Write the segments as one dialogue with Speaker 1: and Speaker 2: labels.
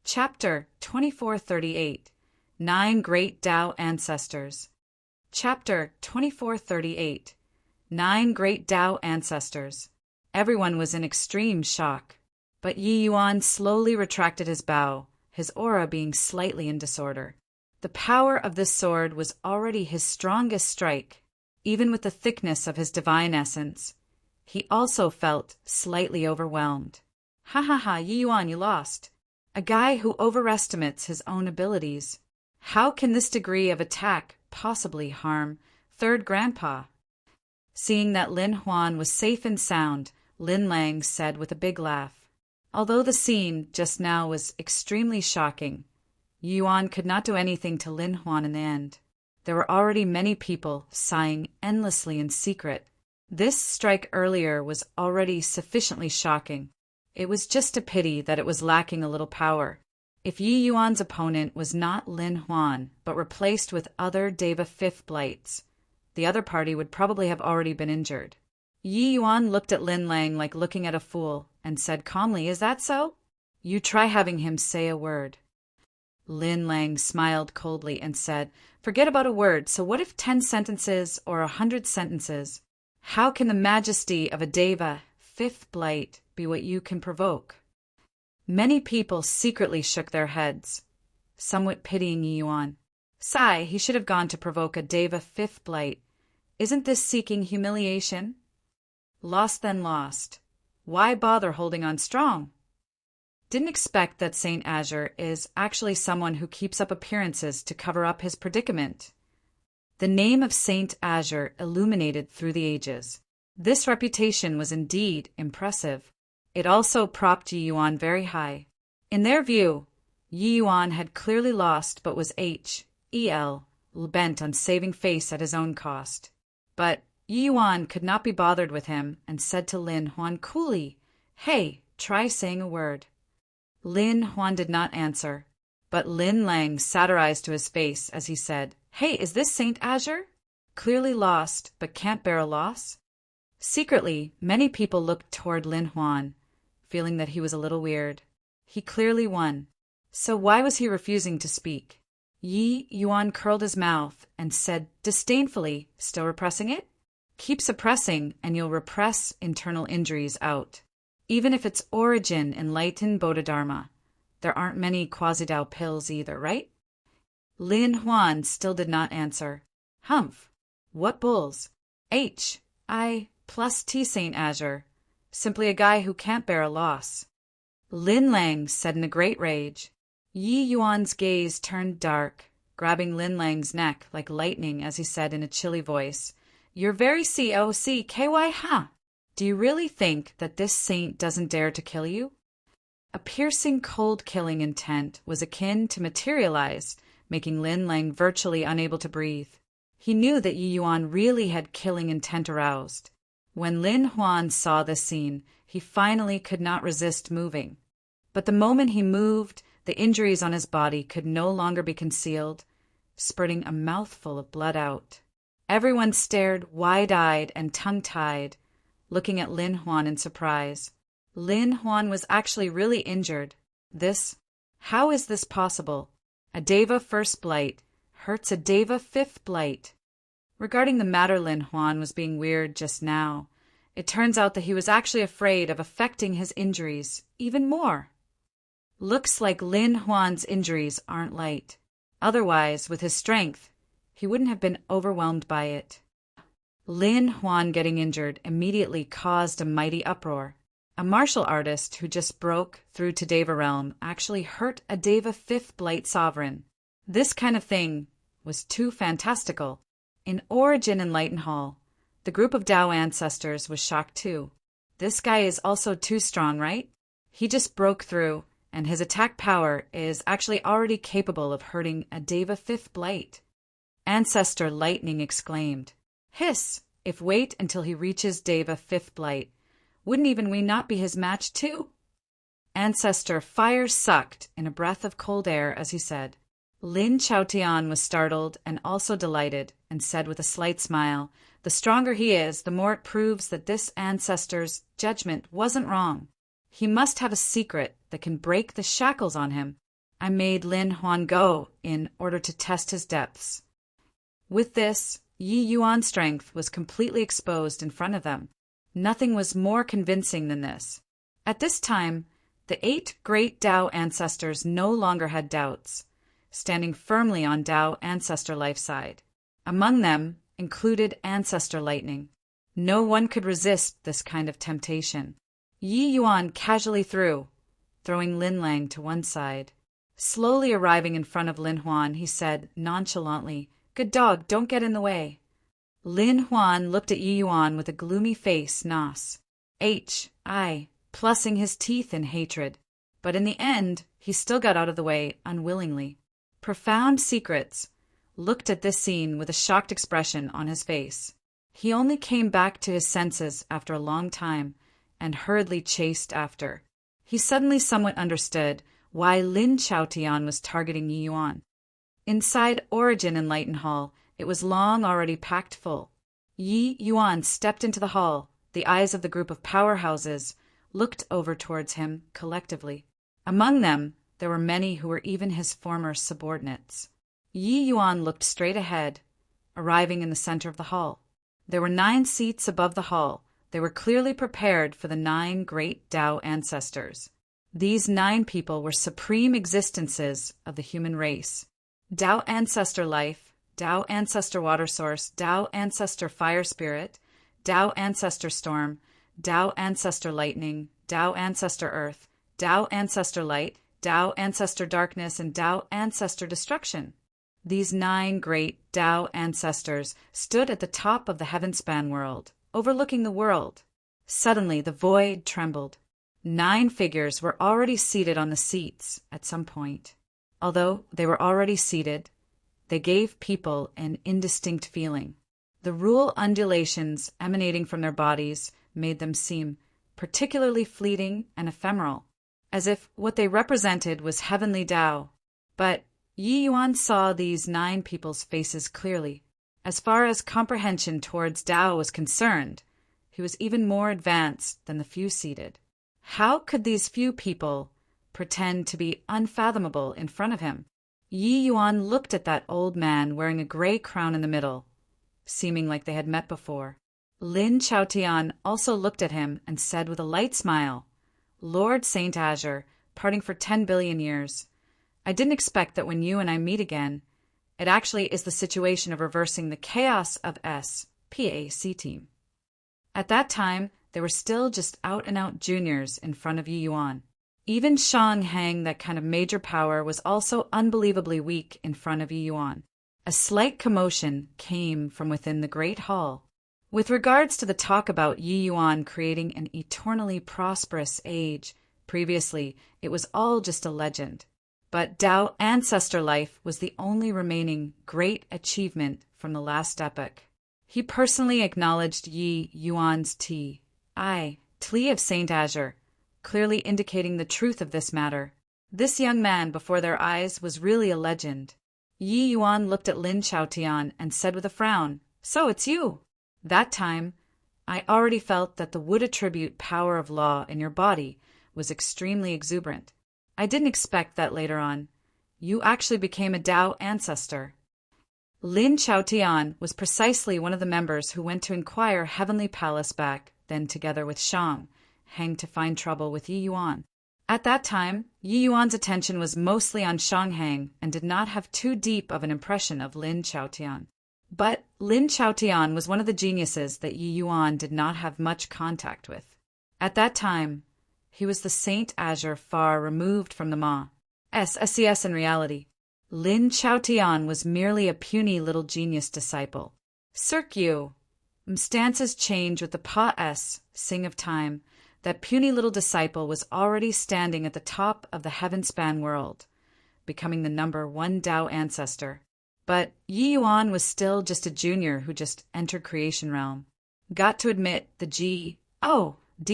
Speaker 1: Chapter 2438 9 Great Tao Ancestors. Chapter 2438 9 Great Tao Ancestors. Everyone was in extreme shock, but Yi Yuan slowly retracted his bow, his aura being slightly in disorder. The power of this sword was already his strongest strike, even with the thickness of his divine essence. He also felt slightly overwhelmed. Ha ha ha, Yi Yuan, you lost. A guy who overestimates his own abilities. How can this degree of attack possibly harm Third Grandpa? Seeing that Lin Huan was safe and sound, Lin Lang said with a big laugh. Although the scene just now was extremely shocking, Yi Yuan could not do anything to Lin Huan in the end. There were already many people sighing endlessly in secret. This strike earlier was already sufficiently shocking. It was just a pity that it was lacking a little power. If Yi Yuan's opponent was not Lin Huan, but replaced with other Deva Fifth Blights, the other party would probably have already been injured. Yi Yuan looked at Lin Lang like looking at a fool, and said calmly, "Is that so? You try having him say a word." Lin Lang smiled coldly and said, "Forget about a word, so what if 10 sentences or 100 sentences? How can the majesty of a Deva Fifth Blight be what you can provoke?" Many people secretly shook their heads, somewhat pitying Yi Yuan. Sigh, he should have gone to provoke a Deva Fifth Blight. Isn't this seeking humiliation? Lost then lost. Why bother holding on strong? Didn't expect that Saint Azure is actually someone who keeps up appearances to cover up his predicament. The name of Saint Azure illuminated through the ages. This reputation was indeed impressive. It also propped Yi Yuan very high. In their view, Yi Yuan had clearly lost but was bent on saving face at his own cost. But Yi Yuan could not be bothered with him and said to Lin Huan coolly, "Hey, try saying a word." Lin Huan did not answer, but Lin Lang satirized to his face as he said, "Hey, is this Saint Azure? Clearly lost, but can't bear a loss?" Secretly, many people looked toward Lin Huan, feeling that he was a little weird. He clearly won. So why was he refusing to speak? Yi Yuan curled his mouth and said disdainfully, "Still repressing it? Keep suppressing and you'll repress internal injuries out. Even if its origin enlightened Bodhidharma, there aren't many Quasi-Dao pills either, right?" Lin Huan still did not answer. "Humph. What bulls? I plus T Saint Azure. Simply a guy who can't bear a loss." Lin Lang said in a great rage. Yi Yuan's gaze turned dark, grabbing Lin Lang's neck like lightning as he said in a chilly voice, "You're very COCKY, huh? Do you really think that this saint doesn't dare to kill you?" A piercing cold killing intent was akin to materialize, making Lin Lang virtually unable to breathe. He knew that Yi Yuan really had killing intent aroused. When Lin Huan saw this scene, he finally could not resist moving. But the moment he moved, the injuries on his body could no longer be concealed, spurting a mouthful of blood out. Everyone stared wide-eyed and tongue-tied, looking at Lin Huan in surprise. Lin Huan was actually really injured. How is this possible? A Deva First Blight hurts a Deva Fifth Blight. Regarding the matter, Lin Huan was being weird just now. It turns out that he was actually afraid of affecting his injuries even more. Looks like Lin Huan's injuries aren't light. Otherwise, with his strength, he wouldn't have been overwhelmed by it. Lin Huan getting injured immediately caused a mighty uproar. A martial artist who just broke through to Deva realm actually hurt a Deva Fifth Blight sovereign. This kind of thing was too fantastical. In Origin Enlightened Hall, the group of Tao ancestors was shocked too. This guy is also too strong, right? He just broke through, and his attack power is actually already capable of hurting a Deva Fifth Blight. Ancestor Lightning exclaimed, "Hiss! If wait until he reaches Deva Fifth Blight, wouldn't even we not be his match too?" Ancestor Fire sucked in a breath of cold air as he said. Lin Chaotian was startled and also delighted, and said with a slight smile, "The stronger he is, the more it proves that this ancestor's judgment wasn't wrong. He must have a secret that can break the shackles on him." I made Lin Huan go in order to test his depths. With this, Yi Yuan's strength was completely exposed in front of them. Nothing was more convincing than this. At this time, the 8 great Tao ancestors no longer had doubts, standing firmly on Tao ancestor life side. Among them included ancestor lightning. No one could resist this kind of temptation. Yi Yuan casually throwing Lin Lang to one side. Slowly arriving in front of Lin Huan, he said nonchalantly, "Good dog, don't get in the way." Lin Huan looked at Yi Yuan with a gloomy face, Nos. Plussing his teeth in hatred. But in the end, he still got out of the way unwillingly. Profound Secrets looked at this scene with a shocked expression on his face. He only came back to his senses after a long time and hurriedly chased after. He suddenly somewhat understood why Lin Chaotian was targeting Yi Yuan. Inside Origin Enlightened Hall, it was long already packed full. Yi Yuan stepped into the hall. The eyes of the group of powerhouses looked over towards him collectively. Among them, there were many who were even his former subordinates. Yi Yuan looked straight ahead, arriving in the center of the hall. There were 9 seats above the hall. They were clearly prepared for the 9 great Tao ancestors. These 9 people were supreme existences of the human race. Tao ancestor life, Tao ancestor water source, Tao ancestor fire spirit, Tao ancestor storm, Tao ancestor lightning, Tao ancestor earth, Tao ancestor light, Tao ancestor darkness, and Tao ancestor destruction. These 9 great Tao ancestors stood at the top of the heaven-span world, overlooking the world. Suddenly the void trembled. 9 figures were already seated on the seats at some point. Although they were already seated, they gave people an indistinct feeling. The rule undulations emanating from their bodies made them seem particularly fleeting and ephemeral, as if what they represented was heavenly Tao. But Yi Yuan saw these 9 people's faces clearly. As far as comprehension towards Tao was concerned, he was even more advanced than the few seated. How could these few people pretend to be unfathomable in front of him? Yi Yuan looked at that old man wearing a gray crown in the middle, seeming like they had met before. Lin Chaotian also looked at him and said with a light smile, "Lord Saint Azure, parting for 10 billion years. I didn't expect that when you and I meet again, it actually is the situation of reversing the chaos of SPAC team." At that time, they were still just out-and-out juniors in front of Yi Yuan. Even Shang Hang, that kind of major power, was also unbelievably weak in front of Yi Yuan. A slight commotion came from within the great hall. With regards to the talk about Yi Yuan creating an eternally prosperous age, previously it was all just a legend. But Tao ancestor life was the only remaining great achievement from the last epoch. He personally acknowledged Yi Yuan's Tli of Saint Azure, clearly indicating the truth of this matter. This young man before their eyes was really a legend. Yi Yuan looked at Lin Chaotian and said with a frown, "So it's you." That time, I already felt that the wood attribute power of law in your body was extremely exuberant. I didn't expect that later on. You actually became a Tao ancestor. Lin Chaotian was precisely one of the members who went to inquire Heavenly Palace back then together with Shang Hang to find trouble with Yi Yuan. At that time, Yi Yuan's attention was mostly on Shang Hang and did not have too deep of an impression of Lin Chaotian. But Lin Chaotian was one of the geniuses that Yi Yuan did not have much contact with. At that time, he was the Saint Azure far removed from the Ma. SCS in reality. Lin Chaotian was merely a puny little genius disciple. Cirque you. Stances change with the Pa-S, Sing of Time. That puny little disciple was already standing at the top of the heaven-span world, becoming the number 1 Tao ancestor. But Yi Yuan was still just a junior who just entered creation realm. Got to admit, the D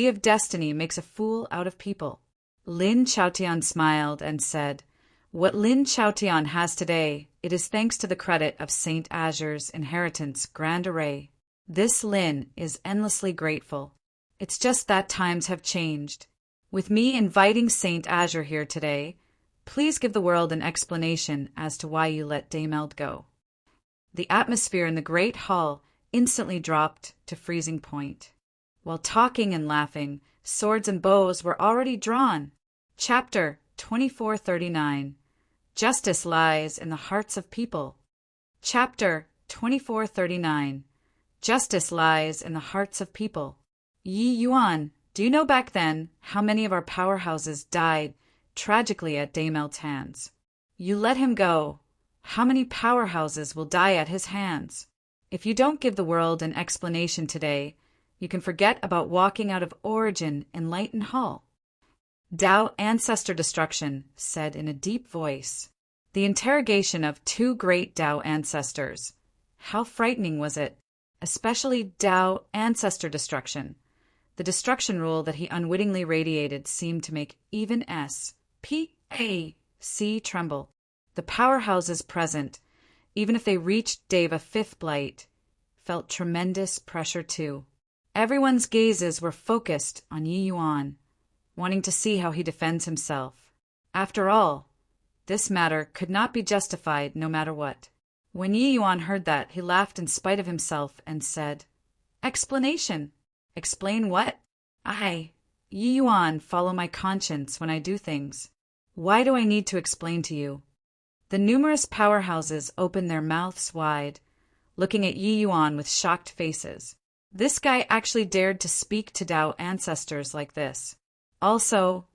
Speaker 1: of destiny makes a fool out of people. Lin Chaotian smiled and said, "What Lin Chaotian has today, it is thanks to the credit of Saint Azure's inheritance grand array. This Lin is endlessly grateful. It's just that times have changed. With me inviting Saint Azure here today, Please give the world an explanation as to why you let Daymeld go." The atmosphere in the great hall instantly dropped to freezing point. While talking and laughing, swords and bows were already drawn. Chapter 2439. Justice Lies in the Hearts of People. Chapter 2439. Justice Lies in the Hearts of People. Yi Yuan, do you know back then how many of our powerhouses died tragically at Daymeld's hands? You let him go. How many powerhouses will die at his hands? If you don't give the world an explanation today, you can forget about walking out of Origin in Lighton Hall. Dao Ancestor Destruction said in a deep voice. The interrogation of two great Dao ancestors. How frightening was it? Especially Dao Ancestor Destruction. The destruction rule that he unwittingly radiated seemed to make even S.P.A.C. tremble. The powerhouses present, even if they reached Deva Fifth Blight, felt tremendous pressure too. Everyone's gazes were focused on Yi Yuan, wanting to see how he defends himself. After all, this matter could not be justified no matter what. When Yi Yuan heard that, he laughed in spite of himself and said, "Explanation? Explain what? I, Yi Yuan, follow my conscience when I do things. Why do I need to explain to you?" The numerous powerhouses opened their mouths wide, looking at Yi Yuan with shocked faces. This guy actually dared to speak to Dao ancestors like this. Also,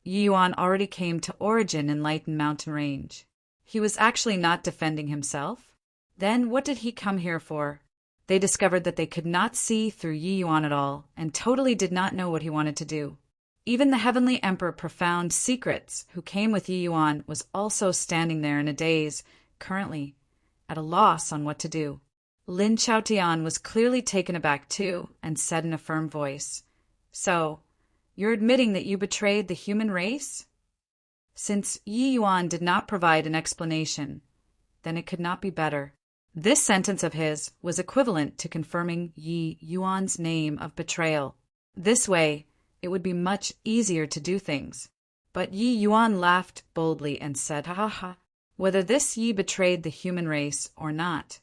Speaker 1: Yi Yuan already came to Origin in Lighton Mountain Range. He was actually not defending himself. Then what did he come here for? They discovered that they could not see through Yi Yuan at all, and totally did not know what he wanted to do. Even the Heavenly Emperor Profound Secrets, who came with Yi Yuan, was also standing there in a daze, currently at a loss on what to do. Lin Chaotian was clearly taken aback too, and said in a firm voice, "So, you're admitting that you betrayed the human race?" Since Yi Yuan did not provide an explanation, then it could not be better. This sentence of his was equivalent to confirming Yi Yuan's name of betrayal. This way, it would be much easier to do things. But Yi Yuan laughed boldly and said, "Ha ha ha. Whether this Yi betrayed the human race or not,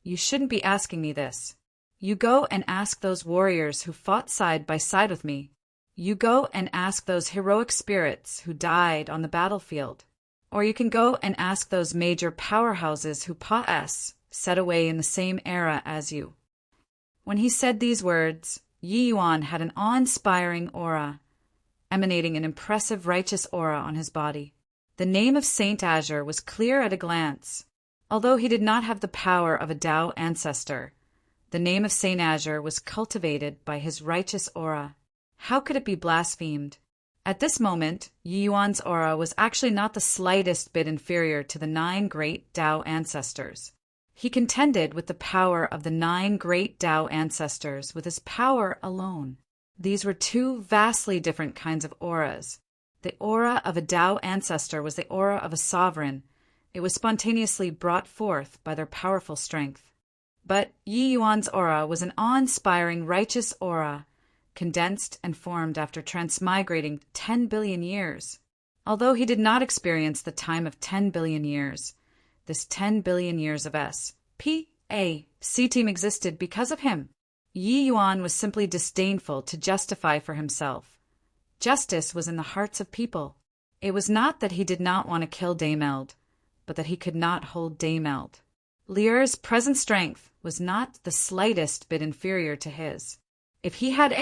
Speaker 1: you shouldn't be asking me this. You go and ask those warriors who fought side by side with me. You go and ask those heroic spirits who died on the battlefield. Or you can go and ask those major powerhouses who set away in the same era as you." When he said these words, Yi Yuan had an awe-inspiring aura, emanating an impressive righteous aura on his body. The name of Saint Azure was clear at a glance. Although he did not have the power of a Dao ancestor, the name of Saint Azure was cultivated by his righteous aura. How could it be blasphemed? At this moment, Yi Yuan's aura was actually not the slightest bit inferior to the 9 great Dao ancestors. He contended with the power of the 9 great Dao ancestors with his power alone. These were two vastly different kinds of auras. The aura of a Dao ancestor was the aura of a sovereign. It was spontaneously brought forth by their powerful strength. But Yi Yuan's aura was an awe-inspiring righteous aura, condensed and formed after transmigrating 10 billion years. Although he did not experience the time of 10 billion years, this 10 billion years of S.P.A.C. team existed because of him. Yi Yuan was simply disdainful to justify for himself. Justice was in the hearts of people. It was not that he did not want to kill Daymeld, but that he could not hold Daymeld. Liur's present strength was not the slightest bit inferior to his. If he had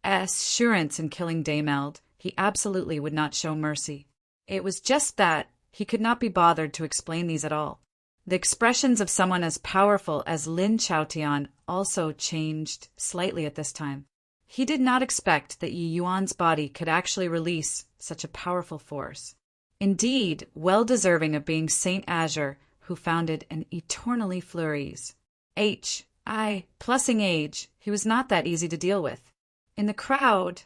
Speaker 1: assurance in killing Daymeld, he absolutely would not show mercy. It was just that he could not be bothered to explain these at all. The expressions of someone as powerful as Lin Chaotian also changed slightly at this time. He did not expect that Yi Yuan's body could actually release such a powerful force. Indeed, well deserving of being Saint Azure, who founded an eternally flurries. Plusing age, he was not that easy to deal with. In the crowd,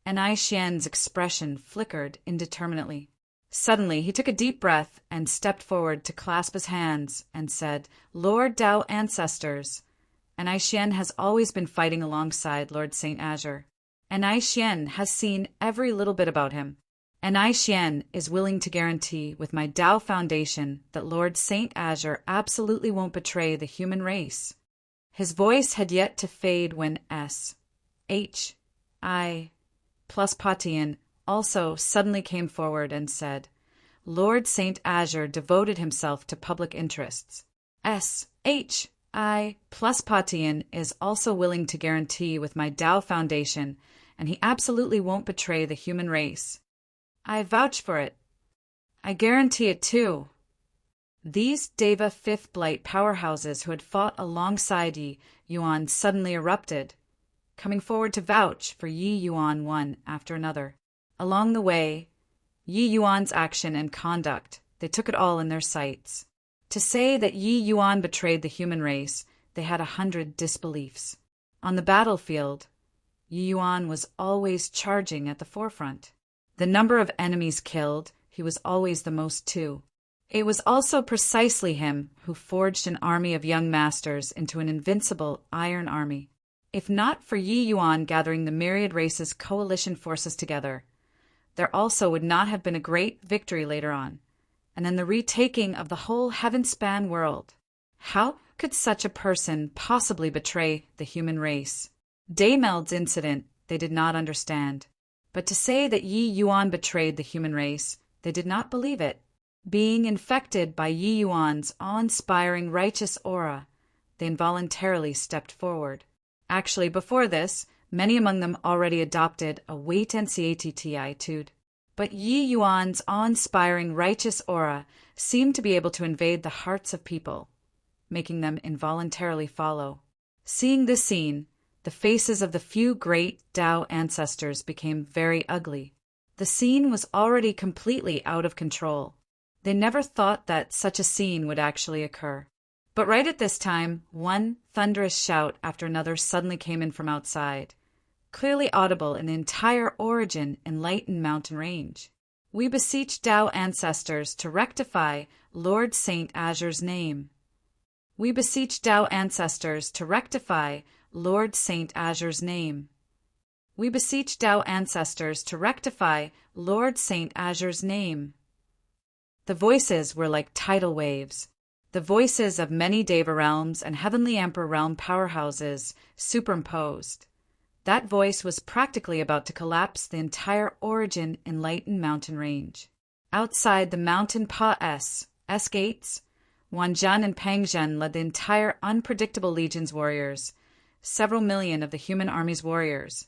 Speaker 1: Anai Xian's expression flickered indeterminately. Suddenly, he took a deep breath and stepped forward to clasp his hands and said, "Lord Dao Ancestors, Anai Xian has always been fighting alongside Lord Saint Azure. Anai Xian has seen every little bit about him. And I Xian is willing to guarantee with my Tao Foundation that Lord Saint Azure absolutely won't betray the human race. His voice had yet to fade when S.H.I. plus Patian also suddenly came forward and said, Lord Saint Azure devoted himself to public interests. S.H.I. plus Patian is also willing to guarantee with my Tao Foundation, and he absolutely won't betray the human race. I vouch for it. I guarantee it too. These Deva Fifth Blight powerhouses who had fought alongside Yi Yuan suddenly erupted, coming forward to vouch for Yi Yuan one after another. Along the way, Yi Yuan's action and conduct, they took it all in their sights. To say that Yi Yuan betrayed the human race, they had 100 disbeliefs. On the battlefield, Yi Yuan was always charging at the forefront. The number of enemies killed, he was always the most too. It was also precisely him who forged an army of young masters into an invincible iron army. If not for Yi Yuan gathering the myriad races' coalition forces together, there also would not have been a great victory later on, and then the retaking of the whole heaven-span world. How could such a person possibly betray the human race? Daymeld's incident they did not understand, but to say that Yi Yuan betrayed the human race, they did not believe it. Being infected by Yi Yuan's awe-inspiring righteous aura, they involuntarily stepped forward. Actually, before this, many among them already adopted a wait-and-see attitude. But Yi Yuan's awe-inspiring righteous aura seemed to be able to invade the hearts of people, making them involuntarily follow. Seeing this scene, the faces of the few great Tao ancestors became very ugly. The scene was already completely out of control. They never thought that such a scene would actually occur. But right at this time, one thunderous shout after another suddenly came in from outside, clearly audible in the entire Origin Enlightened mountain range. We beseech Tao ancestors to rectify Lord Saint Azure's name. We beseech Tao ancestors to rectify Lord Saint Azure's name. We beseech Tao ancestors to rectify Lord Saint Azure's name. The voices were like tidal waves, the voices of many Deva realms and Heavenly Emperor realm powerhouses superimposed. That voice was practically about to collapse the entire Origin Enlightened mountain range. Outside the mountain S gates, Wanzhen and Pangzhen led the entire unpredictable legion's warriors, several million of the human army's warriors,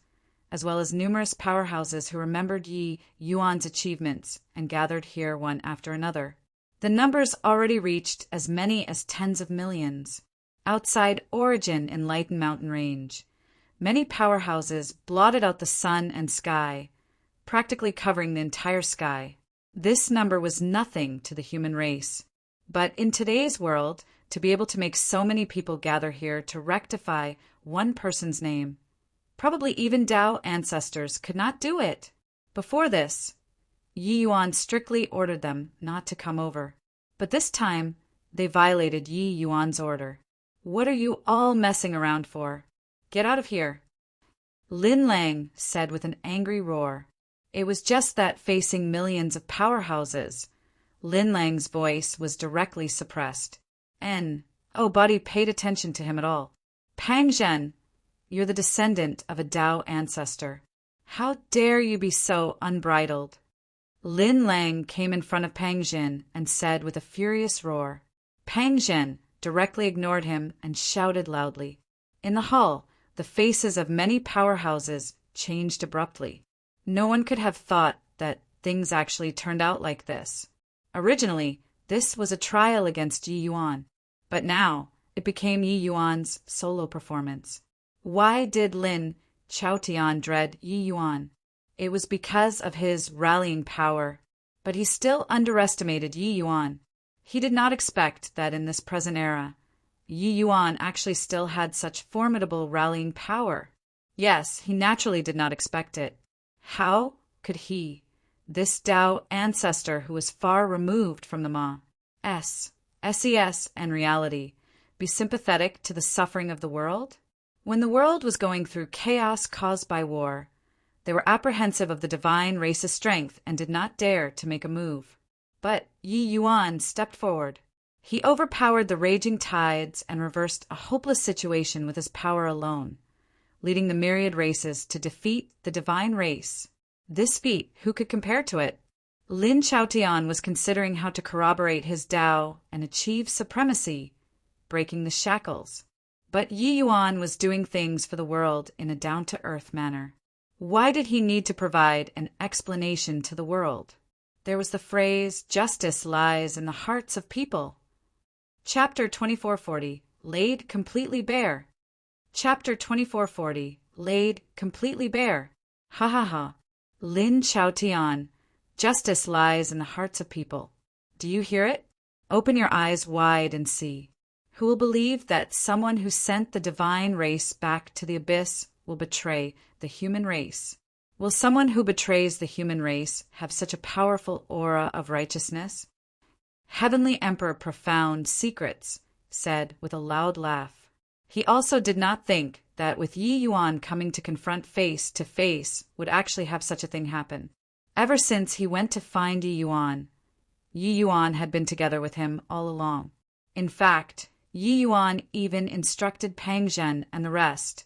Speaker 1: as well as numerous powerhouses who remembered Yi Yuan's achievements and gathered here one after another. The numbers already reached as many as tens of millions. Outside Origin Enlightened mountain range, many powerhouses blotted out the sun and sky, practically covering the entire sky. This number was nothing to the human race. But in today's world, to be able to make so many people gather here to rectify one person's name, probably even Tao ancestors could not do it. Before this, Yi Yuan strictly ordered them not to come over. But this time, they violated Yi Yuan's order. What are you all messing around for? Get out of here. Lin Lang said with an angry roar. It was just that facing millions of powerhouses. Lin Lang's voice was directly suppressed. Nobody paid attention to him at all. Pangzhen, you're the descendant of a Tao ancestor. How dare you be so unbridled? Lin Lang came in front of Pangzhen and said with a furious roar. Pangzhen directly ignored him and shouted loudly. In the hall, the faces of many powerhouses changed abruptly. No one could have thought that things actually turned out like this. Originally, this was a trial against Yi Yuan, but now it became Yi Yuan's solo performance. Why did Lin Chaotian dread Yi Yuan? It was because of his rallying power, but he still underestimated Yi Yuan. He did not expect that in this present era, Yi Yuan actually still had such formidable rallying power. Yes, he naturally did not expect it. How could he, this Tao ancestor who was far removed from the Ma, SES, and reality, be sympathetic to the suffering of the world? When the world was going through chaos caused by war, They were apprehensive of the divine race's strength and did not dare to make a move. But Yi Yuan stepped forward. He overpowered the raging tides and reversed a hopeless situation with his power alone, leading the myriad races to defeat the divine race. This feat, who could compare to it? Lin Chaotian was considering how to corroborate his Tao and achieve supremacy, breaking the shackles. But Yi Yuan was doing things for the world in a down-to-earth manner. Why did he need to provide an explanation to the world? There was the phrase, "Justice lies in the hearts of people." Chapter 2440, Laid Completely Bare. Chapter 2440, Laid Completely Bare. Ha ha ha. Lin Chaotian, justice lies in the hearts of people. Do you hear it? Open your eyes wide and see. Who will believe that someone who sent the divine race back to the abyss will betray the human race? Will someone who betrays the human race have such a powerful aura of righteousness? Heavenly Emperor Profound Secrets said with a loud laugh. He also did not think that with Yi Yuan coming to confront face to face would actually have such a thing happen. Ever since he went to find Yi Yuan had been together with him all along. In fact, Yi Yuan even instructed Pang Zhen and the rest,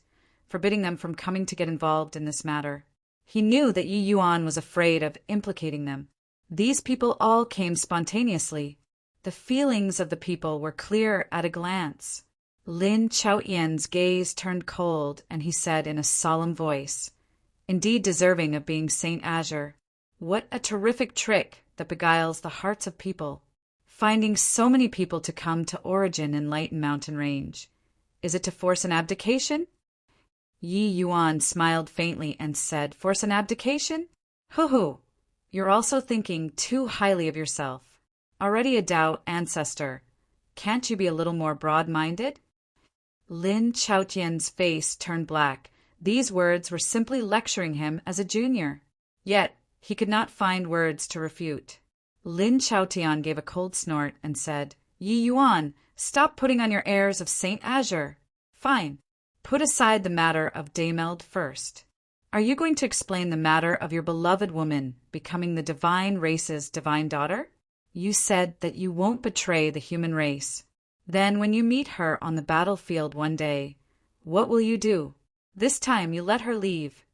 Speaker 1: forbidding them from coming to get involved in this matter. He knew that Yi Yuan was afraid of implicating them. These people all came spontaneously. The feelings of the people were clear at a glance. Lin Chaotian's gaze turned cold, and he said in a solemn voice, indeed deserving of being Saint Azure, "What a terrific trick that beguiles the hearts of people. Finding so many people to come to Origin in Light and Mountain Range. Is it to force an abdication?" Yi Yuan smiled faintly and said, "Force an abdication? Hoo-hoo! You're also thinking too highly of yourself. Already a Tao ancestor. Can't you be a little more broad-minded?" Lin Chaotian's face turned black. These words were simply lecturing him as a junior. Yet, he could not find words to refute. Lin Chaotian gave a cold snort and said, "Yi Yuan, stop putting on your airs of Saint Azure. Fine. Put aside the matter of Daymeld first. Are you going to explain the matter of your beloved woman becoming the divine race's divine daughter? You said that you won't betray the human race. Then when you meet her on the battlefield one day, what will you do? This time you let her leave."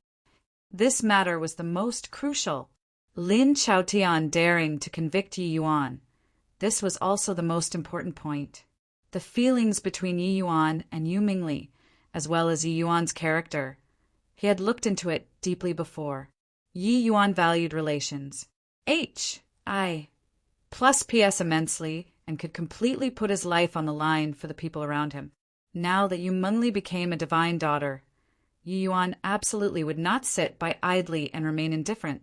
Speaker 1: This matter was the most crucial. Lin Chaotian daring to convict Yi Yuan. This was also the most important point. The feelings between Yi Yuan and Yu Mingli, as well as Yi Yuan's character. He had looked into it deeply before. Yi Yuan valued relations. H.I. plus PS immensely and could completely put his life on the line for the people around him. Now that Yu Mingli became a divine daughter, Yi Yuan absolutely would not sit by idly and remain indifferent,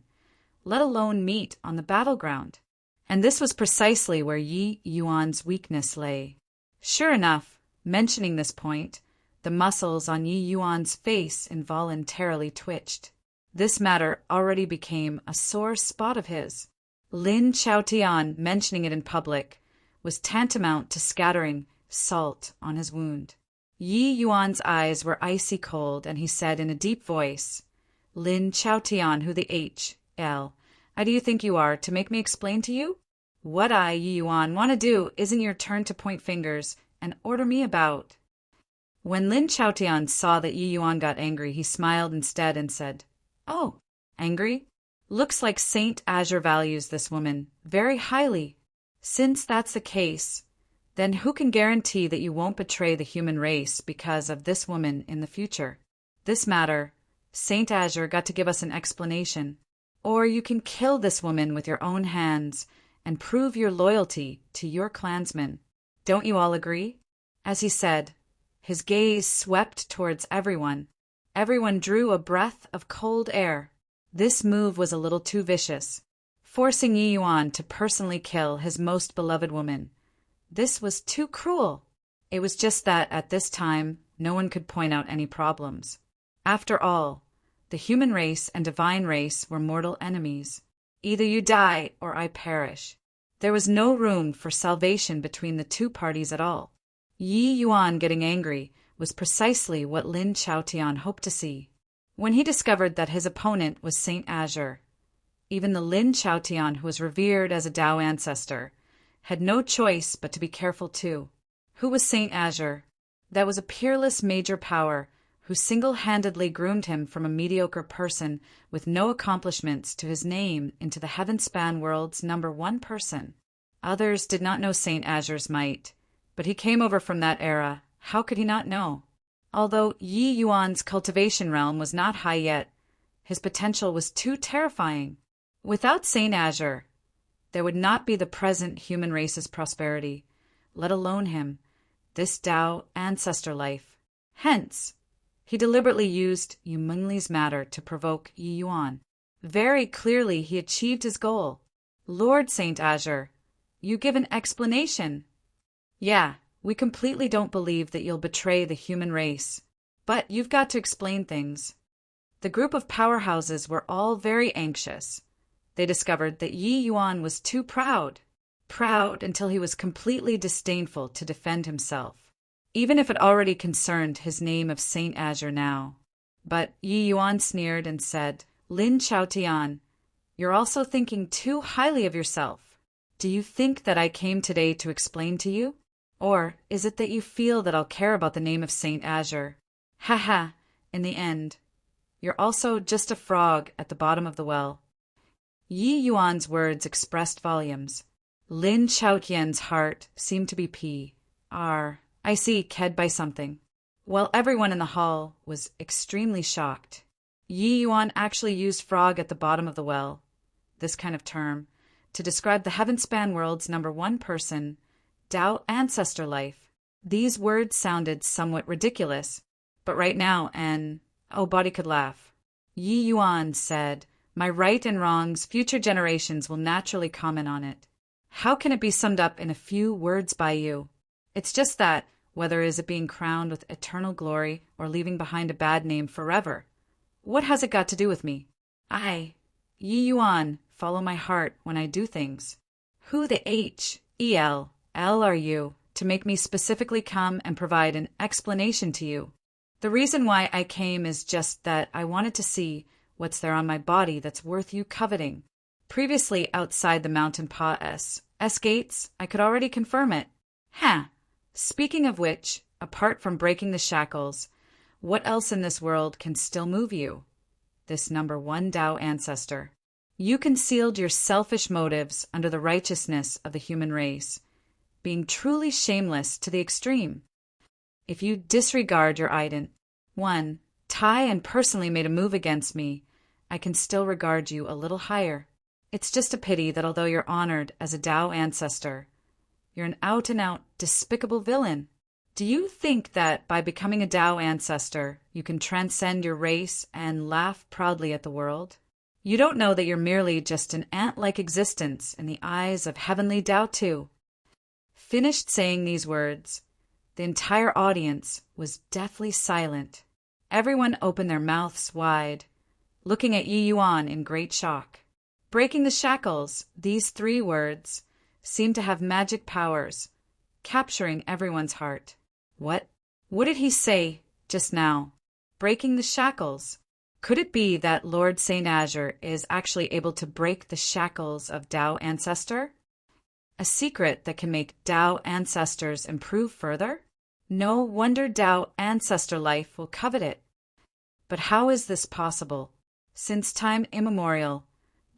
Speaker 1: let alone meet on the battleground. And this was precisely where Yi Yuan's weakness lay. Sure enough, mentioning this point, the muscles on Yi Yuan's face involuntarily twitched. This matter already became a sore spot of his. Lin Chaotian mentioning it in public was tantamount to scattering salt on his wound. Yi Yuan's eyes were icy cold, and he said in a deep voice, "Lin Chaotian, who the H.L. do you think you are to make me explain to you? What I, Yi Yuan, want to do isn't your turn to point fingers and order me about." When Lin Chaotian saw that Yi Yuan got angry, he smiled instead and said, "Oh, angry? Looks like Saint Azure values this woman very highly. Since that's the case, then who can guarantee that you won't betray the human race because of this woman in the future? This matter, Saint Azure got to give us an explanation. Or you can kill this woman with your own hands and prove your loyalty to your clansmen. Don't you all agree?" As he said, his gaze swept towards everyone. Everyone drew a breath of cold air. This move was a little too vicious, forcing Yi Yuan to personally kill his most beloved woman. This was too cruel. It was just that, at this time, no one could point out any problems. After all, the human race and divine race were mortal enemies. Either you die or I perish. There was no room for salvation between the two parties at all. Yi Yuan getting angry was precisely what Lin Chaotian hoped to see. When he discovered that his opponent was Saint Azure, even the Lin Chaotian, who was revered as a Tao ancestor, had no choice but to be careful too. Who was Saint Azure? That was a peerless major power who single-handedly groomed him from a mediocre person with no accomplishments to his name into the heaven-span world's #1 person. Others did not know Saint Azure's might, but he came over from that era. How could he not know? Although Yi Yuan's cultivation realm was not high yet, his potential was too terrifying. Without Saint Azure, there would not be the present human race's prosperity, let alone him, this Tao ancestor life. Hence, he deliberately used Yu Mingli's matter to provoke Yi Yuan. Very clearly he achieved his goal. Lord Saint Azure, you give an explanation. Yeah, we completely don't believe that you'll betray the human race, but you've got to explain things. The group of powerhouses were all very anxious. They discovered that Yi Yuan was too proud until he was completely disdainful to defend himself, even if it already concerned his name of Saint Azure now. But Yi Yuan sneered and said, Lin Chaotian, you're also thinking too highly of yourself. Do you think that I came today to explain to you? Or is it that you feel that I'll care about the name of Saint Azure? Ha, in the end, you're also just a frog at the bottom of the well. Yi Yuan's words expressed volumes. Lin Chaotian's heart seemed to be I see, ked by something. While everyone in the hall was extremely shocked, Yi Yuan actually used frog at the bottom of the well, this kind of term, to describe the heaven-span world's #1 person, Tao ancestor life. These words sounded somewhat ridiculous, but right now Body could laugh. Yi Yuan said, my right and wrongs future generations will naturally comment on it. How can it be summed up in a few words by you? It's just that, whether is it being crowned with eternal glory or leaving behind a bad name forever, what has it got to do with me? I, Yi Yuan, follow my heart when I do things. Who the H-E-L are you to make me specifically come and provide an explanation to you? The reason why I came is just that I wanted to see what's there on my body that's worth you coveting. Previously outside the mountain pass gates, I could already confirm it. Speaking of which, apart from breaking the shackles, what else in this world can still move you? This #1 Tao ancestor. You concealed your selfish motives under the righteousness of the human race, being truly shameless to the extreme. If you disregard your ident, Tai and personally made a move against me, I can still regard you a little higher. It's just a pity that although you're honored as a Tao ancestor, you're an out-and-out despicable villain. Do you think that by becoming a Tao ancestor, you can transcend your race and laugh proudly at the world? You don't know that you're merely just an ant-like existence in the eyes of heavenly Tao too. Finished saying these words, the entire audience was deathly silent. Everyone opened their mouths wide, looking at Yi Yuan in great shock. Breaking the shackles, these 3 words seemed to have magic powers, capturing everyone's heart. What did he say just now? Breaking the shackles. Could it be that Lord Saint Azure is actually able to break the shackles of Tao ancestor? A secret that can make Tao ancestors improve further? No wonder Tao ancestor life will covet it. But how is this possible? Since time immemorial,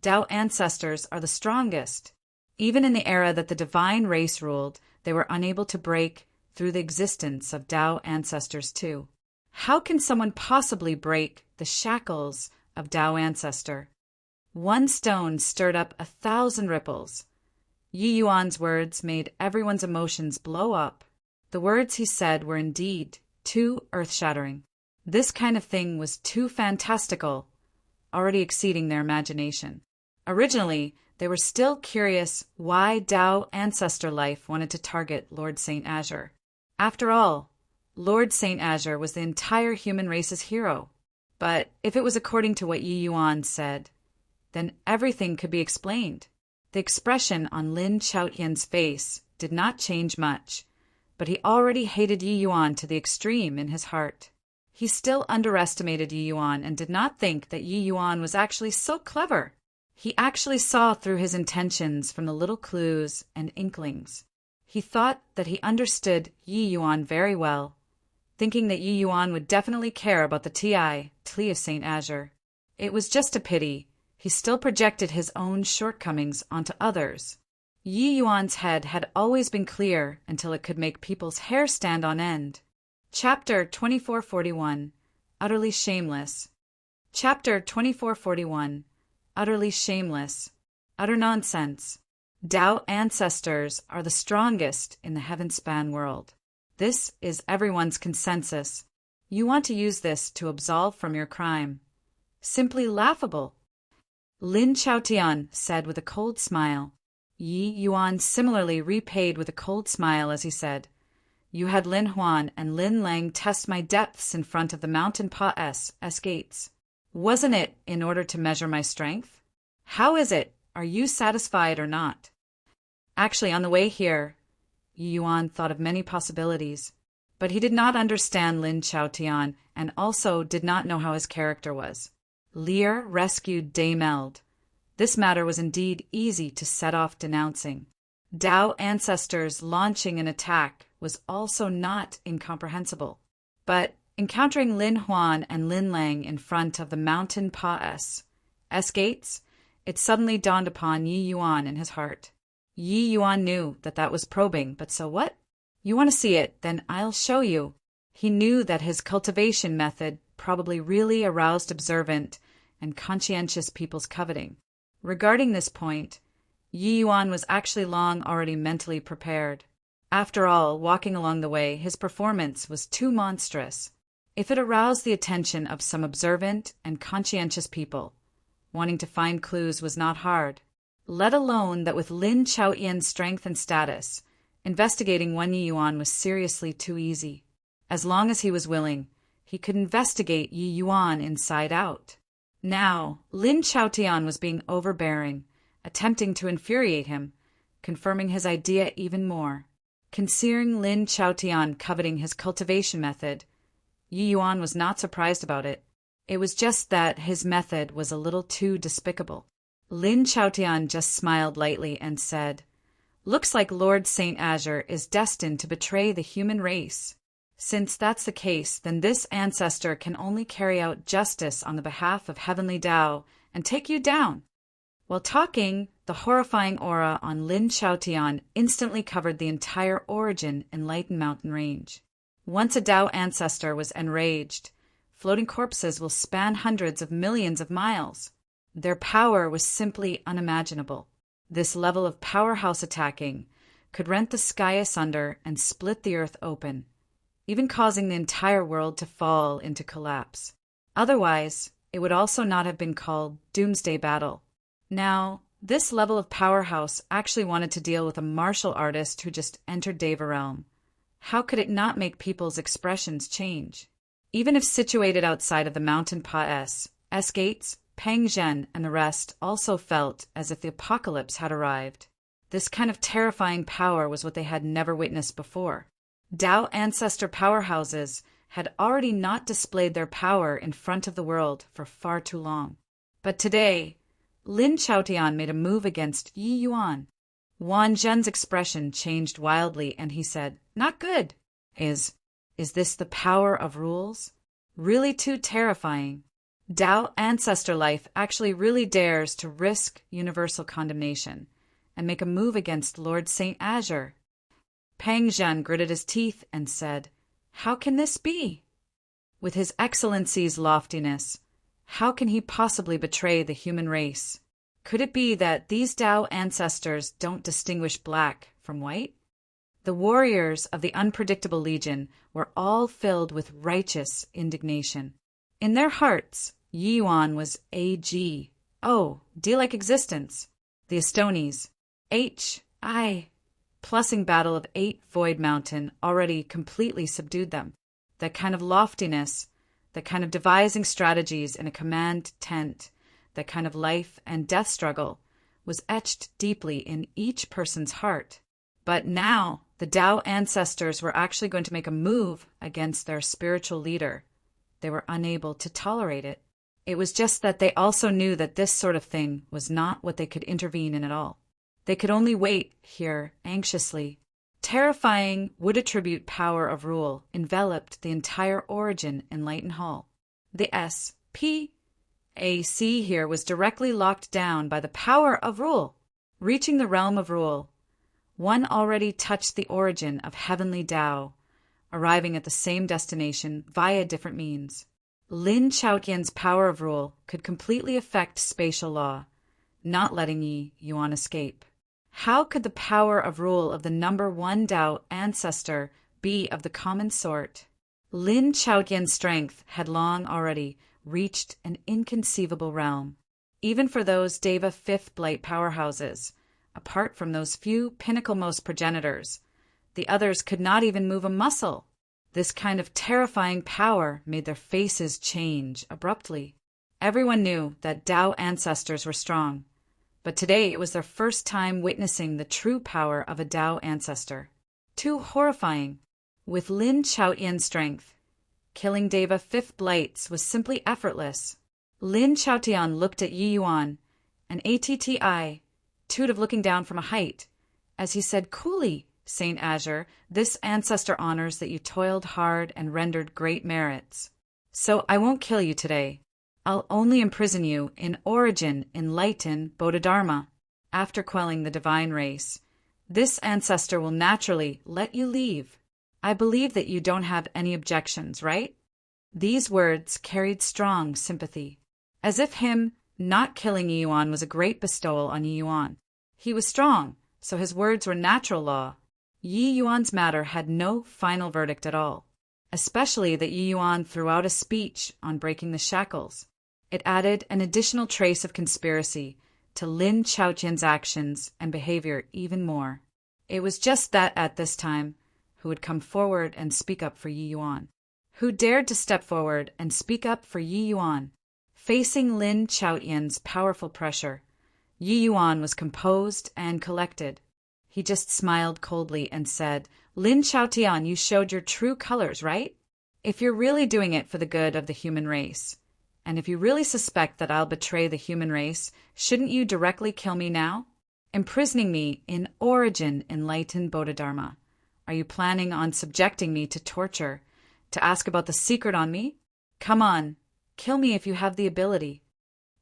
Speaker 1: Tao ancestors are the strongest. Even in the era that the divine race ruled, they were unable to break through the existence of Tao ancestors too. How can someone possibly break the shackles of Tao ancestor? One stone stirred up 1,000 ripples. Yi Yuan's words made everyone's emotions blow up. The words he said were indeed too earth-shattering. This kind of thing was too fantastical, already exceeding their imagination. Originally, they were still curious why Tao ancestor life wanted to target Lord Saint Azure. After all, Lord Saint Azure was the entire human race's hero. But if it was according to what Yi Yuan said, then everything could be explained. The expression on Lin Chaotian's face did not change much, but he already hated Yi Yuan to the extreme in his heart. he still underestimated Yi Yuan and did not think that Yi Yuan was actually so clever. He actually saw through his intentions from the little clues and inklings. He thought that he understood Yi Yuan very well, thinking that Yi Yuan would definitely care about the Tlea of St. Azure. It was just a pity. He still projected his own shortcomings onto others. Yi Yuan's head had always been clear until it could make people's hair stand on end. Chapter 2441. Utterly Shameless. Chapter 2441. Utterly shameless. Utter nonsense. Tao ancestors are the strongest in the heaven-span world. This is everyone's consensus. You want to use this to absolve from your crime. Simply laughable. Lin Chaotian said with a cold smile. Yi Yuan similarly repaid with a cold smile as he said, "You had Lin Huan and Lin Lang test my depths in front of the mountain Pa-S gates. Wasn't it in order to measure my strength? How is it? Are you satisfied or not?" Actually, on the way here, Yi Yuan thought of many possibilities, but he did not understand Lin Chaotian and also did not know how his character was. Lear rescued Dame Eld. This matter was indeed easy to set off denouncing. Tao ancestors launching an attack was also not incomprehensible. But encountering Lin Huan and Lin Lang in front of the mountain Pa-S gates, it suddenly dawned upon Yi Yuan in his heart. Yi Yuan knew that that was probing, but so what? You want to see it, then I'll show you. He knew that his cultivation method probably really aroused observant and conscientious people's coveting. Regarding this point, Yi Yuan was actually long already mentally prepared. After all, walking along the way, his performance was too monstrous. If it aroused the attention of some observant and conscientious people, wanting to find clues was not hard. Let alone that with Lin Chaotian's strength and status, investigating one Yi Yuan was seriously too easy. As long as he was willing, he could investigate Yi Yuan inside out. Now, Lin Chaotian was being overbearing, attempting to infuriate him, confirming his idea even more. Considering Lin Chaotian coveting his cultivation method, Yi Yuan was not surprised about it. It was just that his method was a little too despicable. Lin Chaotian just smiled lightly and said, "Looks like Lord St. Azure is destined to betray the human race. Since that's the case, then this ancestor can only carry out justice on the behalf of heavenly Tao and take you down." While talking, the horrifying aura on Lin Chaotian instantly covered the entire Origin Enlightened Mountain range. Once a Tao ancestor was enraged, floating corpses will span hundreds of millions of miles. Their power was simply unimaginable. This level of powerhouse attacking could rent the sky asunder and split the earth open, even causing the entire world to fall into collapse. Otherwise, it would also not have been called Doomsday Battle. Now, this level of powerhouse actually wanted to deal with a martial artist who just entered Deva Realm. How could it not make people's expressions change? Even if situated outside of the mountain Pa-S gates, Peng Zhen and the rest also felt as if the apocalypse had arrived. This kind of terrifying power was what they had never witnessed before. Tao ancestor powerhouses had already not displayed their power in front of the world for far too long. But today, Lin Chaotian made a move against Yi Yuan. Wan Zhen's expression changed wildly and he said, "Not good. Is this the power of rules? Really too terrifying. Tao ancestor life actually really dares to risk universal condemnation and make a move against Lord St. Azure." Peng Zhen gritted his teeth and said, "How can this be? With His Excellency's loftiness, how can he possibly betray the human race? Could it be that these Tao ancestors don't distinguish black from white?" The warriors of the unpredictable legion were all filled with righteous indignation. In their hearts, Yi Yuan was A.G. Oh, D-like existence. The Estones, H.I. Plussing battle of 8 Void Mountain already completely subdued them. That kind of loftiness, that kind of devising strategies in a command tent, that kind of life and death struggle was etched deeply in each person's heart. But now, the Tao ancestors were actually going to make a move against their spiritual leader. they were unable to tolerate it. It was just that they also knew that this sort of thing was not what they could intervene in at all. They could only wait here anxiously. Terrifying would-attribute power of rule enveloped the entire origin in Lighton Hall. The S.P.A.C. here was directly locked down by the power of rule. Reaching the realm of rule, one already touched the origin of heavenly Tao, arriving at the same destination via different means. Lin Chaotian's power of rule could completely affect spatial law, not letting Yi Yuan escape. How could the power of rule of the number one Tao ancestor be of the common sort? Lin Chaotian's strength had long already reached an inconceivable realm. Even for those Deva fifth blight powerhouses, apart from those few pinnacle-most progenitors, the others could not even move a muscle. This kind of terrifying power made their faces change abruptly. Everyone knew that Tao ancestors were strong, but today it was their first time witnessing the true power of a Tao ancestor. Too horrifying. With Lin Chaotian's strength, killing Deva fifth blights was simply effortless. Lin Chaotian looked at Yi Yuan, an ATTI, of looking down from a height, as he said coolly, Saint Azure, this ancestor honors that you toiled hard and rendered great merits. So I won't kill you today. I'll only imprison you in origin enlighten Bodhidharma. After quelling the divine race, this ancestor will naturally let you leave. I believe that you don't have any objections, right? These words carried strong sympathy, as if him not killing Yi Yuan was a great bestowal on Yi Yuan. He was strong, so his words were natural law. Yi Yuan's matter had no final verdict at all, especially that Yi Yuan threw out a speech on breaking the shackles. It added an additional trace of conspiracy to Lin Chaotian's actions and behavior even more. It was just that at this time, who would come forward and speak up for Yi Yuan? Who dared to step forward and speak up for Yi Yuan? Facing Lin Chaotian's powerful pressure, Yi Yuan was composed and collected. He just smiled coldly and said, Lin Chaotian, you showed your true colors, right? If you're really doing it for the good of the human race, and if you really suspect that I'll betray the human race, shouldn't you directly kill me now? Imprisoning me in origin enlightened Bodhidharma. Are you planning on subjecting me to torture, to ask about the secret on me? Come on, kill me if you have the ability.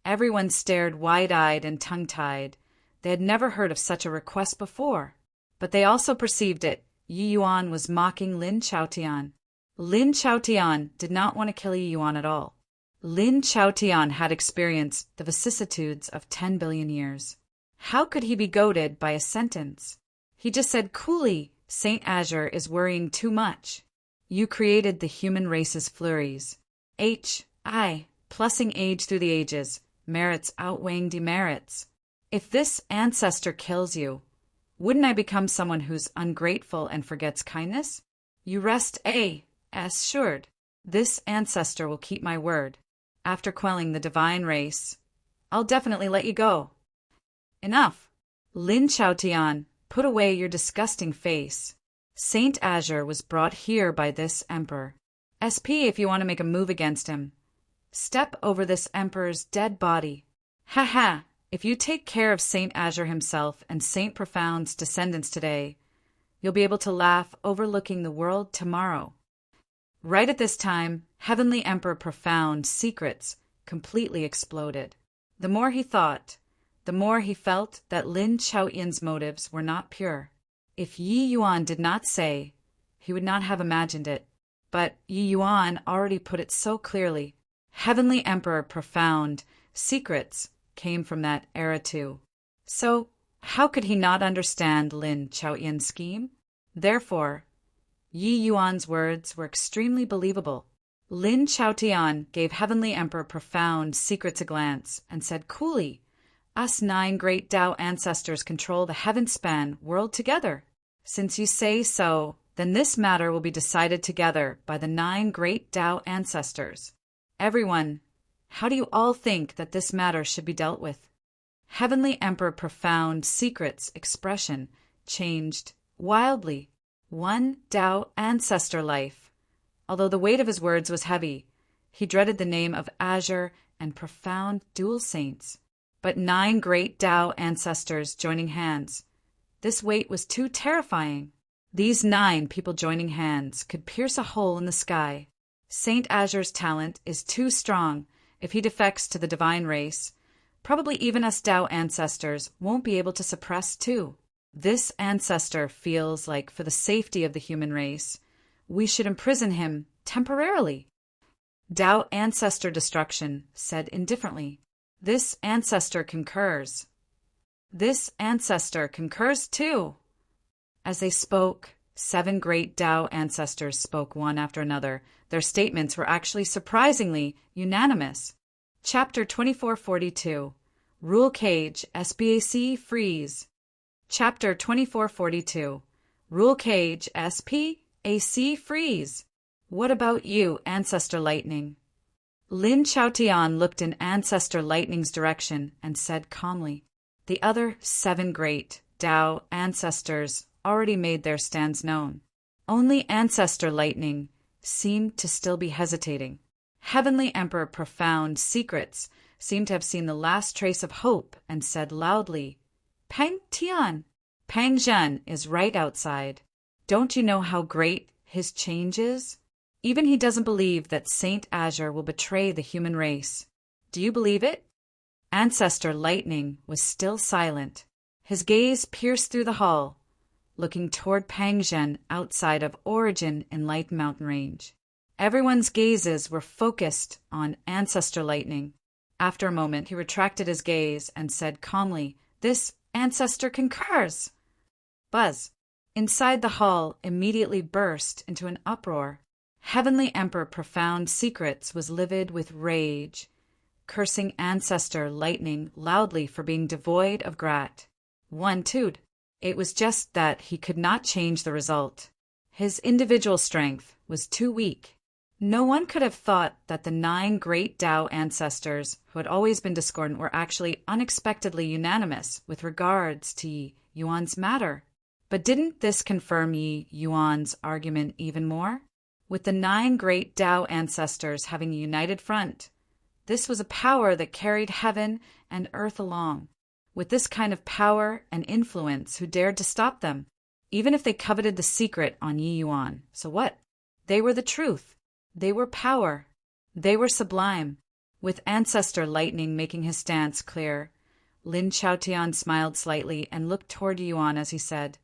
Speaker 1: Everyone stared wide-eyed and tongue-tied. They had never heard of such a request before, but they also perceived it. Yi Yuan was mocking Lin Chaotian. Lin Chaotian did not want to kill Yi Yuan at all. Lin Chaotian had experienced the vicissitudes of 10 billion years. How could he be goaded by a sentence? He just said coolly, Saint Azure is worrying too much. You created the human race's flurries. H.I. Plussing age through the ages, merits outweighing demerits. If this ancestor kills you, wouldn't I become someone who's ungrateful and forgets kindness? You rest assured. This ancestor will keep my word. After quelling the divine race, I'll definitely let you go. Enough. Lin Chaotian, put away your disgusting face. Saint Azure was brought here by this emperor. SP if you want to make a move against him. Step over this emperor's dead body. Ha ha! If you take care of Saint Azure himself and Saint Profound's descendants today, you'll be able to laugh overlooking the world tomorrow. Right at this time, Heavenly Emperor Profound's secrets completely exploded. The more he thought, the more he felt that Lin Chaotian's motives were not pure. If Yi Yuan did not say, he would not have imagined it. But Yi Yuan already put it so clearly. Heavenly Emperor Profound secrets came from that era too. So, how could he not understand Lin Chaotian's scheme? Therefore, Yi Yuan's words were extremely believable. Lin Chaotian gave Heavenly Emperor Profound secrets a glance and said coolly, Us 9 great Tao ancestors control the heaven-span world together. Since you say so, then this matter will be decided together by the 9 great Tao ancestors. Everyone, how do you all think that this matter should be dealt with? Heavenly Emperor Profound secrets expression changed wildly. 1 Tao ancestor life. Although the weight of his words was heavy, He dreaded the name of azure and profound dual saints. But 9 great Tao ancestors joining hands. This weight was too terrifying. These 9 people joining hands could pierce a hole in the sky. Saint Azure's talent is too strong. If he defects to the divine race, probably even us Tao ancestors won't be able to suppress too. This ancestor feels like, for the safety of the human race, we should imprison him temporarily. Tao ancestor destruction said indifferently. This ancestor concurs. This ancestor concurs too. As they spoke, 7 great Tao ancestors spoke one after another. Their statements were actually surprisingly unanimous. Chapter 2442. Rule Cage, SPAC, Freeze. Chapter 2442. Rule Cage, SPAC, Freeze. What about you, Ancestor Lightning? Lin Chaotian looked in Ancestor Lightning's direction and said calmly, the other 7 great Tao ancestors already made their stands known. Only Ancestor Lightning seemed to still be hesitating. Heavenly Emperor Profound Secrets seemed to have seen the last trace of hope and said loudly, Peng Tian, Peng Zhen is right outside. Don't you know how great his change is? Even he doesn't believe that Saint Azure will betray the human race. Do you believe it? Ancestor Lightning was still silent. His gaze pierced through the hall, looking toward Peng Zhen outside of Origin in Light Mountain Range. Everyone's gazes were focused on Ancestor Lightning. After a moment, he retracted his gaze and said calmly, This ancestor concurs. Buzz. Inside the hall immediately burst into an uproar. Heavenly Emperor Profound Secrets was livid with rage, cursing Ancestor Lightning loudly for being devoid of grat. One tooed. It was just that he could not change the result. His individual strength was too weak. No one could have thought that the 9 great Tao ancestors who had always been discordant were actually unexpectedly unanimous with regards to Yi Yuan's matter. But didn't this confirm Yi Yuan's argument even more? With the 9 great Tao ancestors having a united front, this was a power that carried heaven and earth along. With this kind of power and influence, who dared to stop them? Even if they coveted the secret on Yi Yuan. So what? They were the truth. They were power. They were sublime. With Ancestor Lightning making his stance clear, Lin Chaotian smiled slightly and looked toward Yi Yuan as he said,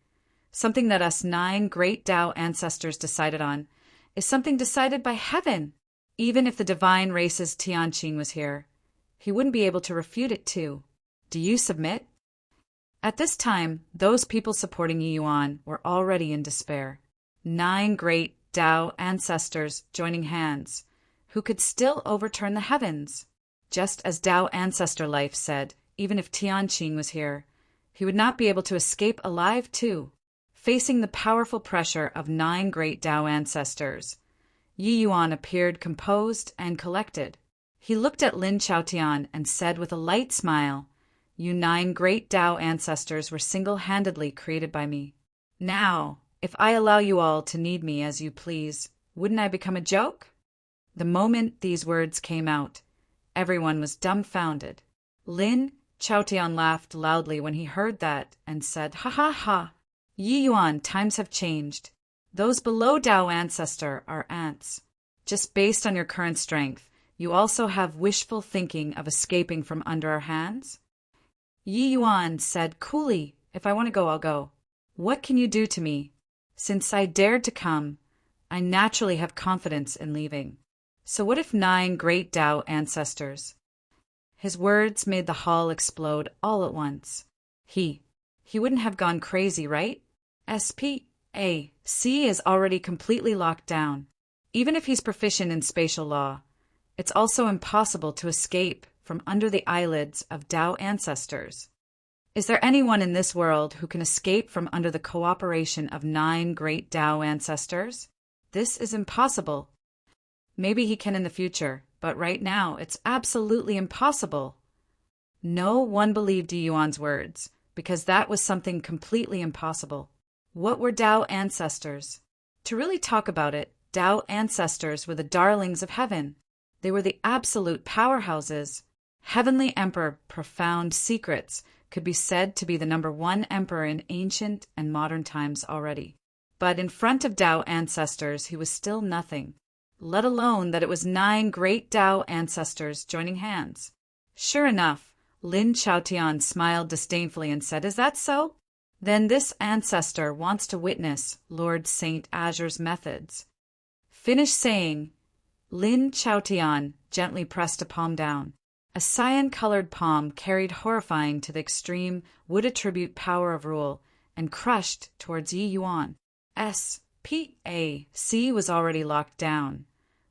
Speaker 1: Something that us 9 great Tao ancestors decided on is something decided by heaven. Even if the divine race's Tianqing was here, he wouldn't be able to refute it too. Do you submit? At this time, those people supporting Yi Yuan were already in despair. 9 great Tao ancestors joining hands, who could still overturn the heavens. Just as Tao Ancestor Life said, even if Tianqing was here, he would not be able to escape alive too. Facing the powerful pressure of 9 great Tao ancestors, Yi Yuan appeared composed and collected. He looked at Lin Chaotian and said with a light smile, You 9 great Tao ancestors were single-handedly created by me. Now, if I allow you all to need me as you please, wouldn't I become a joke? The moment these words came out, everyone was dumbfounded. Lin Chaotian laughed loudly when he heard that and said, Ha ha ha! Yi Yuan, times have changed. Those below Tao ancestor are ants. Just based on your current strength, you also have wishful thinking of escaping from under our hands? Yi Yuan said coolly, If I want to go, I'll go. What can you do to me? Since I dared to come, I naturally have confidence in leaving. So what if 9 great Tao ancestors? His words made the hall explode all at once. He wouldn't have gone crazy, right? SPAC is already completely locked down. Even if he's proficient in spatial law, it's also impossible to escape from under the eyelids of Tao ancestors. Is there anyone in this world who can escape from under the cooperation of 9 great Tao ancestors? This is impossible. Maybe he can in the future, but right now it's absolutely impossible. No one believed Yi Yuan's words, because that was something completely impossible. What were Tao ancestors? To really talk about it, Tao ancestors were the darlings of heaven. They were the absolute powerhouses. Heavenly Emperor Profound Secrets could be said to be the #1 emperor in ancient and modern times already. But in front of Tao ancestors, he was still nothing, let alone that it was 9 great Tao ancestors joining hands. Sure enough, Lin Chaotian smiled disdainfully and said, "Is that so? Then this ancestor wants to witness Lord Saint Azure's methods." Finish saying, Lin Chaotian gently pressed a palm down. A cyan-colored palm carried horrifying to the extreme would attribute power of rule and crushed towards Yi Yuan. SPAC was already locked down,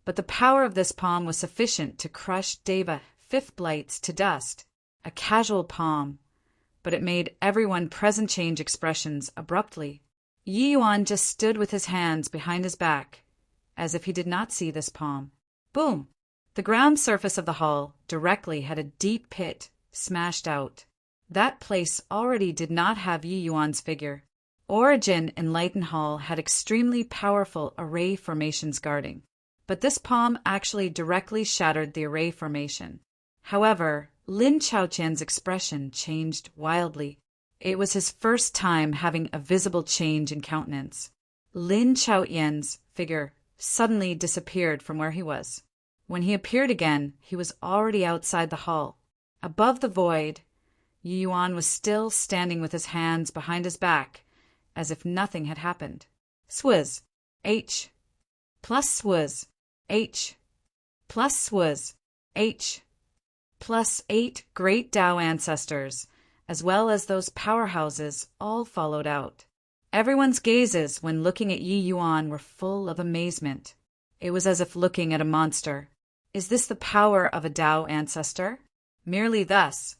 Speaker 1: but the power of this palm was sufficient to crush Deva Fifth Blights to dust. A casual palm, but it made everyone present change expressions abruptly. Yi Yuan just stood with his hands behind his back, as if he did not see this palm. Boom! The ground surface of the hall directly had a deep pit smashed out. That place already did not have Yi Yuan's figure. Origin Enlightened Hall had extremely powerful array formations guarding, but this palm actually directly shattered the array formation. However, Lin Chaotian's expression changed wildly. It was his first time having a visible change in countenance. Lin Chaotian's figure suddenly disappeared from where he was. When he appeared again, he was already outside the hall. Above the void, Yi Yuan was still standing with his hands behind his back, as if nothing had happened. Swizz. H. Plus swizz. H. Plus swizz. H. Plus 8 great Tao ancestors, as well as those powerhouses, all followed out. Everyone's gazes when looking at Yi Yuan were full of amazement. It was as if looking at a monster. Is this the power of a Tao ancestor? Merely thus.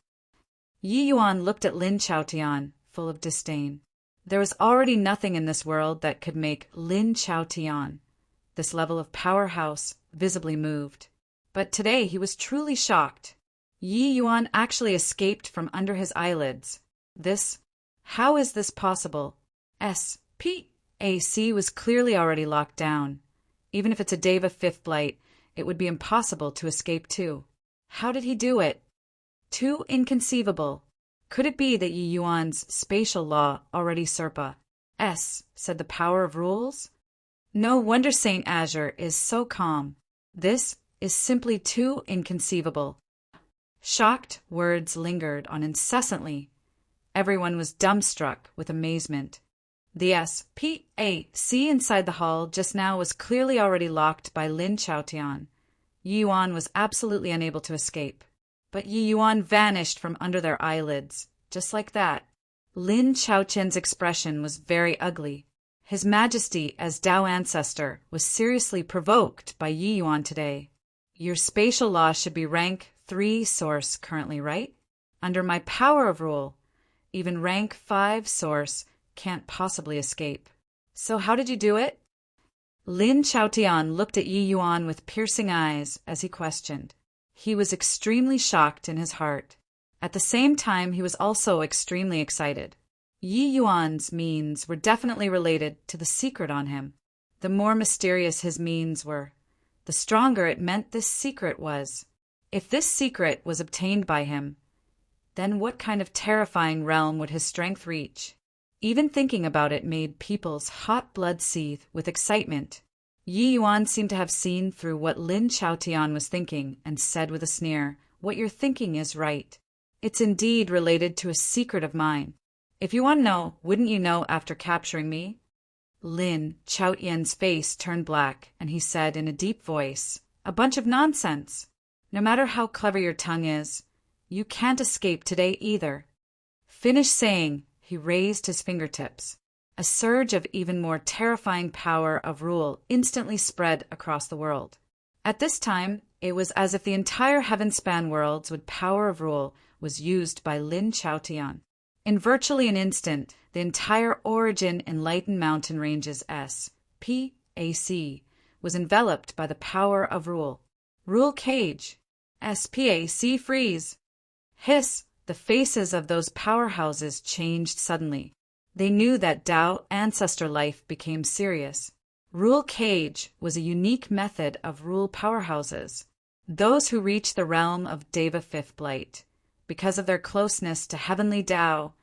Speaker 1: Yi Yuan looked at Lin Chaotian, full of disdain. There was already nothing in this world that could make Lin Chaotian, this level of powerhouse, visibly moved. But today he was truly shocked. Yi Yuan actually escaped from under his eyelids. How is this possible? SPAC was clearly already locked down. Even if it's a Deva Fifth Blight, it would be impossible to escape too. How did he do it? Too inconceivable. Could it be that Yi Yuan's spatial law already surpa? Said the power of rules? No wonder Saint Azure is so calm. This is simply too inconceivable. Shocked words lingered on incessantly. Everyone was dumbstruck with amazement. The SPAC inside the hall just now was clearly already locked by Lin Chaotian. Yi Yuan was absolutely unable to escape. But Yi Yuan vanished from under their eyelids, just like that. Lin Chaotian's expression was very ugly. His Majesty as Tao Ancestor was seriously provoked by Yi Yuan today. Your spatial law should be rank 3 source currently, right? Under my power of rule, even rank 5 source can't possibly escape. So how did you do it? Lin Chaotian looked at Yi Yuan with piercing eyes as he questioned. He was extremely shocked in his heart. At the same time, he was also extremely excited. Yi Yuan's means were definitely related to the secret on him. The more mysterious his means were, the stronger it meant this secret was. If this secret was obtained by him, then what kind of terrifying realm would his strength reach? Even thinking about it made people's hot blood seethe with excitement. Yi Yuan seemed to have seen through what Lin Chaotian was thinking and said with a sneer, "What you're thinking is right. It's indeed related to a secret of mine. If you want to know, wouldn't you know after capturing me?" Lin Chaotian's face turned black, and he said in a deep voice, "A bunch of nonsense. No matter how clever your tongue is, you can't escape today either." Finished saying, he raised his fingertips. A surge of even more terrifying power of rule instantly spread across the world. At this time, it was as if the entire heaven-span worlds with power of rule was used by Lin Chaotian. In virtually an instant, the entire Origin Enlightened Mountain Ranges SPAC was enveloped by the power of rule. Rule cage. SPAC freeze. Hiss. The faces of those powerhouses changed suddenly. They knew that Tao ancestor life became serious. Rule cage was a unique method of rule powerhouses. Those who reach the realm of Deva Fifth Blight, because of their closeness to heavenly Tao,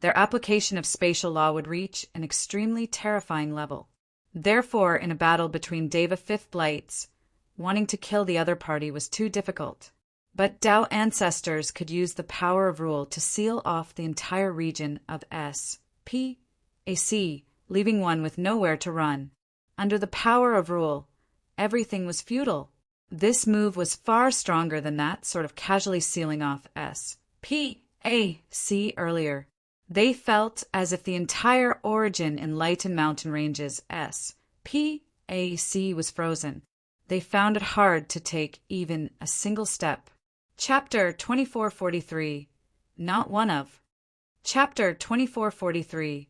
Speaker 1: their application of spatial law would reach an extremely terrifying level. Therefore, in a battle between Deva Fifth Blights, wanting to kill the other party was too difficult. But Tao ancestors could use the power of rule to seal off the entire region of S.P.A.C., leaving one with nowhere to run. Under the power of rule, everything was futile. This move was far stronger than that sort of casually sealing off S.P.A.C. earlier. They felt as if the entire origin in Lighten Mountain Ranges S.P.A.C. was frozen. They found it hard to take even a single step. Chapter 2443. Not one of. Chapter 2443.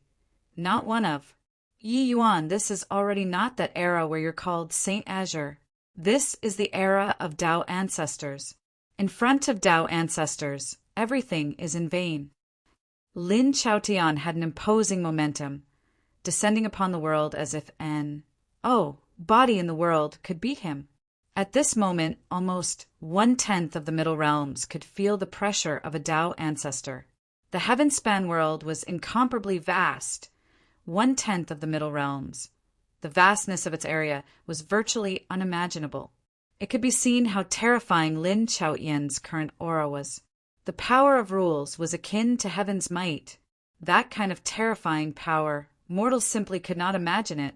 Speaker 1: Not one of. Yi Yuan, this is already not that era where you're called Saint Azure. This is the era of Tao ancestors. In front of Tao ancestors, everything is in vain. Lin Chaotian had an imposing momentum, descending upon the world as if an body in the world could beat him. At this moment, almost 1/10 of the Middle Realms could feel the pressure of a Tao ancestor. The heaven-span world was incomparably vast, 1/10 of the Middle Realms. The vastness of its area was virtually unimaginable. It could be seen how terrifying Lin Chaotian's current aura was. The power of rules was akin to heaven's might. That kind of terrifying power, mortals simply could not imagine it.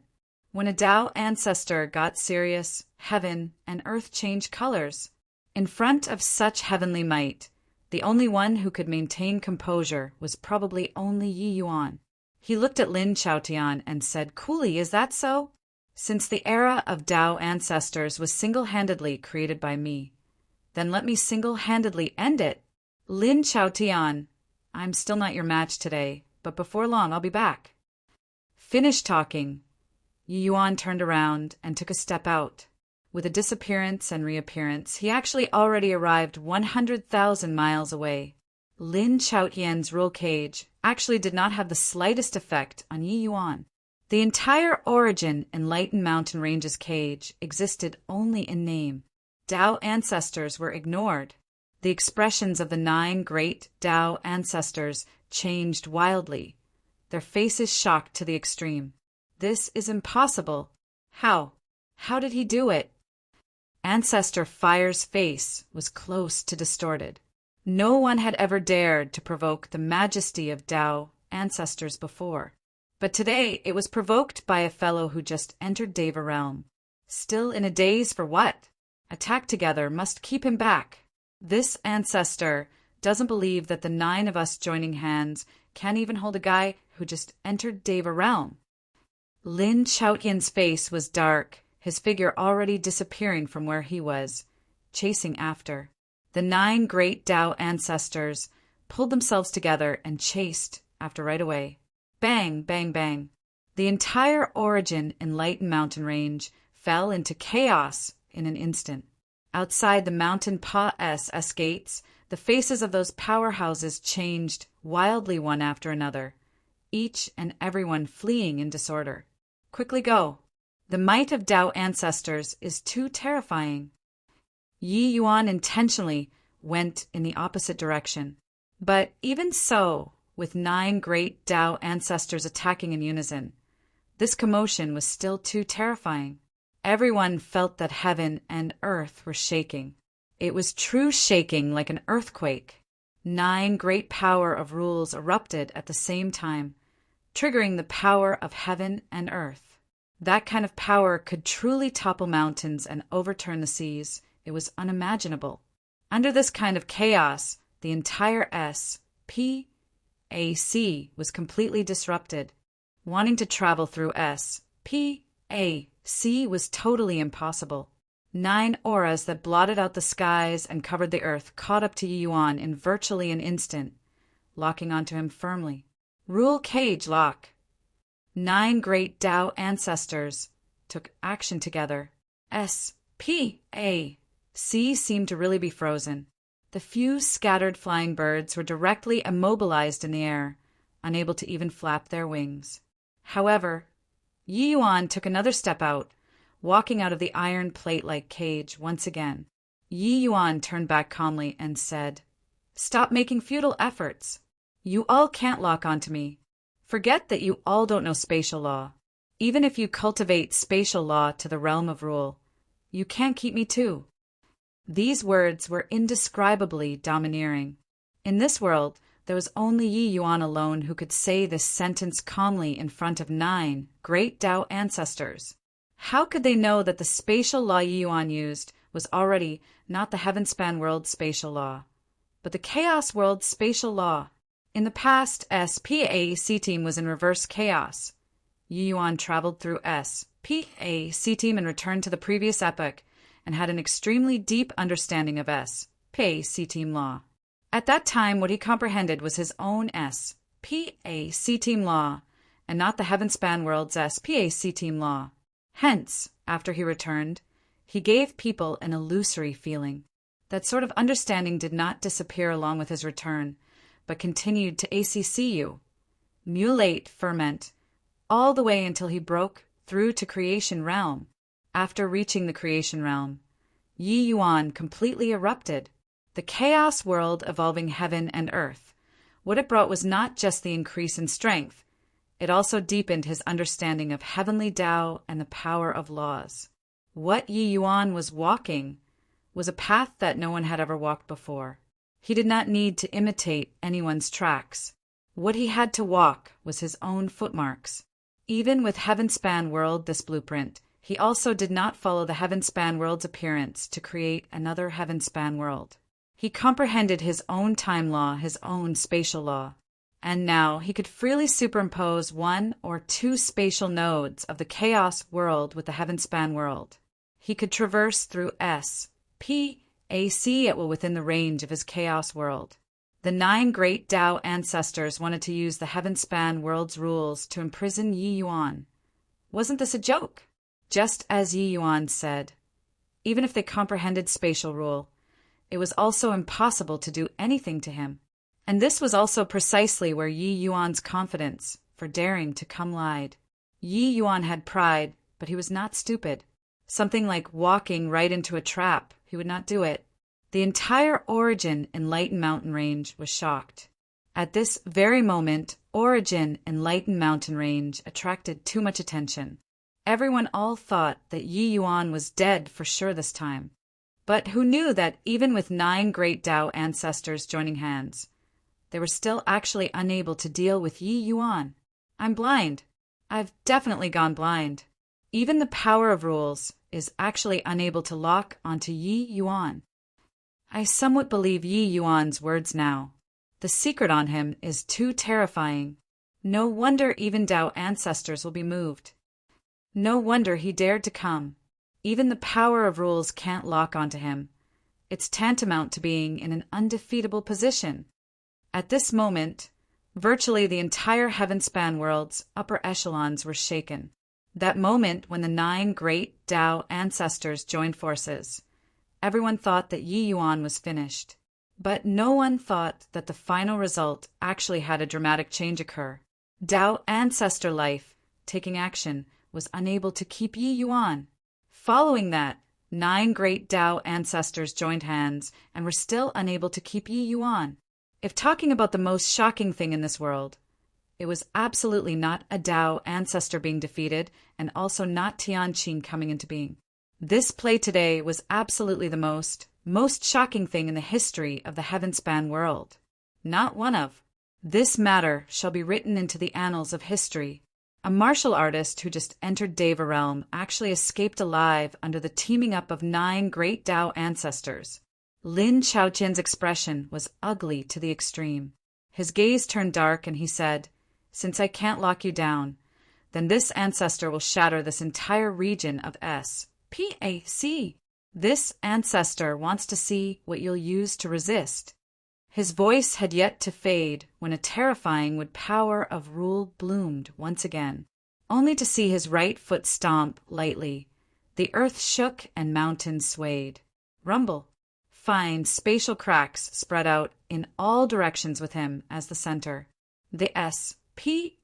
Speaker 1: When a Tao ancestor got serious, heaven and earth changed colors. In front of such heavenly might, the only one who could maintain composure was probably only Yi Yuan. He looked at Lin Chaotian and said, "Coolly, is that so? Since the era of Tao ancestors was single-handedly created by me, then let me single-handedly end it. Lin Chaotian, I'm still not your match today, but before long I'll be back." Finished talking, Yi Yuan turned around and took a step out. With a disappearance and reappearance, he actually already arrived 100,000 miles away. Lin Chaotian's rule cage actually did not have the slightest effect on Yi Yuan. The entire origin in Lighten Mountain Ranges cage existed only in name. Tao ancestors were ignored. The expressions of the 9 great Tao ancestors changed wildly, their faces shocked to the extreme. This is impossible. How? How did he do it? Ancestor Fire's face was close to distorted. No one had ever dared to provoke the majesty of Tao ancestors before. But today it was provoked by a fellow who just entered Deva realm. Still in a daze for what? Attack together must keep him back. This ancestor doesn't believe that the 9 of us joining hands can't even hold a guy who just entered Deva realm. Lin Chaotian's face was dark, his figure already disappearing from where he was, chasing after. The 9 great Tao ancestors pulled themselves together and chased after right away. Bang, bang, bang. The entire origin in Lighten Mountain Range fell into chaos in an instant. Outside the Mountain Pass gates, the faces of those powerhouses changed wildly one after another, each and everyone fleeing in disorder. Quickly go. The might of Tao ancestors is too terrifying. Yi Yuan intentionally went in the opposite direction. But even so, with 9 great Tao ancestors attacking in unison, this commotion was still too terrifying. Everyone felt that heaven and earth were shaking. It was true shaking like an earthquake. 9 great power of rules erupted at the same time, triggering the power of heaven and earth. That kind of power could truly topple mountains and overturn the seas. It was unimaginable. Under this kind of chaos, the entire S.P.A.C. was completely disrupted. Wanting to travel through S.P.A.C. was totally impossible. 9 auras that blotted out the skies and covered the earth caught up to Yi Yuan in virtually an instant, locking onto him firmly. Rule cage lock. 9 great Tao ancestors took action together. S.P.A.C. seemed to really be frozen. The few scattered flying birds were directly immobilized in the air, unable to even flap their wings. However, Yi Yuan took another step out, walking out of the iron plate-like cage once again. Yi Yuan turned back calmly and said, "Stop making futile efforts. You all can't lock onto me. Forget that you all don't know spatial law. Even if you cultivate spatial law to the realm of rule, you can't keep me too." These words were indescribably domineering. In this world, there was only Yi Yuan alone who could say this sentence calmly in front of 9 great Tao ancestors. How could they know that the spatial law Yi Yuan used was already not the heaven-span world spatial law, but the chaos world spatial law? In the past, SPAC team was in reverse chaos. Yi Yuan traveled through SPAC team and returned to the previous epoch and had an extremely deep understanding of SPAC team law. At that time, what he comprehended was his own SPAC team law, and not the heaven-span world's SPAC team law. Hence, after he returned, he gave people an illusory feeling. That sort of understanding did not disappear along with his return, but continued to ACCU, mulate, ferment, all the way until he broke through to creation realm. After reaching the creation realm, Yi Yuan completely erupted. The chaos world evolving heaven and earth. What it brought was not just the increase in strength, it also deepened his understanding of heavenly Tao and the power of laws. What Yi Yuan was walking was a path that no one had ever walked before. He did not need to imitate anyone's tracks. What he had to walk was his own footmarks. Even with heaven-span world this blueprint, he also did not follow the heaven-span world's appearance to create another heaven-span world. He comprehended his own time law, his own spatial law, and now he could freely superimpose 1 or 2 spatial nodes of the chaos world with the heaven-span world. He could traverse through SPAC at will within the range of his chaos world. The 9 great Tao ancestors wanted to use the heaven-span world's rules to imprison Yi Yuan. Wasn't this a joke? Just as Yi Yuan said, even if they comprehended spatial rule, it was also impossible to do anything to him. And this was also precisely where Yi Yuan's confidence for daring to come lied. Yi Yuan had pride, but he was not stupid. Something like walking right into a trap, he would not do it. The entire Origin Enlightened Mountain Range was shocked. At this very moment, Origin Enlightened Mountain Range attracted too much attention. Everyone all thought that Yi Yuan was dead for sure this time. But who knew that even with 9 great Tao ancestors joining hands, they were still actually unable to deal with Yi Yuan? I'm blind. I've definitely gone blind. Even the power of rules is actually unable to lock onto Yi Yuan. I somewhat believe Yi Yuan's words now. The secret on him is too terrifying. No wonder even Tao ancestors will be moved. No wonder he dared to come. Even the power of rules can't lock onto him. It's tantamount to being in an undefeatable position. At this moment, virtually the entire heaven-span world's upper echelons were shaken. That moment when the 9 great Tao ancestors joined forces, everyone thought that Yi Yuan was finished. But no one thought that the final result actually had a dramatic change occur. Tao ancestor life, taking action, was unable to keep Yi Yuan. Following that, 9 great Tao ancestors joined hands and were still unable to keep Yi Yuan. If talking about the most shocking thing in this world, it was absolutely not a Tao ancestor being defeated and also not Tianqin coming into being. This play today was absolutely the most shocking thing in the history of the heaven-span world. Not one of. This matter shall be written into the annals of history. A martial artist who just entered Deva realm actually escaped alive under the teaming up of 9 great Tao ancestors. Lin Chaoqian's expression was ugly to the extreme. His gaze turned dark and he said, "Since I can't lock you down, then this ancestor will shatter this entire region of SPAC. This ancestor wants to see what you'll use to resist." His voice had yet to fade when a terrifying wood power of rule bloomed once again, only to see his right foot stomp lightly. The earth shook and mountains swayed. Rumble. Fine spatial cracks spread out in all directions with him as the center. The SPAC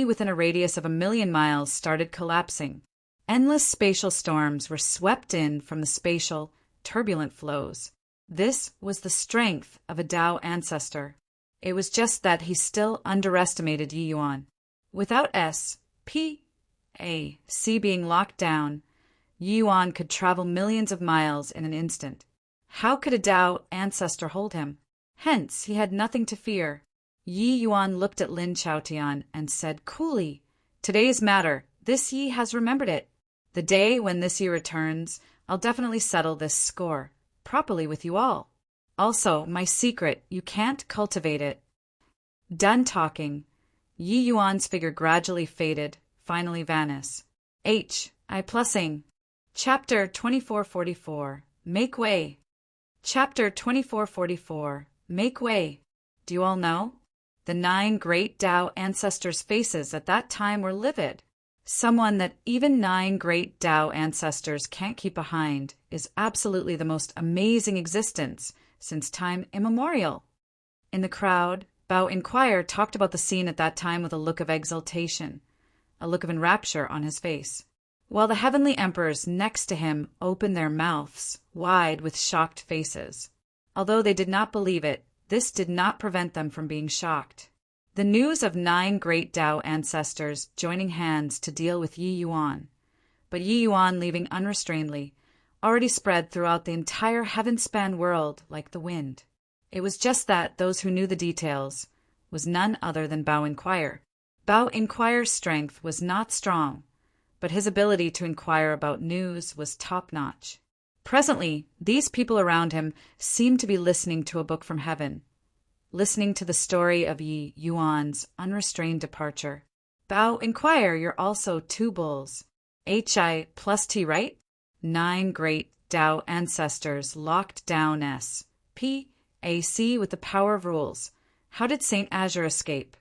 Speaker 1: within a radius of 1,000,000 miles started collapsing. Endless spatial storms were swept in from the spatial turbulent flows. This was the strength of a Tao ancestor. It was just that he still underestimated Yi Yuan. Without S.P.A.C. being locked down, Yi Yuan could travel millions of miles in an instant. How could a Tao ancestor hold him? Hence, he had nothing to fear. Yi Yuan looked at Lin Chaotian and said coolly, "Today's matter, this Yi has remembered it. The day when this Yi returns, I'll definitely settle this score, properly with you all. Also, my secret, you can't cultivate it." Done talking, Yi Yuan's figure gradually faded, finally vanished. I plussing. Chapter 2444. Make way. Chapter 2444. Make way. Do you all know? The 9 great Tao ancestors' faces at that time were livid. Someone that even 9 great Tao ancestors can't keep behind is absolutely the most amazing existence since time immemorial. In the crowd, Bao Inquire talked about the scene at that time with a look of exultation, a look of enrapture on his face, while the heavenly emperors next to him opened their mouths wide with shocked faces. Although they did not believe it, this did not prevent them from being shocked. The news of 9 great Tao ancestors joining hands to deal with Yi Yuan, but Yi Yuan leaving unrestrainedly, already spread throughout the entire heaven-span world like the wind. It was just that those who knew the details was none other than Bao Inquire. Bao Inquire's strength was not strong, but his ability to inquire about news was top-notch. Presently, these people around him seemed to be listening to a book from heaven, listening to the story of Yi Yuan's unrestrained departure. Bao Inquire, you're also 2 bulls. HI plus T, right? 9 great Tao ancestors locked down S.P.A.C. with the power of rules. How did Saint Azure escape?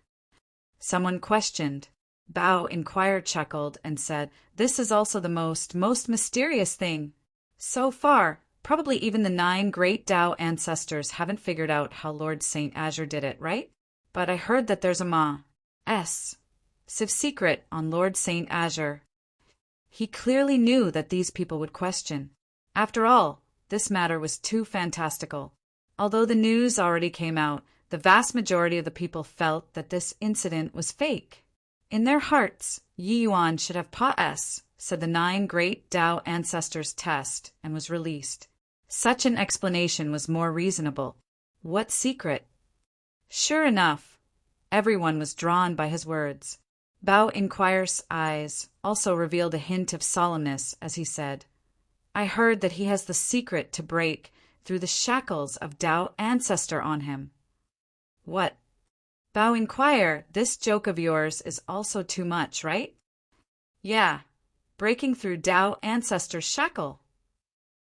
Speaker 1: Someone questioned. Bao Inquire chuckled and said, "This is also the most mysterious thing. So far, probably even the 9 great Tao ancestors haven't figured out how Lord Saint Azure did it, right? But I heard that there's a Civ secret on Lord Saint Azure." He clearly knew that these people would question. After all, this matter was too fantastical. Although the news already came out, the vast majority of the people felt that this incident was fake. In their hearts, Yi Yuan should have said the 9 great Tao ancestors' test and was released. Such an explanation was more reasonable. What secret? Sure enough, everyone was drawn by his words. Bao Inquire's eyes also revealed a hint of solemnness as he said, "I heard that he has the secret to break through the shackles of Tao ancestor on him." What? Bao Inquire, this joke of yours is also too much, right? Yeah, breaking through Tao ancestor's shackle.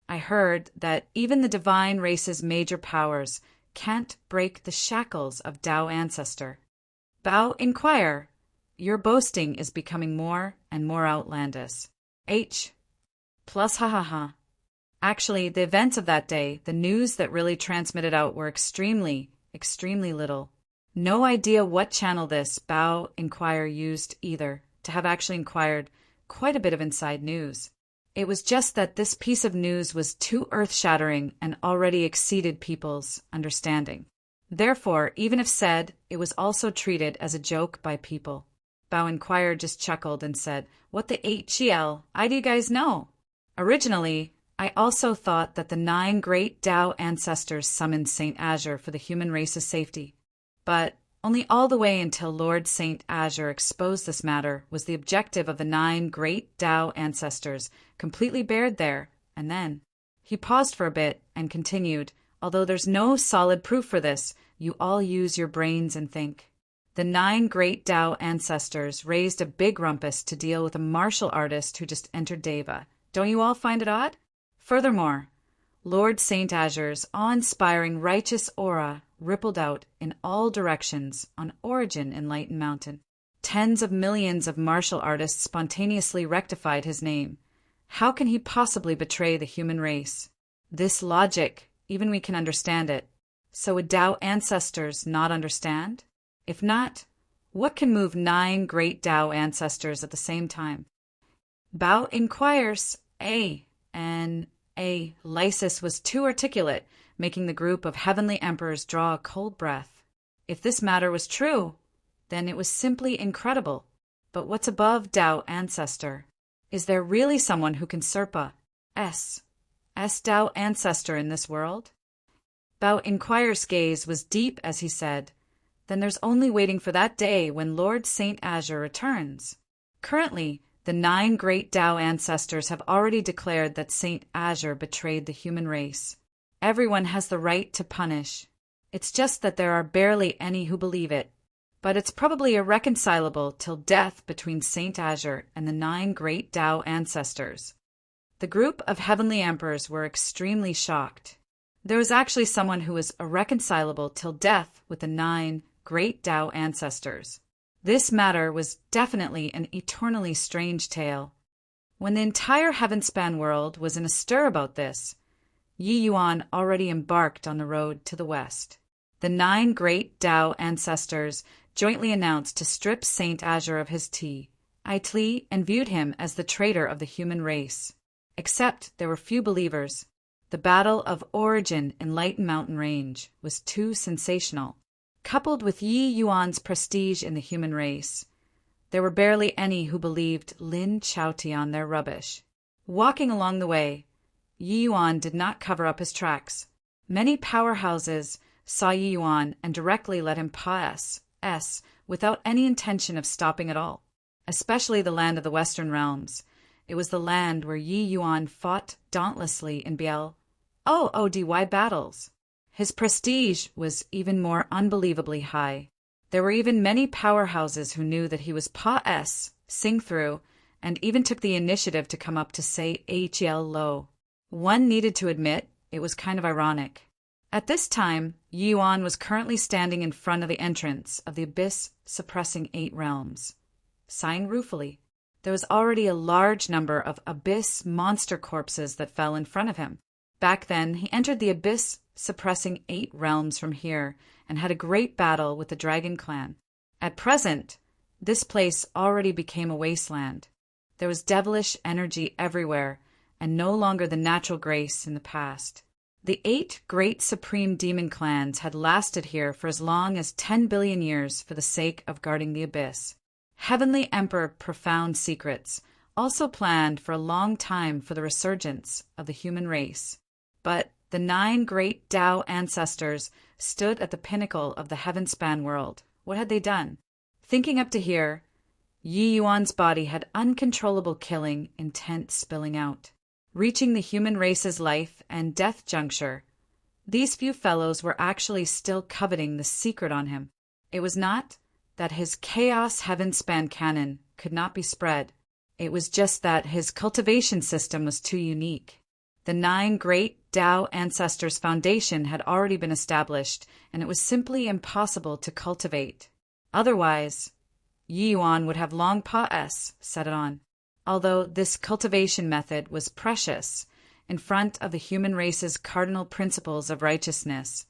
Speaker 1: I heard that even the divine race's major powers can't break the shackles of Tao ancestor. Bao Inquire, your boasting is becoming more and more outlandish. H. Plus ha ha ha. Actually, the events of that day, the news that really transmitted out were extremely little. No idea what channel this Bao Inquire used either to have actually inquired quite a bit of inside news. It was just that this piece of news was too earth-shattering and already exceeded people's understanding. Therefore, even if said, it was also treated as a joke by people. Bao Inquire just chuckled and said, "What the HEL? I do you guys know?" Originally, I also thought that the 9 great Tao ancestors summoned Saint Azure for the human race's safety. But only all the way until Lord Saint Azure exposed this matter was the objective of the 9 great Tao ancestors completely bared there, and then. He paused for a bit and continued, "Although there's no solid proof for this, you all use your brains and think." The 9 great Tao ancestors raised a big rumpus to deal with a martial artist who just entered Deva. Don't you all find it odd? Furthermore, Lord Saint Azure's awe-inspiring righteous aura rippled out in all directions on Origin Enlightened Mountain. Tens of millions of martial artists spontaneously rectified his name. How can he possibly betray the human race? This logic, even we can understand it. So would Tao ancestors not understand? If not, what can move 9 great Tao ancestors at the same time? Bao Inquires, and Lysis was too articulate, making the group of heavenly emperors draw a cold breath. If this matter was true, then it was simply incredible. But what's above Tao Ancestor? Is there really someone who can Serpa Tao Ancestor in this world? Bao Inquirer's gaze was deep as he said, "Then there's only waiting for that day when Lord Saint Azure returns." Currently, the 9 great Tao ancestors have already declared that Saint Azure betrayed the human race. Everyone has the right to punish. It's just that there are barely any who believe it. But it's probably irreconcilable till death between Saint Azure and the 9 great Tao ancestors. The group of heavenly emperors were extremely shocked. There was actually someone who was irreconcilable till death with the 9 great Tao ancestors. This matter was definitely an eternally strange tale. When the entire heaven-span world was in a stir about this, Yi Yuan already embarked on the road to the west. The 9 great Tao ancestors jointly announced to strip Saint Azure of his title and viewed him as the traitor of the human race. Except there were few believers. The Battle of Origin in Lighten Mountain Range was too sensational. Coupled with Yi Yuan's prestige in the human race, there were barely any who believed Lin Chaotian their rubbish. Walking along the way, Yi Yuan did not cover up his tracks. Many powerhouses saw Yi Yuan and directly let him pass without any intention of stopping at all, especially the land of the Western Realms. It was the land where Yi Yuan fought dauntlessly in Ody battles. His prestige was even more unbelievably high. There were even many powerhouses who knew that he was sing through, and even took the initiative to come up to say HL low. One needed to admit it was kind of ironic. At this time, Yi Yuan was currently standing in front of the entrance of the abyss suppressing 8 realms. Sighing ruefully, there was already a large number of abyss monster corpses that fell in front of him. Back then, he entered the abyss suppressing 8 realms from here and had a great battle with the Dragon Clan. At present, this place already became a wasteland. There was devilish energy everywhere, and no longer the natural grace in the past. The 8 great supreme demon clans had lasted here for as long as 10 billion years for the sake of guarding the abyss. Heavenly Emperor Profound Secrets also planned for a long time for the resurgence of the human race. But the 9 great Tao ancestors stood at the pinnacle of the heaven-span world. What had they done? Thinking up to here, Yi Yuan's body had uncontrollable killing intent spilling out. Reaching the human race's life and death juncture, these few fellows were actually still coveting the secret on him. It was not that his chaos heaven-span canon could not be spread. It was just that his cultivation system was too unique. The 9 great Tao ancestors' foundation had already been established, and it was simply impossible to cultivate. Otherwise, Yi Yuan would have long set it on. Although this cultivation method was precious in front of the human race's cardinal principles of righteousness,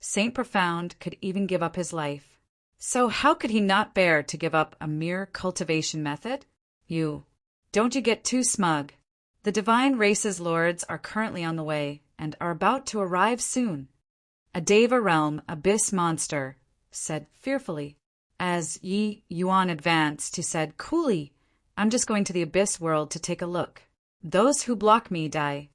Speaker 1: Saint Profound could even give up his life. So how could he not bear to give up a mere cultivation method? Don't you get too smug. The divine race's lords are currently on the way and are about to arrive soon. A Deva realm abyss monster said fearfully. As Yi Yuan advanced, he said coolly, "I'm just going to the abyss world to take a look. Those who block me die."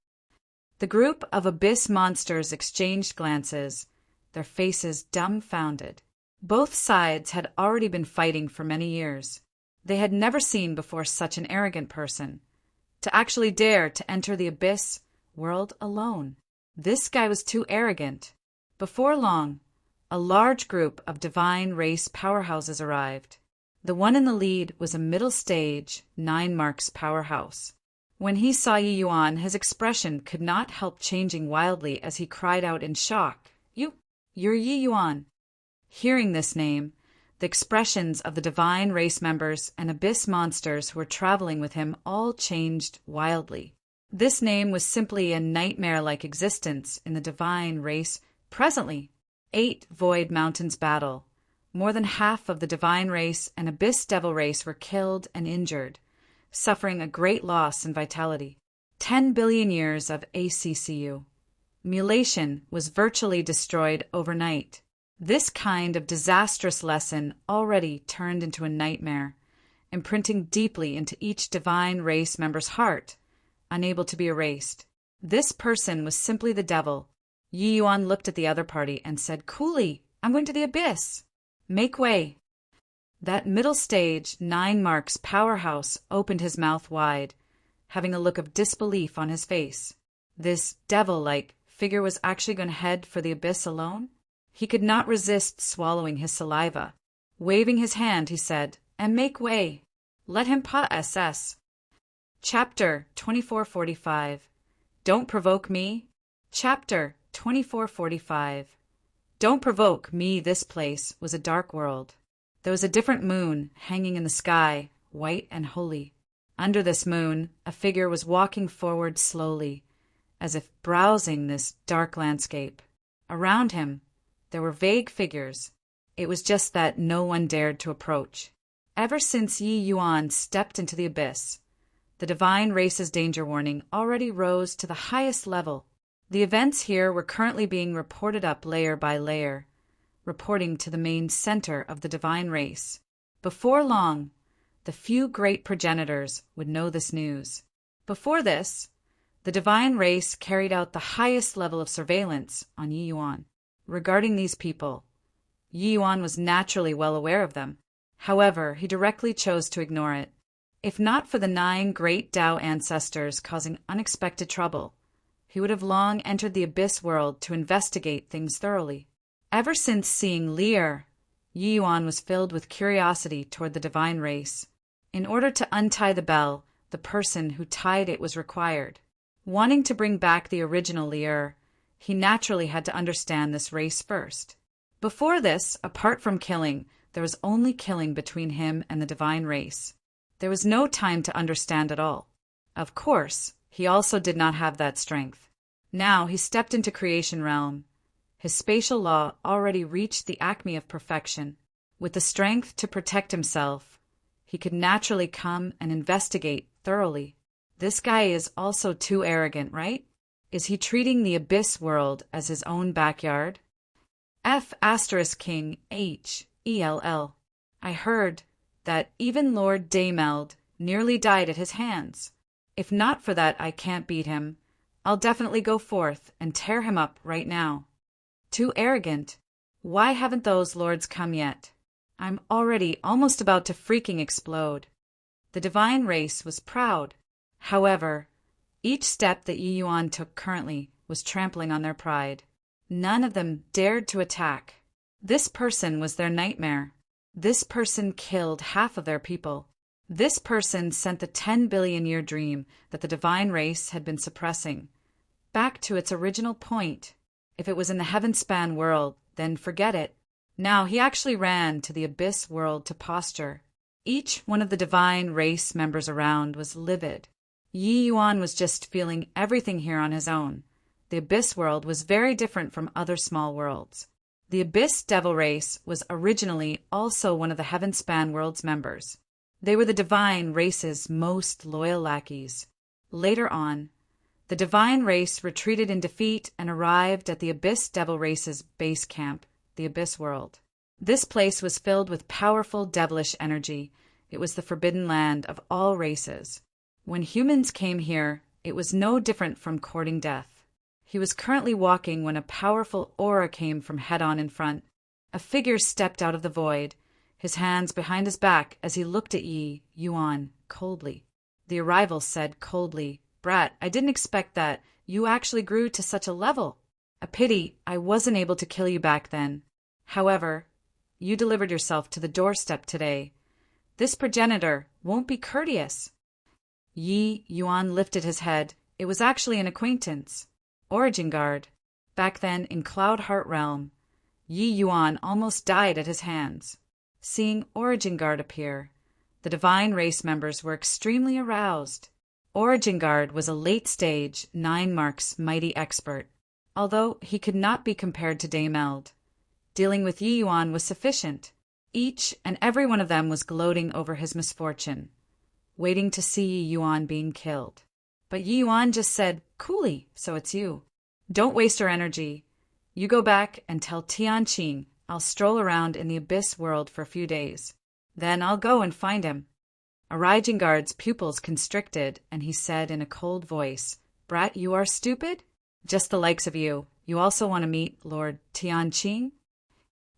Speaker 1: The group of abyss monsters exchanged glances, their faces dumbfounded. Both sides had already been fighting for many years. They had never seen before such an arrogant person. To actually dare to enter the abyss world alone. This guy was too arrogant. Before long, a large group of divine race powerhouses arrived. The one in the lead was a middle-stage, 9 marks powerhouse. When he saw Yi Yuan, his expression could not help changing wildly as he cried out in shock, You're Yi Yuan." Hearing this name, the expressions of the divine race members and abyss monsters who were traveling with him all changed wildly. This name was simply a nightmare-like existence in the divine race. Presently, 8 Void Mountains battle. More than half of the divine race and abyss devil race were killed and injured, suffering a great loss in vitality. 10 billion years of ACCU. Mutilation was virtually destroyed overnight. This kind of disastrous lesson already turned into a nightmare, imprinting deeply into each divine race member's heart, unable to be erased. This person was simply the devil. Yi Yuan looked at the other party and said, "Coolly, I'm going to the abyss. Make way." That middle stage, 9 marks powerhouse opened his mouth wide, having a look of disbelief on his face. This devil-like figure was actually going to head for the abyss alone? He could not resist swallowing his saliva. Waving his hand, he said, "And make way. Let him pass." Chapter 2445. Don't Provoke Me. Chapter 2445. Don't provoke me. This place was a dark world. There was a different moon hanging in the sky, white and holy. Under this moon, a figure was walking forward slowly, as if browsing this dark landscape. Around him, there were vague figures. It was just that no one dared to approach. Ever since Yi Yuan stepped into the abyss, the divine race's danger warning already rose to the highest level. The events here were currently being reported up layer by layer, reporting to the main center of the divine race. Before long, the few great progenitors would know this news. Before this, the divine race carried out the highest level of surveillance on Yi Yuan. Regarding these people, Yi Yuan was naturally well aware of them. However, he directly chose to ignore it. If not for the 9 great Tao ancestors causing unexpected trouble, he would have long entered the abyss world to investigate things thoroughly. Ever since seeing Lear, Yi Yuan was filled with curiosity toward the divine race. In order to untie the bell, the person who tied it was required. Wanting to bring back the original Lear, he naturally had to understand this race first. Before this, apart from killing, there was only killing between him and the divine race. There was no time to understand at all. Of course, he also did not have that strength. Now he stepped into creation realm. His spatial law already reached the acme of perfection. With the strength to protect himself, he could naturally come and investigate thoroughly. This guy is also too arrogant, right? Is he treating the abyss world as his own backyard? King Hell. I heard that even Lord Daymeld nearly died at his hands. If not for that, I can't beat him. I'll definitely go forth and tear him up right now. Too arrogant. Why haven't those lords come yet? I'm already almost about to freaking explode. The divine race was proud. However, each step that Yi Yuan took currently was trampling on their pride. None of them dared to attack. This person was their nightmare. This person killed half of their people. This person sent the 10 billion year dream that the divine race had been suppressing back to its original point. If it was in the heaven-span world, then forget it. Now he actually ran to the abyss world to posture. Each one of the divine race members around was livid. Yi Yuan was just feeling everything here on his own. The abyss world was very different from other small worlds. The abyss devil race was originally also one of the heaven-span world's members. They were the divine race's most loyal lackeys. Later on, the divine race retreated in defeat and arrived at the abyss devil race's base camp, the abyss world. This place was filled with powerful devilish energy. It was the forbidden land of all races. When humans came here, it was no different from courting death. He was currently walking when a powerful aura came from head-on in front. A figure stepped out of the void, his hands behind his back as he looked at Yi Yuan coldly. The arrival said coldly, "Brat, I didn't expect that. You actually grew to such a level. A pity I wasn't able to kill you back then. However, you delivered yourself to the doorstep today. This progenitor won't be courteous." Yi Yuan lifted his head. It was actually an acquaintance. Origin Guard. Back then, in Cloud Heart Realm, Yi Yuan almost died at his hands. Seeing Origin Guard appear, the divine race members were extremely aroused. Origin Guard was a late-stage, 9 marks mighty expert, although he could not be compared to Daymeld. Dealing with Yi Yuan was sufficient. Each and every one of them was gloating over his misfortune, waiting to see Yi Yuan being killed. But Yi Yuan just said, "Coolly, so it's you. Don't waste our energy. You go back and tell Tianqing I'll stroll around in the abyss world for a few days. Then I'll go and find him." Guard's pupils constricted, and he said in a cold voice, "Brat, you are stupid? Just the likes of you. You also want to meet Lord Tianqing?"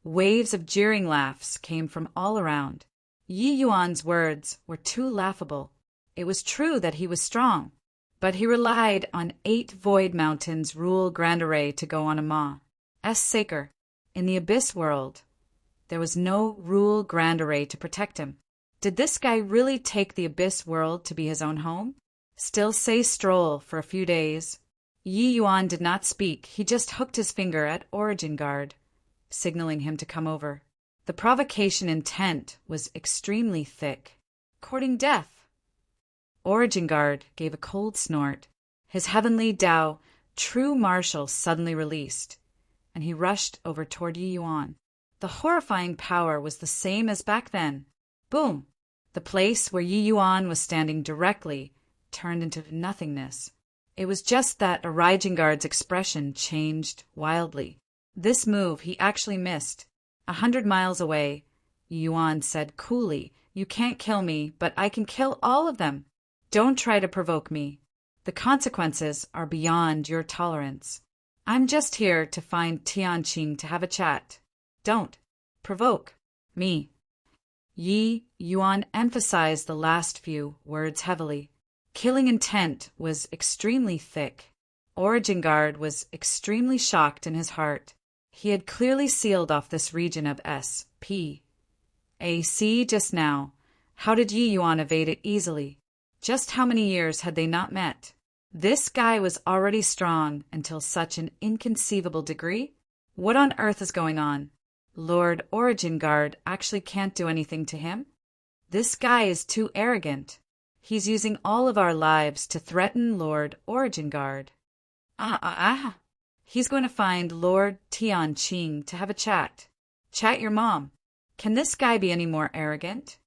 Speaker 1: Waves of jeering laughs came from all around. Yi Yuan's words were too laughable. It was true that he was strong, but he relied on 8 Void Mountains Rule Grand Array to go on a Ma's sake. In the Abyss world, there was no Rule Grand Array to protect him. Did this guy really take the Abyss world to be his own home? Still say stroll for a few days. Yi Yuan did not speak. He just hooked his finger at Guard, signaling him to come over. The provocation intent was extremely thick. Courting death. Guard gave a cold snort. His heavenly Tao, true martial, suddenly released, and he rushed over toward Yi Yuan. The horrifying power was the same as back then. Boom! The place where Yi Yuan was standing directly turned into nothingness. It was just that Guard's expression changed wildly. This move he actually missed. 100 miles away, Yi Yuan said coolly, "You can't kill me, but I can kill all of them. Don't try to provoke me. The consequences are beyond your tolerance. I'm just here to find Tianqing to have a chat. Don't provoke me." Yi Yuan emphasized the last few words heavily. Killing intent was extremely thick. Guard was extremely shocked in his heart. He had clearly sealed off this region of S.P. A.C. just now. How did Yi Yuan evade it easily? Just how many years had they not met? This guy was already strong until such an inconceivable degree? What on earth is going on? Lord Guard actually can't do anything to him? This guy is too arrogant. He's using all of our lives to threaten Lord Guard. He's going to find Lord Tianqing to have a chat. Chat your mom. Can this guy be any more arrogant?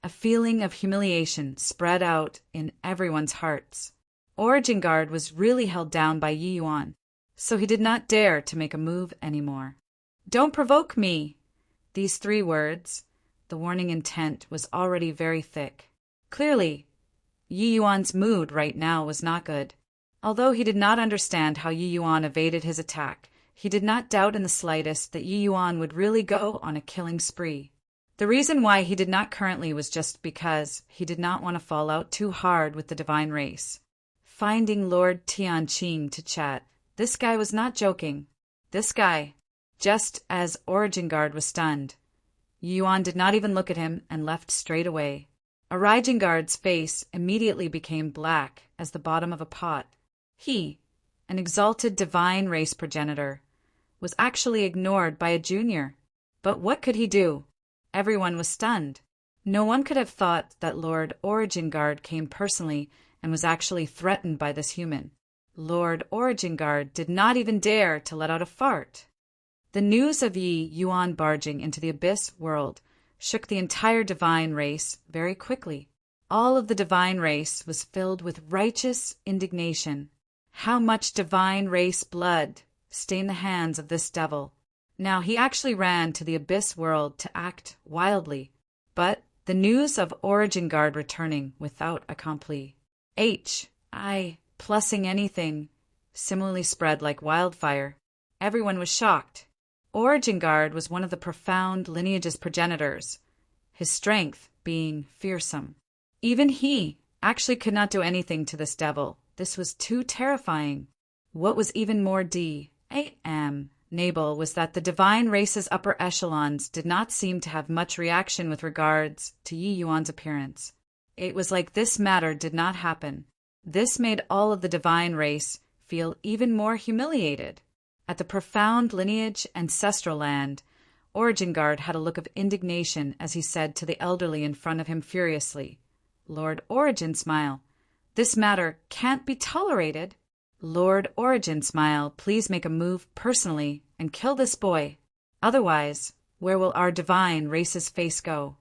Speaker 1: A feeling of humiliation spread out in everyone's hearts. Guard was really held down by Yi Yuan, so he did not dare to make a move anymore. "Don't provoke me!" These 3 words, the warning intent was already very thick. Clearly, Yi Yuan's mood right now was not good. Although he did not understand how Yi Yuan evaded his attack, he did not doubt in the slightest that Yi Yuan would really go on a killing spree. The reason why he did not currently was just because he did not want to fall out too hard with the divine race. Finding Lord Tianqing to chat, this guy was not joking. This guy, just as Guard was stunned. Yi Yuan did not even look at him and left straight away. Guard's face immediately became black as the bottom of a pot. He, an exalted divine race progenitor, was actually ignored by a junior. But what could he do? Everyone was stunned. No one could have thought that Lord Guard came personally and was actually threatened by this human. Lord Guard did not even dare to let out a fart. The news of Yi Yuan barging into the Abyss world shook the entire divine race very quickly. All of the divine race was filled with righteous indignation. How much divine race blood stained the hands of this devil? Now he actually ran to the Abyss world to act wildly, but the news of Guard returning without a compli plussing anything similarly spread like wildfire. Everyone was shocked. Guard was one of the profound lineage's progenitors, his strength being fearsome. Even he actually could not do anything to this devil. This was too terrifying. What was even more Nabal was that the divine race's upper echelons did not seem to have much reaction with regards to Yi Yuan's appearance. It was like this matter did not happen. This made all of the divine race feel even more humiliated. At the profound lineage ancestral land, Guard had a look of indignation as he said to the elderly in front of him furiously, "Lord Smile, this matter can't be tolerated. Lord Smile, please make a move personally and kill this boy. Otherwise, where will our divine race's face go?"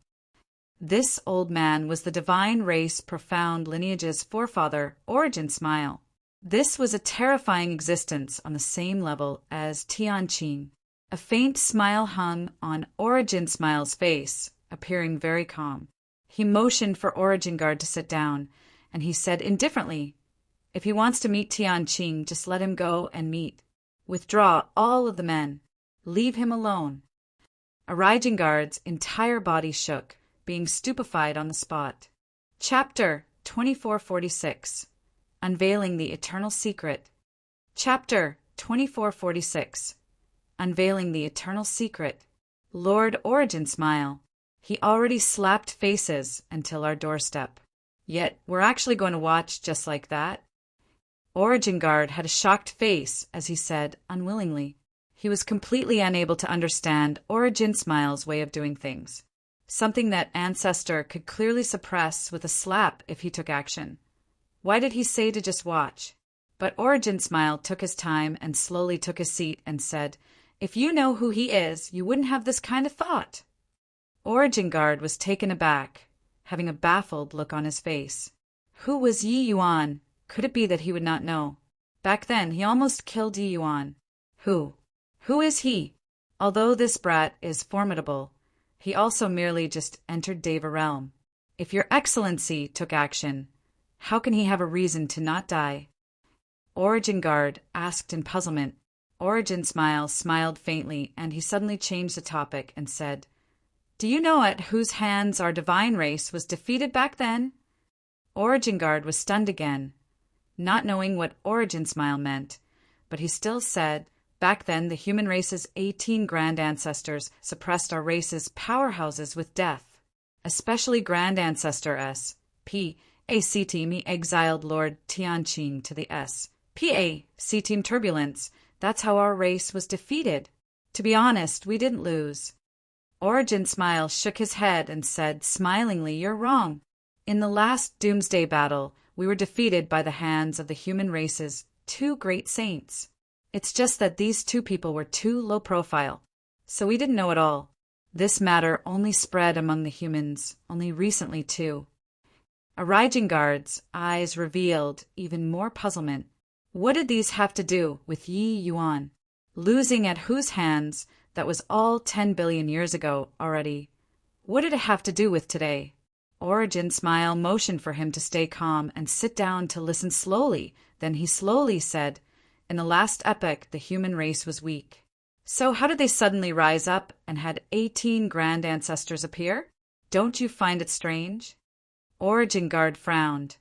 Speaker 1: This old man was the divine race profound lineage's forefather, Origin Smile. This was a terrifying existence on the same level as Tianqing. A faint smile hung on Origin Smile's face, appearing very calm. He motioned for Origin Guard to sit down, and he said indifferently, "If he wants to meet Tianqing, just let him go and meet. Withdraw all of the men. Leave him alone." Origin Guard's entire body shook, being stupefied on the spot. Chapter 2446. Unveiling the Eternal Secret. Chapter 2446. Unveiling the Eternal Secret. Lord Origin Smile. He already slapped faces until our doorstep. Yet we're actually going to watch just like that? Origin Guard had a shocked face as he said, unwillingly. He was completely unable to understand Origin Smile's way of doing things. Something that Ancestor could clearly suppress with a slap if he took action. Why did he say to just watch? But Origin Smile took his time and slowly took his seat and said, "If you know who he is, you wouldn't have this kind of thought." Origin Guard was taken aback, having a baffled look on his face. Who was Yi Yuan? Could it be that he would not know? Back then, he almost killed Yi Yuan. Who? Who is he? Although this brat is formidable, he also merely just entered Deva realm. If your excellency took action, how can he have a reason to not die? Origin Guard asked in puzzlement. Origin Smile smiled faintly, and he suddenly changed the topic and said, "Do you know at whose hands our divine race was defeated back then?" Origin Guard was stunned again, not knowing what Origin Smile meant, but he still said, "Back then the human race's 18 grand ancestors suppressed our race's powerhouses with death. Especially Grand Ancestor S. P. A. C-Team exiled Lord Tianqing to the S. P. A. C-Team turbulence. That's how our race was defeated. To be honest, we didn't lose." Origin Smile shook his head and said smilingly, "You're wrong. In the last Doomsday battle, we were defeated by the hands of the human race's 2 great saints. It's just that these 2 people were too low profile, so we didn't know at all. This matter only spread among the humans, only recently too." Origin Guard's eyes revealed even more puzzlement. What did these have to do with Yi Yuan? Losing at whose hands? That was all 10 billion years ago already. What did it have to do with today? Origin Smile motioned for him to stay calm and sit down to listen slowly. Then he slowly said, "In the last epoch, the human race was weak. So how did they suddenly rise up and had 18 grand ancestors appear? Don't you find it strange?" Origin Guard frowned,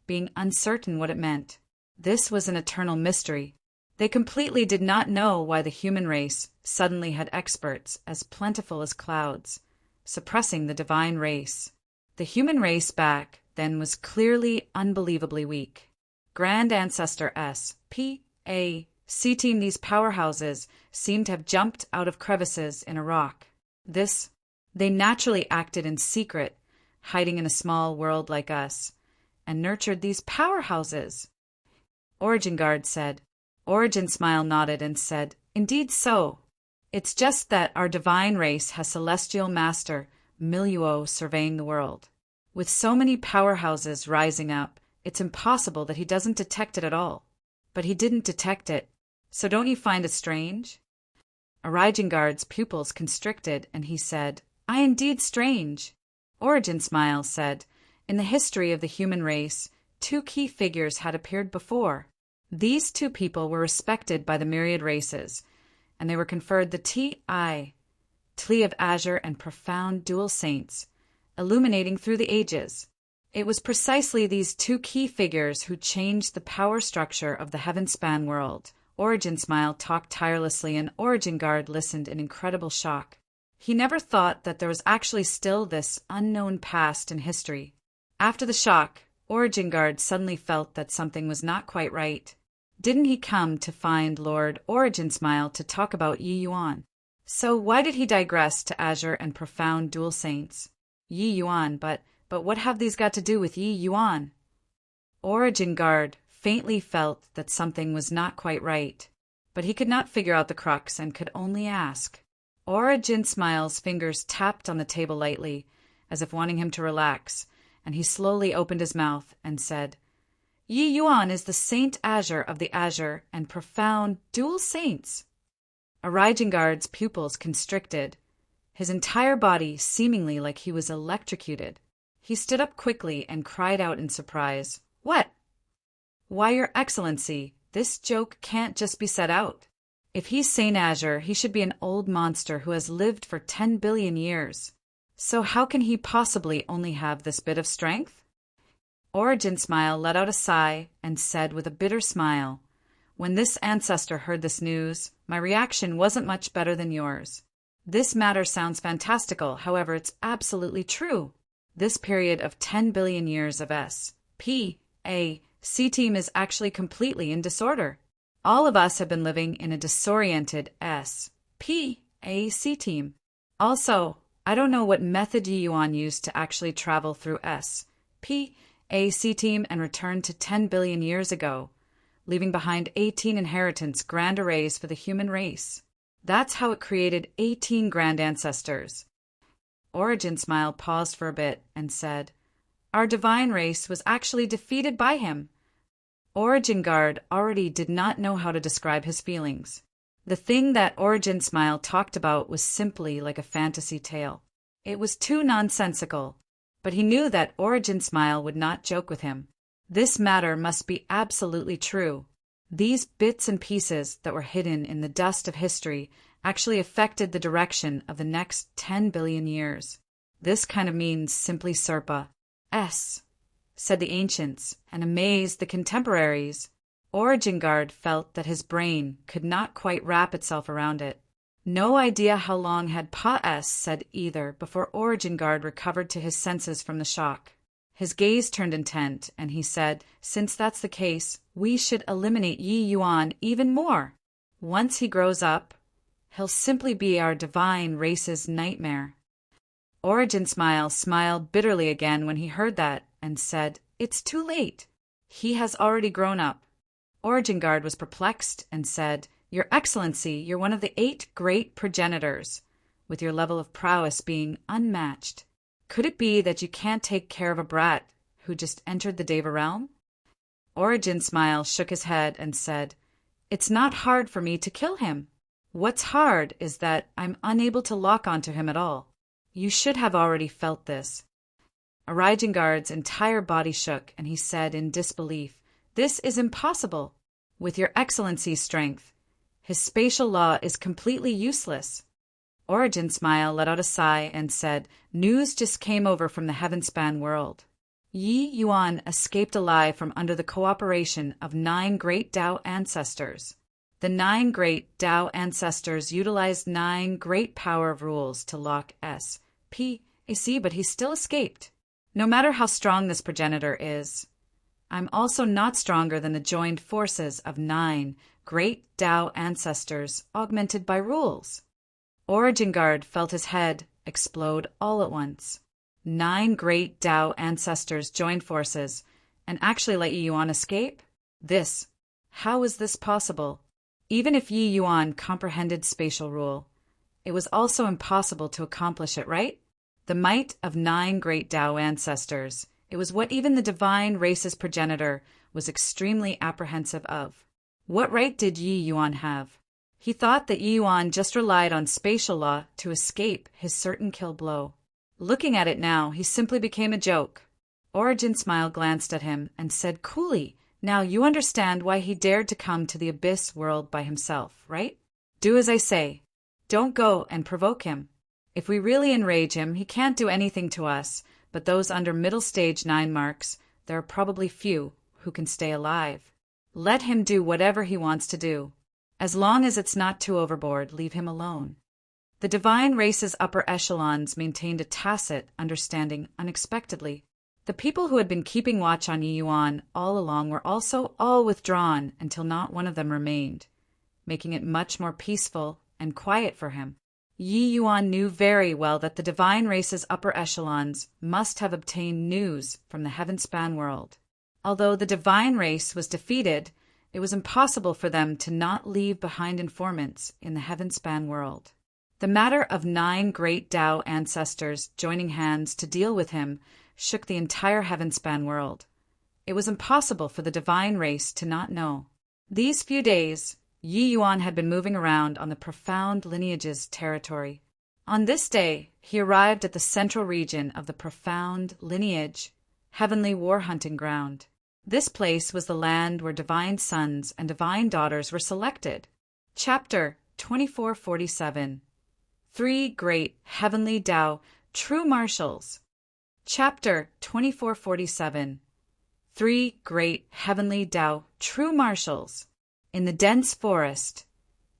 Speaker 1: being uncertain what it meant. This was an eternal mystery. They completely did not know why the human race suddenly had experts as plentiful as clouds, suppressing the divine race. The human race back then was clearly unbelievably weak. Grand Ancestor S. P. A. C-Team, these powerhouses seemed to have jumped out of crevices in a rock. They naturally acted in secret, hiding in a small world like us, and nurtured these powerhouses. Origin Guard said. Origin Smile nodded and said, "Indeed so. It's just that our divine race has Celestial Master Miliuo surveying the world. With so many powerhouses rising up, it's impossible that he doesn't detect it at all. But he didn't detect it. So don't you find it strange?" Origin Guard's pupils constricted, and he said, "I indeed strange." Origin Smile said, "In the history of the human race, 2 key figures had appeared before. These 2 people were respected by the myriad races, and they were conferred the T.I., Tli of Azure and profound dual saints, illuminating through the ages. It was precisely these 2 key figures who changed the power structure of the heaven-span world." Origin Smile talked tirelessly, and Origin Guard listened in incredible shock. He never thought that there was actually still this unknown past in history. After the shock, Origin Guard suddenly felt that something was not quite right. Didn't he come to find Lord Origin Smile to talk about Yi Yuan? So why did he digress to Azure and profound dual saints? Yi Yuan, but what have these got to do with Yi Yuan? Origin Guard faintly felt that something was not quite right, but he could not figure out the crux and could only ask. Origin Smile's fingers tapped on the table lightly, as if wanting him to relax, and he slowly opened his mouth and said, Yi Yuan is the Saint Azure of the Azure and profound dual saints. Arijingard's pupils constricted, his entire body seemingly like he was electrocuted. He stood up quickly and cried out in surprise, What? Why, Your Excellency, this joke can't just be said out. If he's Saint Azure, he should be an old monster who has lived for 10 billion years. So how can he possibly only have this bit of strength? Origin Smile let out a sigh and said with a bitter smile, When this ancestor heard this news, my reaction wasn't much better than yours. This matter sounds fantastical, however it's absolutely true. This period of 10 billion years of S.P.A.C. team is actually completely in disorder. All of us have been living in a disoriented S.P.A.C. team. Also, I don't know what method Yi Yuan used to actually travel through S.P.A.C. team and return to 10 billion years ago, leaving behind 18 inheritance grand arrays for the human race. That's how it created 18 grand ancestors. Origin Smile paused for a bit and said, Our divine race was actually defeated by him. Origin Guard already did not know how to describe his feelings. The thing that Origin Smile talked about was simply like a fantasy tale. It was too nonsensical, but he knew that Origin Smile would not joke with him. This matter must be absolutely true. These bits and pieces that were hidden in the dust of history actually affected the direction of the next 10 billion years. This kind of means simply Serpa. S, said the ancients, and amazed the contemporaries. Origin Guard felt that his brain could not quite wrap itself around it. No idea how long had Pa S said either before Origin Guard recovered to his senses from the shock. His gaze turned intent, and he said, Since that's the case, we should eliminate Yi Yuan even more. Once he grows up, he'll simply be our divine race's nightmare. Origin Smile smiled bitterly again when he heard that, and said, It's too late. He has already grown up. Origin Guard was perplexed and said, Your Excellency, you're one of the 8 great progenitors, with your level of prowess being unmatched. Could it be that you can't take care of a brat who just entered the Deva realm? Origin Smile shook his head and said, It's not hard for me to kill him. What's hard is that I'm unable to lock onto him at all. You should have already felt this. Origin Guard's entire body shook, and he said in disbelief, This is impossible. With Your Excellency's strength, his spatial law is completely useless. Origin Smile let out a sigh and said, News just came over from the Heavenspan world. Yi Yuan escaped alive from under the cooperation of 9 great Tao ancestors. The 9 great Tao ancestors utilized 9 great power of rules to lock S.P.A.C., but he still escaped. No matter how strong this progenitor is, I'm also not stronger than the joined forces of 9 great Tao ancestors augmented by rules. Origin Guard felt his head explode all at once. 9 great Tao ancestors joined forces and actually let Yi Yuan escape? How is this possible? Even if Yi Yuan comprehended spatial rule, it was also impossible to accomplish it, right? The might of 9 great Tao ancestors, it was what even the divine race's progenitor was extremely apprehensive of. What right did Yi Yuan have? He thought that Yi Yuan just relied on spatial law to escape his certain kill blow. Looking at it now, he simply became a joke. Origin Smile glanced at him and said coolly, Now you understand why he dared to come to the Abyss world by himself, right? Do as I say. Don't go and provoke him. If we really enrage him, he can't do anything to us, but those under middle stage 9 marks, there are probably few who can stay alive. Let him do whatever he wants to do. As long as it's not too overboard, leave him alone. The divine race's upper echelons maintained a tacit understanding unexpectedly. The people who had been keeping watch on Yi Yuan all along were also all withdrawn until not one of them remained, making it much more peaceful and quiet for him. Yi Yuan knew very well that the divine race's upper echelons must have obtained news from the Heavenspan world. Although the divine race was defeated, it was impossible for them to not leave behind informants in the Heavenspan world. The matter of 9 great Tao ancestors joining hands to deal with him shook the entire heaven-span world. It was impossible for the divine race to not know. These few days, Yi Yuan had been moving around on the profound lineage's territory. On this day, he arrived at the central region of the profound lineage, heavenly war-hunting ground. This place was the land where divine sons and divine daughters were selected. Chapter 2447. 3 Great Heavenly Tao True Marshals. Chapter 2447. 3 Great Heavenly Tao True Marshals. In the dense forest,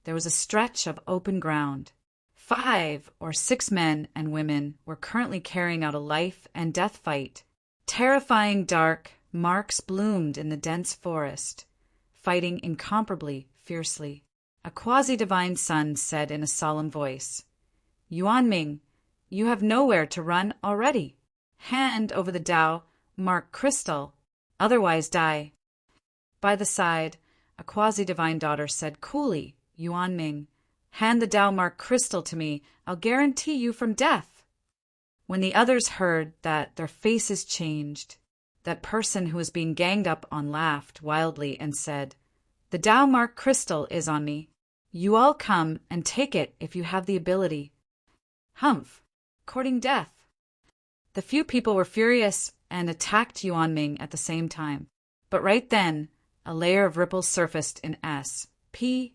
Speaker 1: there was a stretch of open ground. 5 or 6 men and women were currently carrying out a life and death fight. Terrifying dark marks bloomed in the dense forest, fighting incomparably fiercely. A quasi-divine son said in a solemn voice, "Yuanming, you have nowhere to run already. Hand over the Tao mark crystal, otherwise die." By the side, a quasi-divine daughter said coolly, "Yuanming, hand the Tao mark crystal to me. I'll guarantee you from death." When the others heard that, their faces changed. That person who was being ganged up on laughed wildly and said, "The Tao mark crystal is on me. You all come and take it if you have the ability." Humph! Courting death. The few people were furious and attacked Yuanming at the same time. But right then, a layer of ripples surfaced in S.P.A.C.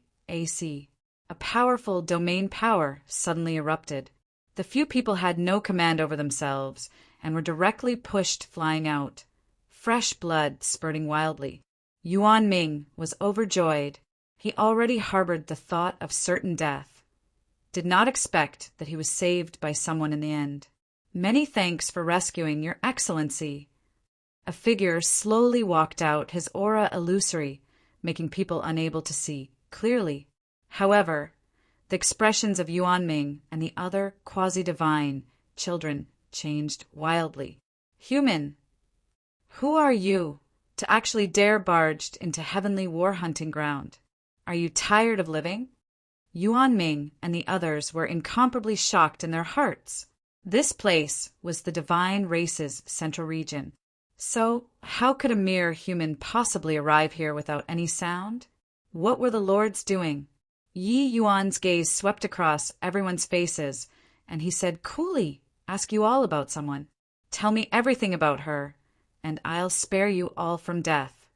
Speaker 1: A powerful domain power suddenly erupted. The few people had no command over themselves and were directly pushed flying out, fresh blood spurting wildly. Yuanming was overjoyed. He already harbored the thought of certain death. Did not expect that he was saved by someone in the end. "Many thanks for rescuing, Your Excellency." A figure slowly walked out, his aura illusory, making people unable to see clearly. However, the expressions of Yuanming and the other quasi-divine children changed wildly. "Human, who are you to actually dare barge into heavenly war-hunting ground? Are you tired of living?" Yuanming and the others were incomparably shocked in their hearts. This place was the divine race's central region. So, how could a mere human possibly arrive here without any sound? What were the lords doing? Yi Yuan's gaze swept across everyone's faces, and he said coolly, "Ask you all about someone. Tell me everything about her, and I'll spare you all from death."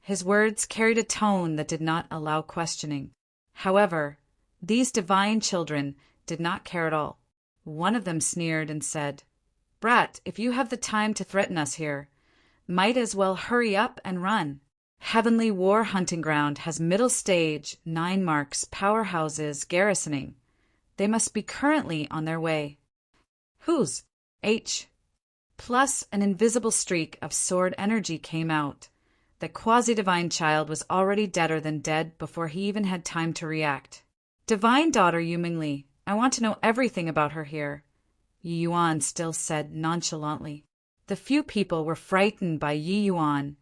Speaker 1: His words carried a tone that did not allow questioning. However, these divine children did not care at all. One of them sneered and said, "Brat, if you have the time to threaten us here, might as well hurry up and run. Heavenly War Hunting Ground has middle stage, 9 marks, powerhouses garrisoning. They must be currently on their way." "Whose?" H. Plus an invisible streak of sword energy came out. The quasi-divine child was already deader than dead before he even had time to react. "Divine daughter Yumingli, I want to know everything about her here," Yi Yuan still said nonchalantly. The few people were frightened by Yi Yuan,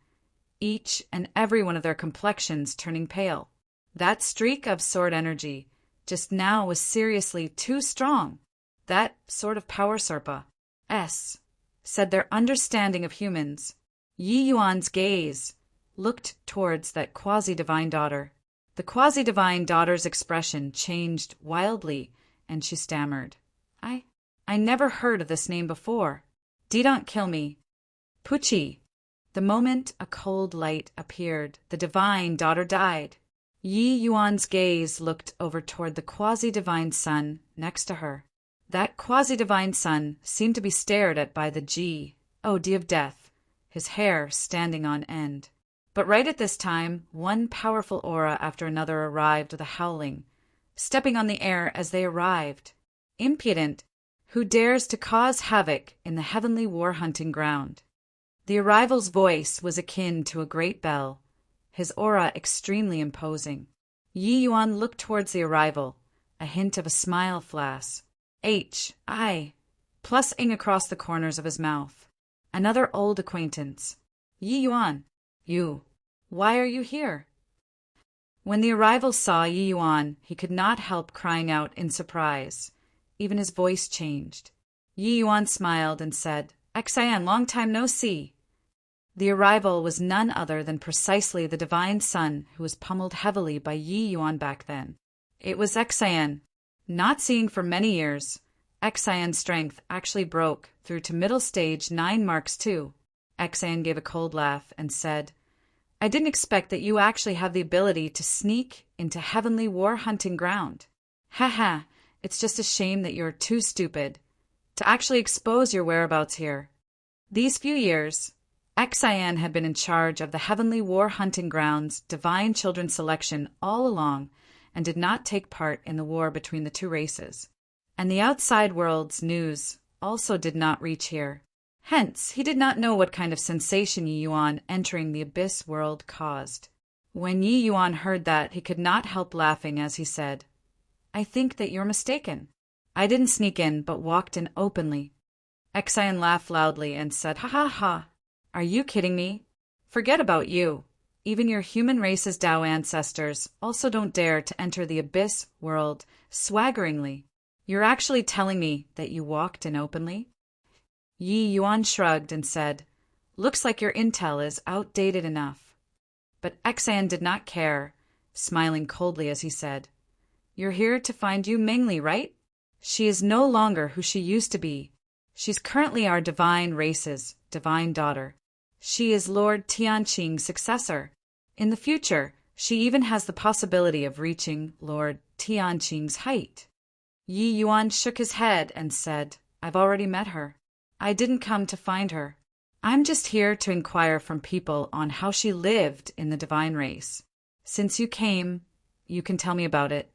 Speaker 1: each and every one of their complexions turning pale. That streak of sword energy just now was seriously too strong. That sort of power Serpa said their understanding of humans. Yi Yuan's gaze looked towards that quasi-divine daughter. The quasi-divine daughter's expression changed wildly, and she stammered, I never heard of this name before. Don't kill me. Puchi." The moment a cold light appeared, the divine daughter died. Yi Yuan's gaze looked over toward the quasi-divine son next to her. That quasi-divine son seemed to be stared at by the god of death, his hair standing on end. But right at this time, one powerful aura after another arrived with a howling, stepping on the air as they arrived. "Impudent, who dares to cause havoc in the heavenly war-hunting ground?" The arrival's voice was akin to a great bell, his aura extremely imposing. Yi Yuan looked towards the arrival, a hint of a smile flash. I, plus ing across the corners of his mouth. Another old acquaintance. "Yi Yuan, you, why are you here?" When the arrival saw Yi Yuan, he could not help crying out in surprise. Even his voice changed. Yi Yuan smiled and said, "Xian, long time no see." The arrival was none other than precisely the divine son who was pummeled heavily by Yi Yuan back then. It was Xian. Not seeing for many years, Xian's strength actually broke through to middle stage 9 marks too. Xian gave a cold laugh and said, "I didn't expect that you actually have the ability to sneak into heavenly war hunting ground. Haha, it's just a shame that you're too stupid to actually expose your whereabouts here." These few years, Xian had been in charge of the Heavenly War Hunting Grounds Divine Children selection all along and did not take part in the war between the two races. And the outside world's news also did not reach here. Hence, he did not know what kind of sensation Yi Yuan entering the Abyss world caused. When Yi Yuan heard that, he could not help laughing as he said, "I think that you're mistaken. I didn't sneak in, but walked in openly." Xian laughed loudly and said, "Ha ha ha! Are you kidding me? Forget about you. Even your human race's Dao ancestors also don't dare to enter the Abyss world swaggeringly. You're actually telling me that you walked in openly?" Yi Yuan shrugged and said, "Looks like your intel is outdated enough." But Xian did not care, smiling coldly as he said, "You're here to find Yu Mingli, right? She is no longer who she used to be. She's currently our divine race's divine daughter. She is Lord Tianqing's successor. In the future, she even has the possibility of reaching Lord Tianqing's height." Yi Yuan shook his head and said, "I've already met her. I didn't come to find her. I'm just here to inquire from people on how she lived in the divine race. Since you came, you can tell me about it."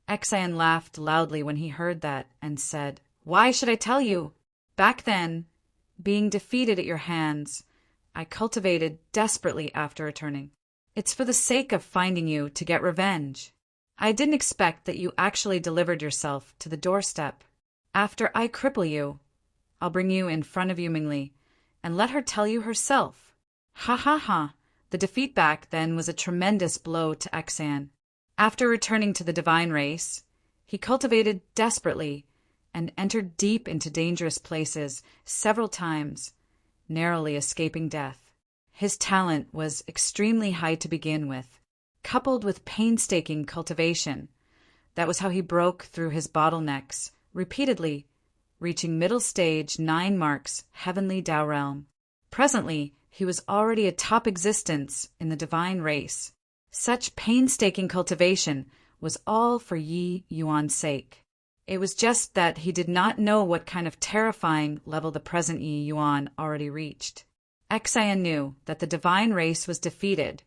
Speaker 1: Xian laughed loudly when he heard that and said, "Why should I tell you? Back then, being defeated at your hands, I cultivated desperately after returning. It's for the sake of finding you to get revenge. I didn't expect that you actually delivered yourself to the doorstep. After I cripple you, I'll bring you in front of Yu Mingli and let her tell you herself." Ha ha ha! The defeat back then was a tremendous blow to Xian. After returning to the divine race, he cultivated desperately and entered deep into dangerous places several times, narrowly escaping death. His talent was extremely high to begin with, coupled with painstaking cultivation. That was how he broke through his bottlenecks repeatedly, reaching middle stage 9 marks Heavenly Dao realm. Presently, he was already a top existence in the divine race. Such painstaking cultivation was all for Yi Yuan's sake. It was just that he did not know what kind of terrifying level the present Yi Yuan already reached. Xian knew that the divine race was defeated,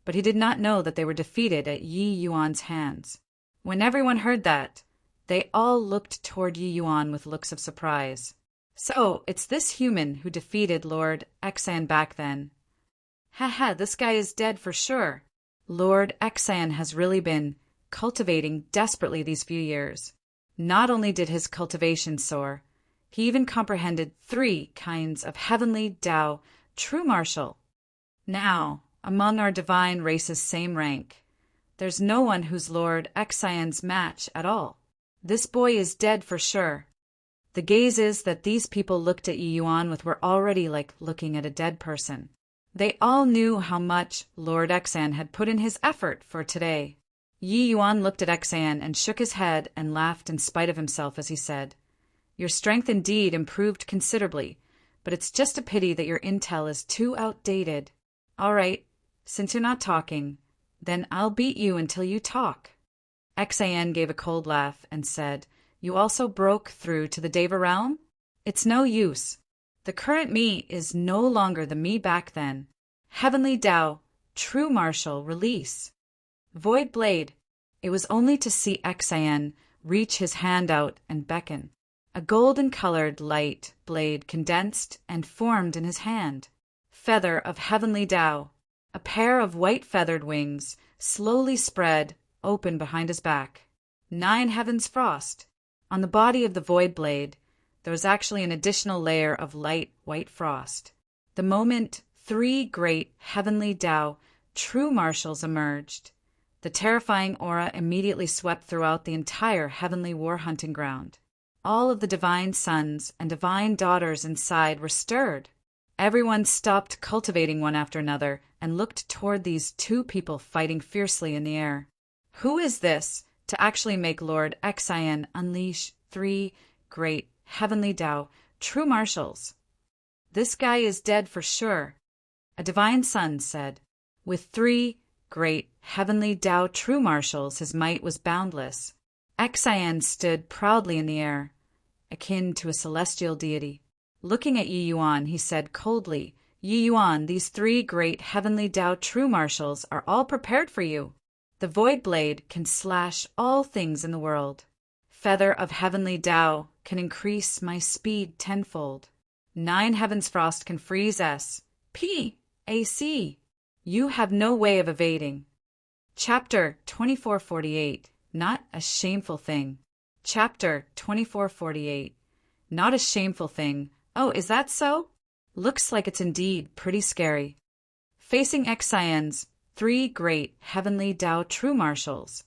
Speaker 1: but he did not know that they were defeated at Yi Yuan's hands. When everyone heard that, they all looked toward Yi Yuan with looks of surprise. "So, it's this human who defeated Lord Xian back then. Haha, this guy is dead for sure. Lord Xian has really been cultivating desperately these few years. Not only did his cultivation soar, he even comprehended 3 kinds of heavenly Dao true martial. Now, among our divine race's same rank, there's no one who's Lord Xian's match at all. This boy is dead for sure." The gazes that these people looked at Yi Yuan with were already like looking at a dead person. They all knew how much Lord Xian had put in his effort for today. Yi Yuan looked at Xian and shook his head and laughed in spite of himself as he said, "Your strength indeed improved considerably, but it's just a pity that your intel is too outdated. All right, since you're not talking, then I'll beat you until you talk." Xian gave a cold laugh and said, "You also broke through to the Deva realm? It's no use. The current me is no longer the me back then. Heavenly Dao, true martial, release. Void blade." It was only to see Xian reach his hand out and beckon. A golden-colored light blade condensed and formed in his hand. Feather of heavenly Dao. A pair of white-feathered wings slowly spread open behind his back. 9 heavens frost. On the body of the void blade, there was actually an additional layer of light white frost. The moment 3 great heavenly Dao true martials emerged, The terrifying aura immediately swept throughout the entire heavenly war hunting ground. All of the divine sons and divine daughters inside were stirred. Everyone stopped cultivating one after another and looked toward these two people fighting fiercely in the air. Who is this to actually make Lord Xian unleash 3 great heavenly Tao true martials? This guy is dead for sure, a divine son said. With 3 great heavenly Tao true martials, his might was boundless. Xian stood proudly in the air, akin to a celestial deity. Looking at Yi Yuan, he said coldly, Yi Yuan, these 3 great heavenly Tao true martials are all prepared for you. The void blade can slash all things in the world. Feather of heavenly Tao can increase my speed tenfold. 9 heavens frost can freeze S, P, A, C. You have no way of evading. Chapter 2448. Not a shameful thing. Chapter 2448. Not a shameful thing. Oh, is that so? Looks like it's indeed pretty scary. Facing Xian's 3 great heavenly Tao true martials,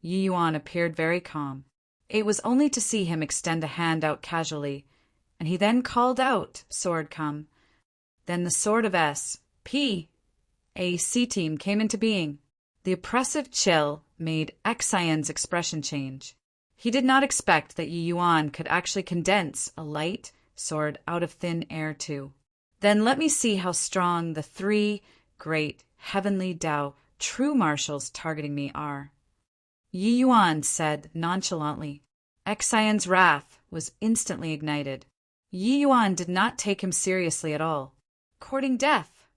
Speaker 1: Yi Yuan appeared very calm. It was only to see him extend a hand out casually, and he then called out, "Sword come." Then the sword of S, P, A, C team came into being. The oppressive chill made Xian's expression change. He did not expect that Yi Yuan could actually condense a light sword out of thin air too. Then let me see how strong the 3 great heavenly Tao true martials targeting me are. Yi Yuan said nonchalantly. Xian's wrath was instantly ignited. Yi Yuan did not take him seriously at all. Courting death.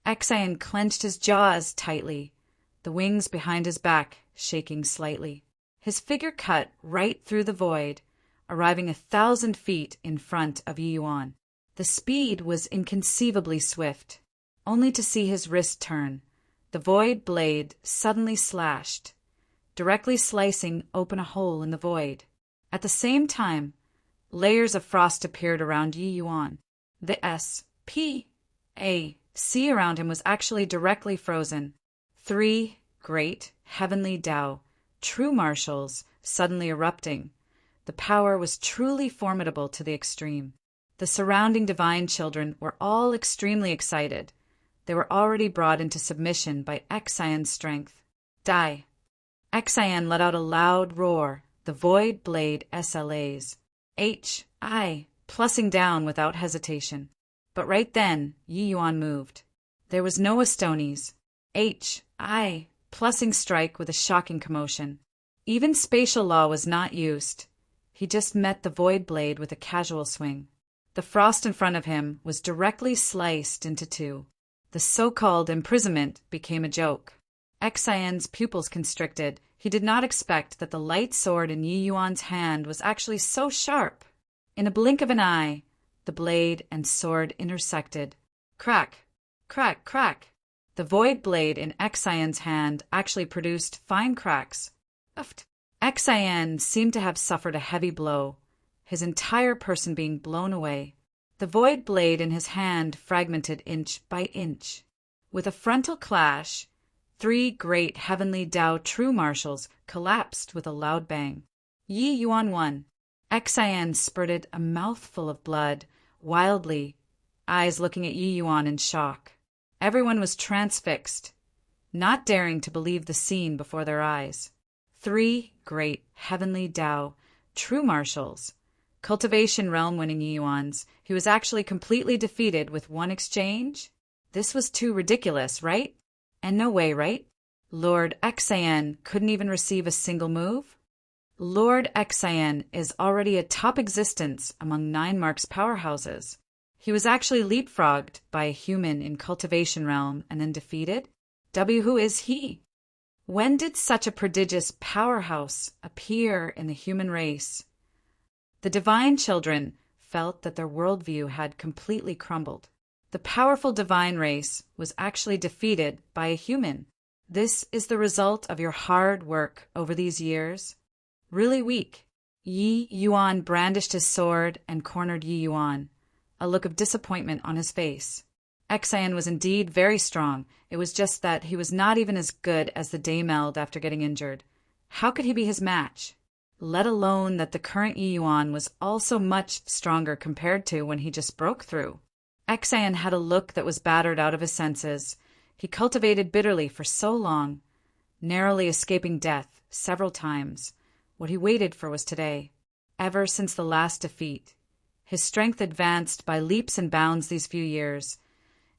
Speaker 1: Xian clenched his jaws tightly, the wings behind his back shaking slightly. His figure cut right through the void, arriving 1,000 feet in front of Yi Yuan. The speed was inconceivably swift. Only to see his wrist turn, the void blade suddenly slashed, directly slicing open a hole in the void. At the same time, layers of frost appeared around Yi Yuan. The S, P, A, C around him was actually directly frozen. 3 great heavenly Tao true martials suddenly erupting. The power was truly formidable to the extreme. The surrounding divine children were all extremely excited. They were already brought into submission by Xian's strength. Die! Xian let out a loud roar, the void blade SLAs. H, I, plussing down without hesitation. But right then, Yi Yuan moved. There was no Astonies. H, I, plussing strike with a shocking commotion. Even spatial law was not used. He just met the void blade with a casual swing. The frost in front of him was directly sliced into 2. The so-called imprisonment became a joke. Xian's pupils constricted. He did not expect that the light sword in Yi Yuan's hand was actually so sharp. In a blink of an eye, the blade and sword intersected. Crack, crack, crack. The void blade in Xian's hand actually produced fine cracks. Xian seemed to have suffered a heavy blow, his entire person being blown away. The void blade in his hand fragmented inch by inch. With a frontal clash, 3 great heavenly Tao true martials collapsed with a loud bang. Yi Yuan won. Xian spurted a mouthful of blood, wildly, eyes looking at Yi Yuan in shock. Everyone was transfixed, not daring to believe the scene before their eyes. 3 great heavenly Tao true martials. Cultivation realm winning Yi Yuan's. He was actually completely defeated with 1 exchange? This was too ridiculous, right? And no way, right? Lord Xian couldn't even receive a single move? Lord Xian is already a top existence among 9 Mark's powerhouses. He was actually leapfrogged by a human in cultivation realm and then defeated? Who is he? When did such a prodigious powerhouse appear in the human race? The divine children felt that their worldview had completely crumbled. The powerful divine race was actually defeated by a human. This is the result of your hard work over these years? Really weak. Yi Yuan brandished his sword and cornered Yi Yuan, a look of disappointment on his face. Xan was indeed very strong. It was just that he was not even as good as the Daymeld after getting injured. How could he be his match? Let alone that the current Yi Yuan was also much stronger compared to when he just broke through. Xan had a look that was battered out of his senses. He cultivated bitterly for so long, narrowly escaping death several times. What he waited for was today. Ever since the last defeat, his strength advanced by leaps and bounds these few years,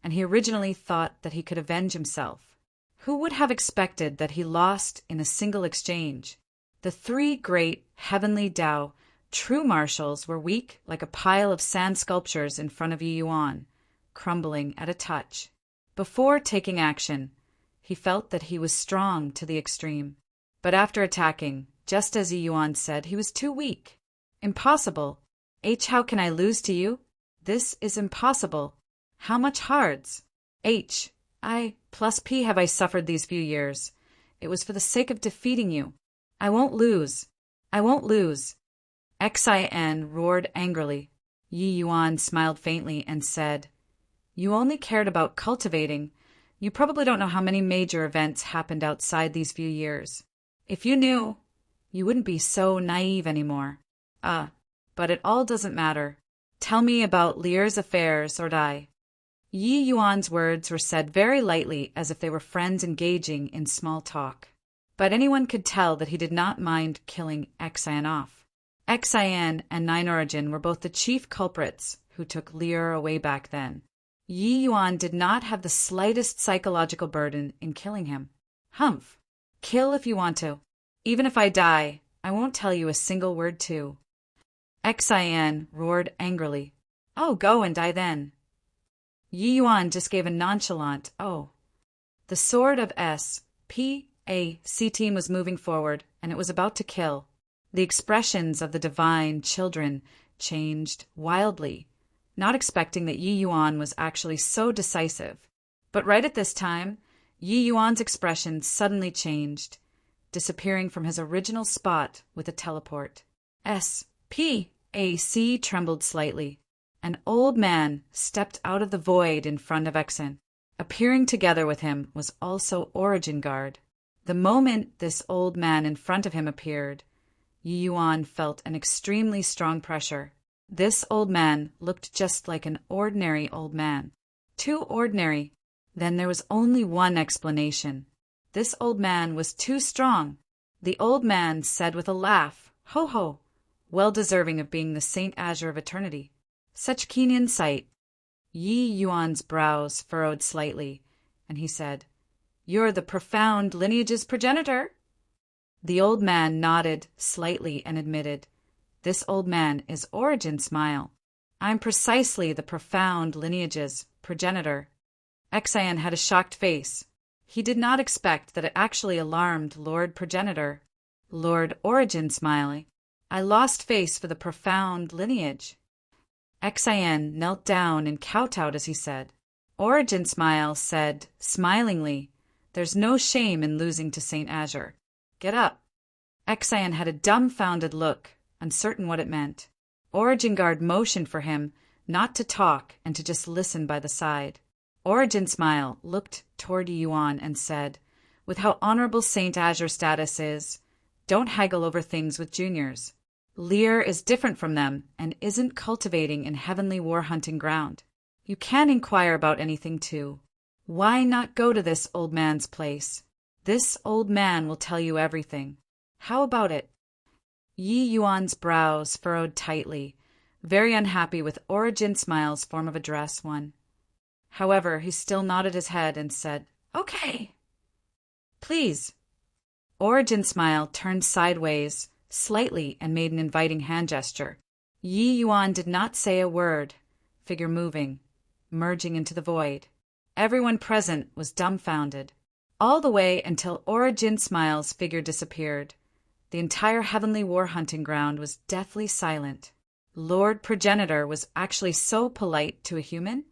Speaker 1: and he originally thought that he could avenge himself. Who would have expected that he lost in a single exchange? The three great heavenly Tao, true marshals, were weak like a pile of sand sculptures in front of Yi Yuan, crumbling at a touch. Before taking action, he felt that he was strong to the extreme. But after attacking, just as Yi Yuan said, he was too weak. Impossible. How can I lose to you? This is impossible. How much hards? I plus P have I suffered these few years. It was for the sake of defeating you. I won't lose. I won't lose. Xin roared angrily. Yi Yuan smiled faintly and said, You only cared about cultivating. You probably don't know how many major events happened outside these few years. If you knew, you wouldn't be so naive anymore. But it all doesn't matter. Tell me about Lear's affairs or die. Yi Yuan's words were said very lightly, as if they were friends engaging in small talk. But anyone could tell that he did not mind killing Xin off. Xin and Nine Origin were both the chief culprits who took Lear away back then. Yi Yuan did not have the slightest psychological burden in killing him. Humph. Kill if you want to. Even if I die, I won't tell you a single word too. Xin roared angrily. Oh, go and die then. Yi Yuan just gave a nonchalant, oh. The sword of S.P.A.C. team was moving forward, and it was about to kill. The expressions of the divine children changed wildly, not expecting that Yi Yuan was actually so decisive. But right at this time, Yi Yuan's expression suddenly changed, disappearing from his original spot with a teleport. S.P.A.C. trembled slightly. An old man stepped out of the void in front of Xin. Appearing together with him was also Origin Guard. The moment this old man in front of him appeared, Yi Yuan felt an extremely strong pressure. This old man looked just like an ordinary old man. Too ordinary. Then there was only one explanation. This old man was too strong. The old man said with a laugh, Ho ho, well deserving of being the Saint Azure of Eternity. Such keen insight. Yi Yuan's brows furrowed slightly, and he said, You're the profound lineage's progenitor. The old man nodded slightly and admitted, This old man is Origin Smile. I'm precisely the profound lineage's progenitor. Xin had a shocked face. He did not expect that it actually alarmed Lord Progenitor. Lord Origin Smile. I lost face for the profound lineage. Xin knelt down and kowtowed as he said. Origin Smile said, smilingly, There's no shame in losing to Saint Azure. Get up. Xin had a dumbfounded look, uncertain what it meant. Origin Guard motioned for him not to talk and to just listen by the side. Origin Smile looked toward Yi Yuan and said, With how honorable Saint Azure status is, don't haggle over things with juniors. Lear is different from them and isn't cultivating in heavenly war hunting ground. You can inquire about anything too. Why not go to this old man's place? This old man will tell you everything. How about it? Yi Yuan's brows furrowed tightly, very unhappy with Origin Smile's form of address one. However, he still nodded his head and said, Okay. Please. Origin Smile turned sideways slightly and made an inviting hand gesture. Yi Yuan did not say a word, figure moving, merging into the void. Everyone present was dumbfounded, all the way until Origin Smile's figure disappeared. The entire heavenly war hunting ground was deathly silent. Lord Progenitor was actually so polite to a human?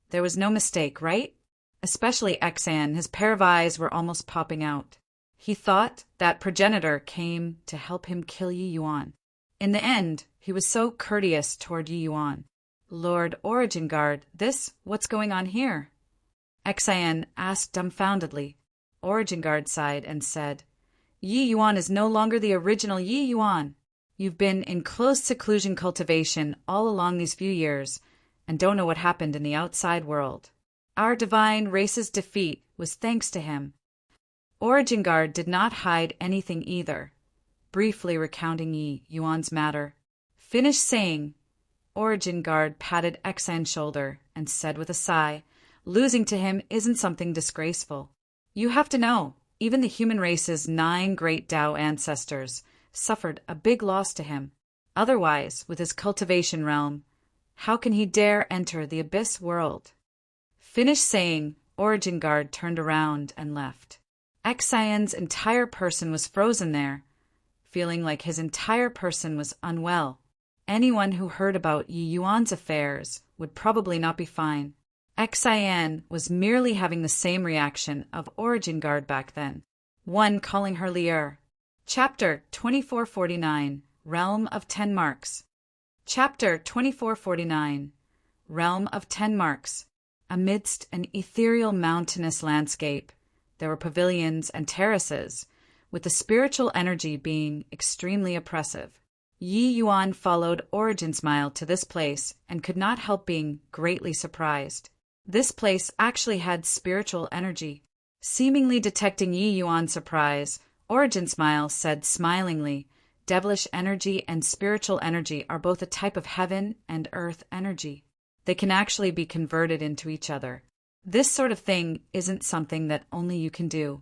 Speaker 1: There was no mistake, right? Especially Xin, his pair of eyes were almost popping out. He thought that Progenitor came to help him kill Yi Yuan. In the end, he was so courteous toward Yi Yuan. Lord Origin Guard, what's going on here? Xian asked dumbfoundedly. Origin Guard sighed and said, Yi Yuan is no longer the original Yi Yuan. You've been in closed seclusion cultivation all along these few years and don't know what happened in the outside world. Our divine race's defeat was thanks to him. Origin Guard did not hide anything either, briefly recounting Yi Yuan's matter. Finished saying, Origin Guard patted Xian's shoulder and said with a sigh, losing to him isn't something disgraceful. You have to know, even the human race's 9 great Tao ancestors suffered a big loss to him. Otherwise, with his cultivation realm, how can he dare enter the abyss world? Finished saying, Origin Guard turned around and left. Xian's entire person was frozen there, feeling like his entire person was unwell. Anyone who heard about Yi Yuan's affairs would probably not be fine. Xian was merely having the same reaction of Origin Guard back then. One calling her Lier. Chapter 2449, Realm of 10 Marks. Chapter 2449, Realm of 10 Marks. Amidst an ethereal mountainous landscape, there were pavilions and terraces, with the spiritual energy being extremely oppressive. Yi Yuan followed Origin Smile to this place and could not help being greatly surprised. This place actually had spiritual energy. Seemingly detecting Yi Yuan's surprise, Origin Smile said smilingly, devilish energy and spiritual energy are both a type of heaven and earth energy. They can actually be converted into each other. This sort of thing isn't something that only you can do.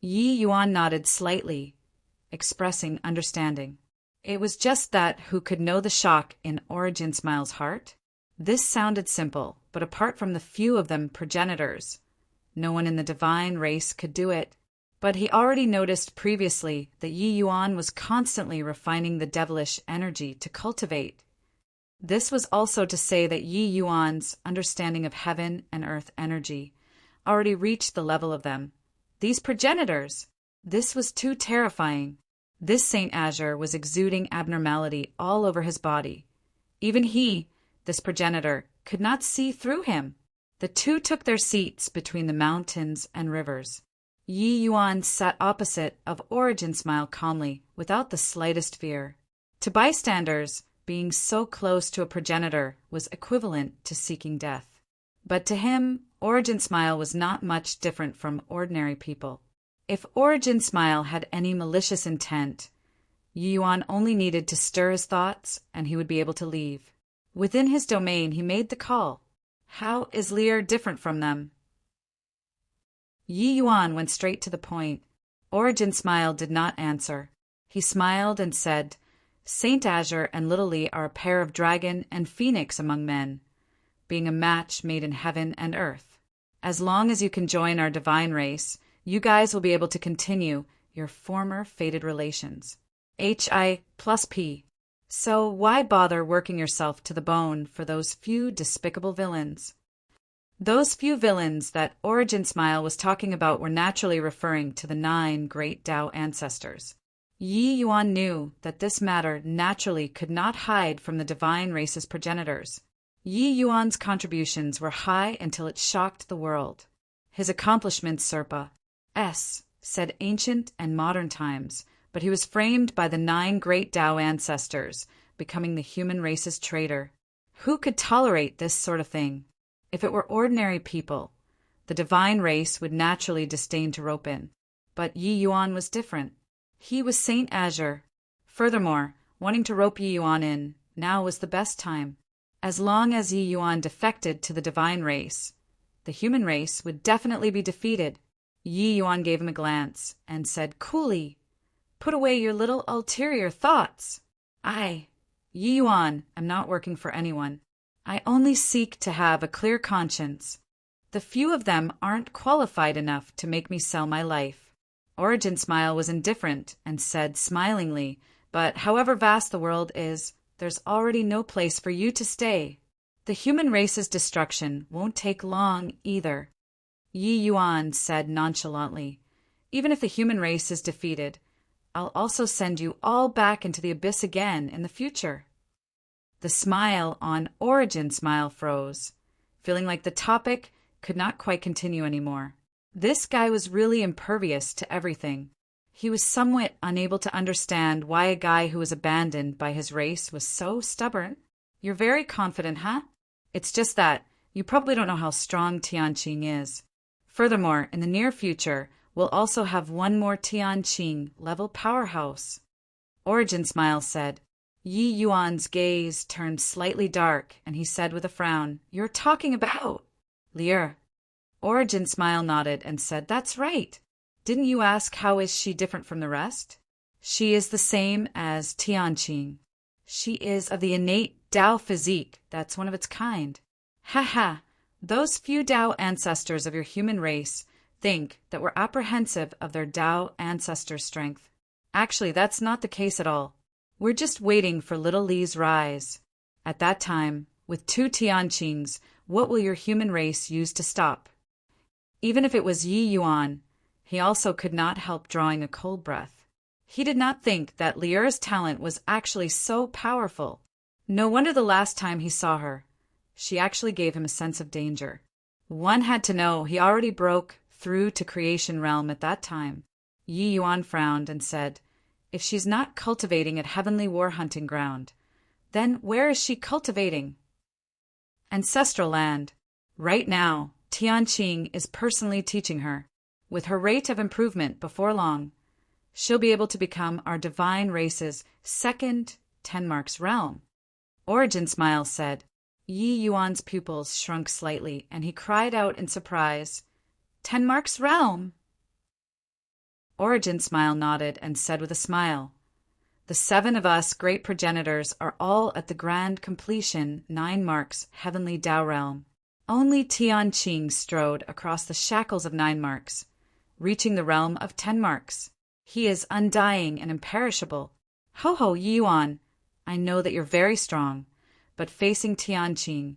Speaker 1: Yi Yuan nodded slightly, expressing understanding. It was just that who could know the shock in Origin Smile's heart? This sounded simple, but apart from the few of them progenitors, no one in the divine race could do it. But he already noticed previously that Yi Yuan was constantly refining the devilish energy to cultivate. This was also to say that Yi Yuan's understanding of heaven and earth energy already reached the level of them. These progenitors! This was too terrifying. This Saint Azure was exuding abnormality all over his body. Even he, this progenitor, could not see through him. The two took their seats between the mountains and rivers. Yi Yuan sat opposite of Origin Smile calmly, without the slightest fear. To bystanders, being so close to a progenitor was equivalent to seeking death. But to him, Origin Smile was not much different from ordinary people. If Origin Smile had any malicious intent, Yi Yuan only needed to stir his thoughts and he would be able to leave. Within his domain, he made the call. How is Lier different from them? Yi Yuan went straight to the point. Origin Smile did not answer. He smiled and said, Saint Azure and Little Li are a pair of dragon and phoenix among men, being a match made in heaven and earth. As long as you can join our divine race, you guys will be able to continue your former fated relations. HI+P. So why bother working yourself to the bone for those few despicable villains? Those few villains that Origin Smile was talking about were naturally referring to the 9 great Tao ancestors. Yi Yuan knew that this matter naturally could not hide from the divine race's progenitors. Yi Yuan's contributions were high until it shocked the world. His accomplishments said ancient and modern times, but he was framed by the 9 great Tao ancestors, becoming the human race's traitor. Who could tolerate this sort of thing? If it were ordinary people, the divine race would naturally disdain to rope in. But Yi Yuan was different. He was Saint Azure. Furthermore, wanting to rope Yi Yuan in, now was the best time. As long as Yi Yuan defected to the divine race, the human race would definitely be defeated. Yi Yuan gave him a glance and said coolly, Put away your little ulterior thoughts. I, Yi Yuan, am not working for anyone. I only seek to have a clear conscience. The few of them aren't qualified enough to make me sell my life. Origin Smile was indifferent and said smilingly, But however vast the world is, there's already no place for you to stay. The human race's destruction won't take long either. Yi Yuan said nonchalantly, Even if the human race is defeated, I'll also send you all back into the abyss again in the future. The smile on Origin Smile froze, feeling like the topic could not quite continue anymore. This guy was really impervious to everything. He was somewhat unable to understand why a guy who was abandoned by his race was so stubborn. You're very confident, huh? It's just that you probably don't know how strong Tianqing is. Furthermore, in the near future, we'll also have one more Tianqing level powerhouse. Origin Smile said. Yi Yuan's gaze turned slightly dark, and he said with a frown, "You're talking about Lier." Origin Smile nodded and said, "That's right. Didn't you ask how is she different from the rest? She is the same as Tianqing. She is of the innate Tao physique that's one of its kind. Ha ha, those few Tao ancestors of your human race think that we're apprehensive of their Tao ancestors' strength. Actually, that's not the case at all. We're just waiting for little Li's rise. At that time, with 2 Tianqings, what will your human race use to stop?" Even if it was Yi Yuan, he also could not help drawing a cold breath. He did not think that Lier's talent was actually so powerful. No wonder the last time he saw her, she actually gave him a sense of danger. One had to know he already broke through to creation realm at that time. Yi Yuan frowned and said, "If she's not cultivating at Heavenly War Hunting Ground, then where is she cultivating?" Ancestral land. Right now, Tianqing is personally teaching her. With her rate of improvement before long, she'll be able to become our divine race's second 10 marks realm. Origin Smile said. Yi Yuan's pupils shrunk slightly, and he cried out in surprise, 10 marks realm? Origin Smile nodded and said with a smile, "The 7 of us great progenitors are all at the grand completion 9 marks heavenly Tao realm. Only Tianqing strode across the shackles of 9 marks, reaching the realm of 10 marks. He is undying and imperishable. Ho ho, Yi Yuan, I know that you're very strong, but facing Tianqing,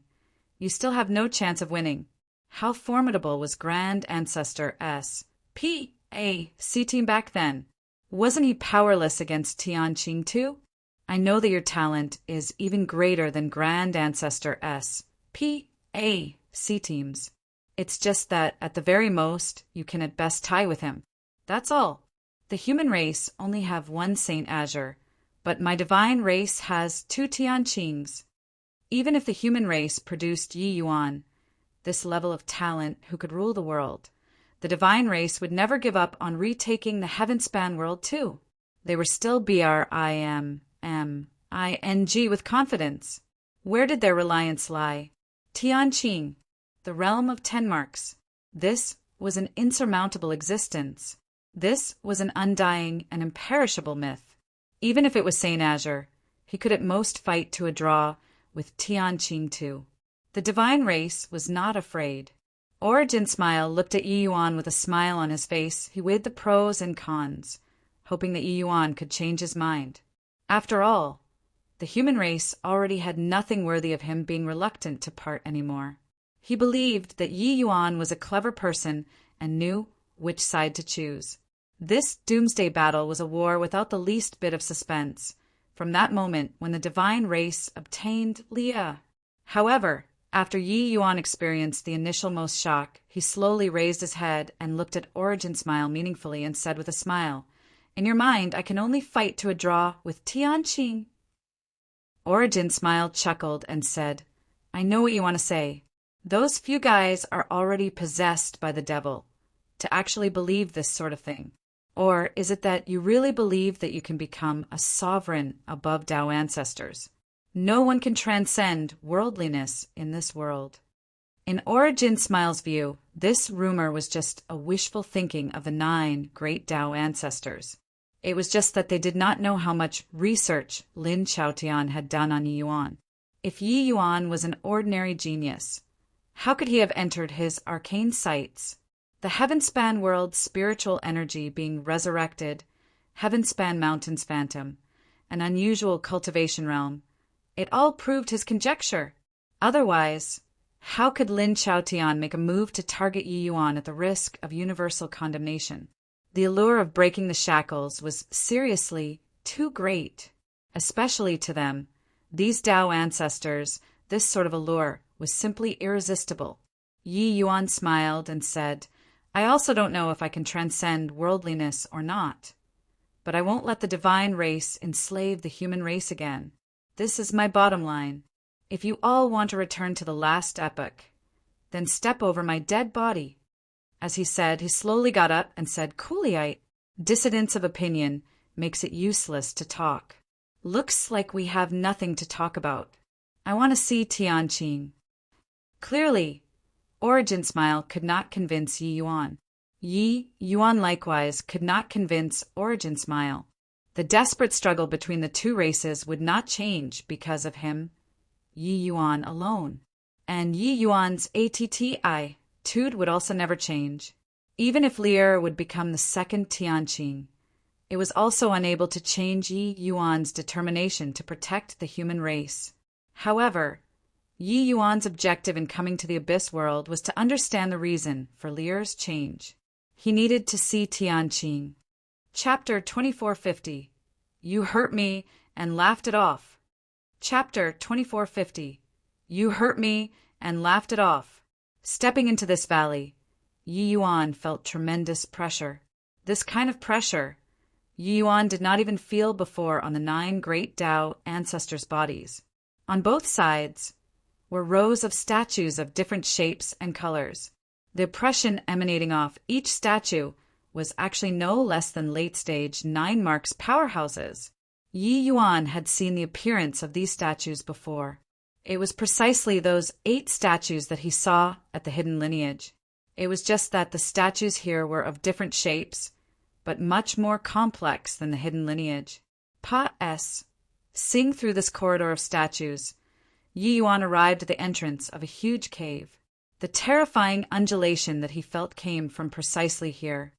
Speaker 1: you still have no chance of winning. How formidable was Grand Ancestor S.P.A.C. Team back then? Wasn't he powerless against Tianqing too? I know that your talent is even greater than Grand Ancestor S.P.A.C. Team's. It's just that, at the very most, you can at best tie with him. That's all. The human race only have 1 Saint Azure, but my divine race has 2 Tianqings. Even if the human race produced Yi Yuan, this level of talent who could rule the world, the divine race would never give up on retaking the heaven-span world too. They were still BRIMMING with confidence. Where did their reliance lie? Tianqing, the realm of 10 marks. This was an insurmountable existence. This was an undying and imperishable myth. Even if it was Saint Azure, he could at most fight to a draw with Tianqing too. The divine race was not afraid. Origin Smile looked at Yi Yuan with a smile on his face. He weighed the pros and cons, hoping that Yi Yuan could change his mind. After all, the human race already had nothing worthy of him being reluctant to part anymore. He believed that Yi Yuan was a clever person and knew which side to choose. This doomsday battle was a war without the least bit of suspense, from that moment when the divine race obtained Lia. However, after Yi Yuan experienced the initial most shock, he slowly raised his head and looked at Origin Smile meaningfully and said with a smile, "In your mind, I can only fight to a draw with Tianqing." Origin Smile chuckled and said, "I know what you want to say. Those few guys are already possessed by the devil to actually believe this sort of thing. Or is it that you really believe that you can become a sovereign above Tao ancestors? No one can transcend worldliness in this world." In Origin Smile's view, this rumor was just a wishful thinking of the 9 great Tao ancestors. It was just that they did not know how much research Lin Chaotian had done on Yi Yuan. If Yi Yuan was an ordinary genius, how could he have entered his arcane sights? The Heavenspan world's spiritual energy being resurrected, Heavenspan Mountain's phantom, an unusual cultivation realm, it all proved his conjecture. Otherwise, how could Lin Chaotian make a move to target Yi Yuan at the risk of universal condemnation? The allure of breaking the shackles was seriously too great, especially to them. These Tao ancestors, this sort of allure was simply irresistible. Yi Yuan smiled and said, I also don't know if I can transcend worldliness or not. But I won't let the divine race enslave the human race again. This is my bottom line. If you all want to return to the last epoch, then step over my dead body. As he said, he slowly got up and said, Cooley, dissidence of opinion makes it useless to talk. Looks like we have nothing to talk about. I want to see Tianqing. Clearly, Origin Smile could not convince Yi Yuan. Yi Yuan likewise could not convince Origin Smile. The desperate struggle between the two races would not change because of him, Yi Yuan alone. And Yi Yuan's attitude would also never change. Even if Lear would become the second Tianqing, it was also unable to change Yi Yuan's determination to protect the human race. However, Yi Yuan's objective in coming to the Abyss World was to understand the reason for Lear's change. He needed to see Tianqing. Chapter 2450. You hurt me and laughed it off. Chapter 2450. You hurt me and laughed it off. Stepping into this valley, Yi Yuan felt tremendous pressure. This kind of pressure Yi Yuan did not even feel before on the 9 great Tao ancestors' bodies. On both sides were rows of statues of different shapes and colors. The oppression emanating off each statue was actually no less than late-stage 9 marks powerhouses. Yi Yuan had seen the appearance of these statues before. It was precisely those 8 statues that he saw at the hidden lineage. It was just that the statues here were of different shapes, but much more complex than the hidden lineage. Sing through this corridor of statues, Yi Yuan arrived at the entrance of a huge cave. The terrifying undulation that he felt came from precisely here.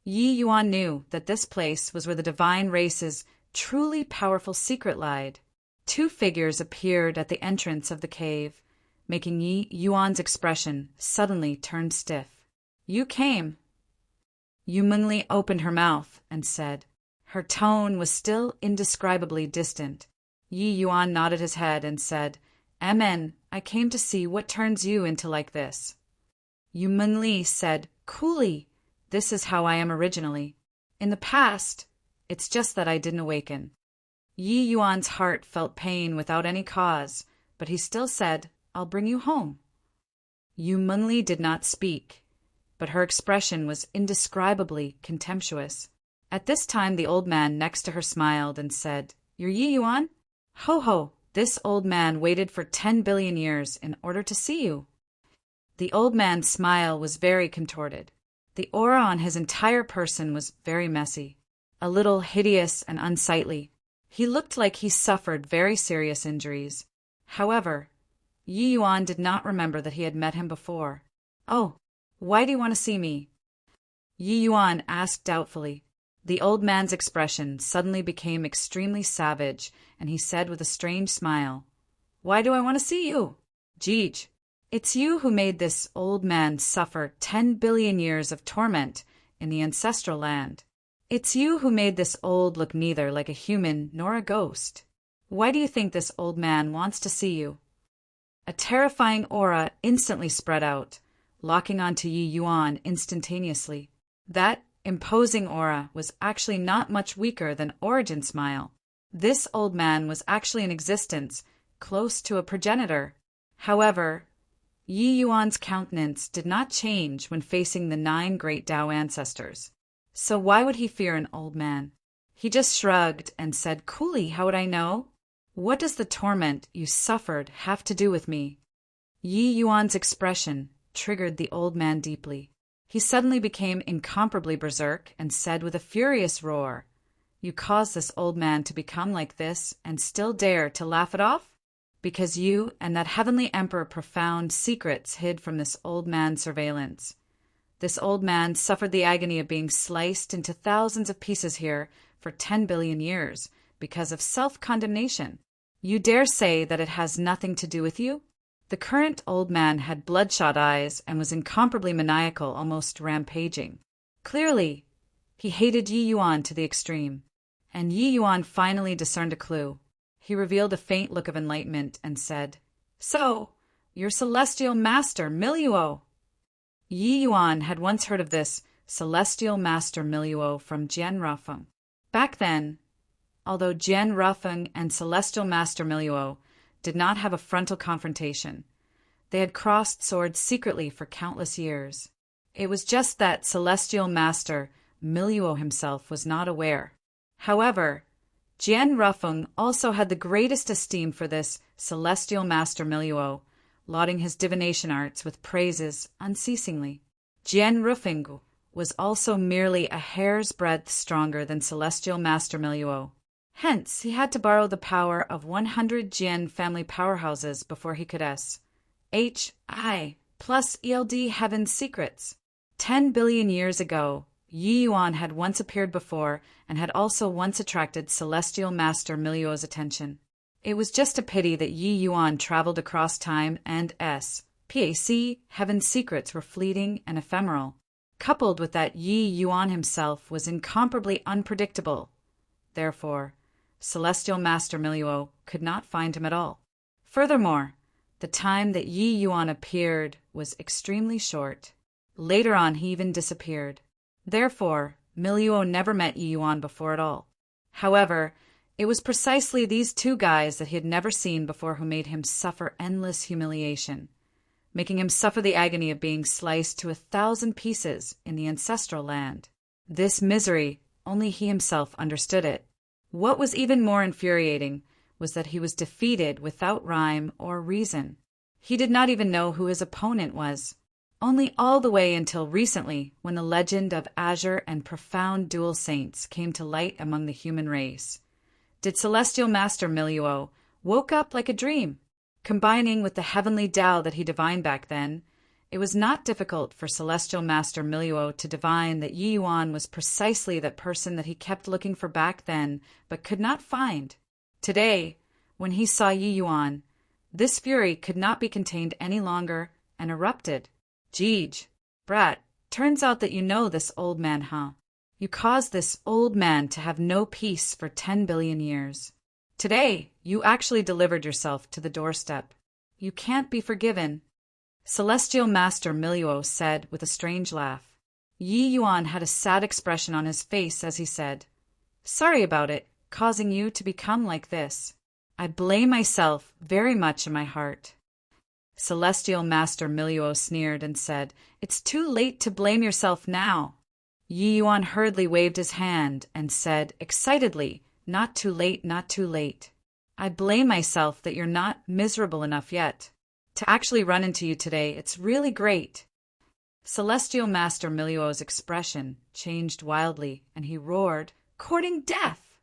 Speaker 1: Yi Yuan knew that this place was where the divine race's truly powerful secret lied. 2 figures appeared at the entrance of the cave, making Yi Yuan's expression suddenly turn stiff. You came. Yu Mengli opened her mouth and said. Her tone was still indescribably distant. Yi Yuan nodded his head and said, Amen, I came to see what turns you into like this. Yu Mengli said, Coolly, this is how I am originally. In the past, it's just that I didn't awaken. Yi Yuan's heart felt pain without any cause, but he still said, I'll bring you home. Yu Mengli did not speak, but her expression was indescribably contemptuous. At this time the old man next to her smiled and said, You're Yi Yuan? Ho ho, this old man waited for 10 billion years in order to see you. The old man's smile was very contorted. The aura on his entire person was very messy, a little hideous and unsightly. He looked like he suffered very serious injuries. However, Yi Yuan did not remember that he had met him before. Oh, why do you want to see me? Yi Yuan asked doubtfully. The old man's expression suddenly became extremely savage, and he said with a strange smile, Why do I want to see you? Jeej, it's you who made this old man suffer 10 billion years of torment in the ancestral land. It's you who made this old look neither like a human nor a ghost. Why do you think this old man wants to see you? A terrifying aura instantly spread out, locking onto Yi Yuan instantaneously. That imposing aura was actually not much weaker than Origin Smile. This old man was actually in existence, close to a progenitor. However, Yi Yuan's countenance did not change when facing the 9 great Tao ancestors. So why would he fear an old man? He just shrugged and said, Coolly, how would I know? What does the torment you suffered have to do with me? Yi Yuan's expression triggered the old man deeply. He suddenly became incomparably berserk and said with a furious roar, You caused this old man to become like this and still dare to laugh it off? Because you and that heavenly emperor profound secrets hid from this old man's surveillance. This old man suffered the agony of being sliced into thousands of pieces here for 10 billion years because of self-condemnation. You dare say that it has nothing to do with you? The current old man had bloodshot eyes and was incomparably maniacal, almost rampaging. Clearly, he hated Yi Yuan to the extreme. And Yi Yuan finally discerned a clue. He revealed a faint look of enlightenment and said, So, your celestial master, Miluo! Yi Yuan had once heard of this celestial master Miluo from Jian Rufeng. Back then, although Jian Rufeng and celestial master Miluo did not have a frontal confrontation, they had crossed swords secretly for countless years. It was just that celestial master Miluo himself was not aware. However, Jian Rufeng also had the greatest esteem for this celestial master Miluo, lauding his divination arts with praises unceasingly. Jian Rufeng was also merely a hair's breadth stronger than celestial master Miluo. Hence, he had to borrow the power of 100 Jian family powerhouses before he could H.I. plus ELD Heaven's secrets. 10 billion years ago, Yi Yuan had once appeared before and had also once attracted celestial master Miluo's attention. It was just a pity that Yi Yuan traveled across time and PAC, Heaven's secrets were fleeting and ephemeral. Coupled with that, Yi Yuan himself was incomparably unpredictable. Therefore, celestial master Miluo could not find him at all. Furthermore, the time that Yi Yuan appeared was extremely short. Later on, he even disappeared. Therefore, Miluo never met Yi Yuan before at all. However, it was precisely these two guys that he had never seen before who made him suffer endless humiliation, making him suffer the agony of being sliced to 1,000 pieces in the ancestral land. This misery, only he himself understood it. What was even more infuriating was that he was defeated without rhyme or reason. He did not even know who his opponent was. Only all the way until recently, when the legend of azure and profound dual saints came to light among the human race, did celestial master Miluo woke up like a dream. Combining with the heavenly Tao that he divined back then, it was not difficult for celestial master Miluo to divine that Yi Yuan was precisely that person that he kept looking for back then but could not find. Today, when he saw Yi Yuan, this fury could not be contained any longer and erupted. Jeej, brat, turns out that you know this old man, huh? You caused this old man to have no peace for 10 billion years. Today, you actually delivered yourself to the doorstep. You can't be forgiven. Celestial Master Miluo said with a strange laugh. Yi Yuan had a sad expression on his face as he said, "Sorry about it, causing you to become like this. I blame myself very much in my heart." Celestial Master Miluo sneered and said, "It's too late to blame yourself now." Yi Yuan hurriedly waved his hand and said excitedly, "Not too late, not too late. I blame myself that you're not miserable enough yet. To actually run into you today, it's really great." Celestial Master Miluo's expression changed wildly, and he roared, "Courting death!"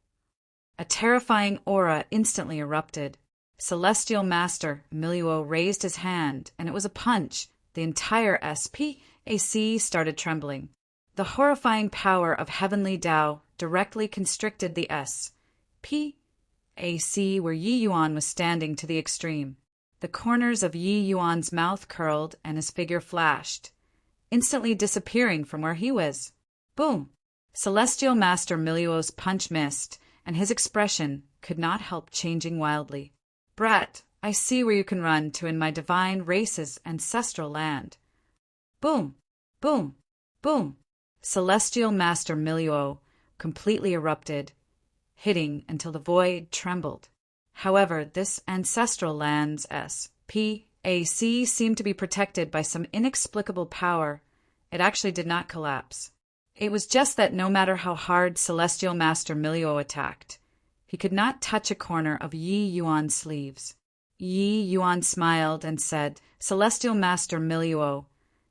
Speaker 1: A terrifying aura instantly erupted. Celestial Master Miluo raised his hand, and it was a punch. The entire SPAC started trembling. The horrifying power of heavenly Tao directly constricted the SPAC where Yi Yuan was standing to the extreme. The corners of Yi Yuan's mouth curled and his figure flashed, instantly disappearing from where he was. Boom! Celestial Master Miluo's punch missed, and his expression could not help changing wildly. "Brat, I see where you can run to in my divine race's ancestral land." Boom! Boom! Boom! Celestial Master Miluo completely erupted, hitting until the void trembled. However, this ancestral land's SPAC seemed to be protected by some inexplicable power. It actually did not collapse. It was just that no matter how hard Celestial Master Miluo attacked, he could not touch a corner of Yi Yuan's sleeves. Yi Yuan smiled and said, "Celestial Master Miluo,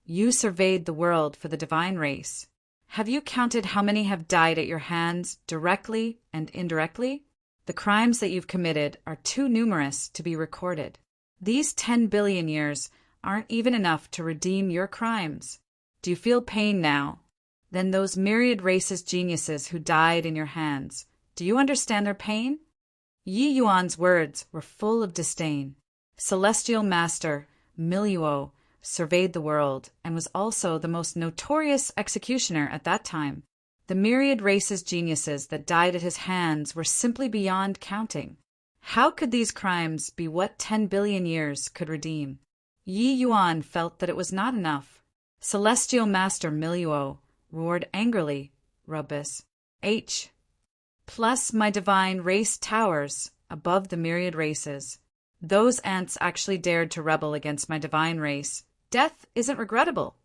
Speaker 1: you surveyed the world for the divine race. Have you counted how many have died at your hands, directly and indirectly? The crimes that you've committed are too numerous to be recorded. These 10 billion years aren't even enough to redeem your crimes. Do you feel pain now? Then those myriad races geniuses who died in your hands, do you understand their pain?" Yi Yuan's words were full of disdain. Celestial Master Miluo surveyed the world and was also the most notorious executioner at that time. The myriad races geniuses that died at his hands were simply beyond counting. How could these crimes be what 10 billion years could redeem? Yi Yuan felt that it was not enough. Celestial Master Miluo roared angrily, Rubis. H. Plus my divine race towers above the myriad races. Those ants actually dared to rebel against my divine race. Death isn't regrettable.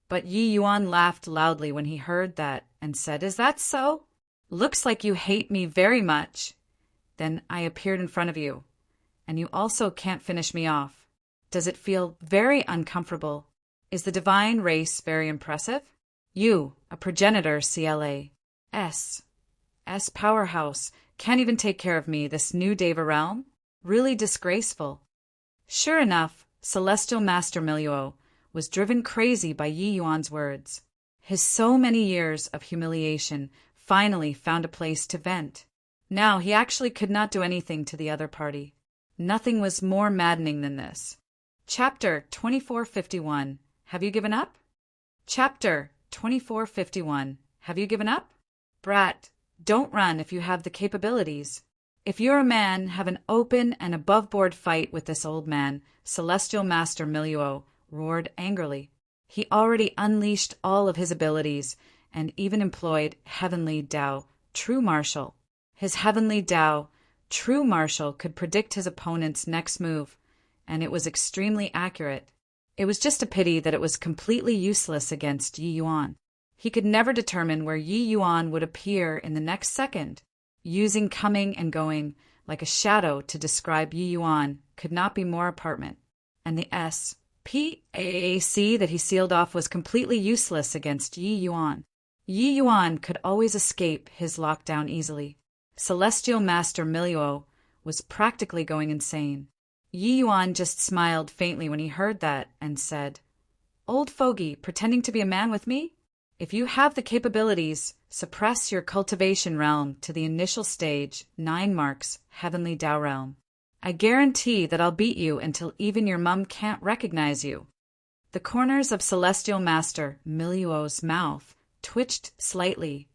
Speaker 1: But Yi Yuan laughed loudly when he heard that and said, Is that so? Looks like you hate me very much. Then I appeared in front of you, and you also can't finish me off. Does it feel very uncomfortable? Is the divine race very impressive? You, a progenitor CLA. S powerhouse, can't even take care of me, this new Deva realm? Really disgraceful. Sure enough, Celestial Master Miluo was driven crazy by Yi Yuan's words. His so many years of humiliation finally found a place to vent. Now he actually could not do anything to the other party. Nothing was more maddening than this. Chapter 2451. Have you given up? Chapter 2451. Have you given up? Brat, don't run if you have the capabilities. If you're a man, have an open and above-board fight with this old man, Celestial Master Miluo roared angrily. He already unleashed all of his abilities and even employed Heavenly Tao, True Martial. His Heavenly Tao, True Martial could predict his opponent's next move, and it was extremely accurate. It was just a pity that it was completely useless against Yi Yuan. He could never determine where Yi Yuan would appear in the next second. Using coming and going like a shadow to describe Yi Yuan could not be more apparent. And the SPAC that he sealed off was completely useless against Yi Yuan. Yi Yuan could always escape his lockdown easily. Celestial Master Miluo was practically going insane. Yi Yuan just smiled faintly when he heard that and said, Old fogey, pretending to be a man with me? If you have the capabilities, suppress your cultivation realm to the initial stage, 9 marks, Heavenly Tao realm. I guarantee that I'll beat you until even your mum can't recognize you. The corners of Celestial Master Miluo's mouth twitched slightly,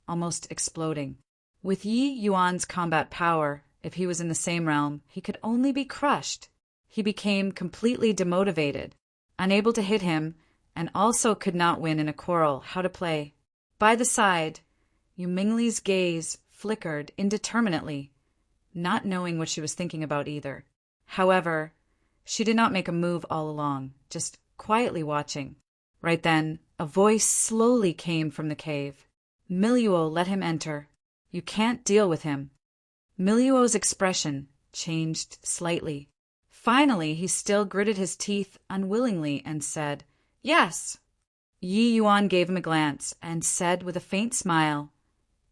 Speaker 1: almost exploding. With Yi Yuan's combat power, if he was in the same realm, he could only be crushed. He became completely demotivated, unable to hit him, and also could not win in a quarrel how to play. By the side, Yu Mingli's gaze flickered indeterminately, not knowing what she was thinking about either. However, she did not make a move all along, just quietly watching. Right then, a voice slowly came from the cave. Miluo, let him enter. You can't deal with him. Miluo's expression changed slightly. Finally, he still gritted his teeth unwillingly and said, Yes. Yi Yuan gave him a glance and said with a faint smile,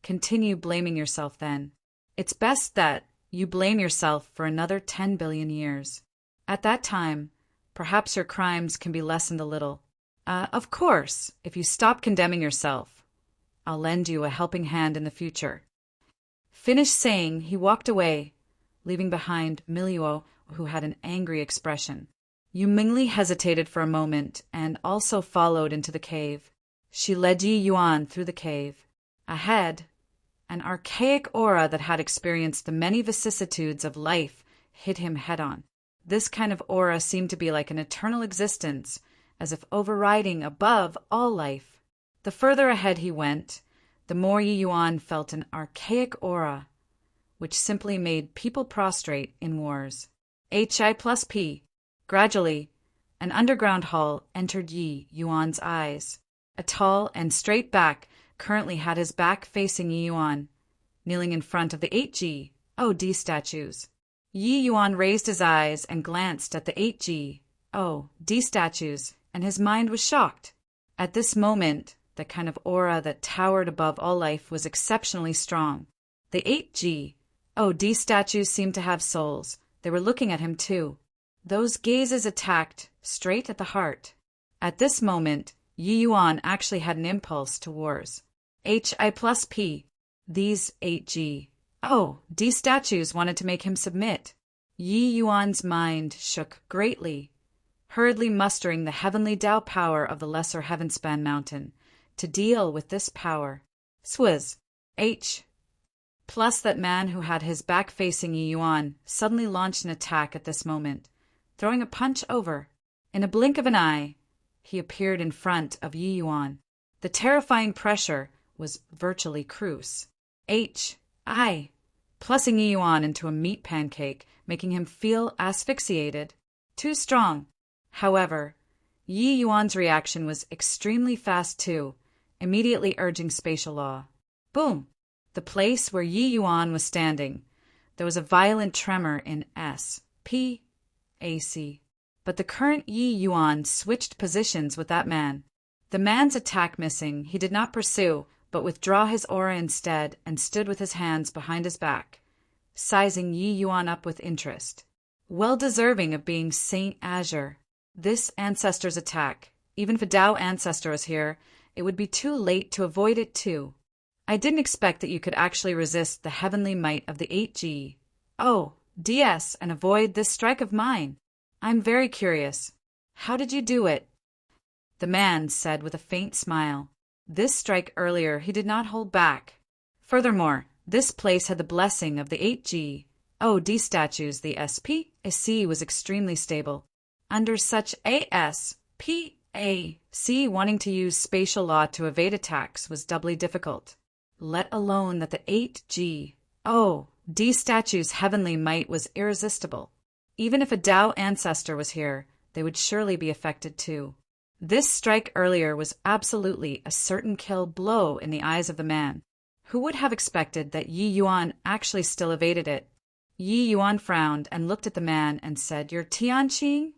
Speaker 1: Continue blaming yourself then. It's best that you blame yourself for another 10 billion years. At that time, perhaps your crimes can be lessened a little. Of course, if you stop condemning yourself, I'll lend you a helping hand in the future. Finished saying, he walked away, leaving behind Miluo, who had an angry expression. Yu Mingli hesitated for a moment and also followed into the cave. She led Yi Yuan through the cave. Ahead, an archaic aura that had experienced the many vicissitudes of life hit him head-on. This kind of aura seemed to be like an eternal existence, as if overriding above all life. The further ahead he went, the more Yi Yuan felt an archaic aura, which simply made people prostrate in wars. HI+P. Gradually, an underground hall entered Yi Yuan's eyes. A tall and straight back currently had his back facing Yi Yuan, kneeling in front of the 8G-OD statues. Yi Yuan raised his eyes and glanced at the 8G-OD statues, and his mind was shocked. At this moment, the kind of aura that towered above all life was exceptionally strong. The 8G-OD statues seemed to have souls. They were looking at him too. Those gazes attacked straight at the heart. At this moment, Yi Yuan actually had an impulse to wars. HI+P. These 8G-OD statues wanted to make him submit. Yi Yuan's mind shook greatly, hurriedly mustering the heavenly Tao power of the lesser Heavenspan mountain to deal with this power. Swizz. H. Plus that man who had his back facing Yi Yuan suddenly launched an attack at this moment, throwing a punch over. In a blink of an eye, he appeared in front of Yi Yuan. The terrifying pressure was virtually crucial. Plussing Yi Yuan into a meat pancake, making him feel asphyxiated. Too strong. However, Yi Yuan's reaction was extremely fast too, immediately urging spatial law. Boom! The place where Yi Yuan was standing. There was a violent tremor in S.P.A.C. But the current Yi Yuan switched positions with that man. The man's attack missing, he did not pursue, but withdraw his aura instead and stood with his hands behind his back, sizing Yi Yuan up with interest. Well deserving of being Saint Azure. This ancestor's attack, even if a Tao ancestor was here, it would be too late to avoid it too. I didn't expect that you could actually resist the heavenly might of the 8G. Oh, DS, and avoid this strike of mine. I'm very curious. How did you do it? The man said with a faint smile. This strike earlier he did not hold back. Furthermore, this place had the blessing of the 8G. D statues. The SPAC was extremely stable. Under such ASPAC, wanting to use spatial law to evade attacks was doubly difficult. Let alone that the 8G. D statues' heavenly might was irresistible. Even if a Tao ancestor was here, they would surely be affected too. This strike earlier was absolutely a certain kill blow in the eyes of the man. Who would have expected that Yi Yuan actually still evaded it? Yi Yuan frowned and looked at the man and said, "You're Tianqing?"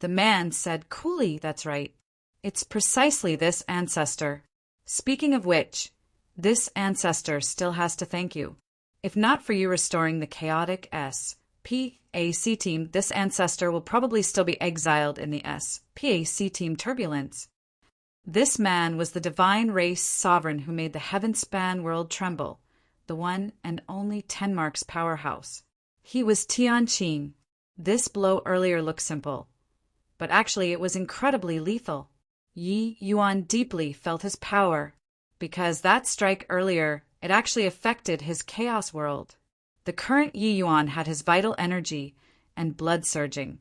Speaker 1: The man said coolly, "That's right. It's precisely this ancestor. Speaking of which, this ancestor still has to thank you. If not for you restoring the chaotic SPAC team, this ancestor will probably still be exiled in the SPAC team turbulence." This man was the divine race sovereign who made the heaven-span world tremble, the one and only Tenmark's powerhouse. He was Tianqing. This blow earlier looked simple, but actually it was incredibly lethal. Yi Yuan deeply felt his power, because that strike earlier, it actually affected his chaos world. The current Yi Yuan had his vital energy and blood surging,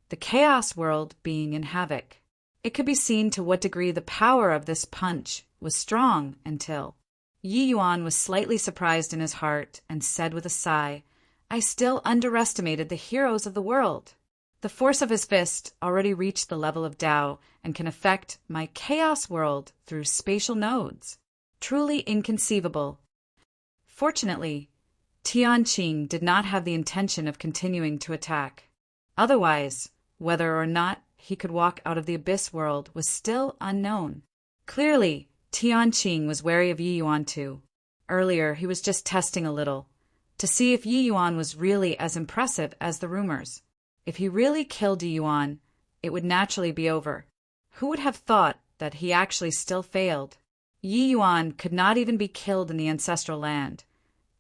Speaker 1: the chaos world being in havoc. It could be seen to what degree the power of this punch was strong until Yi Yuan was slightly surprised in his heart and said with a sigh, "I still underestimated the heroes of the world. The force of his fist already reached the level of Tao and can affect my chaos world through spatial nodes. Truly inconceivable." Fortunately, Tianqing did not have the intention of continuing to attack. Otherwise, whether or not he could walk out of the abyss world was still unknown. Clearly, Tianqing was wary of Yi Yuan too. Earlier, he was just testing a little, to see if Yi Yuan was really as impressive as the rumors. If he really killed Yi Yuan, it would naturally be over. Who would have thought that he actually still failed? Yi Yuan could not even be killed in the ancestral land.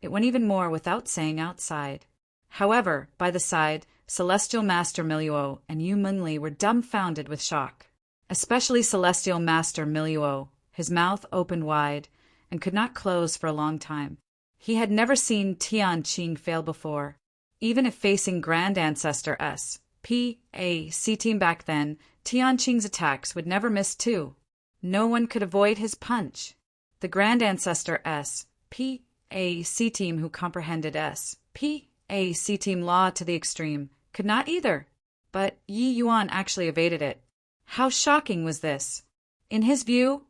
Speaker 1: It went even more without saying outside. However, by the side, Celestial Master Miluo and Yu Mengli were dumbfounded with shock. Especially Celestial Master Miluo, his mouth opened wide and could not close for a long time. He had never seen Tianqing fail before. Even if facing Grand Ancestor SPAC team back then, Tianqing's attacks would never miss too. No one could avoid his punch. The Grand Ancestor SPAC team who comprehended SPAC team law to the extreme could not either. But Yi Yuan actually evaded it. How shocking was this? In his view,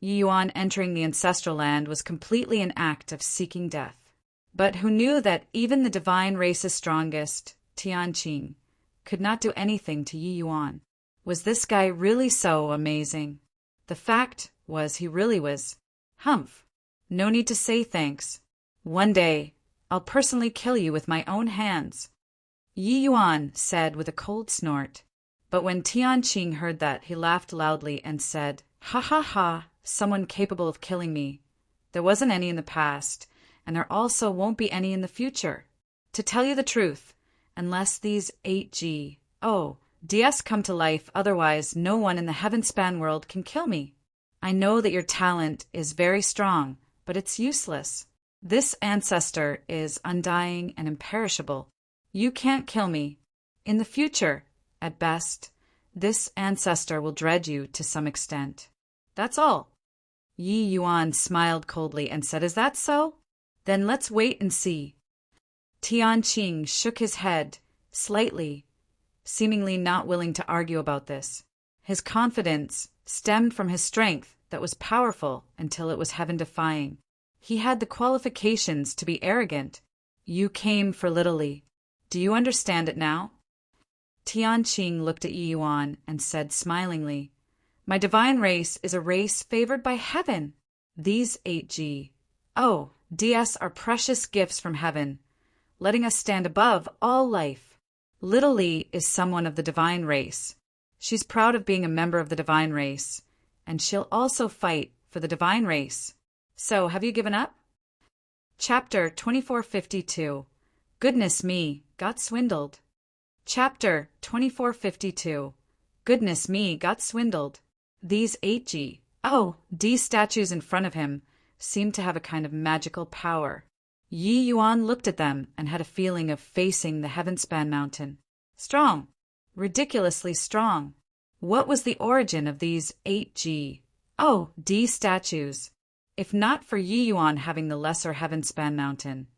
Speaker 1: Yi Yuan entering the ancestral land was completely an act of seeking death. But who knew that even the divine race's strongest, Tianqing, could not do anything to Yi Yuan? Was this guy really so amazing? The fact was he really was. Humph. No need to say thanks. One day, I'll personally kill you with my own hands. Yi Yuan said with a cold snort. But when Tianqing heard that, he laughed loudly and said, "Ha ha ha, someone capable of killing me. There wasn't any in the past, and there also won't be any in the future. To tell you the truth, unless these 8G, DS come to life, otherwise no one in the heaven-span world can kill me. I know that your talent is very strong, but it's useless. This ancestor is undying and imperishable. You can't kill me. In the future, at best, This ancestor will dread you to some extent. That's all. Yi Yuan smiled coldly and said, Is that so? Then let's wait and see. Tianqing shook his head slightly, seemingly not willing to argue about this. His confidence stemmed from his strength that was powerful until it was heaven-defying. He had the qualifications to be arrogant. You came for Little. Do you understand it now? Tianqing looked at Yi Yuan and said smilingly, My divine race is a race favored by heaven. These 8G, DS are precious gifts from heaven, letting us stand above all life. Little Li is someone of the divine race. She's proud of being a member of the divine race, and she'll also fight for the divine race. So, have you given up? Chapter 2452. Goodness me, got swindled. Chapter 2452. Goodness me, got swindled. These 8G, D statues in front of him seemed to have a kind of magical power. Yi Yuan looked at them and had a feeling of facing the heaven-span mountain. Strong. Ridiculously strong. What was the origin of these 8G, D statues? If not for Yi Yuan having the lesser heaven-span mountain,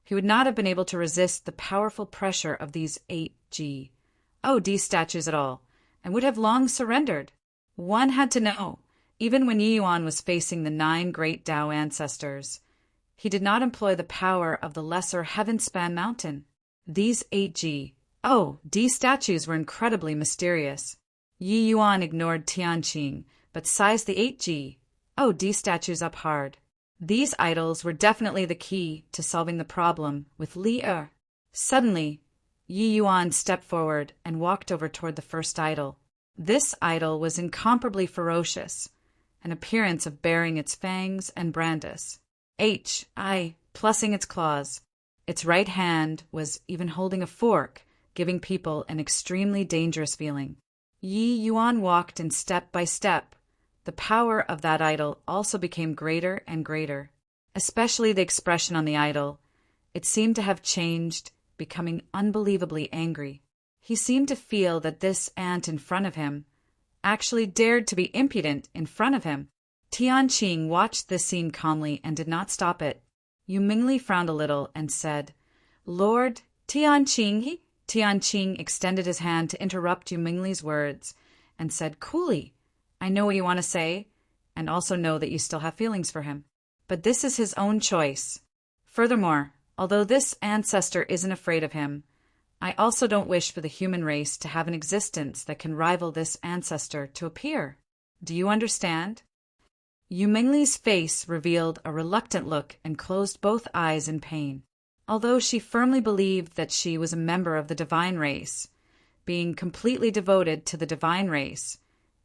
Speaker 1: he would not have been able to resist the powerful pressure of these 8G, D statues at all, and would have long surrendered. One had to know, even when Yi Yuan was facing the 9 great Tao ancestors, he did not employ the power of the lesser heaven-span mountain. These 8G, D statues were incredibly mysterious. Yi Yuan ignored Tianqing, but sized the 8G, D statues up hard. These idols were definitely the key to solving the problem with Li Er. Suddenly, Yi Yuan stepped forward and walked over toward the first idol. This idol was incomparably ferocious, an appearance of baring its fangs and brandis. Plussing its claws. Its right hand was even holding a fork, giving people an extremely dangerous feeling. Yi Yuan walked in step by step. The power of that idol also became greater and greater, especially the expression on the idol. It seemed to have changed, becoming unbelievably angry. He seemed to feel that this ant in front of him actually dared to be impudent in front of him. Tianqing watched this scene calmly and did not stop it. Yu Mingli frowned a little and said, Lord Tianqing. Tianqing extended his hand to interrupt Yu Mingli's words and said coolly, I know what you want to say, and also know that you still have feelings for him. But this is his own choice. Furthermore, although this ancestor isn't afraid of him, I also don't wish for the human race to have an existence that can rival this ancestor to appear. Do you understand? Yu Mingli's face revealed a reluctant look and closed both eyes in pain. Although she firmly believed that she was a member of the divine race, being completely devoted to the divine race,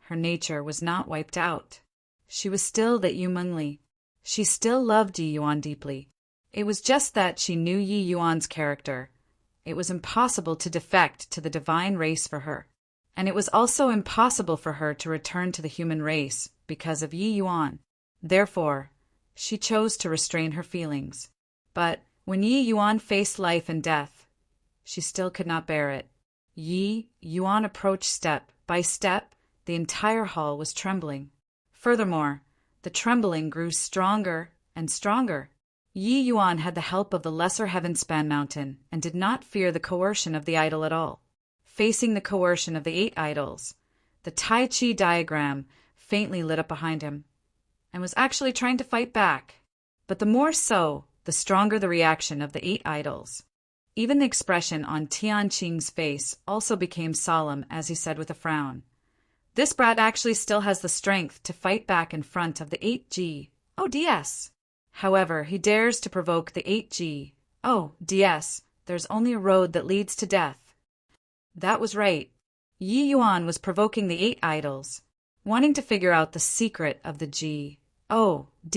Speaker 1: her nature was not wiped out. She was still that Yu Mingli. She still loved Yi Yuan deeply. It was just that she knew Yi Yuan's character. It was impossible to defect to the divine race for her. And it was also impossible for her to return to the human race because of Yi Yuan. Therefore, she chose to restrain her feelings. But when Yi Yuan faced life and death, she still could not bear it. Yi Yuan approached step by step. The entire hall was trembling. Furthermore, the trembling grew stronger and stronger. Yi Yuan had the help of the lesser heaven-span mountain and did not fear the coercion of the idol at all. Facing the coercion of the 8 idols, the Tai Chi diagram faintly lit up behind him and was actually trying to fight back. But the more so, the stronger the reaction of the 8 idols. Even the expression on Tianqing's face also became solemn as he said with a frown, This brat actually still has the strength to fight back in front of the 8G, DS. However, he dares to provoke the 8G, DS. There's only a road that leads to death. That was right. Yi Yuan was provoking the 8 idols, wanting to figure out the secret of the D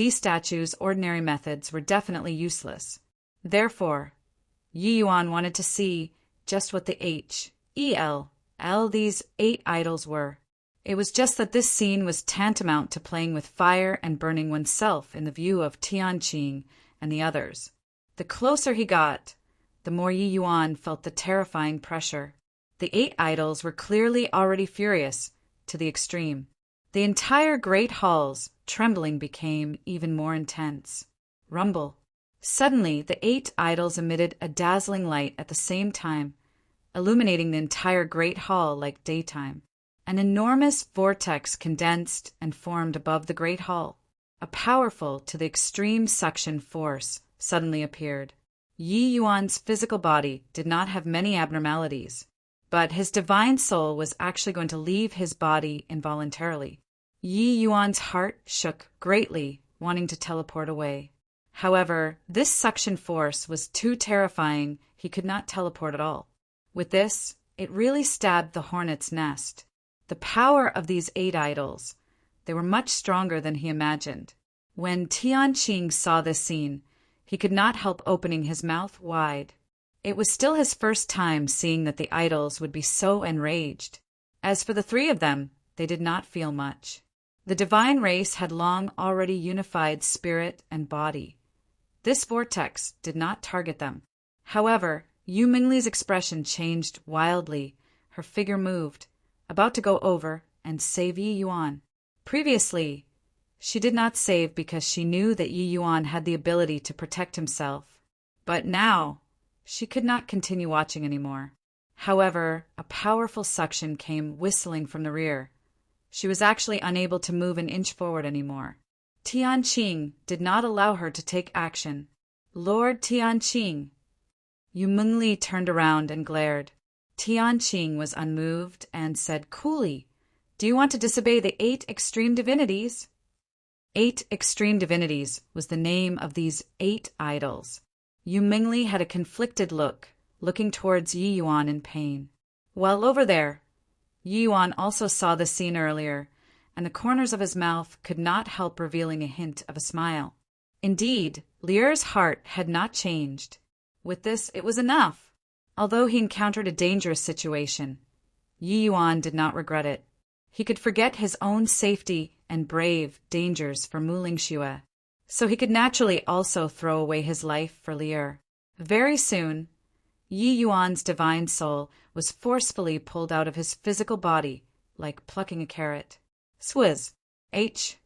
Speaker 1: statues' ordinary methods were definitely useless. Therefore, Yi Yuan wanted to see just what the these 8 idols were. It was just that this scene was tantamount to playing with fire and burning oneself in the view of Tianqing and the others. The closer he got, the more Yi Yuan felt the terrifying pressure. The 8 idols were clearly already furious to the extreme. The entire great halls, trembling, became even more intense. Rumble. Suddenly, the 8 idols emitted a dazzling light at the same time, illuminating the entire great hall like daytime. An enormous vortex condensed and formed above the great hall. A powerful to the extreme suction force suddenly appeared. Yi Yuan's physical body did not have many abnormalities, but his divine soul was actually going to leave his body involuntarily. Yi Yuan's heart shook greatly, wanting to teleport away. However, this suction force was too terrifying, he could not teleport at all. With this, it really stabbed the hornet's nest. The power of these 8 idols, they were much stronger than he imagined. When Tianqing saw this scene, he could not help opening his mouth wide. It was still his first time seeing that the idols would be so enraged. As for the 3 of them, they did not feel much. The divine race had long already unified spirit and body. This vortex did not target them. However, Yu Mingli's expression changed wildly. Her figure moved, about to go over and save Yi Yuan. Previously, she did not save because she knew that Yi Yuan had the ability to protect himself. But now, she could not continue watching anymore. However, a powerful suction came whistling from the rear. She was actually unable to move an inch forward anymore. Tianqing did not allow her to take action. Lord Tianqing. Yu Mingli turned around and glared. Tianqing was unmoved and said coolly, "Do you want to disobey the 8 extreme divinities?" 8 extreme divinities was the name of these 8 idols. Yu Mingli had a conflicted look, looking towards Yi Yuan in pain. While over there, Yi Yuan also saw the scene earlier, and the corners of his mouth could not help revealing a hint of a smile. Indeed, Lier's heart had not changed. With this, it was enough. Although he encountered a dangerous situation, Yi Yuan did not regret it. He could forget his own safety and brave dangers for Mu Lingxue, so he could naturally also throw away his life for Lier. Very soon, Yi Yuan's divine soul was forcefully pulled out of his physical body, like plucking a carrot. Swizz. H.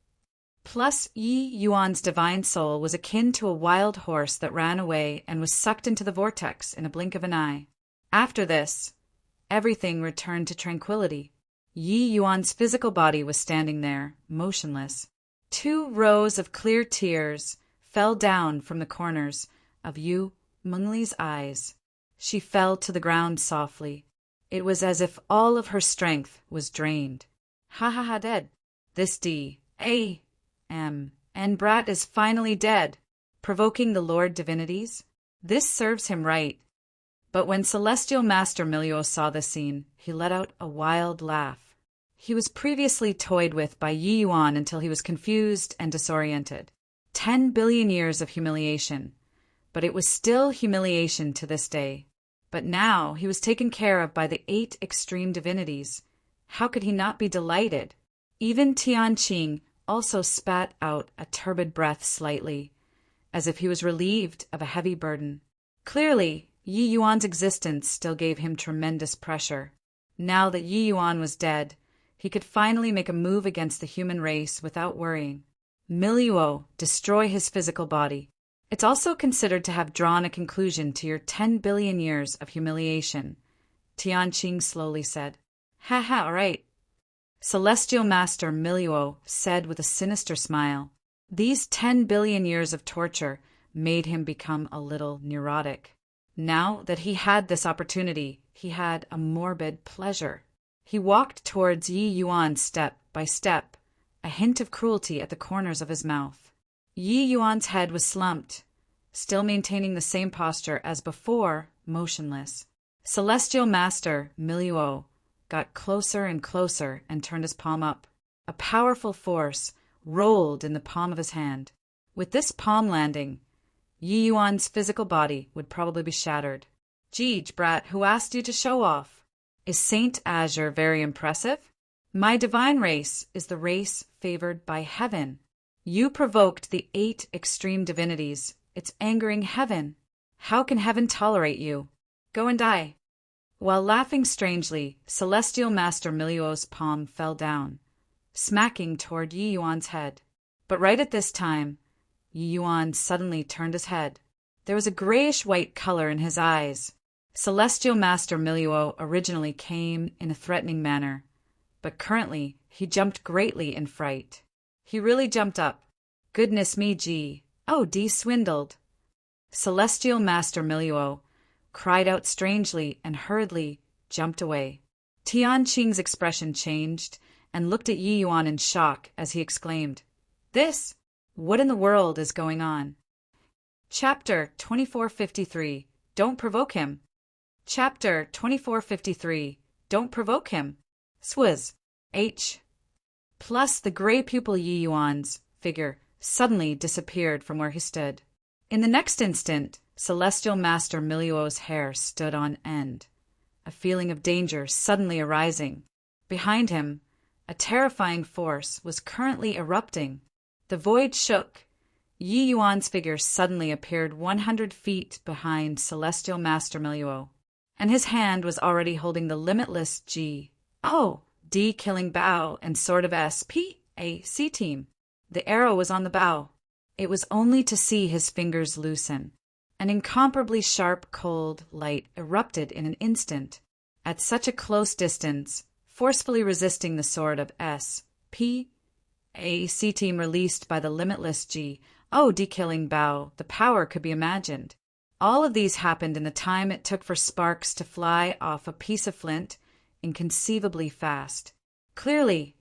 Speaker 1: Plus, Yi Yuan's divine soul was akin to a wild horse that ran away and was sucked into the vortex in a blink of an eye. After this, everything returned to tranquility. Yi Yuan's physical body was standing there, motionless. 2 rows of clear tears fell down from the corners of Yu Mingli's eyes. She fell to the ground softly. It was as if all of her strength was drained. Ha ha ha, dead. This D.A.M.N. brat is finally dead, provoking the Lord Divinities. This serves him right. But when Celestial Master Milieu saw the scene, he let out a wild laugh. He was previously toyed with by Yi Yuan until he was confused and disoriented. 10 billion years of humiliation. But it was still humiliation to this day. But now he was taken care of by the 8 extreme divinities. How could he not be delighted? Even Tianqing also spat out a turbid breath slightly, as if he was relieved of a heavy burden. Clearly, Yi Yuan's existence still gave him tremendous pressure. Now that Yi Yuan was dead, he could finally make a move against the human race without worrying. Milieu, destroy his physical body. It's also considered to have drawn a conclusion to your 10 billion years of humiliation, Tianqing slowly said. Ha ha, all right. Celestial Master Milieu said with a sinister smile. These 10 billion years of torture made him become a little neurotic. Now that he had this opportunity, he had a morbid pleasure. He walked towards Yi Yuan step by step, a hint of cruelty at the corners of his mouth. Yi Yuan's head was slumped, still maintaining the same posture as before, motionless. Celestial Master Milieu got closer and closer and turned his palm up. A powerful force rolled in the palm of his hand. With this palm landing, Yi Yuan's physical body would probably be shattered. Jeej, brat, who asked you to show off? Is Saint Azure very impressive? My divine race is the race favored by heaven. You provoked the 8 extreme divinities. It's angering heaven. How can heaven tolerate you? Go and die. While laughing strangely, Celestial Master Miluo's palm fell down, smacking toward Yi Yuan's head. But right at this time, Yi Yuan suddenly turned his head. There was a grayish-white color in his eyes. Celestial Master Miluo originally came in a threatening manner, but currently he jumped greatly in fright. He really jumped up. Goodness me, gee. Oh, D swindled. Celestial Master Miluo cried out strangely and hurriedly jumped away. Tianqing's expression changed and looked at Yi Yuan in shock as he exclaimed, "This? What in the world is going on?" Chapter 2453. Don't provoke him. Chapter 2453. Don't provoke him. Swizz. H. Plus the gray pupil Yi Yuan's figure suddenly disappeared from where he stood. In the next instant, Celestial Master Miluo's hair stood on end, a feeling of danger suddenly arising. Behind him, a terrifying force was currently erupting. The void shook. Yi Yuan's figure suddenly appeared 100 feet behind Celestial Master Miluo, and his hand was already holding the limitless G. O. D killing bow and sword of S.P.A.C. team. The arrow was on the bow. It was only to see his fingers loosen. An incomparably sharp, cold light erupted in an instant, at such a close distance, forcefully resisting the sword of S.P.A.C. team released by the limitless G. O. D-killing bow. The power could be imagined. All of these happened in the time it took for sparks to fly off a piece of flint, inconceivably fast. Clearly,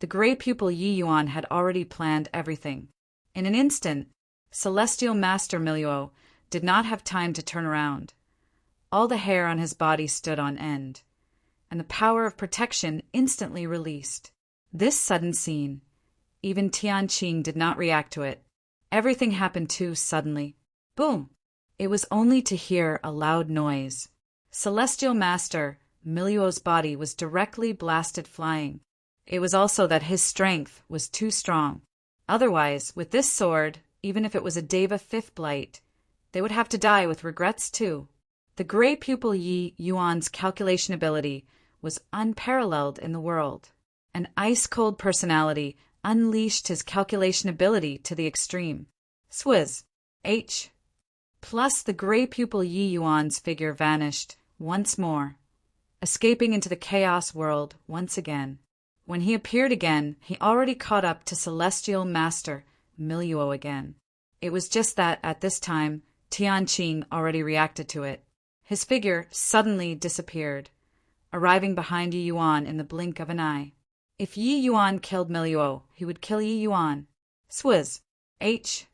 Speaker 1: the gray pupil Yi Yuan had already planned everything. In an instant, Celestial Master Miluo did not have time to turn around. All the hair on his body stood on end, and the power of protection instantly released. This sudden scene, even Tianqing did not react to it. Everything happened too suddenly. Boom! It was only to hear a loud noise. Celestial Master Miluo's body was directly blasted flying. It was also that his strength was too strong. Otherwise, with this sword, even if it was a Deva fifth blight, they would have to die with regrets too. The gray pupil Yi Yuan's calculation ability was unparalleled in the world. An ice-cold personality unleashed his calculation ability to the extreme. Swizz. H. Plus the gray pupil Yi Yuan's figure vanished once more, escaping into the chaos world once again. When he appeared again, he already caught up to Celestial Master Miluo again. It was just that, at this time, Tianqing already reacted to it. His figure suddenly disappeared, arriving behind Yi Yuan in the blink of an eye. If Yi Yuan killed Miluo, he would kill Yi Yuan. Swizz. H.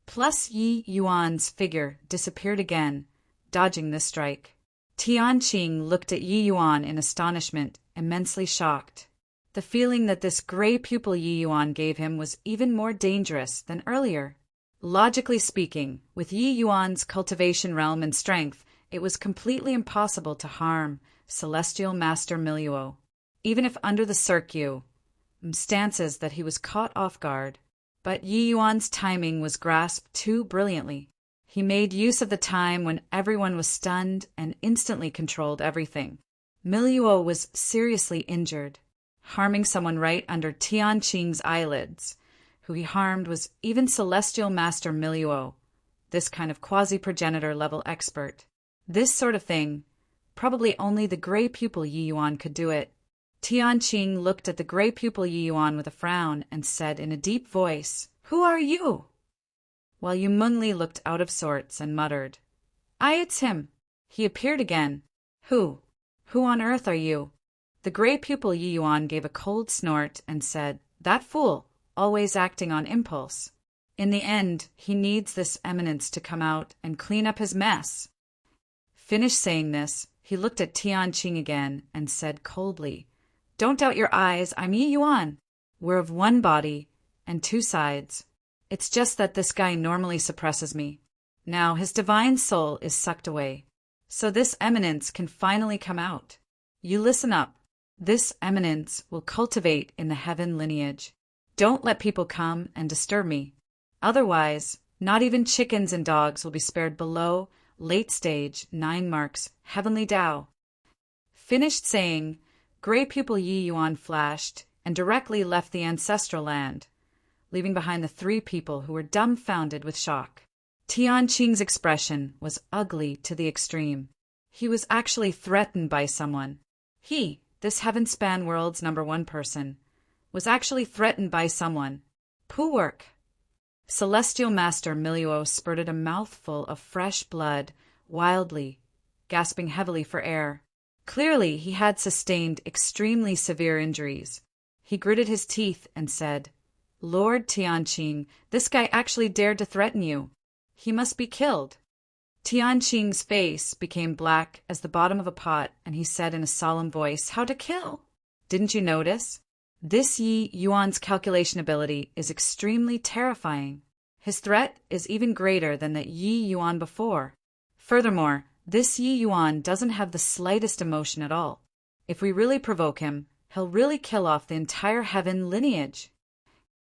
Speaker 1: Plus Yi Yuan's figure disappeared again, dodging this strike. Tianqing looked at Yi Yuan in astonishment, immensely shocked. The feeling that this gray pupil Yi Yuan gave him was even more dangerous than earlier. Logically speaking, with Yi Yuan's cultivation realm and strength, it was completely impossible to harm Celestial Master Miluo, even if under the circumstances that he was caught off guard. But Yi Yuan's timing was grasped too brilliantly. He made use of the time when everyone was stunned and instantly controlled everything. Miluo was seriously injured, harming someone right under Tianqing's eyelids. Who he harmed was even Celestial Master Miluo, this kind of quasi-progenitor level expert. This sort of thing, probably only the gray pupil Yi Yuan could do it. Tianqing looked at the gray pupil Yi Yuan with a frown and said in a deep voice, "Who are you?" While Yu Mengli looked out of sorts and muttered, It's him." He appeared again. Who on earth are you?" The gray pupil Yi Yuan gave a cold snort and said, "That fool, always acting on impulse. In the end, he needs this eminence to come out and clean up his mess." Finished saying this, he looked at Tianqing again and said coldly, "Don't doubt your eyes, I'm Yi Yuan. We're of one body and two sides. It's just that this guy normally suppresses me. Now his divine soul is sucked away, so this eminence can finally come out. You listen up. This eminence will cultivate in the heaven lineage. Don't let people come and disturb me. Otherwise, not even chickens and dogs will be spared below late stage 9 marks heavenly Tao." Finished saying, Gray Pupil Yi Yuan flashed and directly left the ancestral land, leaving behind the three people who were dumbfounded with shock. Tianqing's expression was ugly to the extreme. He was actually threatened by someone. He, this heaven-span world's #1 person, was actually threatened by someone. Poo work. Celestial Master Miluo spurted a mouthful of fresh blood, wildly, gasping heavily for air. Clearly, he had sustained extremely severe injuries. He gritted his teeth and said, Lord Tianqing, this guy actually dared to threaten you. He must be killed. Tianqing's face became black as the bottom of a pot, and he said in a solemn voice, How to kill? Didn't you notice? This Yi Yuan's calculation ability is extremely terrifying. His threat is even greater than the Yi Yuan before. Furthermore, this Yi Yuan doesn't have the slightest emotion at all. If we really provoke him, he'll really kill off the entire heaven lineage.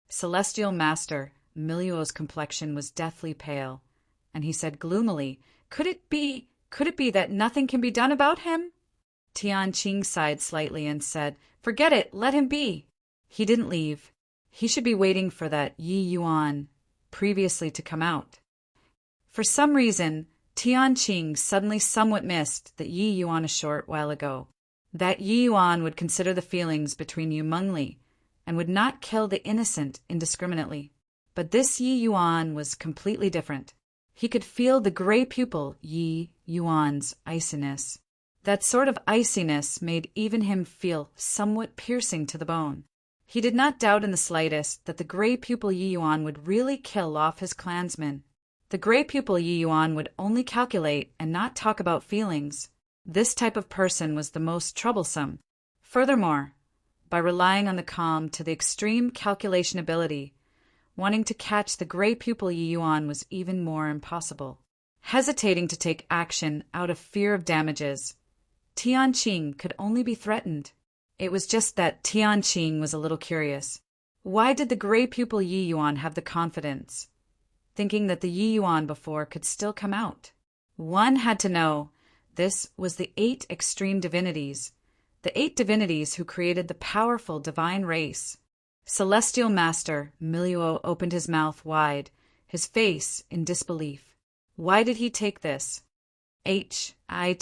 Speaker 1: Celestial Master Miluo's complexion was deathly pale, and he said gloomily, Could it be that nothing can be done about him? Tianqing sighed slightly and said, Forget it, let him be. He didn't leave. He should be waiting for that Yi Yuan previously to come out. For some reason, Tianqing suddenly somewhat missed that Yi Yuan a short while ago. That Yi Yuan would consider the feelings between Yu Mengli and would not kill the innocent indiscriminately. But this Yi Yuan was completely different. He could feel the gray pupil Yi Yuan's iciness. That sort of iciness made even him feel somewhat piercing to the bone. He did not doubt in the slightest that the gray pupil Yi Yuan would really kill off his clansmen. The gray pupil Yi Yuan would only calculate and not talk about feelings. This type of person was the most troublesome. Furthermore, by relying on the calm to the extreme calculation ability, wanting to catch the gray pupil Yi Yuan was even more impossible. Hesitating to take action out of fear of damages, Tianqing could only be threatened. It was just that Tianqing was a little curious. Why did the gray pupil Yi Yuan have the confidence, thinking that the Yi Yuan before could still come out? One had to know this was the 8 extreme divinities, the 8 divinities who created the powerful divine race. Celestial Master Miluo opened his mouth wide, his face in disbelief. Why did he take this? HIT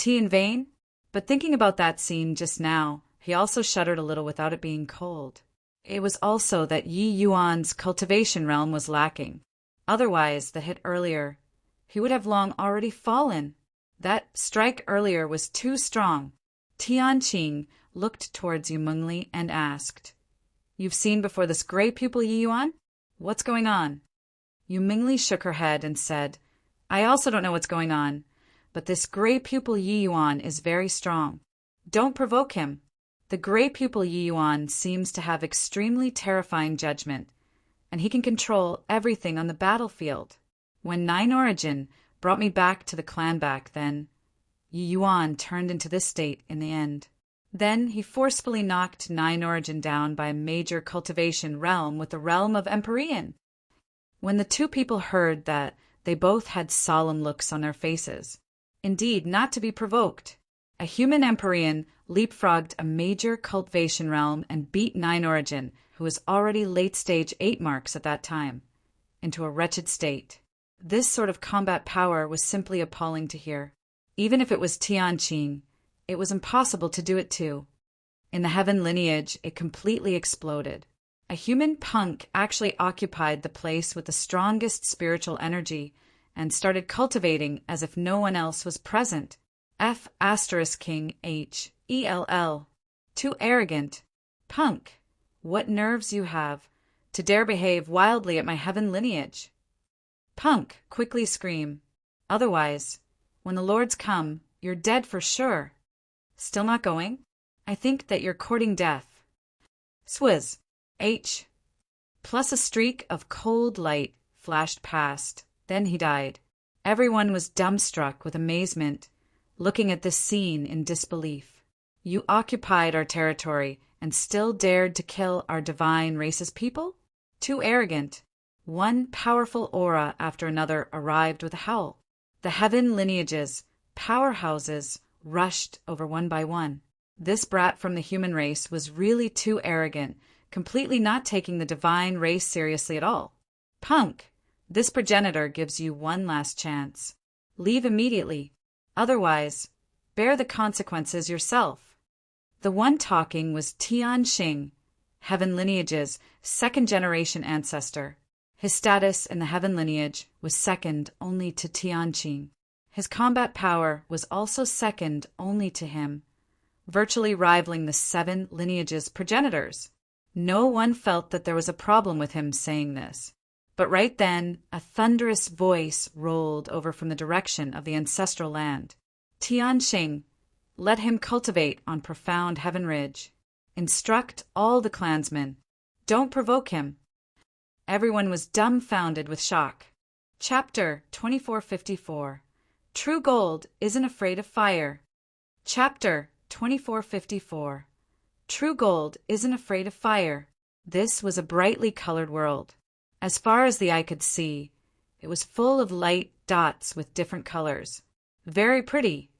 Speaker 1: in vain? But thinking about that scene just now, he also shuddered a little without it being cold. It was also that Yi Yuan's cultivation realm was lacking. Otherwise, the hit earlier, he would have long already fallen. That strike earlier was too strong. Tianqing looked towards Yu Mengli and asked, You've seen before this gray pupil Yi Yuan? What's going on? Yu Mengli shook her head and said, I also don't know what's going on, but this gray pupil Yi Yuan is very strong. Don't provoke him. The gray pupil Yi Yuan seems to have extremely terrifying judgment, and he can control everything on the battlefield. When Nine Origin brought me back to the clan back then, Yi Yuan turned into this state in the end. Then he forcefully knocked Nine Origin down by a major cultivation realm with the realm of Empyrean. When the two people heard that, they both had solemn looks on their faces. Indeed, not to be provoked. A human Empyrean leapfrogged a major cultivation realm and beat Nine Origin, who was already late-stage 8 marks at that time, into a wretched state. This sort of combat power was simply appalling to hear. Even if it was Tianqing, it was impossible to do it too. In the heaven lineage, it completely exploded. A human punk actually occupied the place with the strongest spiritual energy and started cultivating as if no one else was present. King HELL. Too arrogant. Punk, what nerves you have to dare behave wildly at my heaven lineage. Punk, quickly scream. Otherwise, when the lords come, you're dead for sure. Still not going? I think that you're courting death. Swizz. Plus a streak of cold light flashed past. Then he died. Everyone was dumbstruck with amazement, looking at this scene in disbelief. You occupied our territory and still dared to kill our divine race's people? Too arrogant. One powerful aura after another arrived with a howl. The heaven lineages, powerhouses, rushed over one by one. This brat from the human race was really too arrogant, completely not taking the divine race seriously at all. Punk! This progenitor gives you one last chance. Leave immediately. Otherwise, bear the consequences yourself. The one talking was Tianxing, Heaven lineage's second-generation ancestor. His status in the Heaven lineage was second only to Tianqing. His combat power was also second only to him, virtually rivaling the 7 lineage's progenitors. No one felt that there was a problem with him saying this. But right then, a thunderous voice rolled over from the direction of the ancestral land. Tianxing, let him cultivate on profound Heaven Ridge. Instruct all the clansmen. Don't provoke him. Everyone was dumbfounded with shock. Chapter 2454. True gold isn't afraid of fire. Chapter 2454. True gold isn't afraid of fire. This was a brightly colored world. As far as the eye could see, it was full of light dots with different colors. Very pretty,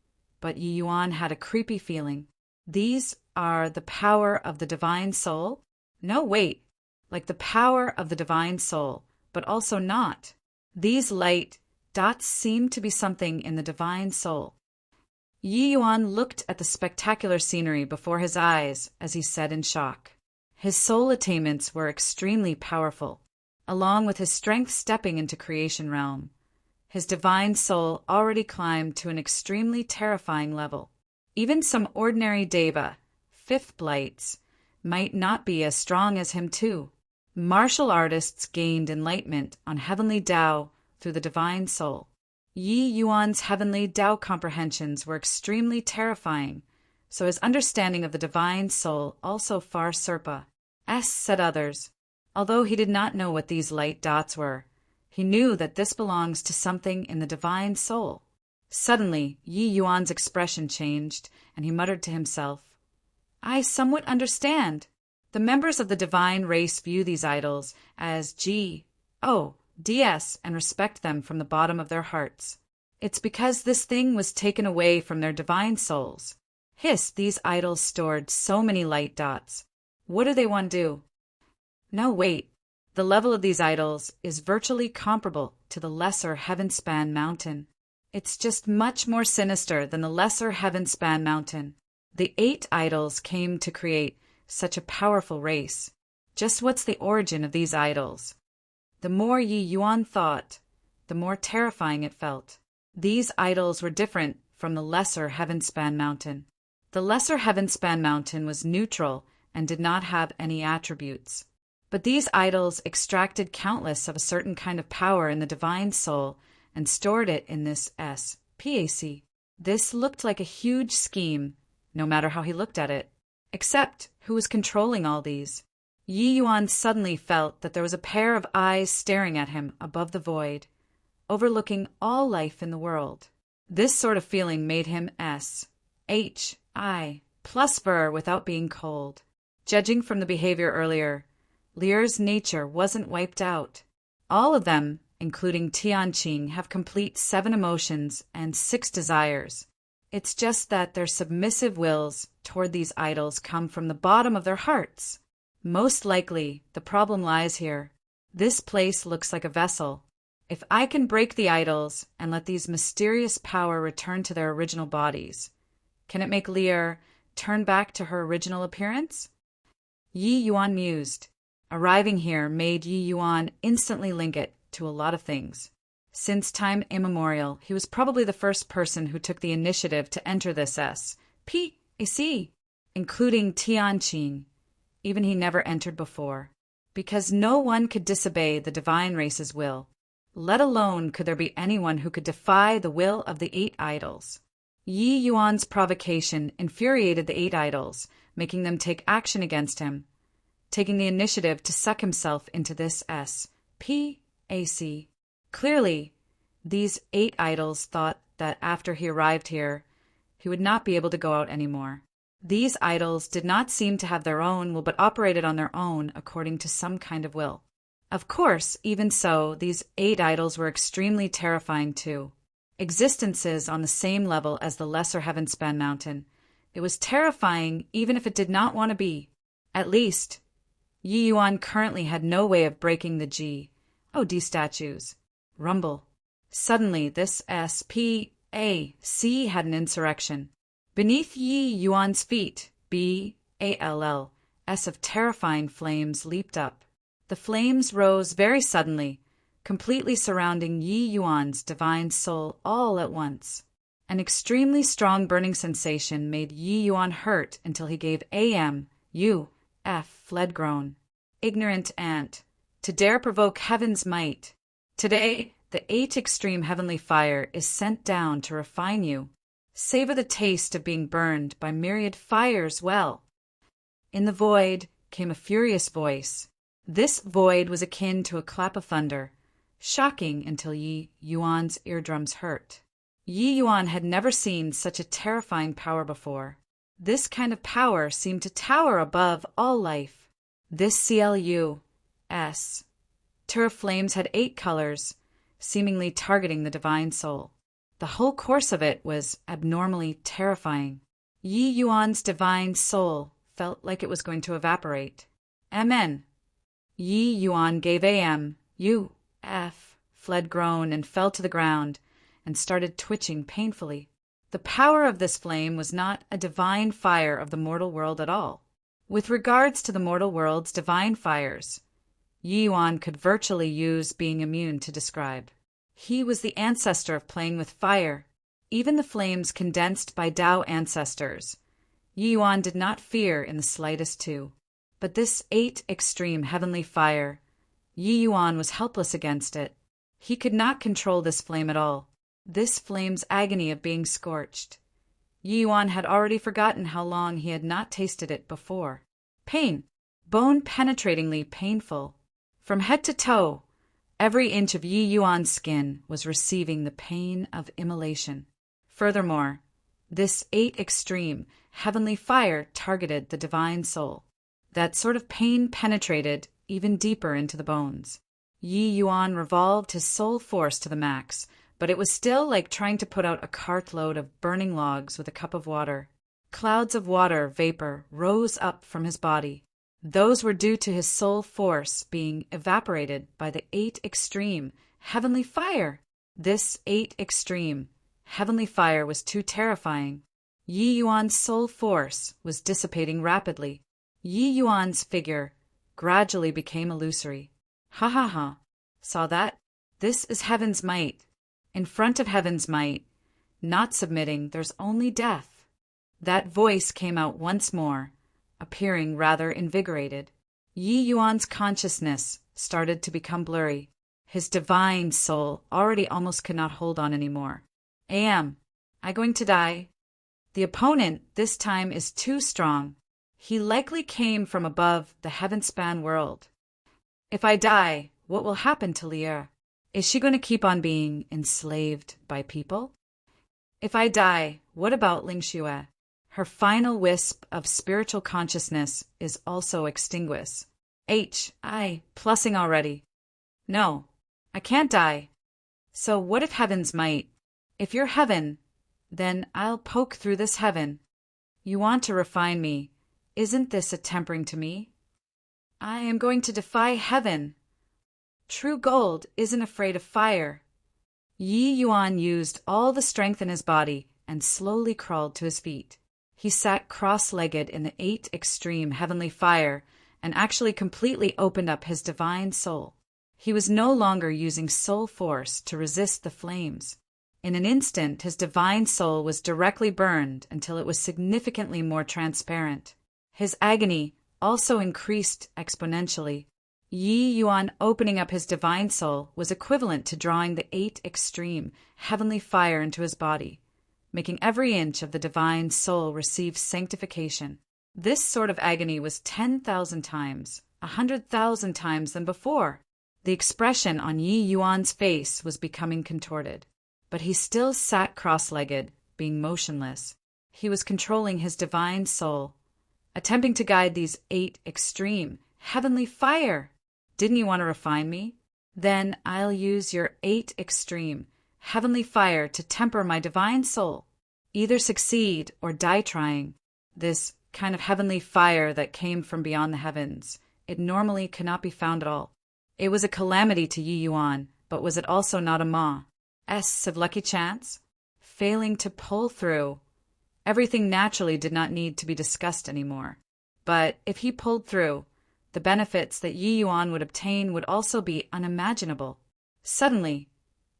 Speaker 1: but Yi Yuan had a creepy feeling. These are the power of the divine soul? No, wait. Like the power of the divine soul, but also not. These light dots seemed to be something in the divine soul. Yi Yuan looked at the spectacular scenery before his eyes as he said in shock. His soul attainments were extremely powerful. Along with his strength stepping into creation realm, his divine soul already climbed to an extremely terrifying level. Even some ordinary deva, fifth blights, might not be as strong as him too. Martial artists gained enlightenment on heavenly Tao through the divine soul. Yi Yuan's heavenly Tao comprehensions were extremely terrifying, so his understanding of the divine soul also far surpa. Said others. Although he did not know what these light dots were, he knew that this belongs to something in the divine soul. Suddenly, Yi Yuan's expression changed, and he muttered to himself, I somewhat understand. The members of the divine race view these idols as G-O-D-S and respect them from the bottom of their hearts. It's because this thing was taken away from their divine souls. These idols stored so many light dots. What do they want to do? No, wait. The level of these idols is virtually comparable to the lesser Heavenspan Mountain. It's just much more sinister than the lesser Heavenspan Mountain. The 8 idols came to create such a powerful race. Just what's the origin of these idols? The more Yi Yuan thought, the more terrifying it felt. These idols were different from the lesser Heavenspan Mountain. The lesser Heavenspan Mountain was neutral and did not have any attributes. But these idols extracted countless of a certain kind of power in the divine soul and stored it in this SPAC. This looked like a huge scheme, no matter how he looked at it. Except who was controlling all these? Yi Yuan suddenly felt that there was a pair of eyes staring at him above the void, overlooking all life in the world. This sort of feeling made him SHI plus ver without being cold. Judging from the behavior earlier, Lear's nature wasn't wiped out. All of them, including Tianqing, have complete 7 emotions and 6 desires. It's just that their submissive wills toward these idols come from the bottom of their hearts. Most likely, the problem lies here. This place looks like a vessel. If I can break the idols and let these mysterious power return to their original bodies, can it make Lear turn back to her original appearance? Yi Yuan mused. Arriving here made Yi Yuan instantly link it to a lot of things. Since time immemorial, he was probably the first person who took the initiative to enter this SPAC, including Tianqing. Even he never entered before, because no one could disobey the divine race's will, let alone could there be anyone who could defy the will of the 8 idols. Yi Yuan's provocation infuriated the 8 idols, making them take action against him, taking the initiative to suck himself into this SPAC. Clearly, these 8 idols thought that after he arrived here, he would not be able to go out anymore. These idols did not seem to have their own will, but operated on their own according to some kind of will. Of course, even so, these 8 idols were extremely terrifying too. Existences on the same level as the lesser Heavenspan Mountain, It was terrifying even if it did not want to be. At least, Yi Yuan currently had no way of breaking the G.O.D. statues. Rumble. Suddenly, this SPAC had an insurrection. Beneath Yi Yuan's feet, BALLs of terrifying flames leaped up. The flames rose very suddenly, completely surrounding Yi Yuan's divine soul all at once. An extremely strong burning sensation made Yi Yuan hurt until he gave fled groan. Ignorant ant, to dare provoke heaven's might. Today, the 8 extreme heavenly fire is sent down to refine you. Savor the taste of being burned by myriad fires well. In the void came a furious voice. This void was akin to a clap of thunder, shocking until Yi Yuan's eardrums hurt. Yi Yuan had never seen such a terrifying power before. This kind of power seemed to tower above all life. This CLUS Tur flames had 8 colors, seemingly targeting the divine soul. The whole course of it was abnormally terrifying. Yi Yuan's divine soul felt like it was going to evaporate. Amen. Yi Yuan gave fled groan and fell to the ground and started twitching painfully. The power of this flame was not a divine fire of the mortal world at all. With regards to the mortal world's divine fires, Yi Yuan could virtually use being immune to describe. He was the ancestor of playing with fire. Even the flames condensed by Tao ancestors, Yi Yuan did not fear in the slightest too. But this 8 extreme heavenly fire, Yi Yuan was helpless against it. He could not control this flame at all. This flame's agony of being scorched. Yi Yuan had already forgotten how long he had not tasted it before. Pain. Bone-penetratingly painful. From head to toe, every inch of Yi Yuan's skin was receiving the pain of immolation. Furthermore, this 8 extreme heavenly fire targeted the divine soul. That sort of pain penetrated even deeper into the bones. Yi Yuan revolved his soul force to the max, but it was still like trying to put out a cartload of burning logs with a cup of water. Clouds of water vapor rose up from his body. Those were due to his soul force being evaporated by the 8 extreme heavenly fire. This 8 extreme heavenly fire was too terrifying. Yi Yuan's soul force was dissipating rapidly. Yi Yuan's figure gradually became illusory. Ha ha ha. Saw that? This is heaven's might. In front of heaven's might, not submitting, there's only death. That voice came out once more, appearing rather invigorated. Yi Yuan's consciousness started to become blurry. His divine soul already almost could not hold on anymore. Am I going to die? The opponent this time is too strong. He likely came from above the heaven-span world. If I die, what will happen to Leah? Is she going to keep on being enslaved by people? If I die, what about Ling Xue? Her final wisp of spiritual consciousness is also extinguished. Plussing already. No, I can't die. So what if heaven's might? If you're heaven, then I'll poke through this heaven. You want to refine me. Isn't this a tempering to me? I am going to defy heaven. True gold isn't afraid of fire. Yi Yuan used all the strength in his body and slowly crawled to his feet. He sat cross-legged in the 8 extreme heavenly fire and actually completely opened up his divine soul. He was no longer using soul force to resist the flames. In an instant, his divine soul was directly burned until it was significantly more transparent. His agony also increased exponentially. Yi Yuan opening up his divine soul was equivalent to drawing the 8 extreme heavenly fire into his body, making every inch of the divine soul receive sanctification. This sort of agony was 10,000 times, 100,000 times than before. The expression on Yi Yuan's face was becoming contorted, but he still sat cross-legged, being motionless. He was controlling his divine soul, attempting to guide these 8 extreme heavenly fire. Didn't you want to refine me? Then I'll use your 8 extreme heavenly fire to temper my divine soul. Either succeed or die trying. this kind of heavenly fire that came from beyond the heavens. It normally could not be found at all. It was a calamity to Yi Yuan, but was it also not a Ma's of lucky chance? Failing to pull through, everything naturally did not need to be discussed anymore. But if he pulled through, the benefits that Yi Yuan would obtain would also be unimaginable. Suddenly,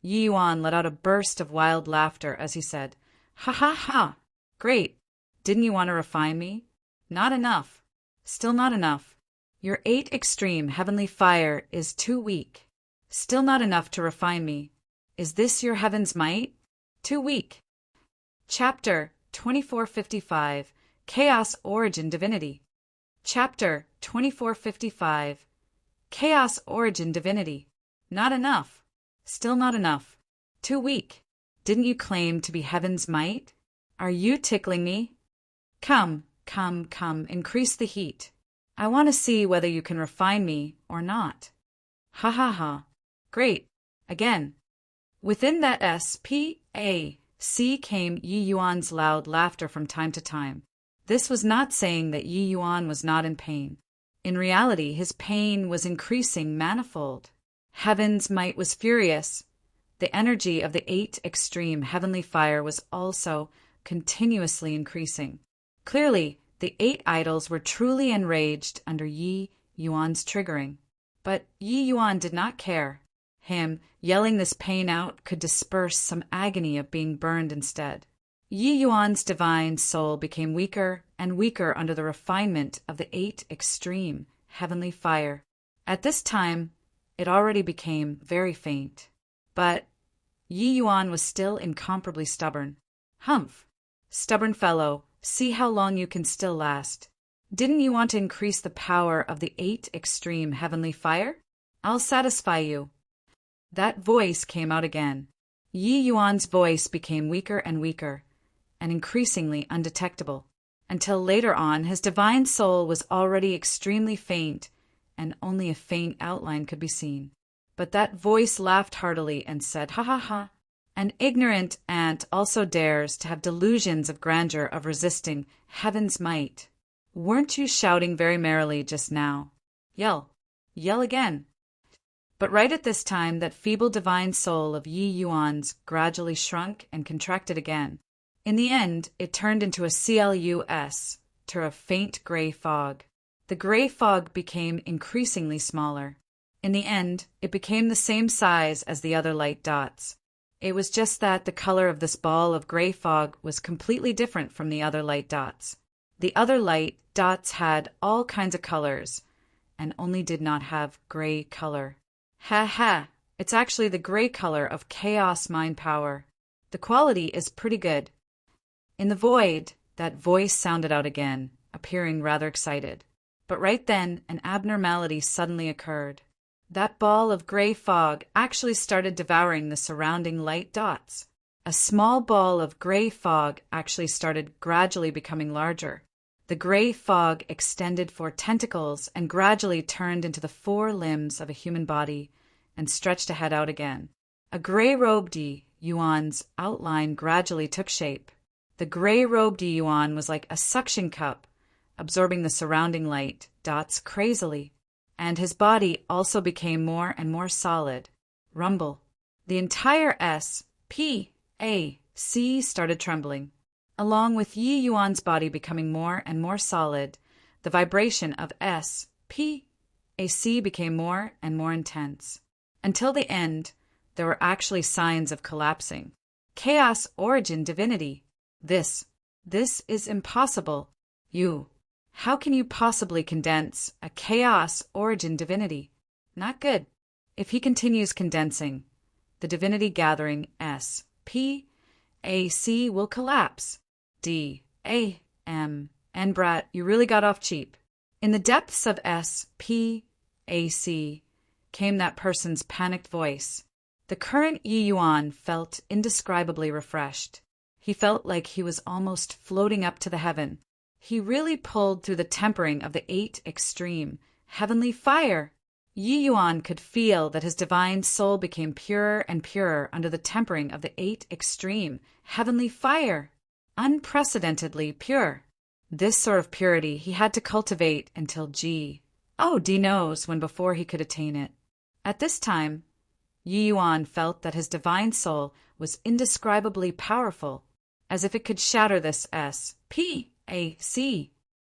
Speaker 1: Yi Yuan let out a burst of wild laughter as he said, "Ha ha ha! Great! Didn't you want to refine me? Not enough. Still not enough. Your 8 extreme heavenly fire is too weak. Still not enough to refine me. Is this your heaven's might? Too weak." Chapter 2455 Chaos Origin Divinity. Chapter 2455 Chaos Origin Divinity. Not enough. Still not enough. Too weak. Didn't you claim to be heaven's might? Are you tickling me? Come, come, come, increase the heat. I want to see whether you can refine me or not. Ha ha ha. Great. Again. Within that SPAC came Yi Yuan's loud laughter from time to time. This was not saying that Yi Yuan was not in pain. In reality, his pain was increasing manifold. Heaven's might was furious. The energy of the 8 extreme heavenly fire was also continuously increasing. Clearly, the 8 idols were truly enraged under Yi Yuan's triggering. But Yi Yuan did not care. Him yelling this pain out could disperse some agony of being burned instead. Yi Yuan's divine soul became weaker and weaker under the refinement of the 8 extreme heavenly fire. At this time, it already became very faint. But Yi Yuan was still incomparably stubborn. Humph! Stubborn fellow, see how long you can still last. Didn't you want to increase the power of the 8 extreme heavenly fire? I'll satisfy you. That voice came out again. Yi Yuan's voice became weaker and weaker, and increasingly undetectable, until later on his divine soul was already extremely faint, and only a faint outline could be seen. But that voice laughed heartily and said, "Ha ha ha! An ignorant ant also dares to have delusions of grandeur of resisting heaven's might. Weren't you shouting very merrily just now? Yell! Yell again!" But right at this time that feeble divine soul of Yi Yuan's gradually shrunk and contracted again. In the end, it turned into a CLUS, to a faint gray fog. The gray fog became increasingly smaller. In the end, it became the same size as the other light dots. It was just that the color of this ball of gray fog was completely different from the other light dots. The other light dots had all kinds of colors, and only did not have gray color. Ha ha! It's actually the gray color of chaos mind power. The quality is pretty good. In the void, that voice sounded out again, appearing rather excited. But right then, an abnormality suddenly occurred. That ball of gray fog actually started devouring the surrounding light dots. A small ball of gray fog actually started gradually becoming larger. The gray fog extended 4 tentacles and gradually turned into the 4 limbs of a human body and stretched ahead out again. A gray-robed Yi Yuan's outline gradually took shape. The gray-robed Yi Yuan was like a suction cup, absorbing the surrounding light dots crazily. And his body also became more and more solid. Rumble. The entire SPAC started trembling. Along with Yi Yuan's body becoming more and more solid, the vibration of SPAC became more and more intense. Until the end, there were actually signs of collapsing. Chaos Origin Divinity. This is impossible. How can you possibly condense a Chaos Origin Divinity? Not good. If he continues condensing, the divinity gathering SPAC will collapse. Brat, you really got off cheap. In the depths of SPAC came that person's panicked voice. The current Yi Yuan felt indescribably refreshed. He felt like he was almost floating up to the heaven. He really pulled through the tempering of the 8 extreme heavenly fire. Yi Yuan could feel that his divine soul became purer and purer under the tempering of the 8 extreme heavenly fire. Unprecedentedly pure. This sort of purity he had to cultivate until D knows when before he could attain it. At this time, Yi Yuan felt that his divine soul was indescribably powerful, as if it could shatter this SPAC.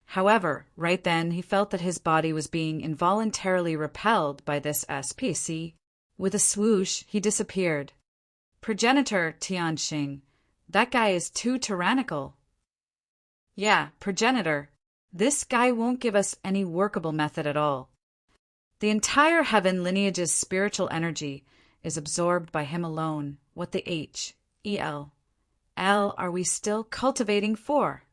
Speaker 1: However, right then he felt that his body was being involuntarily repelled by this SPC. With a swoosh, he disappeared. Progenitor Tianxing, that guy is too tyrannical. Yeah, progenitor. This guy won't give us any workable method at all. The entire heaven lineage's spiritual energy is absorbed by him alone. What the L are we still cultivating for?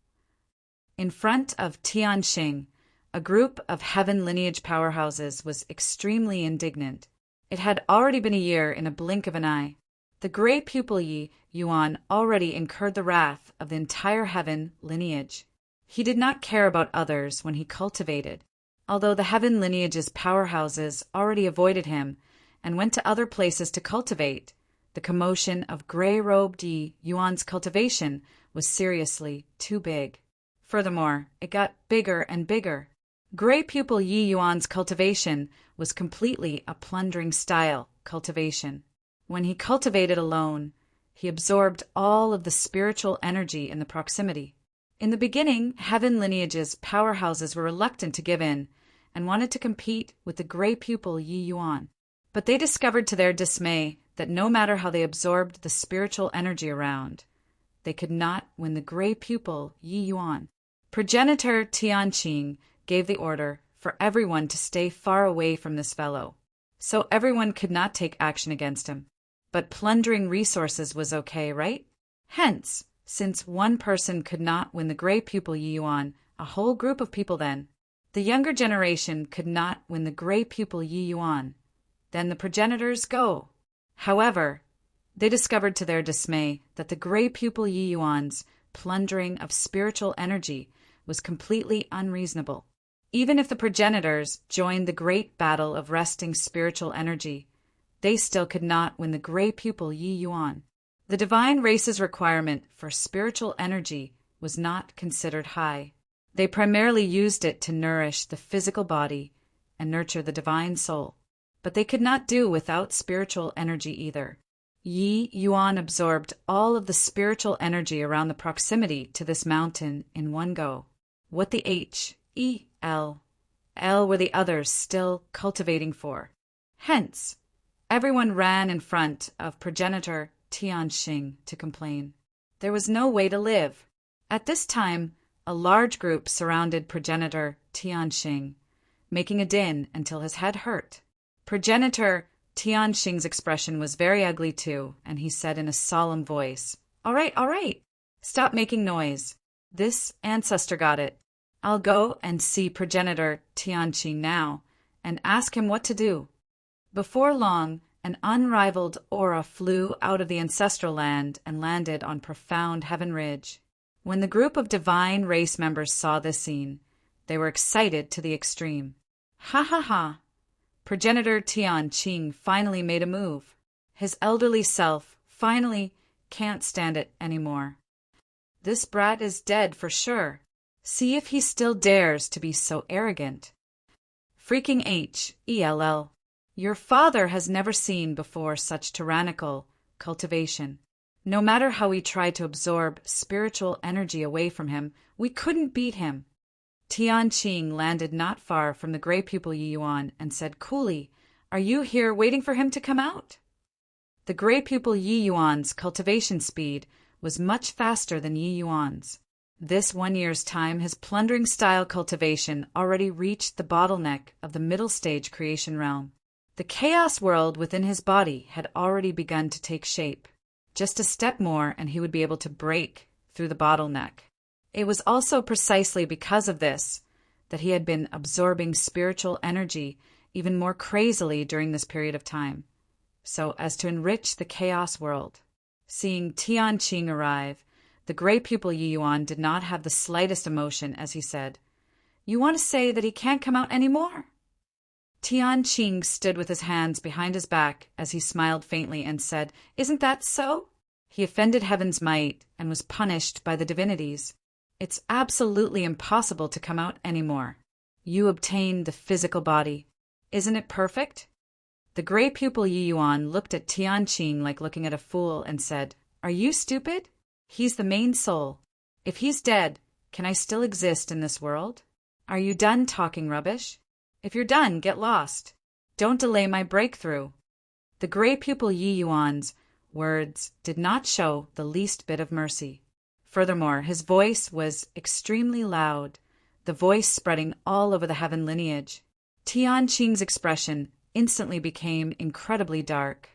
Speaker 1: In front of Tianxing, a group of heaven lineage powerhouses was extremely indignant. It had already been a year in a blink of an eye. The gray pupil Yi Yuan already incurred the wrath of the entire heaven lineage. He did not care about others when he cultivated. Although the heaven lineage's powerhouses already avoided him and went to other places to cultivate, the commotion of gray-robed Yi Yuan's cultivation was seriously too big. Furthermore, it got bigger and bigger. Gray pupil Yi Yuan's cultivation was completely a plundering style cultivation. When he cultivated alone, he absorbed all of the spiritual energy in the proximity. In the beginning, heaven lineage's powerhouses were reluctant to give in and wanted to compete with the gray pupil Yi Yuan. But they discovered to their dismay that no matter how they absorbed the spiritual energy around, they could not win the gray pupil Yi Yuan. Progenitor Tianqing gave the order for everyone to stay far away from this fellow, so everyone could not take action against him. But plundering resources was okay, right? Hence, since one person could not win the gray pupil Yi Yuan, a whole group of people then. The younger generation could not win the gray pupil Yi Yuan. Then the progenitors go. However, they discovered to their dismay that the gray pupil Yi Yuan's plundering of spiritual energy was completely unreasonable. Even if the progenitors joined the great battle of wresting spiritual energy, they still could not win the gray pupil Yi Yuan. The divine race's requirement for spiritual energy was not considered high. They primarily used it to nourish the physical body and nurture the divine soul. But they could not do without spiritual energy either. Yi Yuan absorbed all of the spiritual energy around the proximity to this mountain in one go. What the L were the others still cultivating for? Hence, everyone ran in front of progenitor Tianxing to complain. There was no way to live. At this time, a large group surrounded progenitor Tianxing, making a din until his head hurt. Progenitor Tianxing's expression was very ugly too, and he said in a solemn voice, all right, stop making noise. This ancestor got it. I'll go and see progenitor Tianxing now and ask him what to do." Before long, an unrivaled aura flew out of the ancestral land and landed on profound Heaven Ridge. When the group of divine race members saw this scene, they were excited to the extreme. Ha ha ha! Progenitor Tianqing finally made a move. His elderly self finally can't stand it anymore. This brat is dead for sure. See if he still dares to be so arrogant. Freaking HELL. Your father has never seen before such tyrannical cultivation. No matter how we tried to absorb spiritual energy away from him, we couldn't beat him. Tianqing landed not far from the gray pupil Yi Yuan and said coolly, "Are you here waiting for him to come out?" The gray pupil Yi Yuan's cultivation speed was much faster than Yi Yuan's. This 1 year's time, his plundering style cultivation already reached the bottleneck of the middle stage creation realm. The chaos world within his body had already begun to take shape. Just a step more and he would be able to break through the bottleneck. It was also precisely because of this that he had been absorbing spiritual energy even more crazily during this period of time, so as to enrich the chaos world. Seeing Tianqing arrive, the gray pupil Yi Yuan did not have the slightest emotion as he said, "You want to say that he can't come out anymore?" Tianqing stood with his hands behind his back as he smiled faintly and said, "Isn't that so?" He offended heaven's might and was punished by the divinities. It's absolutely impossible to come out anymore. You obtain the physical body. Isn't it perfect? The gray pupil Yi Yuan looked at Tianqing like looking at a fool and said, Are you stupid? He's the main soul. If he's dead, can I still exist in this world? Are you done talking rubbish? If you're done, get lost. Don't delay my breakthrough. The gray pupil Yi Yuan's words did not show the least bit of mercy. Furthermore, his voice was extremely loud, the voice spreading all over the heaven lineage. Tianqing's expression instantly became incredibly dark.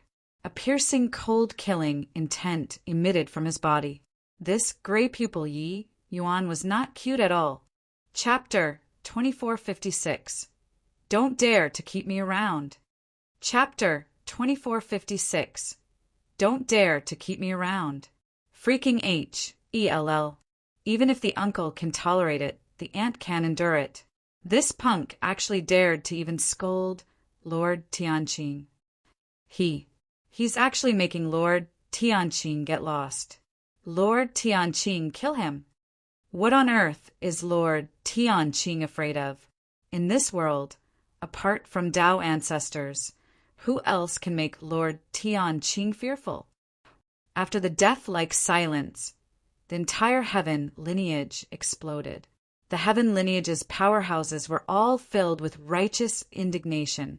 Speaker 1: A piercing, cold killing intent emitted from his body. This gray pupil Yi Yuan was not cute at all. Chapter 2456. Don't dare to keep me around. Chapter 2456. Don't dare to keep me around. Freaking H-E-L-L. Even if the uncle can tolerate it, the aunt can endure it. This punk actually dared to even scold Lord Tianqing. He's actually making Lord Tianqing get lost. Lord Tianqing kill him. What on earth is Lord Tianqing afraid of? In this world, apart from Tao ancestors, who else can make Lord Tianqing fearful? After the death-like silence, the entire heaven lineage exploded. The heaven lineage's powerhouses were all filled with righteous indignation,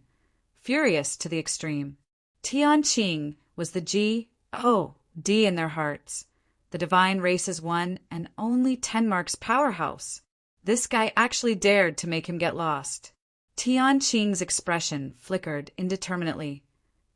Speaker 1: furious to the extreme. Tianqing was the G-O-D in their hearts. The divine race's one and only 10 marks powerhouse. This guy actually dared to make him get lost. Tianqing's expression flickered indeterminately.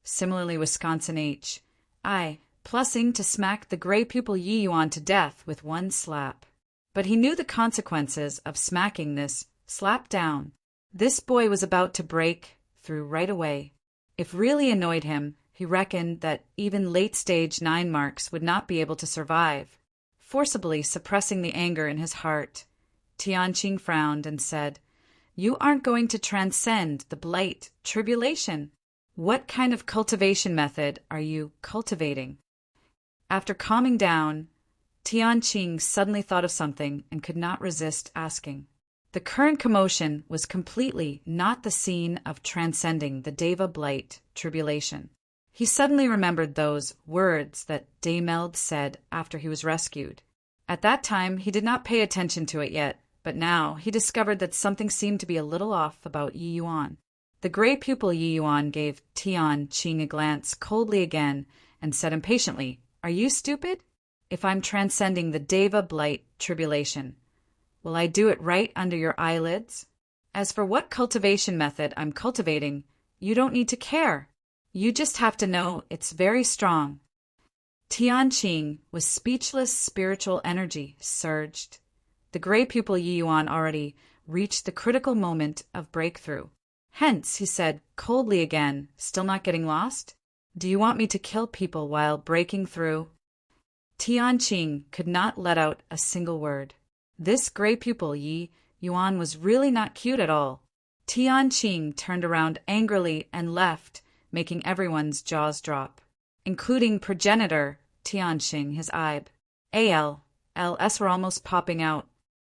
Speaker 1: Similarly, Wisconsin H.I. plussing to smack the gray pupil Yi Yuan to death with one slap. But he knew the consequences of smacking this slap down. This boy was about to break through right away. If really annoyed him, he reckoned that even late-stage 9 marks would not be able to survive. Forcibly suppressing the anger in his heart, Tianqing frowned and said, You aren't going to transcend the blight tribulation. What kind of cultivation method are you cultivating? After calming down, Tianqing suddenly thought of something and could not resist asking. The current commotion was completely not the scene of transcending the Deva blight tribulation. He suddenly remembered those words that Daymeld said after he was rescued. At that time, he did not pay attention to it yet, but now he discovered that something seemed to be a little off about Yi Yuan. The gray pupil Yi Yuan gave Tianqing a glance coldly again and said impatiently, Are you stupid? If I'm transcending the Deva blight tribulation, will I do it right under your eyelids? As for what cultivation method I'm cultivating, you don't need to care. You just have to know it's very strong. Tianqing, with speechless spiritual energy, surged. The gray pupil Yi Yuan already reached the critical moment of breakthrough. Hence, he said coldly again, still not getting lost, Do you want me to kill people while breaking through? Tianqing could not let out a single word. This gray pupil Yi Yuan was really not cute at all. Tianqing turned around angrily and left, making everyone's jaws drop, including progenitor Tianqing, his eyes. ALS were almost popping out.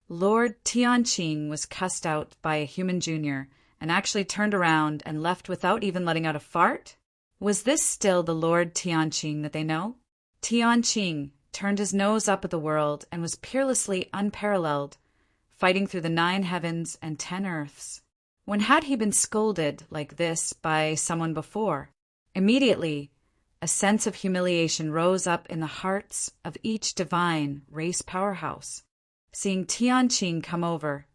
Speaker 1: Lord Tianqing was cussed out by a human junior and actually turned around and left without even letting out a fart? Was this still the Lord Tianqing that they know? Tianqing turned his nose up at the world and was peerlessly unparalleled, fighting through the 9 heavens and 10 earths. When had he been scolded like this by someone before? Immediately, a sense of humiliation rose up in the hearts of each divine race powerhouse. Seeing Tianqing come over,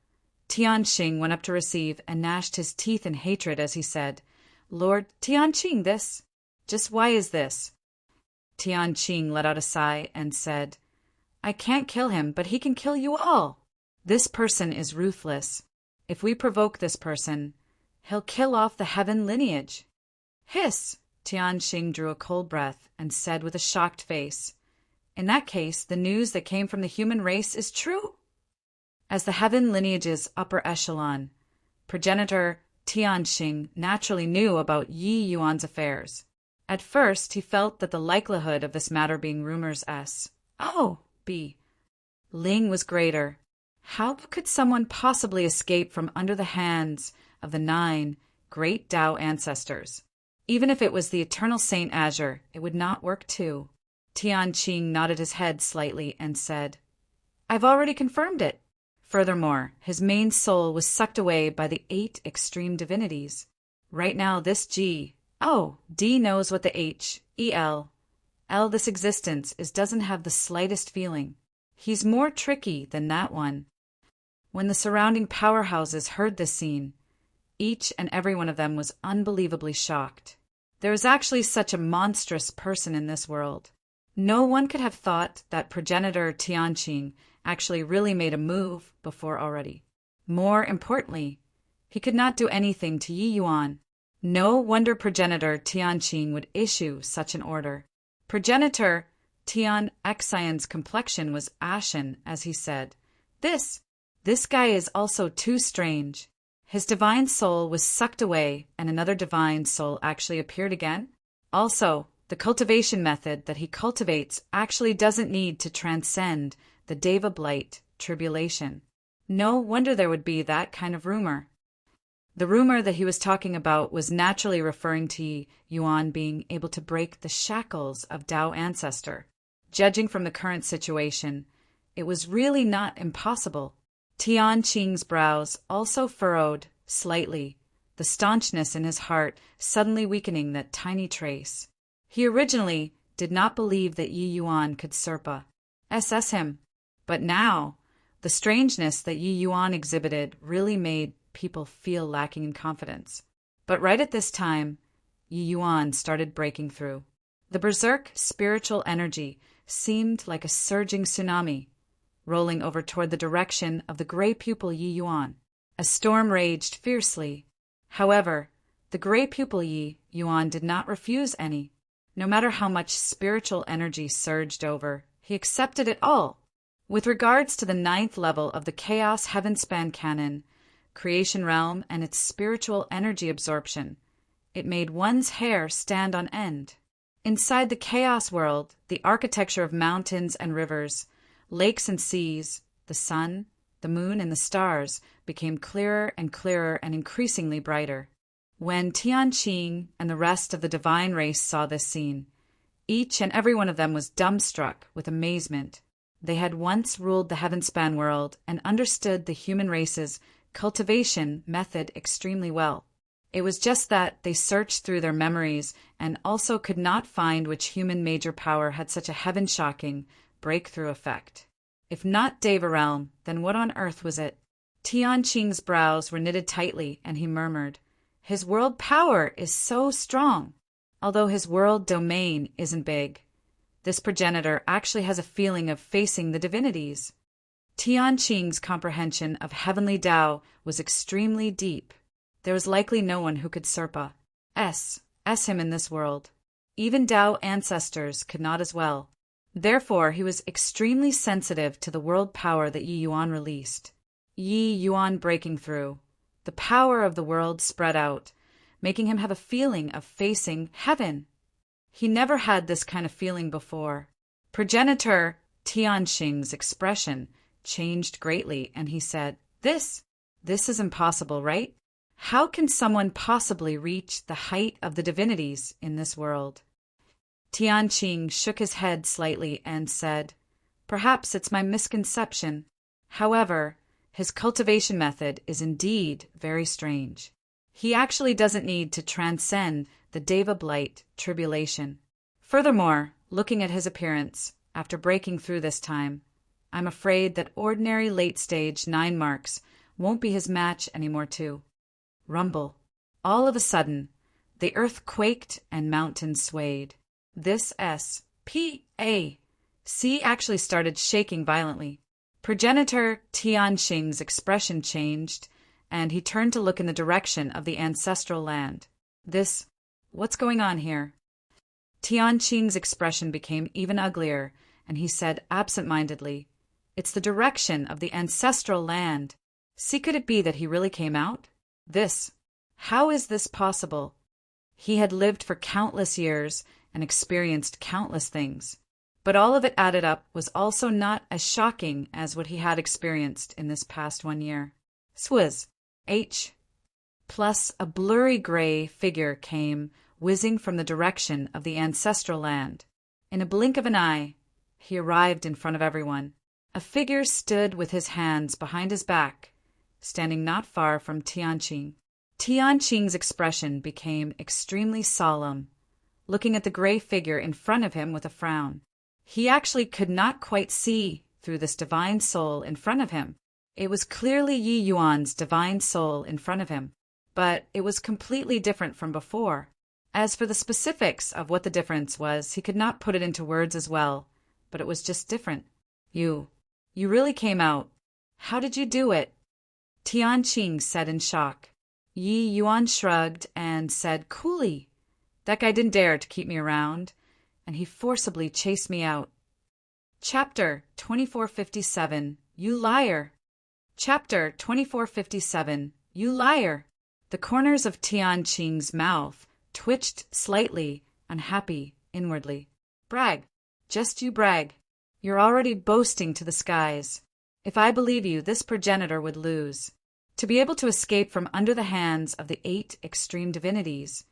Speaker 1: Tianqing went up to receive and gnashed his teeth in hatred as he said, Lord Tianqing, just why is this? Tianqing let out a sigh and said, I can't kill him, but he can kill you all. This person is ruthless. If we provoke this person, he'll kill off the heaven lineage. Hiss! Tianqing drew a cold breath and said with a shocked face, In that case, the news that came from the human race is true? As the heaven lineage's upper echelon, progenitor Tianqing naturally knew about Yi Yuan's affairs. At first, he felt that the likelihood of this matter being rumors B Ling was greater. How could someone possibly escape from under the hands of the 9 great Tao ancestors? Even if it was the eternal Saint Azure, it would not work too. Tianqing nodded his head slightly and said, I've already confirmed it. Furthermore, his main soul was sucked away by the 8 extreme divinities. Right now this D knows what the this existence doesn't have the slightest feeling. He's more tricky than that one. When the surrounding powerhouses heard this scene, each and every one of them was unbelievably shocked. There is actually such a monstrous person in this world. No one could have thought that progenitor Tianqing actually really made a move before already. More importantly, he could not do anything to Yi Yuan. No wonder progenitor Tianqing would issue such an order. Progenitor Tian Xian's complexion was ashen as he said, This guy is also too strange. His divine soul was sucked away and another divine soul actually appeared again. Also, the cultivation method that he cultivates actually doesn't need to transcend the Deva blight tribulation. No wonder there would be that kind of rumor. The rumor that he was talking about was naturally referring to Yuan being able to break the shackles of Tao ancestor. Judging from the current situation, it was really not impossible. Tianqing's brows also furrowed slightly, the staunchness in his heart suddenly weakening that tiny trace. He originally did not believe that Yi Yuan could SS him, but now the strangeness that Yi Yuan exhibited really made people feel lacking in confidence. But right at this time, Yi Yuan started breaking through. The berserk spiritual energy seemed like a surging tsunami, rolling over toward the direction of the gray pupil Yi Yuan. A storm raged fiercely. However, the gray pupil Yi Yuan did not refuse any. No matter how much spiritual energy surged over, he accepted it all. With regards to the 9th level of the Chaos Heavenspan Canon, creation realm and its spiritual energy absorption, it made one's hair stand on end. Inside the chaos world, the architecture of mountains and rivers, lakes and seas, the sun, the moon, and the stars became clearer and increasingly brighter. When Tianqing and the rest of the divine race saw this scene, each and every one of them was dumbstruck with amazement. They had once ruled the Heavenspan world and understood the human race's cultivation method extremely well. It was just that they searched through their memories and also could not find which human major power had such a heaven-shocking breakthrough effect. If not Deva realm, then what on earth was it? Tianqing's brows were knitted tightly, and he murmured, His world power is so strong. Although his world domain isn't big, this progenitor actually has a feeling of facing the divinities. Tianqing's comprehension of heavenly Tao was extremely deep. There was likely no one who could S him in this world. Even Tao ancestors could not as well. Therefore, he was extremely sensitive to the world power that Yi Yuan released. Yi Yuan breaking through. The power of the world spread out, making him have a feeling of facing heaven. He never had this kind of feeling before. Progenitor Tianqing's expression changed greatly, and he said, This is impossible, right? How can someone possibly reach the height of the divinities in this world? Tianqing shook his head slightly and said, Perhaps it's my misconception. However, his cultivation method is indeed very strange. He actually doesn't need to transcend the Deva blight tribulation. Furthermore, looking at his appearance, after breaking through this time, I'm afraid that ordinary late-stage 9 marks won't be his match anymore too. Rumble. All of a sudden, the earth quaked and mountains swayed. This SPAC actually started shaking violently. Progenitor Tianqing's expression changed, and he turned to look in the direction of the ancestral land. What's going on here? Tianqing's expression became even uglier, and he said absent-mindedly, It's the direction of the ancestral land. See, could it be that he really came out? How is this possible? He had lived for countless years and experienced countless things. But all of it added up was also not as shocking as what he had experienced in this past 1 year. Swizz. H. Plus a blurry gray figure came whizzing from the direction of the ancestral land. In a blink of an eye, he arrived in front of everyone. A figure stood with his hands behind his back, standing not far from Tianqing. Tianqing's expression became extremely solemn, looking at the gray figure in front of him with a frown. He actually could not quite see through this divine soul in front of him. It was clearly Yi Yuan's divine soul in front of him, but it was completely different from before. As for the specifics of what the difference was, he could not put it into words as well, but it was just different. You really came out. How did you do it? Tianqing said in shock. Yi Yuan shrugged and said coolly, that guy didn't dare to keep me around, and he forcibly chased me out. Chapter 2457, You Liar. Chapter 2457, You Liar. The corners of Tianqing's mouth twitched slightly, unhappy inwardly. Brag. Just you brag. You're already boasting to the skies. If I believe you, this progenitor would lose. To be able to escape from under the hands of the 8 extreme divinities,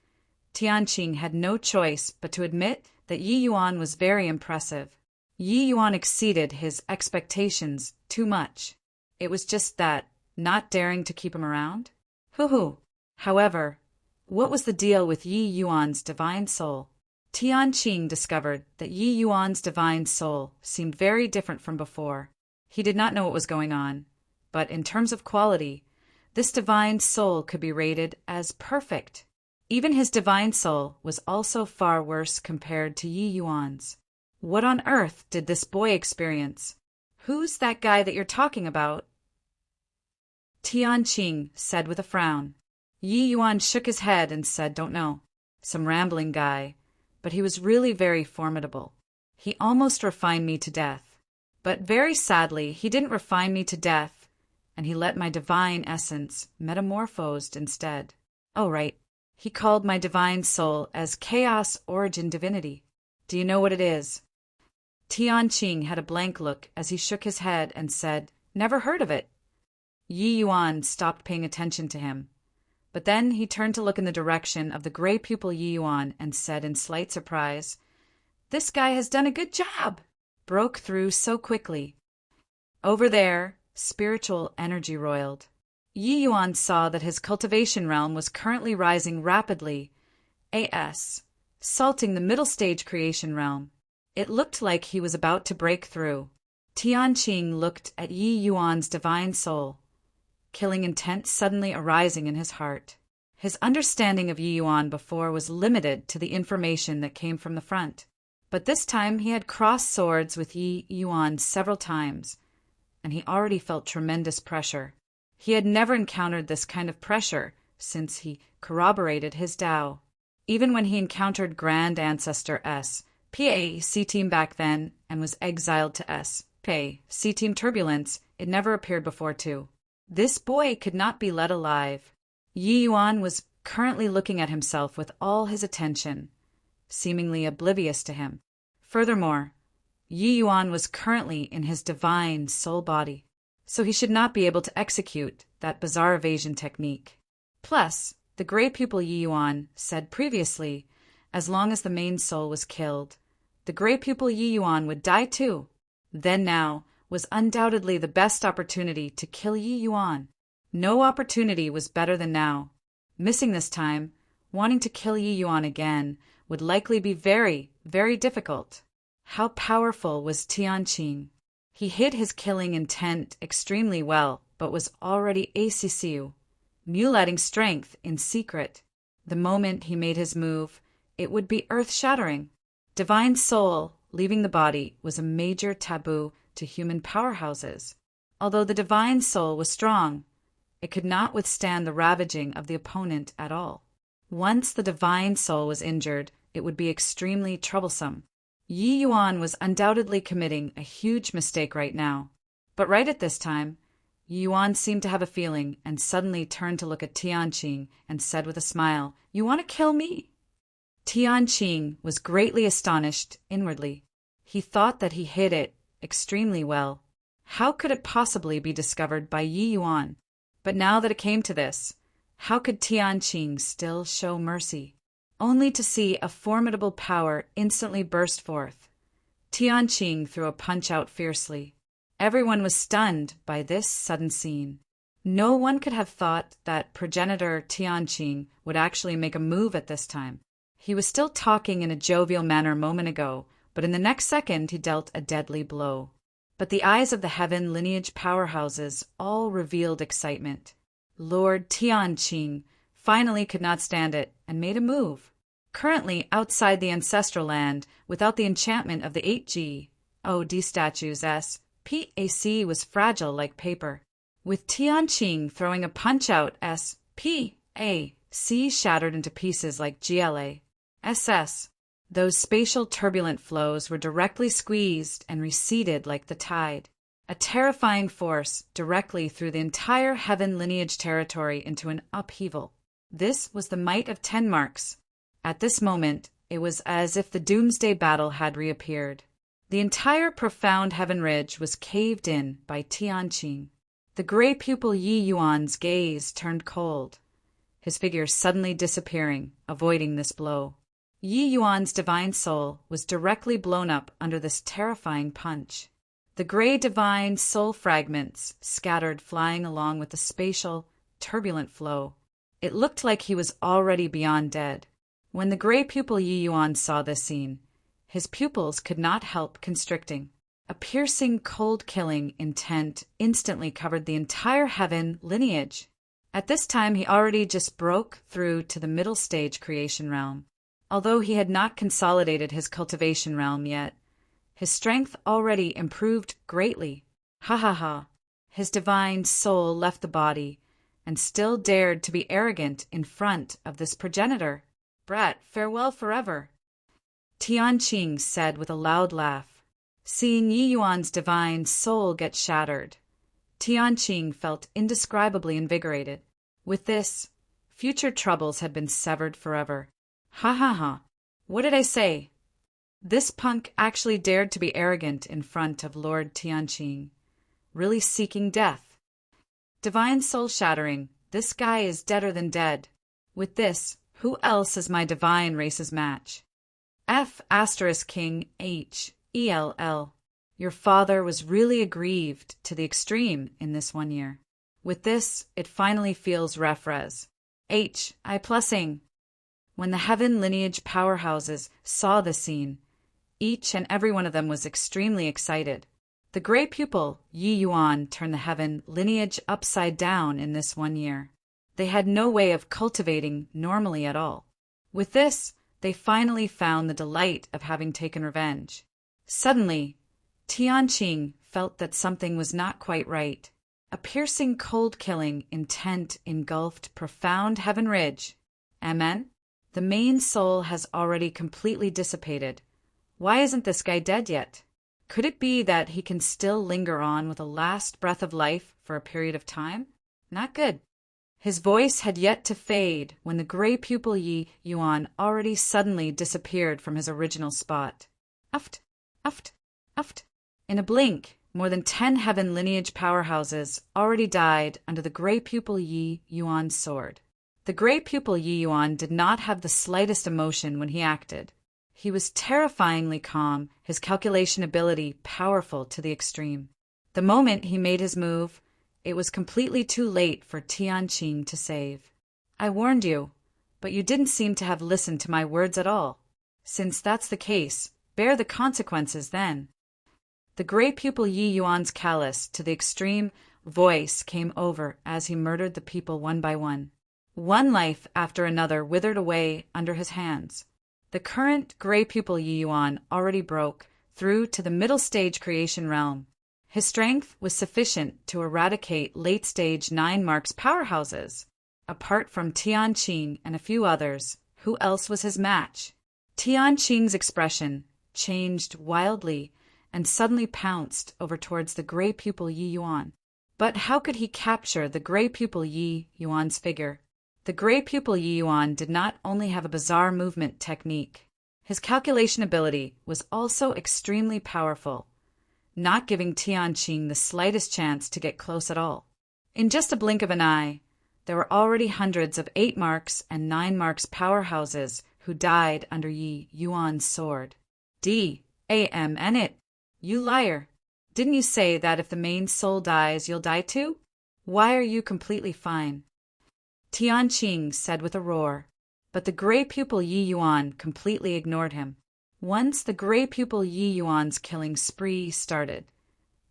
Speaker 1: Tianqing had no choice but to admit that Yi Yuan was very impressive. Yi Yuan exceeded his expectations too much. It was just that, not daring to keep him around? Hoo-hoo. However, what was the deal with Yi Yuan's divine soul? Tianqing discovered that Yi Yuan's divine soul seemed very different from before. He did not know what was going on, but in terms of quality, this divine soul could be rated as perfect. Even his divine soul was also far worse compared to Yi Yuan's. What on earth did this boy experience? Who's that guy that you're talking about? Tianqing said with a frown. Yi Yuan shook his head and said, don't know. Some rambling guy, but he was really very formidable. He almost refined me to death. But very sadly, he didn't refine me to death, and he let my divine essence metamorphosed instead. Oh, right. He called my divine soul as Chaos Origin Divinity. Do you know what it is? Tianqing had a blank look as he shook his head and said, never heard of it. Yi Yuan stopped paying attention to him. But then he turned to look in the direction of the gray pupil Yi Yuan and said in slight surprise, this guy has done a good job. Broke through so quickly. Over there, spiritual energy roiled. Yi Yuan saw that his cultivation realm was currently rising rapidly, salting the middle stage creation realm. It looked like he was about to break through. Tianqing looked at Yi Yuan's divine soul, killing intent suddenly arising in his heart. His understanding of Yi Yuan before was limited to the information that came from the front. But this time he had crossed swords with Yi Yuan several times, and he already felt tremendous pressure. He had never encountered this kind of pressure since he corroborated his Tao. Even when he encountered Grand Ancestor S.P.A. C-Team back then and was exiled to S.P.A. C-Team Turbulence, it never appeared before too. This boy could not be let alive. Yi Yuan was currently looking at himself with all his attention, seemingly oblivious to him. Furthermore, Yi Yuan was currently in his divine soul body, so he should not be able to execute that bizarre evasion technique. Plus, the gray pupil Yi Yuan said previously, as long as the main soul was killed, the gray pupil Yi Yuan would die too. Then now was undoubtedly the best opportunity to kill Yi Yuan. No opportunity was better than now. Missing this time, wanting to kill Yi Yuan again, would likely be very, very difficult. How powerful was Tianqing? He hid his killing intent extremely well, but was already ACCU, mule-adding strength in secret. The moment he made his move, it would be earth-shattering. Divine soul leaving the body was a major taboo to human powerhouses. Although the divine soul was strong, it could not withstand the ravaging of the opponent at all. Once the divine soul was injured, it would be extremely troublesome. Yi Yuan was undoubtedly committing a huge mistake right now. But right at this time, Yi Yuan seemed to have a feeling and suddenly turned to look at Tianqing and said with a smile, "You want to kill me?" Tianqing was greatly astonished inwardly. He thought that he hid it extremely well. How could it possibly be discovered by Yi Yuan? But now that it came to this, how could Tianqing still show mercy? Only to see a formidable power instantly burst forth. Tianqing threw a punch out fiercely. Everyone was stunned by this sudden scene. No one could have thought that progenitor Tianqing would actually make a move at this time. He was still talking in a jovial manner a moment ago, but in the next second he dealt a deadly blow. But the eyes of the heaven lineage powerhouses all revealed excitement. Lord Tianqing finally could not stand it and made a move. Currently outside the ancestral land, without the enchantment of the 8G, OD statues S, PAC was fragile like paper. With Tianqing throwing a punch out S, PAC shattered into pieces like GLA, SS. Those spatial turbulent flows were directly squeezed and receded like the tide. A terrifying force directly threw the entire heaven lineage territory into an upheaval. This was the might of 10 marks. At this moment, it was as if the doomsday battle had reappeared. The entire profound heaven ridge was caved in by Tianqing. The gray pupil Yi Yuan's gaze turned cold, his figure suddenly disappearing, avoiding this blow. Yi Yuan's divine soul was directly blown up under this terrifying punch. The gray divine soul fragments scattered flying along with the spatial, turbulent flow. It looked like he was already beyond dead. When the gray pupil Yi Yuan saw this scene, his pupils could not help constricting. A piercing, cold-killing intent instantly covered the entire heaven lineage. At this time he already just broke through to the middle stage creation realm. Although he had not consolidated his cultivation realm yet, his strength already improved greatly. Ha ha ha. His divine soul left the body, and still dared to be arrogant in front of this progenitor. Brat, farewell forever. Tianqing said with a loud laugh. Seeing Yi Yuan's divine soul get shattered, Tianqing felt indescribably invigorated. With this, future troubles had been severed forever. Ha ha ha. What did I say? This punk actually dared to be arrogant in front of Lord Tianqing, really seeking death. Divine soul shattering, this guy is deader than dead. With this, who else is my divine race's match? F** King H. ELL. Your father was really aggrieved to the extreme in this 1 year. With this, it finally feels refres. H. I plussing. When the heaven lineage powerhouses saw the scene, each and every one of them was extremely excited. The gray pupil, Yi Yuan, turned the heaven lineage upside down in this 1 year. They had no way of cultivating normally at all. With this, they finally found the delight of having taken revenge. Suddenly, Tianqing felt that something was not quite right. A piercing, cold-killing intent engulfed profound heaven ridge. Amen? The main soul has already completely dissipated. Why isn't this guy dead yet? Could it be that he can still linger on with a last breath of life for a period of time? Not good. His voice had yet to fade when the gray pupil Yi Yuan already suddenly disappeared from his original spot. Uft, uft, uft. In a blink, more than 10 heaven lineage powerhouses already died under the gray pupil Yi Yuan's sword. The gray pupil Yi Yuan did not have the slightest emotion when he acted. He was terrifyingly calm, his calculation ability powerful to the extreme. The moment he made his move, it was completely too late for Tianqing to save. I warned you, but you didn't seem to have listened to my words at all. Since that's the case, bear the consequences then. The gray pupil Yi Yuan's callous to the extreme voice came over as he murdered the people one by one. One life after another withered away under his hands. The current gray pupil Yi Yuan already broke through to the middle stage creation realm. His strength was sufficient to eradicate late-stage 9 marks powerhouses. Apart from Tianqing and a few others, who else was his match? Tianqing's expression changed wildly and suddenly pounced over towards the gray pupil Yi Yuan. But how could he capture the gray pupil Yi Yuan's figure? The gray pupil Yi Yuan did not only have a bizarre movement technique. His calculation ability was also extremely powerful, not giving Tianqing the slightest chance to get close at all. In just a blink of an eye, there were already hundreds of 8 marks and 9 marks powerhouses who died under Yi Yuan's sword. D-A-M-N it. You liar. Didn't you say that if the main soul dies, you'll die too? Why are you completely fine? Tianqing said with a roar, but the gray pupil Yi Yuan completely ignored him. Once the gray pupil Yi Yuan's killing spree started,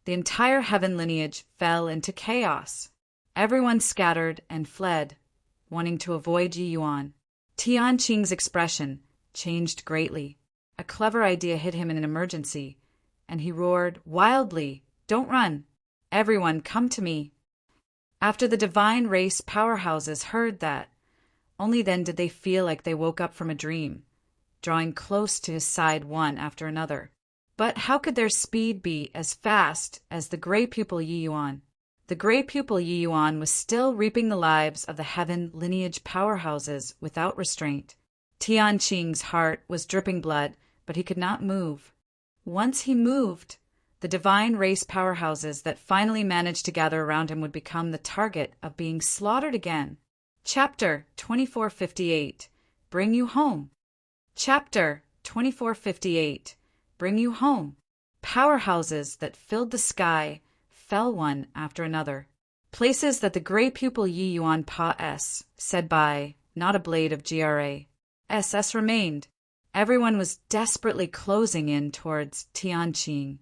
Speaker 1: the entire heaven lineage fell into chaos. Everyone scattered and fled, wanting to avoid Yi Yuan. Tianqing's expression changed greatly. A clever idea hit him in an emergency, and he roared wildly, "Don't run! Everyone, come to me!" After the divine race powerhouses heard that, only then did they feel like they woke up from a dream, drawing close to his side one after another. But how could their speed be as fast as the gray pupil Yi Yuan? The gray pupil Yi Yuan was still reaping the lives of the heaven lineage powerhouses without restraint. Tianqing's heart was dripping blood, but he could not move. Once he moved, the divine race powerhouses that finally managed to gather around him would become the target of being slaughtered again. Chapter 2458. Bring You Home. Chapter 2458. Bring You Home. Powerhouses that filled the sky fell one after another. Places that the gray pupil Yi Yuan Pa S said by, not a blade of GRA. SS remained. Everyone was desperately closing in towards Tianqing,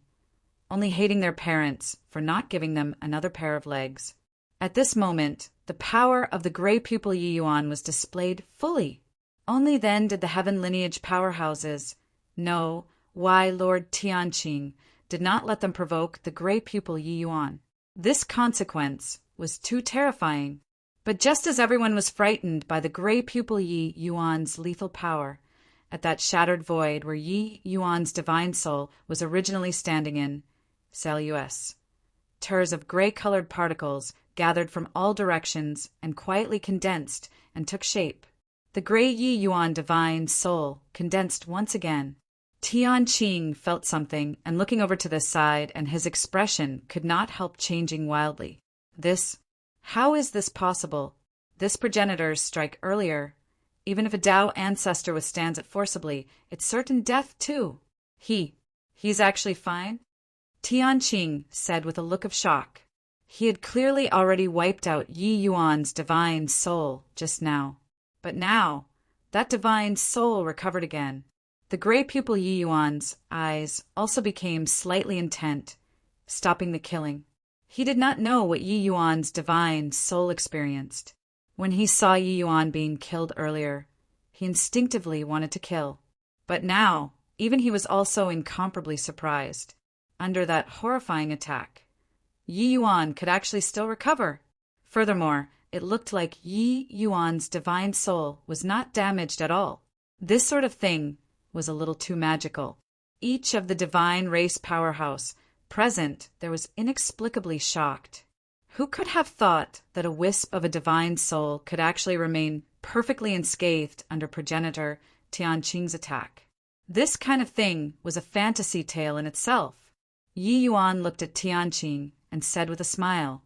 Speaker 1: only hating their parents for not giving them another pair of legs. At this moment, the power of the gray pupil Yi Yuan was displayed fully. Only then did the heaven lineage powerhouses know why Lord Tianqing did not let them provoke the gray pupil Yi Yuan. This consequence was too terrifying. But just as everyone was frightened by the gray pupil Yi Yuan's lethal power, at that shattered void where Yi Yuan's divine soul was originally standing in, Salus, tirs of gray-colored particles gathered from all directions and quietly condensed and took shape. The gray Yi Yuan divine soul condensed once again. Tianqing felt something, and looking over to this side, and his expression could not help changing wildly. How is this possible? This progenitor's strike earlier. Even if a Tao ancestor withstands it forcibly, it's certain death too. He's actually fine? Tianqing said with a look of shock. He had clearly already wiped out Yi Yuan's divine soul just now. But now, that divine soul recovered again. The gray pupil Yi Yuan's eyes also became slightly intent, stopping the killing. He did not know what Yi Yuan's divine soul experienced. When he saw Yi Yuan being killed earlier, he instinctively wanted to kill. But now, even he was also incomparably surprised. Under that horrifying attack, Yi Yuan could actually still recover. Furthermore, it looked like Yi Yuan's divine soul was not damaged at all. This sort of thing was a little too magical. Each of the divine race powerhouse present there was inexplicably shocked. Who could have thought that a wisp of a divine soul could actually remain perfectly unscathed under progenitor Tianqing's attack? This kind of thing was a fantasy tale in itself. Yi Yuan looked at Tianqing and said with a smile,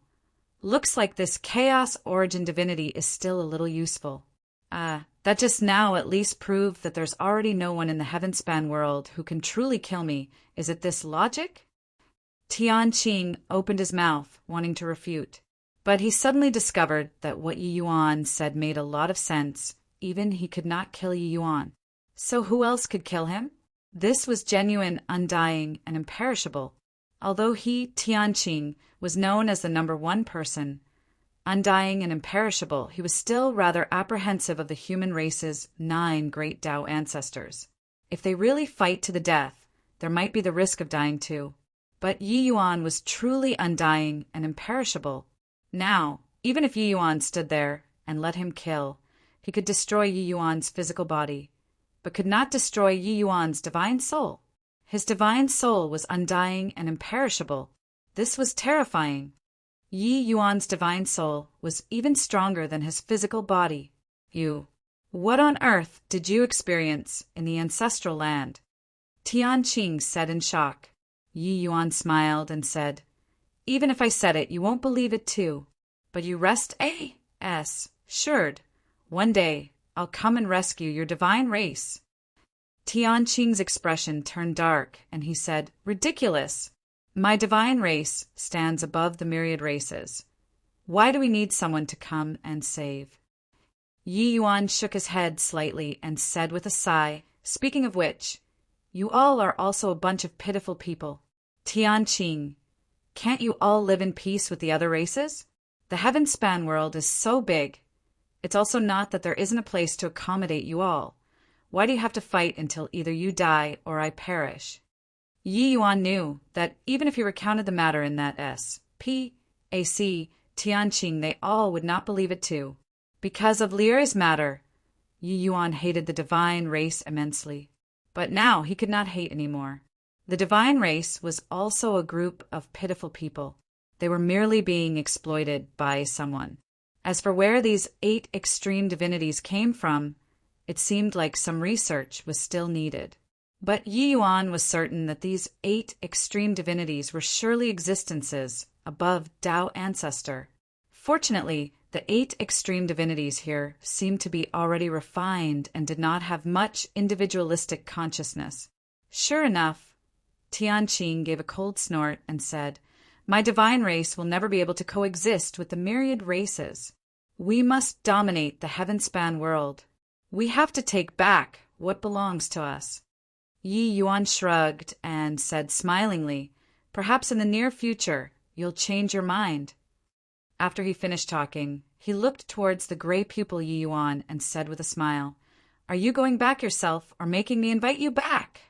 Speaker 1: "Looks like this chaos origin divinity is still a little useful. That just now at least proved that there's already no one in the heavenspan world who can truly kill me. Is it this logic?" Tianqing opened his mouth, wanting to refute. But he suddenly discovered that what Yi Yuan said made a lot of sense. Even he could not kill Yi Yuan. So who else could kill him? This was genuine, undying, and imperishable. Although he, Tianqing, was known as the #1 person, undying and imperishable, he was still rather apprehensive of the human race's 9 great Tao ancestors. If they really fight to the death, there might be the risk of dying too. But Yi Yuan was truly undying and imperishable. Now, even if Yi Yuan stood there and let him kill, he could destroy Yi Yuan's physical body, but could not destroy Yi Yuan's divine soul. His divine soul was undying and imperishable. This was terrifying. Yi Yuan's divine soul was even stronger than his physical body. What on earth did you experience in the ancestral land? Tianqing said in shock. Yi Yuan smiled and said, Even if I said it, you won't believe it too. But you rest assured. One day, I'll come and rescue your divine race. Tianqing's expression turned dark, and he said, Ridiculous! My divine race stands above the myriad races. Why do we need someone to come and save? Yi Yuan shook his head slightly and said with a sigh, Speaking of which, you all are also a bunch of pitiful people. Tianqing, can't you all live in peace with the other races? The heaven-span world is so big. It's also not that there isn't a place to accommodate you all. Why do you have to fight until either you die or I perish? Yi Yuan knew that even if he recounted the matter in that S.P.A.C. Tianqing, they all would not believe it too. Because of Lier's matter, Yi Yuan hated the divine race immensely. But now he could not hate anymore. The divine race was also a group of pitiful people. They were merely being exploited by someone. As for where these 8 extreme divinities came from, it seemed like some research was still needed. But Yi Yuan was certain that these 8 extreme divinities were surely existences above Tao Ancestor. Fortunately, the 8 extreme divinities here seemed to be already refined and did not have much individualistic consciousness. Sure enough, Tianqing gave a cold snort and said, My divine race will never be able to coexist with the myriad races. We must dominate the heaven-span world. We have to take back what belongs to us. Yi Yuan shrugged and said smilingly, Perhaps in the near future you'll change your mind. After he finished talking, he looked towards the gray pupil Yi Yuan and said with a smile, Are you going back yourself or making me invite you back?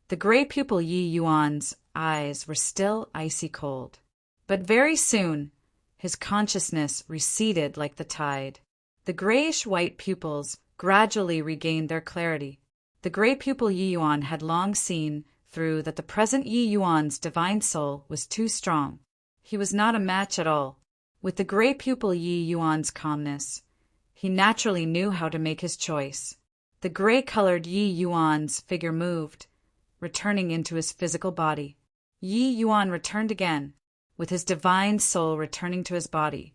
Speaker 1: The gray pupil Yi Yuan's eyes were still icy cold. But very soon, his consciousness receded like the tide. The grayish-white pupils gradually regained their clarity. The gray pupil Yi Yuan had long seen through that the present Yi Yuan's divine soul was too strong. He was not a match at all. With the gray pupil Yi Yuan's calmness, he naturally knew how to make his choice. The gray-colored Yi Yuan's figure moved, returning into his physical body. Yi Yuan returned again, with his divine soul returning to his body.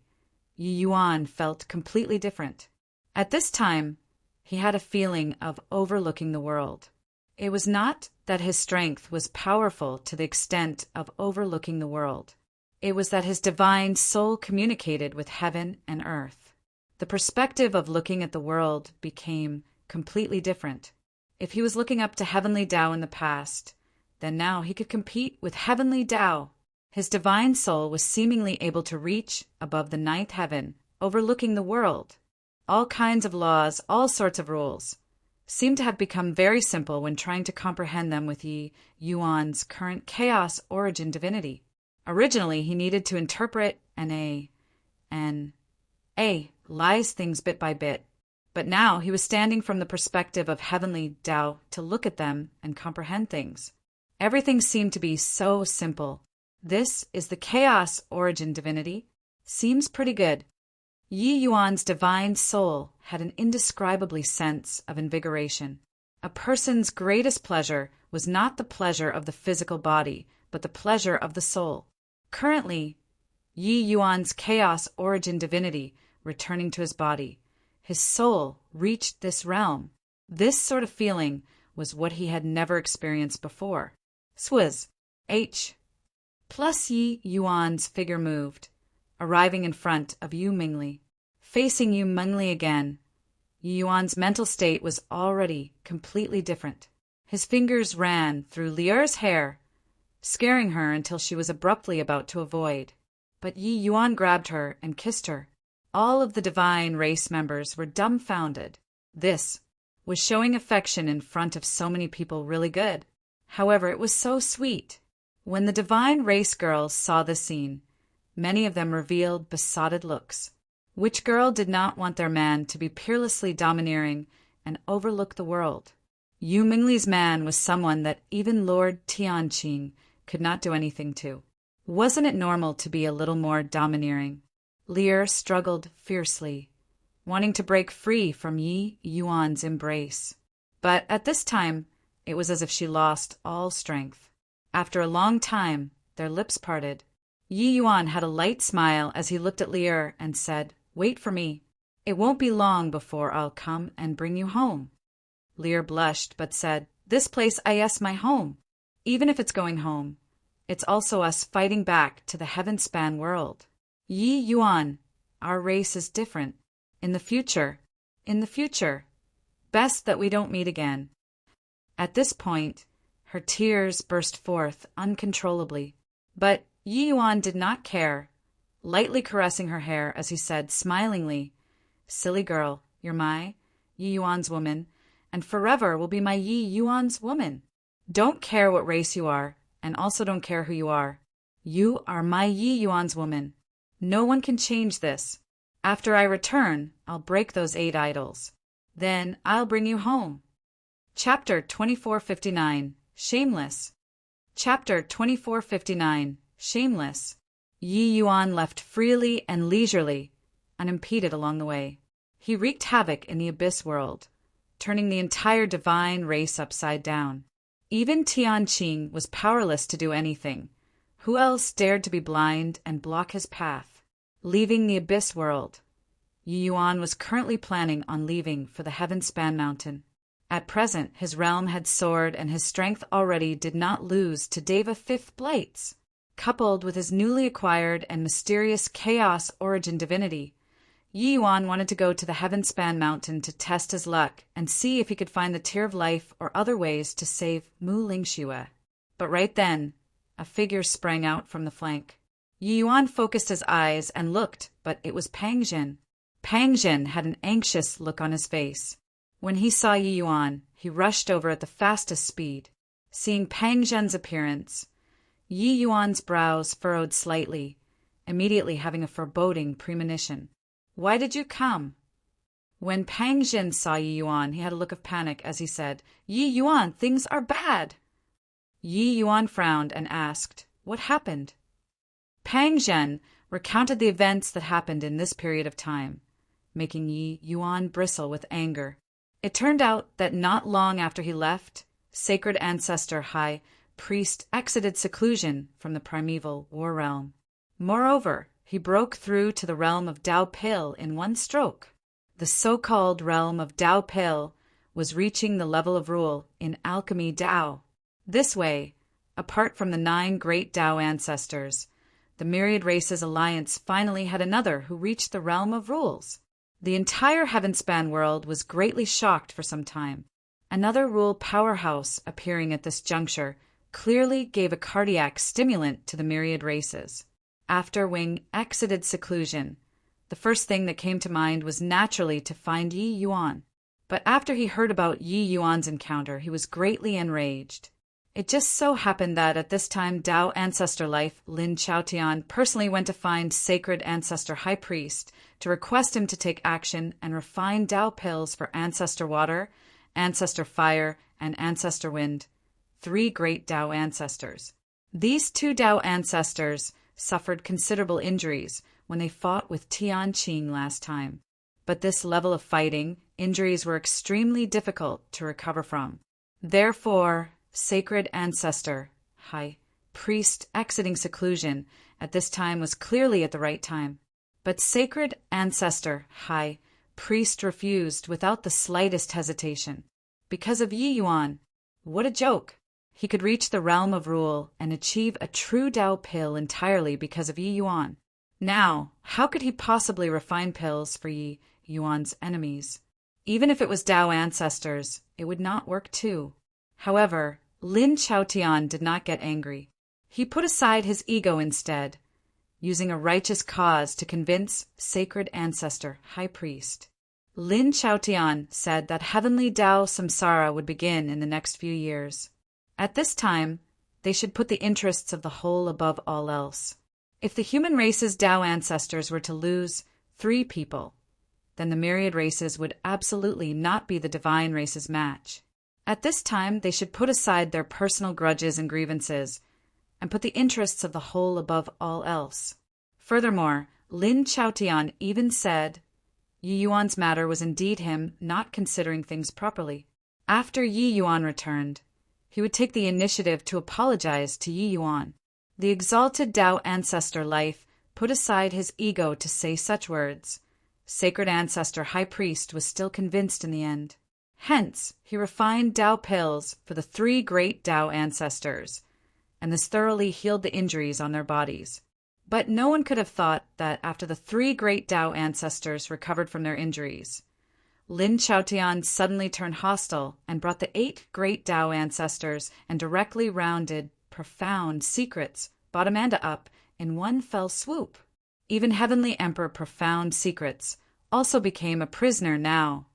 Speaker 1: Yi Yuan felt completely different. At this time, he had a feeling of overlooking the world. It was not that his strength was powerful to the extent of overlooking the world. It was that his divine soul communicated with heaven and earth. The perspective of looking at the world became completely different. If he was looking up to heavenly Tao in the past, then now he could compete with heavenly Tao. His divine soul was seemingly able to reach above the 9th heaven, overlooking the world. All kinds of laws, all sorts of rules, seemed to have become very simple when trying to comprehend them with Yi Yuan's current chaos origin divinity. Originally, he needed to interpret and lies things bit by bit. But now he was standing from the perspective of heavenly Tao to look at them and comprehend things. Everything seemed to be so simple. This is the chaos origin divinity. Seems pretty good. Yi Yuan's divine soul had an indescribably sense of invigoration. A person's greatest pleasure was not the pleasure of the physical body, but the pleasure of the soul. Currently, Yi Yuan's chaos origin divinity returning to his body, his soul reached this realm. This sort of feeling was what he had never experienced before. Swizz. H. Plus Yi Yuan's figure moved, arriving in front of Yu Mingli. Facing Yu Mingli again, Yi Yuan's mental state was already completely different. His fingers ran through Lier's hair, scaring her until she was abruptly about to avoid. But Yi Yuan grabbed her and kissed her. All of the divine race members were dumbfounded. This was showing affection in front of so many people really good. However, it was so sweet. When the divine race girls saw the scene, many of them revealed besotted looks. Which girl did not want their man to be peerlessly domineering and overlook the world? Yu Mingli's man was someone that even Lord Tianqing could not do anything to. Wasn't it normal to be a little more domineering? Lier struggled fiercely. wanting to break free from Yi Yuan's embrace. But at this time, it was as if she lost all strength. After a long time, their lips parted. Yi Yuan had a light smile as he looked at Lier and said, "Wait for me. It won't be long before I'll come and bring you home." Lier blushed but said, "This place is my home. Even if it's going home, it's also us fighting back to the heaven-span world. Yi Yuan, our race is different. In the future, best that we don't meet again." At this point, her tears burst forth uncontrollably. But Yi Yuan did not care, lightly caressing her hair as he said smilingly, "Silly girl, you're my Yi Yuan's woman, and forever will be my Yi Yuan's woman. Don't care what race you are, and also don't care who you are. You are my Yi Yuan's woman. No one can change this. After I return, I'll break those 8 idols. Then I'll bring you home." Chapter 2459, Shameless. Chapter 2459, Shameless. Yi Yuan left freely and leisurely, unimpeded along the way. He wreaked havoc in the abyss world, turning the entire divine race upside down. Even Tianqing was powerless to do anything. Who else dared to be blind and block his path? Leaving the abyss world, Yi Yuan was currently planning on leaving for the Heaven-span Mountain. At present, his realm had soared and his strength already did not lose to Deva 5th Blights. Coupled with his newly acquired and mysterious chaos origin divinity, Yi Yuan wanted to go to the Heaven-span Mountain to test his luck and see if he could find the Tear of Life or other ways to save Mu Lingxue. But right then, a figure sprang out from the flank. Yi Yuan focused his eyes and looked, but it was Pang Zhen. Pang Zhen had an anxious look on his face. When he saw Yi Yuan, he rushed over at the fastest speed. Seeing Pang Zhen's appearance, Yi Yuan's brows furrowed slightly, immediately having a foreboding premonition. "Why did you come?" When Pang Zhen saw Yi Yuan, he had a look of panic as he said, "Yi Yuan, things are bad." Yi Yuan frowned and asked, "What happened?" Pang Zhen recounted the events that happened in this period of time, making Yi Yuan bristle with anger. It turned out that not long after he left, Sacred Ancestor High Priest exited seclusion from the primeval war realm. Moreover, he broke through to the realm of Dao Pil in one stroke. The so-called realm of Dao Pil was reaching the level of rule in alchemy Dao. This way, apart from the 9 great Dao ancestors, the Myriad Races Alliance finally had another who reached the realm of rules. The entire Heavenspan world was greatly shocked for some time. Another rule powerhouse appearing at this juncture clearly gave a cardiac stimulant to the Myriad Races. After Wing exited seclusion, the first thing that came to mind was naturally to find Yi Yuan. But after he heard about Yi Yuan's encounter, he was greatly enraged. It just so happened that at this time Dao Ancestor Life Lin Chaotian personally went to find Sacred Ancestor High Priest to request him to take action and refine Dao pills for Ancestor Water, Ancestor Fire, and Ancestor Wind, 3 great Dao ancestors. These 2 Dao ancestors suffered considerable injuries when they fought with Tianqing last time. But this level of fighting, injuries were extremely difficult to recover from. Therefore, Sacred Ancestor High Priest exiting seclusion at this time was clearly at the right time. But Sacred Ancestor High Priest refused without the slightest hesitation. Because of Yi Yuan. What a joke! He could reach the realm of rule and achieve a true Dao pill entirely because of Yi Yuan. Now, how could he possibly refine pills for Yi Yuan's enemies? Even if it was Dao ancestors, it would not work too. However, Lin Chaotian did not get angry. He put aside his ego instead, using a righteous cause to convince Sacred Ancestor High Priest. Lin Chaotian said that heavenly Dao Samsara would begin in the next few years. At this time, they should put the interests of the whole above all else. If the human race's Dao ancestors were to lose 3 people, then the myriad races would absolutely not be the divine race's match. At this time, they should put aside their personal grudges and grievances and put the interests of the whole above all else. Furthermore, Lin Chaotian even said Yi Yuan's matter was indeed him not considering things properly. After Yi Yuan returned, he would take the initiative to apologize to Yi Yuan. The exalted Tao ancestor life put aside his ego to say such words. Sacred ancestor high priest was still convinced in the end. Hence, he refined Tao pills for the 3 great Tao ancestors, and this thoroughly healed the injuries on their bodies. But no one could have thought that after the 3 great Tao ancestors recovered from their injuries, Lin Chaotian suddenly turned hostile and brought the 8 great Tao ancestors and directly rounded profound secrets, brought Amanda up in one fell swoop. Even Heavenly Emperor Profound Secrets also became a prisoner now,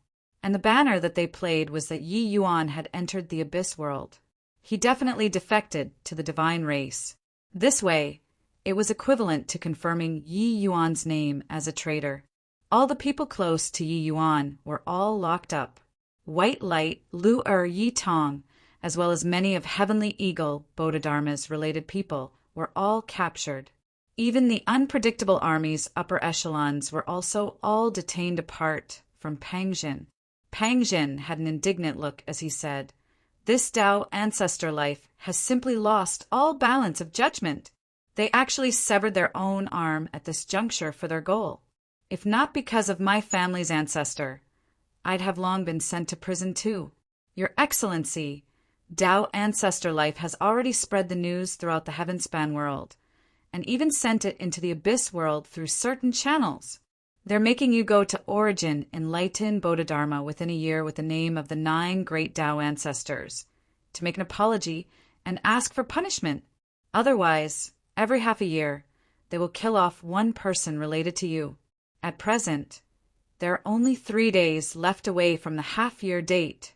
Speaker 1: and the banner that they played was that Yi Yuan had entered the Abyss world. He definitely defected to the divine race. This way, it was equivalent to confirming Yi Yuan's name as a traitor. All the people close to Yi Yuan were all locked up. White Light, Lu Yi Tong, as well as many of Heavenly Eagle Bodhidharma's related people, were all captured. Even the unpredictable army's upper echelons were also all detained apart from Pangjin. Pangjin had an indignant look as he said, "This Tao ancestor life has simply lost all balance of judgment. They actually severed their own arm at this juncture for their goal. If not because of my family's ancestor, I'd have long been sent to prison too. Your Excellency, Tao ancestor life has already spread the news throughout the Heavenspan world, and even sent it into the Abyss world through certain channels. They're making you go to Origin Enlightened Bodhidharma within a year with the name of the 9 great Tao ancestors, to make an apology and ask for punishment. Otherwise, every half a year, they will kill off one person related to you. At present, there are only 3 days left away from the half-year date."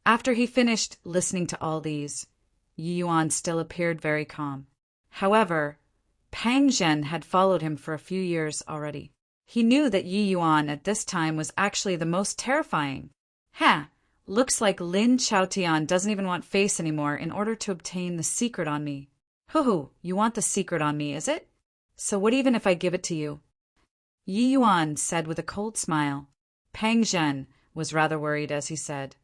Speaker 1: After he finished listening to all these, Yi Yuan still appeared very calm. However, Pang Zhen had followed him for a few years already. He knew that Yi Yuan at this time was actually the most terrifying. Looks like Lin Chaotian doesn't even want face anymore in order to obtain the secret on me. Hoo, you want the secret on me, is it? So what even if I give it to you? Yi Yuan said with a cold smile. Pang Zhen was rather worried as he said,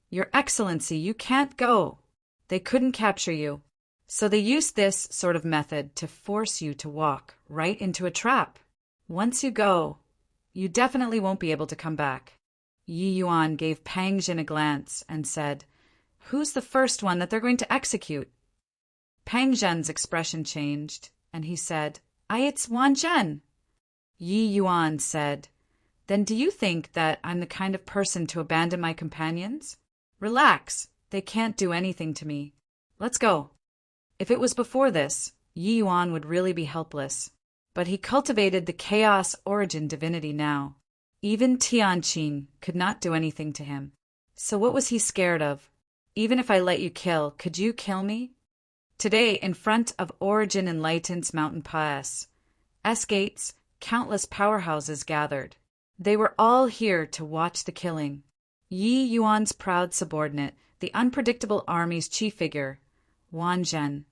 Speaker 1: "Your Excellency, you can't go. They couldn't capture you. So they used this sort of method to force you to walk right into a trap. Once you go, you definitely won't be able to come back." Yi Yuan gave Pang Zhen a glance and said, "Who's the first one that they're going to execute?" Pang Zhen's expression changed, and he said, "It's Wan Zhen." Yi Yuan said, "Then do you think that I'm the kind of person to abandon my companions? Relax, they can't do anything to me. Let's go." If it was before this, Yi Yuan would really be helpless. But he cultivated the chaos origin divinity now. Even Tianqin could not do anything to him. So what was he scared of? Even if I let you kill, could you kill me? Today, in front of Origin Enlightened's mountain pass, S-gates, countless powerhouses gathered. They were all here to watch the killing. Yi Yuan's proud subordinate, the unpredictable army's chief figure, Wan Zhen,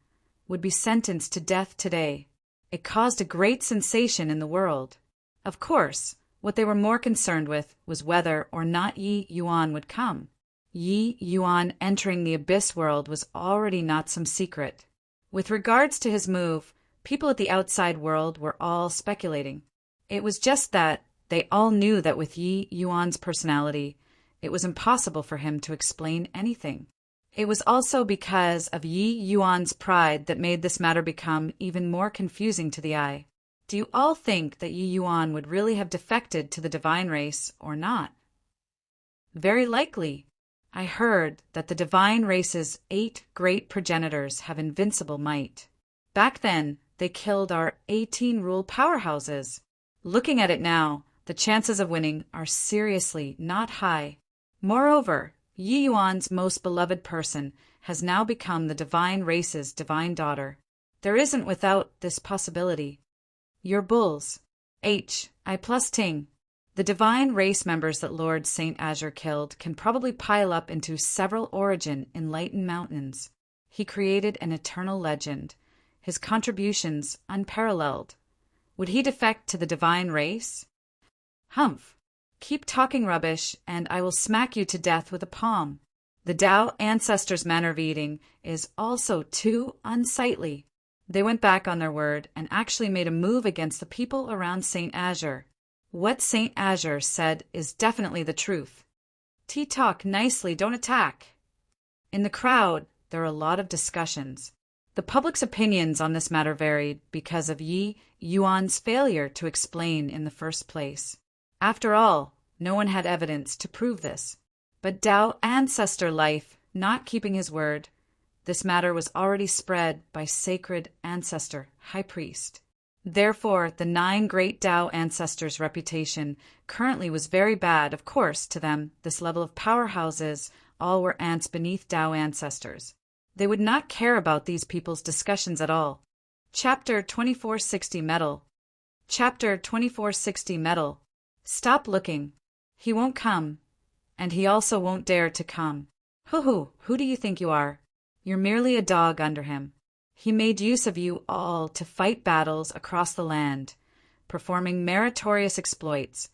Speaker 1: would be sentenced to death today. It caused a great sensation in the world. Of course, what they were more concerned with was whether or not Yi Yuan would come. Yi Yuan entering the Abyss world was already not some secret. With regards to his move, people at the outside world were all speculating. It was just that they all knew that with Yi Yuan's personality, it was impossible for him to explain anything. It was also because of Yi Yuan's pride that made this matter become even more confusing to the eye. Do you all think that Yi Yuan would really have defected to the divine race or not? Very likely. I heard that the divine race's 8 great progenitors have invincible might. Back then, they killed our 18 rule powerhouses. Looking at it now, the chances of winning are seriously not high. Moreover, Yi Yuan's most beloved person has now become the divine race's divine daughter. There isn't without this possibility. Your bulls. I plus Ting. The divine race members that Lord Saint Azure killed can probably pile up into several Origin Enlightened mountains. He created an eternal legend, his contributions unparalleled. Would he defect to the divine race? Humph! Keep talking rubbish, and I will smack you to death with a palm. The Tao ancestors' manner of eating is also too unsightly. They went back on their word and actually made a move against the people around St. Azure. What St. Azure said is definitely the truth. Talk nicely, don't attack. In the crowd, there are a lot of discussions. The public's opinions on this matter varied because of Yi Yuan's failure to explain in the first place. After all, no one had evidence to prove this. But Tao ancestor life not keeping his word, this matter was already spread by sacred ancestor, high priest. Therefore, the 9 great Tao ancestors' reputation currently was very bad. Of course, to them, this level of powerhouses all were ants beneath Tao ancestors. They would not care about these people's discussions at all. Chapter 2460 Metal. Chapter 2460 Metal. Stop looking. He won't come. And he also won't dare to come. Who do you think you are? You're merely a dog under him. He made use of you all to fight battles across the land, performing meritorious exploits,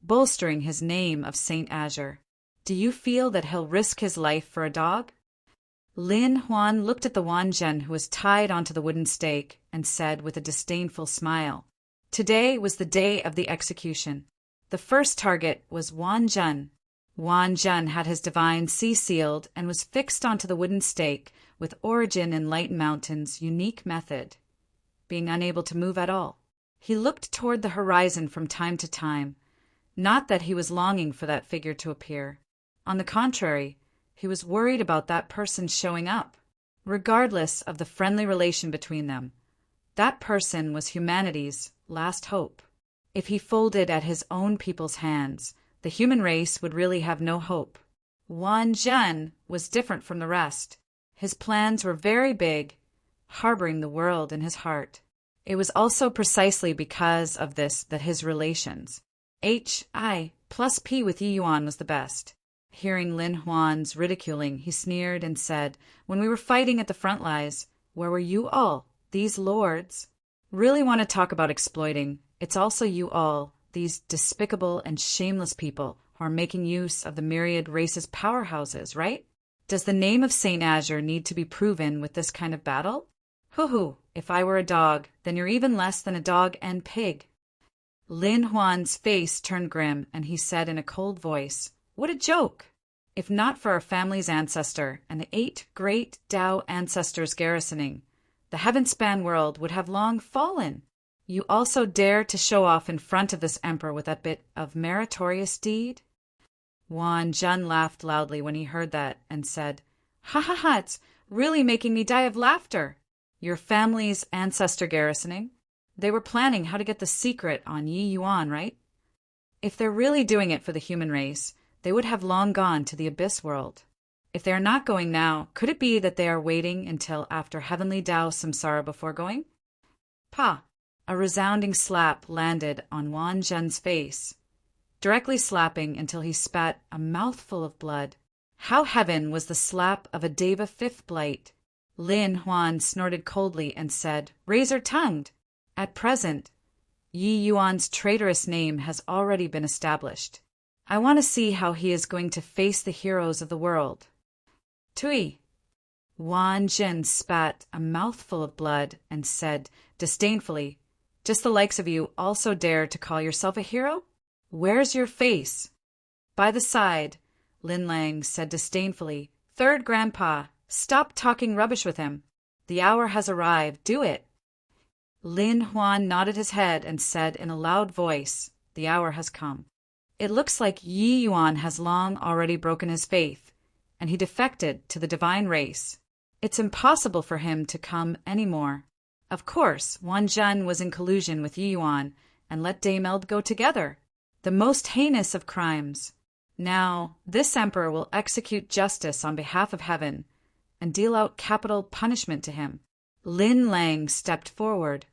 Speaker 1: bolstering his name of St. Azure. Do you feel that he'll risk his life for a dog? Lin Huan looked at the Wanzhen who was tied onto the wooden stake and said with a disdainful smile, "Today was the day of the execution. The first target was Wanzhen. Wanzhen had his divine sea sealed and was fixed onto the wooden stake with origin in Light Mountain's unique method, being unable to move at all. He looked toward the horizon from time to time, not that he was longing for that figure to appear. On the contrary, he was worried about that person showing up, regardless of the friendly relation between them. That person was humanity's last hope. If he folded at his own people's hands, the human race would really have no hope. Wanzhen was different from the rest. His plans were very big, harboring the world in his heart. It was also precisely because of this that his relations, Hi+P with Yi Yuan, was the best. Hearing Lin Huan's ridiculing, he sneered and said, "When we were fighting at the front lines, where were you all? These lords really want to talk about exploiting. It's also you all, these despicable and shameless people who are making use of the myriad races' powerhouses, right? Does the name of St. Azure need to be proven with this kind of battle? If I were a dog, then you're even less than a dog and pig." Lin Huan's face turned grim, and he said in a cold voice, "What a joke! If not for our family's ancestor and the 8 great Tao ancestors garrisoning, the heaven-span world would have long fallen. You also dare to show off in front of this emperor with that bit of meritorious deed?" Wanzhen laughed loudly when he heard that and said, Ha, it's really making me die of laughter. Your family's ancestor garrisoning? They were planning how to get the secret on Yi Yuan, right? If they're really doing it for the human race, they would have long gone to the abyss world. If they are not going now, could it be that they are waiting until after heavenly Tao samsara before going? Pa! A resounding slap landed on Wanzhen's face, directly slapping until he spat a mouthful of blood. How heaven was the slap of a Deva 5th blight. Lin Huan snorted coldly and said, razor-tongued, "At present, Yi Yuan's traitorous name has already been established. I want to see how he is going to face the heroes of the world." Tui! Wanzhen spat a mouthful of blood and said disdainfully, "Just the likes of you also dare to call yourself a hero? Where's your face?" "By the side," Lin Lang said disdainfully. "Third grandpa, stop talking rubbish with him. The hour has arrived. Do it." Lin Huan nodded his head and said in a loud voice, "The hour has come." It looks like Yi Yuan has long already broken his faith, and he defected to the divine race. It's impossible for him to come any more. Of course, Wanzhen was in collusion with Yi Yuan and let Dame Eld go together. The most heinous of crimes. Now, this emperor will execute justice on behalf of heaven and deal out capital punishment to him. Lin Lang stepped forward,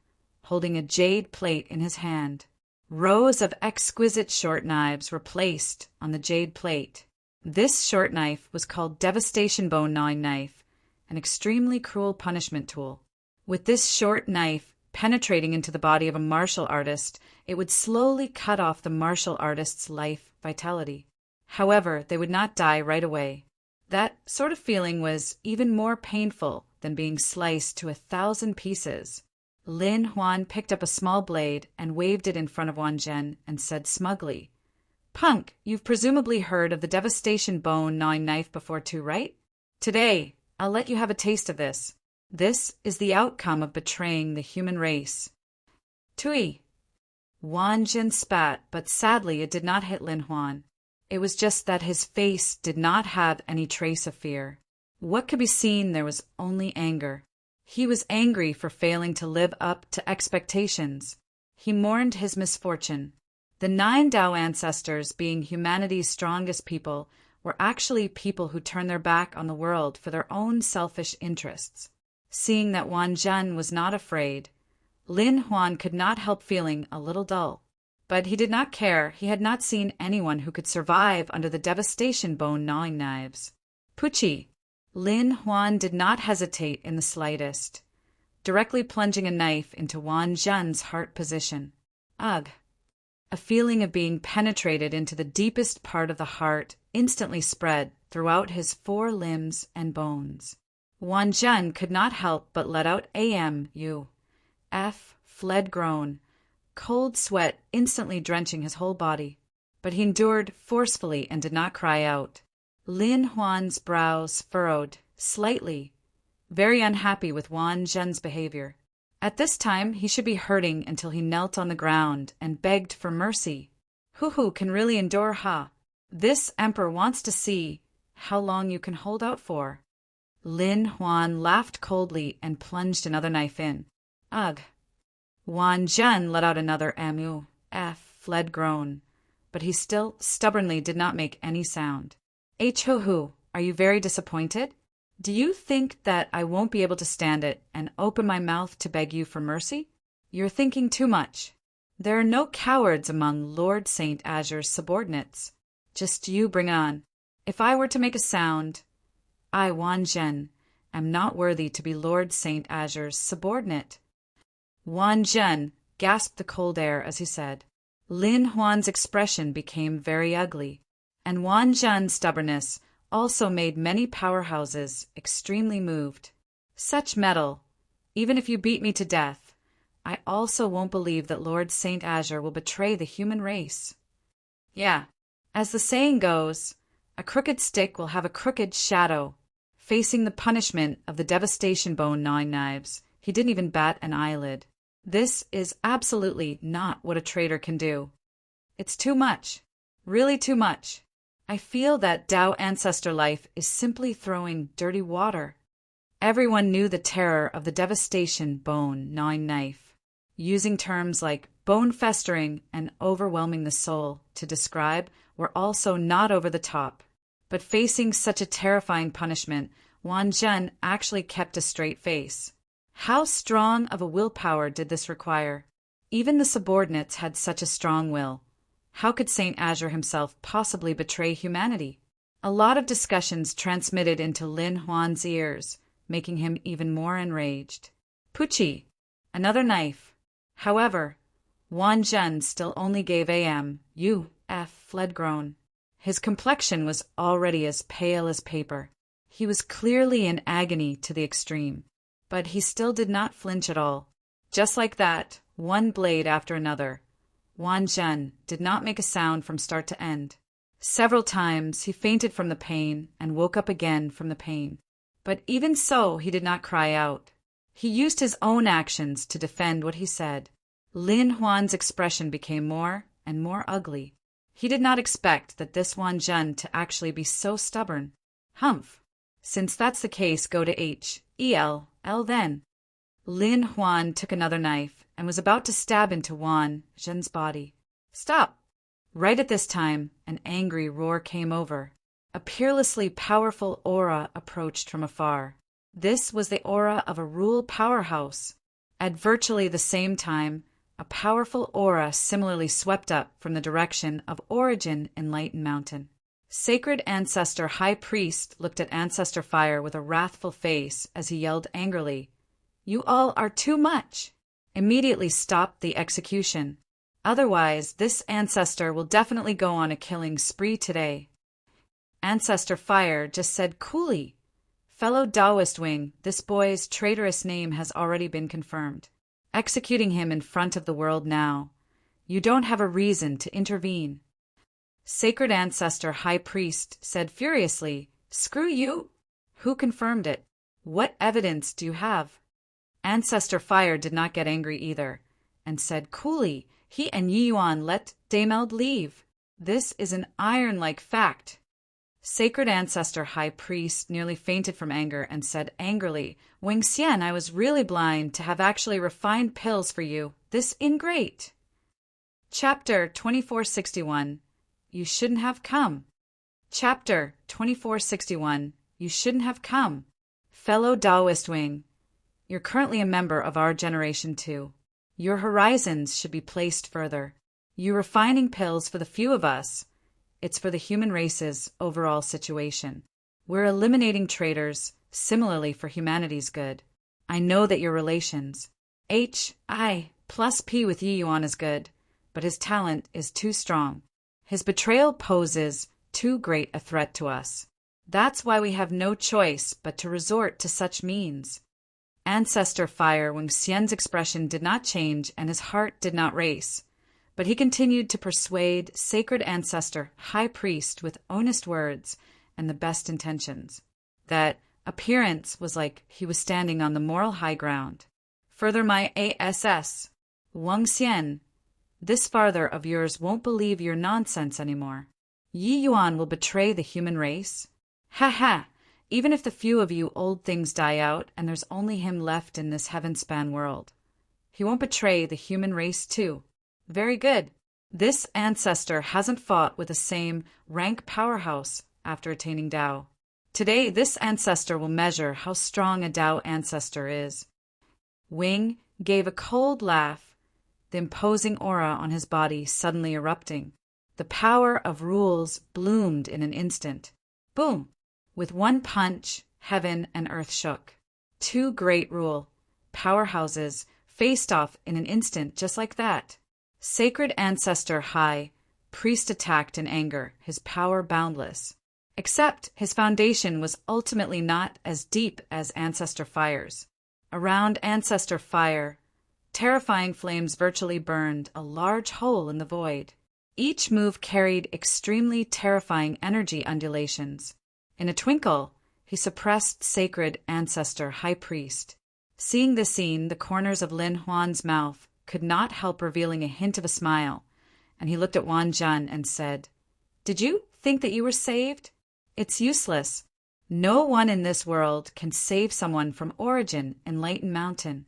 Speaker 1: holding a jade plate in his hand. Rows of exquisite short knives were placed on the jade plate. This short knife was called Devastation Bone Gnawing Knife, an extremely cruel punishment tool. With this short knife, Penetrating into the body of a martial artist, it would slowly cut off the martial artist's life vitality. However, they would not die right away. That sort of feeling was even more painful than being sliced to 1,000 pieces. Lin Huan picked up a small blade and waved it in front of Wan Zhen and said smugly, "Punk, you've presumably heard of the devastation bone gnawing knife before too, right? Today, I'll let you have a taste of this. This is the outcome of betraying the human race." Tui! Wan Zhen spat, but sadly it did not hit Lin Huan. It was just that his face did not have any trace of fear. What could be seen there was only anger. He was angry for failing to live up to expectations. He mourned his misfortune. The 9 Dao ancestors, being humanity's strongest people, were actually people who turned their back on the world for their own selfish interests. Seeing that Wan Zhen was not afraid, Lin Huan could not help feeling a little dull. But he did not care. He had not seen anyone who could survive under the devastation bone gnawing knives. Puchi! Lin Huan did not hesitate in the slightest, directly plunging a knife into Wan Zhen's heart position. Ugh! A feeling of being penetrated into the deepest part of the heart instantly spread throughout his 4 limbs and bones. Wan Zhen could not help but let out fled groan, cold sweat instantly drenching his whole body. But he endured forcefully and did not cry out. Lin Huan's brows furrowed slightly, very unhappy with Wan Zhen's behavior. At this time, he should be hurting until he knelt on the ground and begged for mercy. Who can really endure, ha? This emperor wants to see how long you can hold out for. Lin Huan laughed coldly and plunged another knife in. Ugh! Wan Zhen let out another fled groan, but he still stubbornly did not make any sound. Hu, are you very disappointed? Do you think that I won't be able to stand it and open my mouth to beg you for mercy? You're thinking too much. There are no cowards among Lord St. Azure's subordinates. Just you bring it on. If I were to make a sound, I, Wan Zhen, am not worthy to be Lord St. Azure's subordinate. Wan Zhen gasped the cold air as he said. Lin Huan's expression became very ugly, and Wan Zhen's stubbornness also made many powerhouses extremely moved. Such metal! Even if you beat me to death, I also won't believe that Lord St. Azure will betray the human race. Yeah, as the saying goes, a crooked stick will have a crooked shadow. Facing the punishment of the devastation bone gnawing knives, he didn't even bat an eyelid. This is absolutely not what a traitor can do. It's too much. Really too much. I feel that Dao ancestor life is simply throwing dirty water. Everyone knew the terror of the devastation bone gnawing knife, using terms like bone festering and overwhelming the soul to describe were also not over the top. But facing such a terrifying punishment, Wan Zhen actually kept a straight face. How strong of a willpower did this require? Even the subordinates had such a strong will. How could St. Azure himself possibly betray humanity? A lot of discussions transmitted into Lin Huan's ears, making him even more enraged. Puchi! Another knife. However, Wan Zhen still only gave fled groan. His complexion was already as pale as paper. He was clearly in agony to the extreme, but he still did not flinch at all. Just like that, one blade after another, Wan Zhen did not make a sound from start to end. Several times he fainted from the pain and woke up again from the pain. But even so, he did not cry out. He used his own actions to defend what he said. Lin Huan's expression became more and more ugly. He did not expect that this Wan Zhen to actually be so stubborn. Humph! Since that's the case, go to L then. Lin Huan took another knife and was about to stab into Wan Zhen's body. Stop! Right at this time, an angry roar came over. A peerlessly powerful aura approached from afar. This was the aura of a Rule powerhouse. At virtually the same time, a powerful aura similarly swept up from the direction of Origin Enlightened Mountain. Sacred Ancestor High Priest looked at Ancestor Fire with a wrathful face as he yelled angrily, "You all are too much! Immediately stop the execution. Otherwise, this ancestor will definitely go on a killing spree today. Ancestor Fire just said coolly, "Fellow Taoist Wing, this boy's traitorous name has already been confirmed. Executing him in front of the world now. You don't have a reason to intervene." Sacred Ancestor High Priest said furiously, "Screw you! Who confirmed it? What evidence do you have?" Ancestor Fire did not get angry either, and said coolly, "He and Yi Yuan let Dameld leave. This is an iron-like fact." Sacred Ancestor High Priest nearly fainted from anger and said angrily, "Wing Xian, I was really blind to have actually refined pills for you. This ingrate." Chapter 2461. You shouldn't have come. Chapter 2461. You shouldn't have come. Fellow Taoist Wing, you're currently a member of our generation too. Your horizons should be placed further. You refining pills for the few of us. It's for the human race's overall situation. We're eliminating traitors, similarly for humanity's good. I know that your relations. HI plus P with Yi Yuan is good, but his talent is too strong. His betrayal poses too great a threat to us. That's why we have no choice but to resort to such means. Ancestor Fire Wing Xian's expression did not change and his heart did not race. But he continued to persuade Sacred Ancestor High Priest with honest words and the best intentions. That appearance was like he was standing on the moral high ground. Further, my ASS, Wang Xian, this father of yours won't believe your nonsense anymore. Yi Yuan will betray the human race? Ha ha! Even if the few of you old things die out and there's only him left in this heaven-span world, he won't betray the human race too. Very good. This ancestor hasn't fought with the same rank powerhouse after attaining Tao. Today, this ancestor will measure how strong a Tao ancestor is. Wing gave a cold laugh, the imposing aura on his body suddenly erupting. The power of rules bloomed in an instant. Boom! With one punch, heaven and earth shook. Two great rule powerhouses faced off in an instant just like that. Sacred Ancestor High Priest attacked in anger, his power boundless. Except his foundation was ultimately not as deep as Ancestor Fire's. Around Ancestor Fire, terrifying flames virtually burned a large hole in the void. Each move carried extremely terrifying energy undulations. In a twinkle, he suppressed Sacred Ancestor High Priest. Seeing the scene, the corners of Lin Huan's mouth could not help revealing a hint of a smile, and he looked at Wan Zhen and said, "Did you think that you were saved? It's useless. No one in this world can save someone from origin in Lighten Mountain."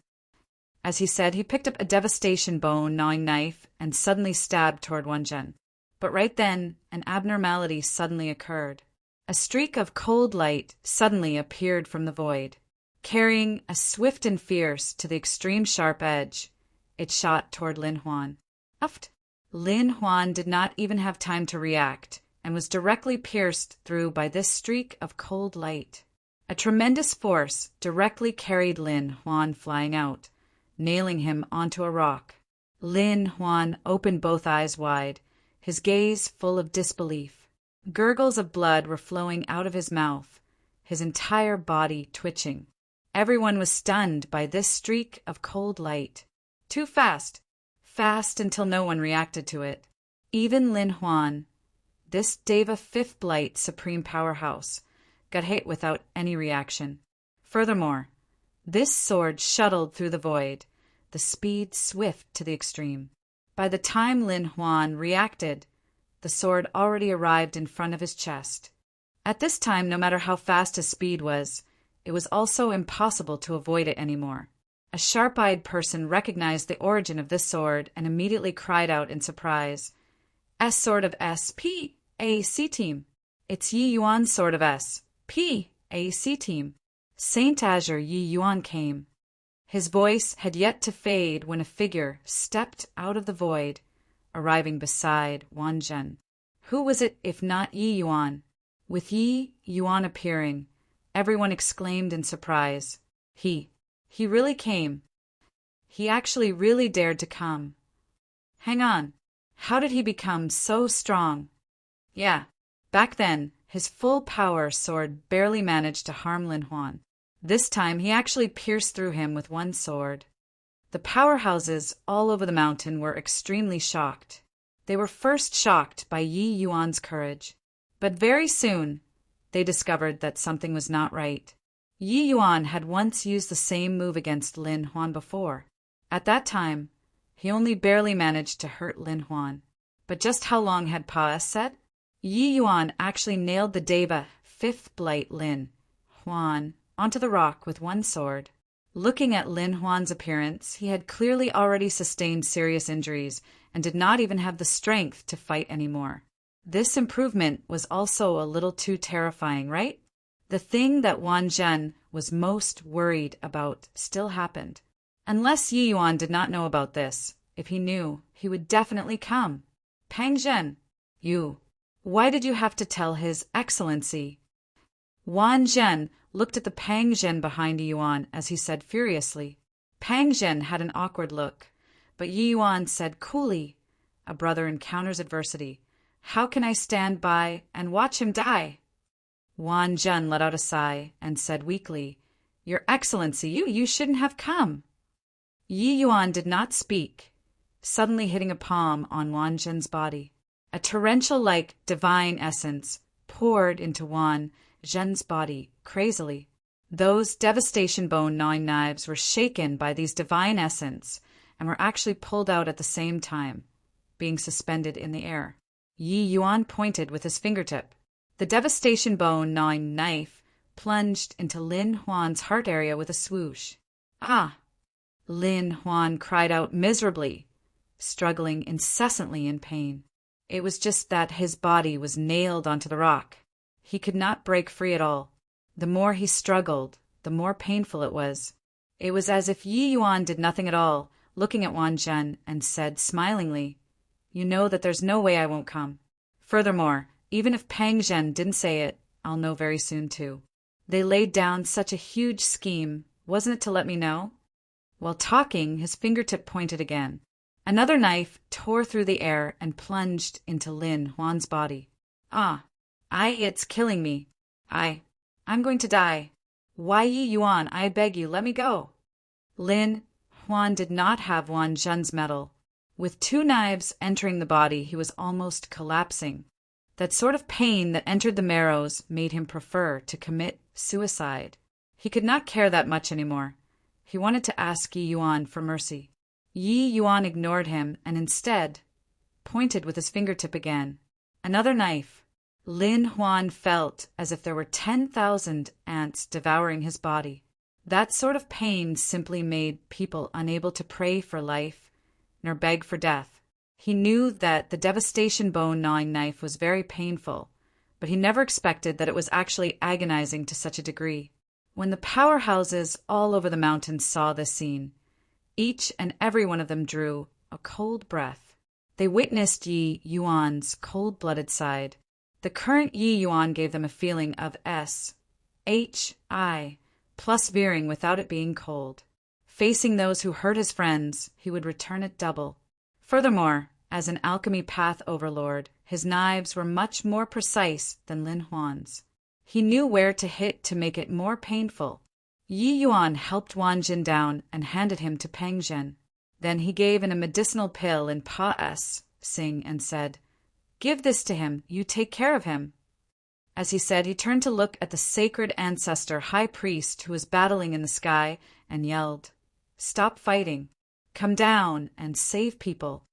Speaker 1: As he said, he picked up a devastation bone-gnawing knife and suddenly stabbed toward Wan Zhen. But right then, an abnormality suddenly occurred. A streak of cold light suddenly appeared from the void, carrying a swift and fierce to the extreme sharp edge. It shot toward Lin Huan. Uft! Lin Huan did not even have time to react, and was directly pierced through by this streak of cold light. A tremendous force directly carried Lin Huan flying out, nailing him onto a rock. Lin Huan opened both eyes wide, his gaze full of disbelief. Gurgles of blood were flowing out of his mouth, his entire body twitching. Everyone was stunned by this streak of cold light. Too fast. Fast until no one reacted to it. Even Lin Huan, this Deva Fifth Blight Supreme Powerhouse, got hit without any reaction. Furthermore, this sword shuttled through the void, the speed swift to the extreme. By the time Lin Huan reacted, the sword already arrived in front of his chest. At this time, no matter how fast his speed was, it was also impossible to avoid it anymore. A sharp-eyed person recognized the origin of this sword and immediately cried out in surprise, "S Sword of S.P. AAC Team! It's Yi Yuan's Sword of S.P. AAC Team!" Saint Azure Yi Yuan came. His voice had yet to fade when a figure stepped out of the void, arriving beside Wan Zhen. Who was it if not Yi Yuan? With Yi Yuan appearing, everyone exclaimed in surprise, He really came. He actually really dared to come. Hang on. How did he become so strong? Yeah. Back then, his full power sword barely managed to harm Lin Huan. This time, he actually pierced through him with one sword. The powerhouses all over the mountain were extremely shocked. They were first shocked by Yi Yuan's courage. But very soon, they discovered that something was not right. Yi Yuan had once used the same move against Lin Huan before. At that time, he only barely managed to hurt Lin Huan. But just how long had Pa said? Yi Yuan actually nailed the Deva, fifth blight Lin Huan, onto the rock with one sword. Looking at Lin Huan's appearance, he had clearly already sustained serious injuries and did not even have the strength to fight anymore. This improvement was also a little too terrifying, right? The thing that Wang Zhen was most worried about still happened. Unless Yi Yuan did not know about this, if he knew, he would definitely come. Pang Zhen, why did you have to tell His Excellency? Wang Zhen looked at the Pang Zhen behind Yi Yuan as he said furiously. Pang Zhen had an awkward look, but Yi Yuan said coolly, "A brother encounters adversity. How can I stand by and watch him die?" Wang Zhen let out a sigh and said weakly, "Your Excellency, you shouldn't have come." Yi Yuan did not speak, suddenly hitting a palm on Wang Zhen's body. A torrential-like divine essence poured into Wang Zhen's body crazily. Those devastation bone-gnawing knives were shaken by these divine essence and were actually pulled out at the same time, being suspended in the air. Yi Yuan pointed with his fingertip. The devastation bone-gnawing knife plunged into Lin Huan's heart area with a swoosh. Ah! Lin Huan cried out miserably, struggling incessantly in pain. It was just that his body was nailed onto the rock. He could not break free at all. The more he struggled, the more painful it was. It was as if Yi Yuan did nothing at all, looking at Wang Zhen and said smilingly, "You know that there's no way I won't come. Furthermore, even if Pang Zhen didn't say it, I'll know very soon too. They laid down such a huge scheme, wasn't it to let me know?" While talking, his fingertip pointed again. Another knife tore through the air and plunged into Lin Huan's body. "Ah, it's killing me. I'm going to die. Why, Yi Yuan, I beg you, let me go." Lin Huan did not have Wang Zhen's mettle. With two knives entering the body, he was almost collapsing. That sort of pain that entered the marrows made him prefer to commit suicide. He could not care that much anymore. He wanted to ask Yi Yuan for mercy. Yi Yuan ignored him and instead pointed with his fingertip again. Another knife. Lin Huan felt as if there were 10,000 ants devouring his body. That sort of pain simply made people unable to pray for life nor beg for death. He knew that the devastation bone-gnawing knife was very painful, but he never expected that it was actually agonizing to such a degree. When the powerhouses all over the mountains saw this scene, each and every one of them drew a cold breath. They witnessed Yi Yuan's cold-blooded side. The current Yi Yuan gave them a feeling of SHI plus veering without it being cold. Facing those who hurt his friends, he would return it double. Furthermore, as an alchemy path overlord, his knives were much more precise than Lin Huan's. He knew where to hit to make it more painful. Yi Yuan helped Wang Jin down and handed him to Pang Zhen. Then he gave in a medicinal pill in Pa-S Sing and said, "Give this to him, you take care of him." As he said, he turned to look at the sacred ancestor high priest who was battling in the sky and yelled, "Stop fighting. Come down and save people."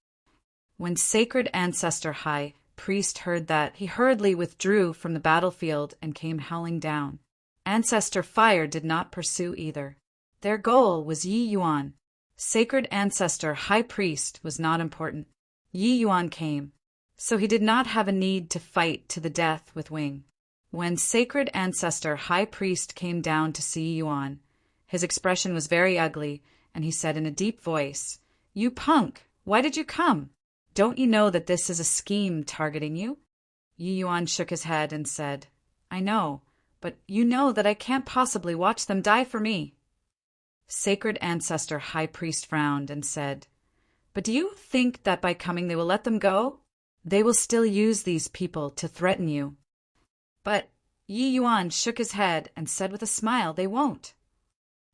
Speaker 1: When sacred ancestor high priest heard that, he hurriedly withdrew from the battlefield and came howling down. Ancestor Fire did not pursue either. Their goal was Yi Yuan. Sacred ancestor high priest was not important. Yi Yuan came, so he did not have a need to fight to the death with Wing. When sacred ancestor high priest came down to see Yi Yuan, his expression was very ugly, and he said in a deep voice, "You punk, why did you come? Don't you know that this is a scheme targeting you?" Yi Yuan shook his head and said, "I know, but you know that I can't possibly watch them die for me." Sacred Ancestor High Priest frowned and said, "But do you think that by coming they will let them go? They will still use these people to threaten you." But Yi Yuan shook his head and said with a smile, "They won't."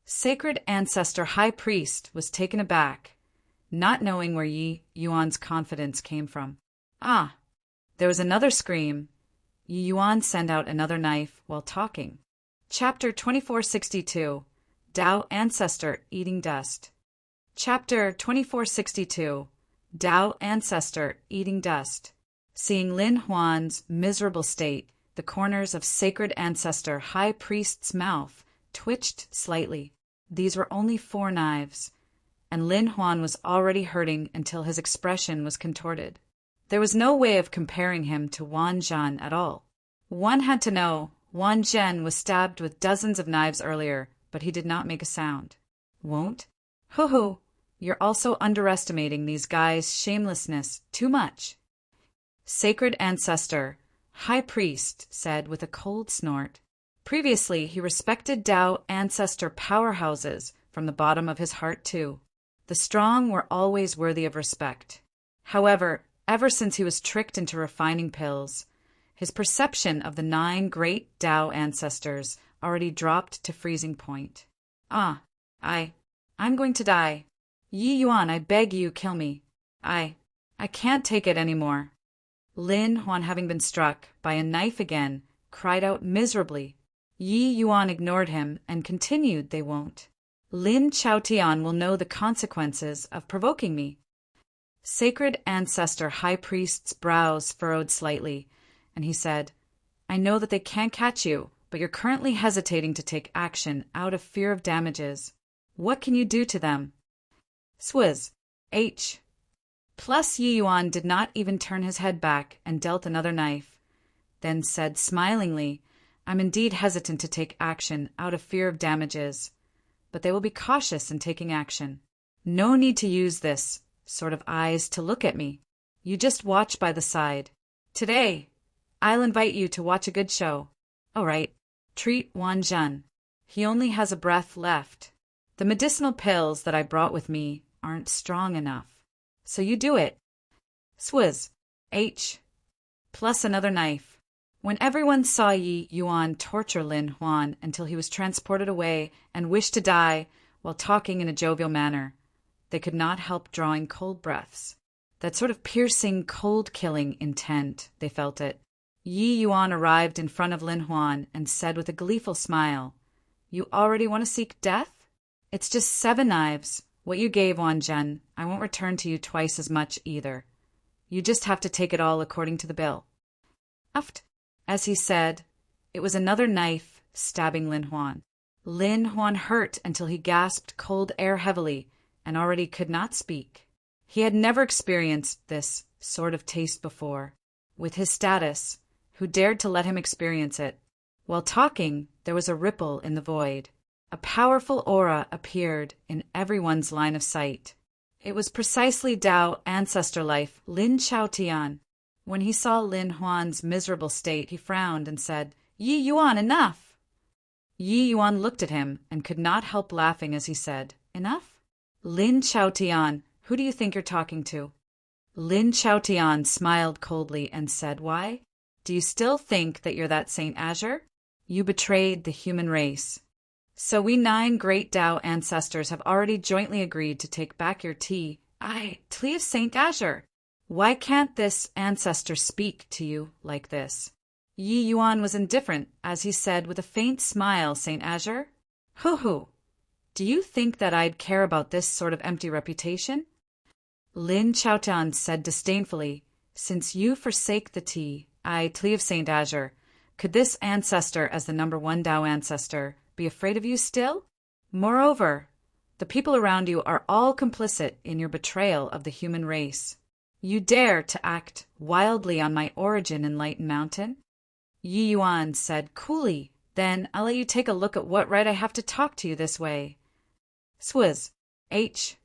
Speaker 1: Sacred Ancestor High Priest was taken aback, not knowing where Yi Yuan's confidence came from. Ah! There was another scream. Yi Yuan sent out another knife while talking. Chapter 2462. Tao Ancestor Eating Dust. Chapter 2462. Tao Ancestor Eating Dust. Seeing Lin Huan's miserable state, the corners of Sacred Ancestor High Priest's mouth twitched slightly. These were only 4 knives, and Lin Huan was already hurting until his expression was contorted. There was no way of comparing him to Wan Zhan at all. One had to know Wan Zhen was stabbed with dozens of knives earlier, but he did not make a sound. Won't? Hoo-hoo! You're also underestimating these guys' shamelessness too much. Sacred Ancestor High Priest said with a cold snort. Previously, he respected Tao Ancestor powerhouses from the bottom of his heart too. The strong were always worthy of respect. However, ever since he was tricked into refining pills, his perception of the 9 great Tao ancestors already dropped to freezing point. I'm going to die. Yi Yuan, I beg you, kill me. I can't take it anymore. Lin Huan, having been struck by a knife again, cried out miserably. Yi Yuan ignored him and continued, "They won't. Lin Chaotian will know the consequences of provoking me." Sacred Ancestor High Priest's brows furrowed slightly, and he said, "I know that they can't catch you, but you're currently hesitating to take action out of fear of damages. What can you do to them?" Swizz. H. Plus Yi Yuan did not even turn his head back and dealt another knife, then said smilingly, "I'm indeed hesitant to take action out of fear of damages, but they will be cautious in taking action. No need to use this sort of eyes to look at me. You just watch by the side. Today, I'll invite you to watch a good show. All right, treat Wan Zhen. He only has a breath left. The medicinal pills that I brought with me aren't strong enough, so you do it." Swizz. H. Plus another knife. When everyone saw Yi Yuan torture Lin Huan until he was transported away and wished to die while talking in a jovial manner, they could not help drawing cold breaths. That sort of piercing, cold-killing intent, they felt it. Yi Yuan arrived in front of Lin Huan and said with a gleeful smile, "You already want to seek death? It's just 7 knives. What you gave, Wan Zhen, I won't return to you twice as much either. You just have to take it all according to the bill." Uft. As he said, it was another knife stabbing Lin Huan. Lin Huan hurt until he gasped cold air heavily and already could not speak. He had never experienced this sort of taste before. With his status, who dared to let him experience it? While talking, there was a ripple in the void. A powerful aura appeared in everyone's line of sight. It was precisely Tao ancestor life Lin Chaotian. When he saw Lin Huan's miserable state, he frowned and said, "Yi Yuan, enough!" Yi Yuan looked at him and could not help laughing as he said, "Enough? Lin Chaotian, who do you think you're talking to?" Lin Chaotian smiled coldly and said, "Why? Do you still think that you're that Saint Azure? You betrayed the human race. So we 9 great Tao ancestors have already jointly agreed to take back your tea. Tea of Saint Azure. Why can't this ancestor speak to you like this?" Yi Yuan was indifferent as he said with a faint smile, "Saint Azure? Hoo-hoo! Do you think that I'd care about this sort of empty reputation?" Lin Chaotian said disdainfully, "Since you forsake the tea of Saint Azure, could this ancestor as the number 1 Tao ancestor be afraid of you still? Moreover, the people around you are all complicit in your betrayal of the human race. You dare to act wildly on my origin in Light Mountain?" Yi Yuan said coolly, "Then I'll let you take a look at what right I have to talk to you this way." Swizz. H.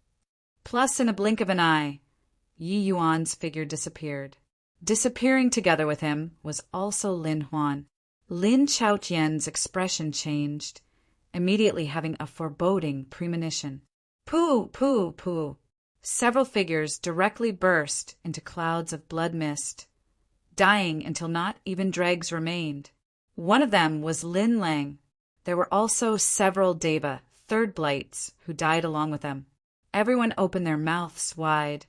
Speaker 1: Plus in a blink of an eye, Yi Yuan's figure disappeared. Disappearing together with him was also Lin Huan. Lin Chaotian's expression changed. immediately having a foreboding premonition. Pooh, pooh, pooh. Several figures directly burst into clouds of blood mist, dying until not even dregs remained. One of them was Lin Lang. There were also several Deva, third blights, who died along with them. Everyone opened their mouths wide,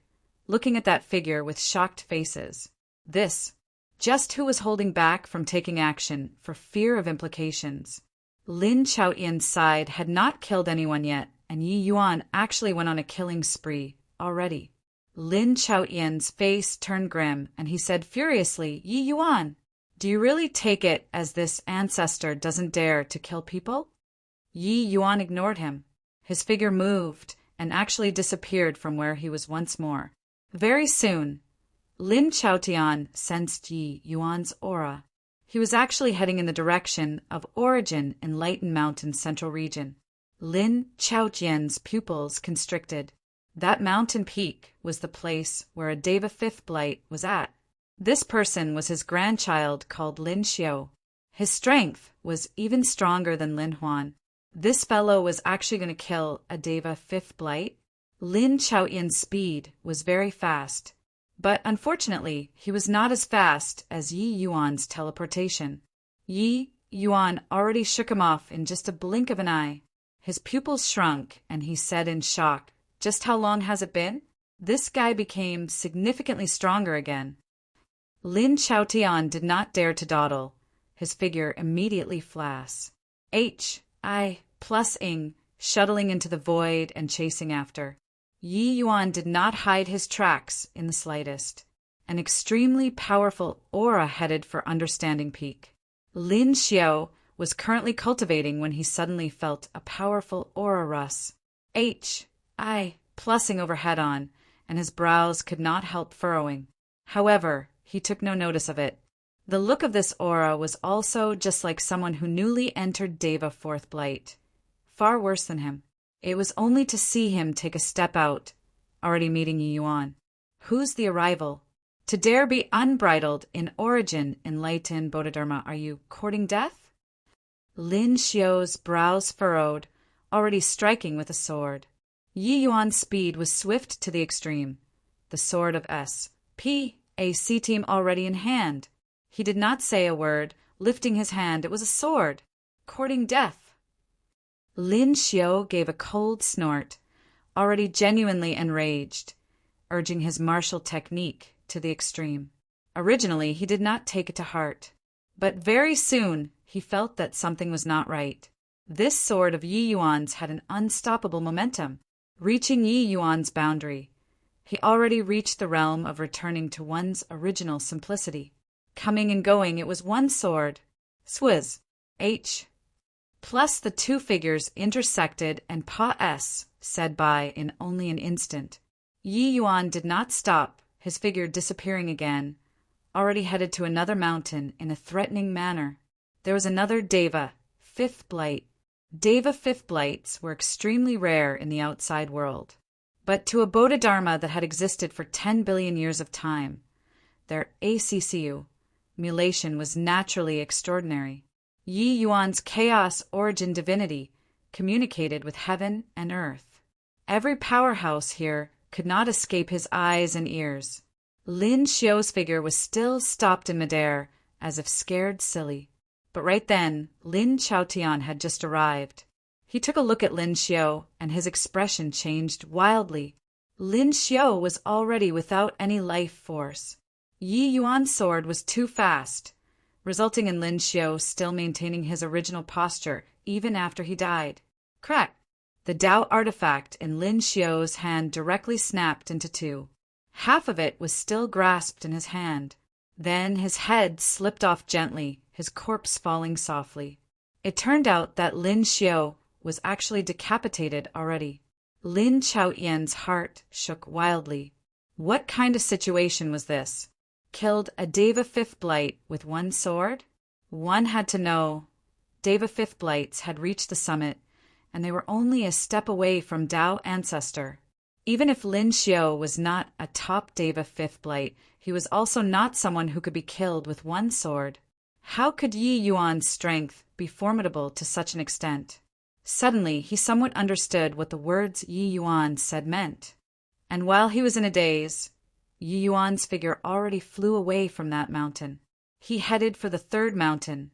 Speaker 1: looking at that figure with shocked faces. This, just who was holding back from taking action for fear of implications. Lin Chaotian's side had not killed anyone yet, and Yi Yuan actually went on a killing spree already. Lin Chaotian's face turned grim, and he said furiously, "Yi Yuan, do you really take it as this ancestor doesn't dare to kill people?" Yi Yuan ignored him. His figure moved and actually disappeared from where he was once more. Very soon, Lin Chaotian sensed Yi Yuan's aura. He was actually heading in the direction of Origin in Lighten Mountain's central region. Lin Chaotian's pupils constricted. That mountain peak was the place where a Deva fifth blight was at. This person was his grandchild called Lin Xiao. His strength was even stronger than Lin Huan. This fellow was actually going to kill a Deva fifth blight. Lin Chaotian's speed was very fast, but unfortunately he was not as fast as Yi Yuan's teleportation. Yi Yuan already shook him off in just a blink of an eye. His pupils shrunk, and he said in shock, "Just how long has it been?" This guy became significantly stronger again. Lin Chaotian did not dare to dawdle. His figure immediately flashed. H.I.+ing, shuttling into the void and chasing after. Yi Yuan did not hide his tracks in the slightest. An extremely powerful aura headed for Understanding Peak. Lin Xiao was currently cultivating when he suddenly felt a powerful aura rush. H.I.+ing overhead on, and his brows could not help furrowing. However, he took no notice of it. The look of this aura was also just like someone who newly entered Deva Fourth Blight. Far worse than him. It was only to see him take a step out, already meeting Yi Yuan. Who's the arrival? To dare be unbridled in origin enlightened Bodhidharma, are you courting death? Lin Xiao's brows furrowed, already striking with a sword. Yi Yuan's speed was swift to the extreme. The sword of S.P.A.C. team already in hand. He did not say a word, lifting his hand. It was a sword. Courting death. Lin Xiao gave a cold snort, already genuinely enraged, urging his martial technique to the extreme. Originally, he did not take it to heart, but very soon he felt that something was not right. This sword of Yi Yuan's had an unstoppable momentum, reaching Yi Yuan's boundary. He already reached the realm of returning to one's original simplicity. Coming and going, it was one sword. Swizz. H. Plus the two figures intersected and Pa-S said bye in only an instant. Yi Yuan did not stop, his figure disappearing again, already headed to another mountain in a threatening manner. There was another Deva, fifth blight. Deva fifth blights were extremely rare in the outside world. But to a Bodhidharma that had existed for 10 billion years of time, their ACCU, mulation was naturally extraordinary. Yi Yuan's chaos origin divinity communicated with heaven and earth. Every powerhouse here could not escape his eyes and ears. Lin Xiao's figure was still stopped in midair, as if scared silly. But right then, Lin Chaotian had just arrived. He took a look at Lin Xiao, and his expression changed wildly. Lin Xiao was already without any life force. Yi Yuan's sword was too fast, resulting in Lin Xiao still maintaining his original posture even after he died. Crack! The Dao artifact in Lin Xiao's hand directly snapped into two. Half of it was still grasped in his hand. Then his head slipped off gently, his corpse falling softly. It turned out that Lin Xiao was actually decapitated already. Lin Chaotian's heart shook wildly. What kind of situation was this? Killed a Deva fifth blight with one sword? One had to know. Deva fifth blights had reached the summit, and they were only a step away from Dao Ancestor. Even if Lin Xiao was not a top Deva fifth blight, he was also not someone who could be killed with one sword. How could Yi Yuan's strength be formidable to such an extent? Suddenly, he somewhat understood what the words Yi Yuan said meant. And while he was in a daze, Yi Yuan's figure already flew away from that mountain. He headed for the third mountain.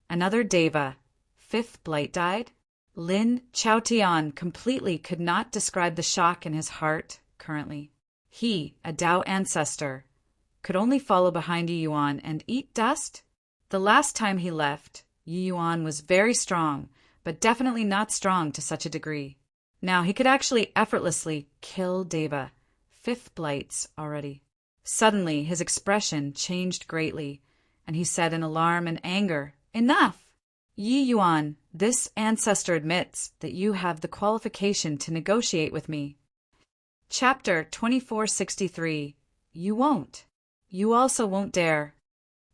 Speaker 1: Another deva, fifth blight died? Lin Chaotian completely could not describe the shock in his heart currently. He, a Tao ancestor, could only follow behind Yi Yuan and eat dust? The last time he left, Yi Yuan was very strong, but definitely not strong to such a degree. Now he could actually effortlessly kill deva, fifth blights already. Suddenly his expression changed greatly, and he said in alarm and anger, "Enough! Yi Yuan, this ancestor admits that you have the qualification to negotiate with me." Chapter 2463. You won't. You also won't dare.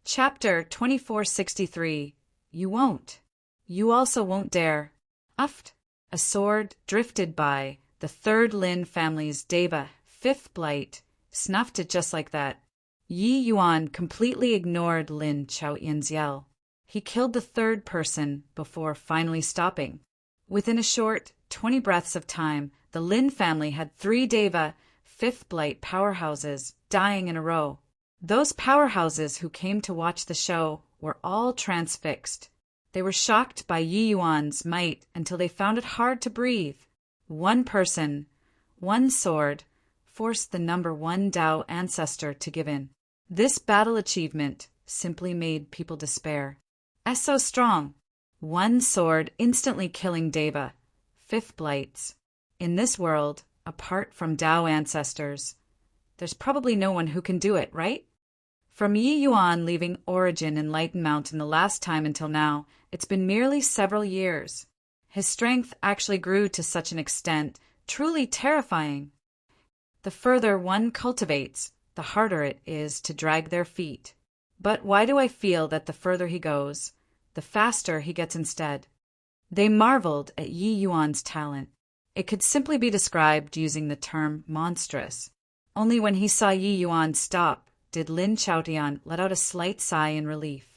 Speaker 1: Chapter 2463. You won't. You also won't dare. Uft. A sword drifted by. The third Lin family's deva, fifth blight, snuffed it just like that. Yi Yuan completely ignored Lin Chaoyan's yell. He killed the third person before finally stopping. Within a short 20 breaths of time, the Lin family had 3 deva, fifth blight powerhouses dying in a row. Those powerhouses who came to watch the show were all transfixed. They were shocked by Yi Yuan's might until they found it hard to breathe. One person, one sword, forced the number 1 Tao ancestor to give in. This battle achievement simply made people despair. As so strong, one sword instantly killing deva, fifth blights. In this world, apart from Tao ancestors, there's probably no one who can do it, right? From Yi Yuan leaving Origin Enlightened Mountain the last time until now, it's been merely several years. His strength actually grew to such an extent, truly terrifying. The further one cultivates, the harder it is to drag their feet. But why do I feel that the further he goes, the faster he gets instead? They marveled at Yi Yuan's talent. It could simply be described using the term monstrous. Only when he saw Yi Yuan stop did Lin Chaotian let out a slight sigh in relief.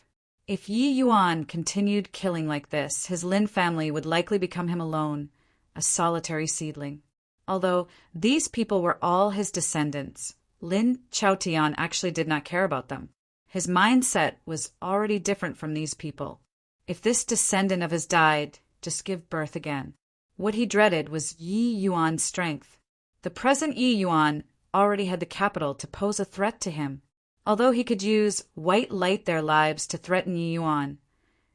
Speaker 1: If Yi Yuan continued killing like this, his Lin family would likely become him alone, a solitary seedling. Although these people were all his descendants, Lin Chaotian actually did not care about them. His mindset was already different from these people. If this descendant of his died, just give birth again. What he dreaded was Yi Yuan's strength. The present Yi Yuan already had the capital to pose a threat to him. Although he could use white light their lives to threaten Yi Yuan,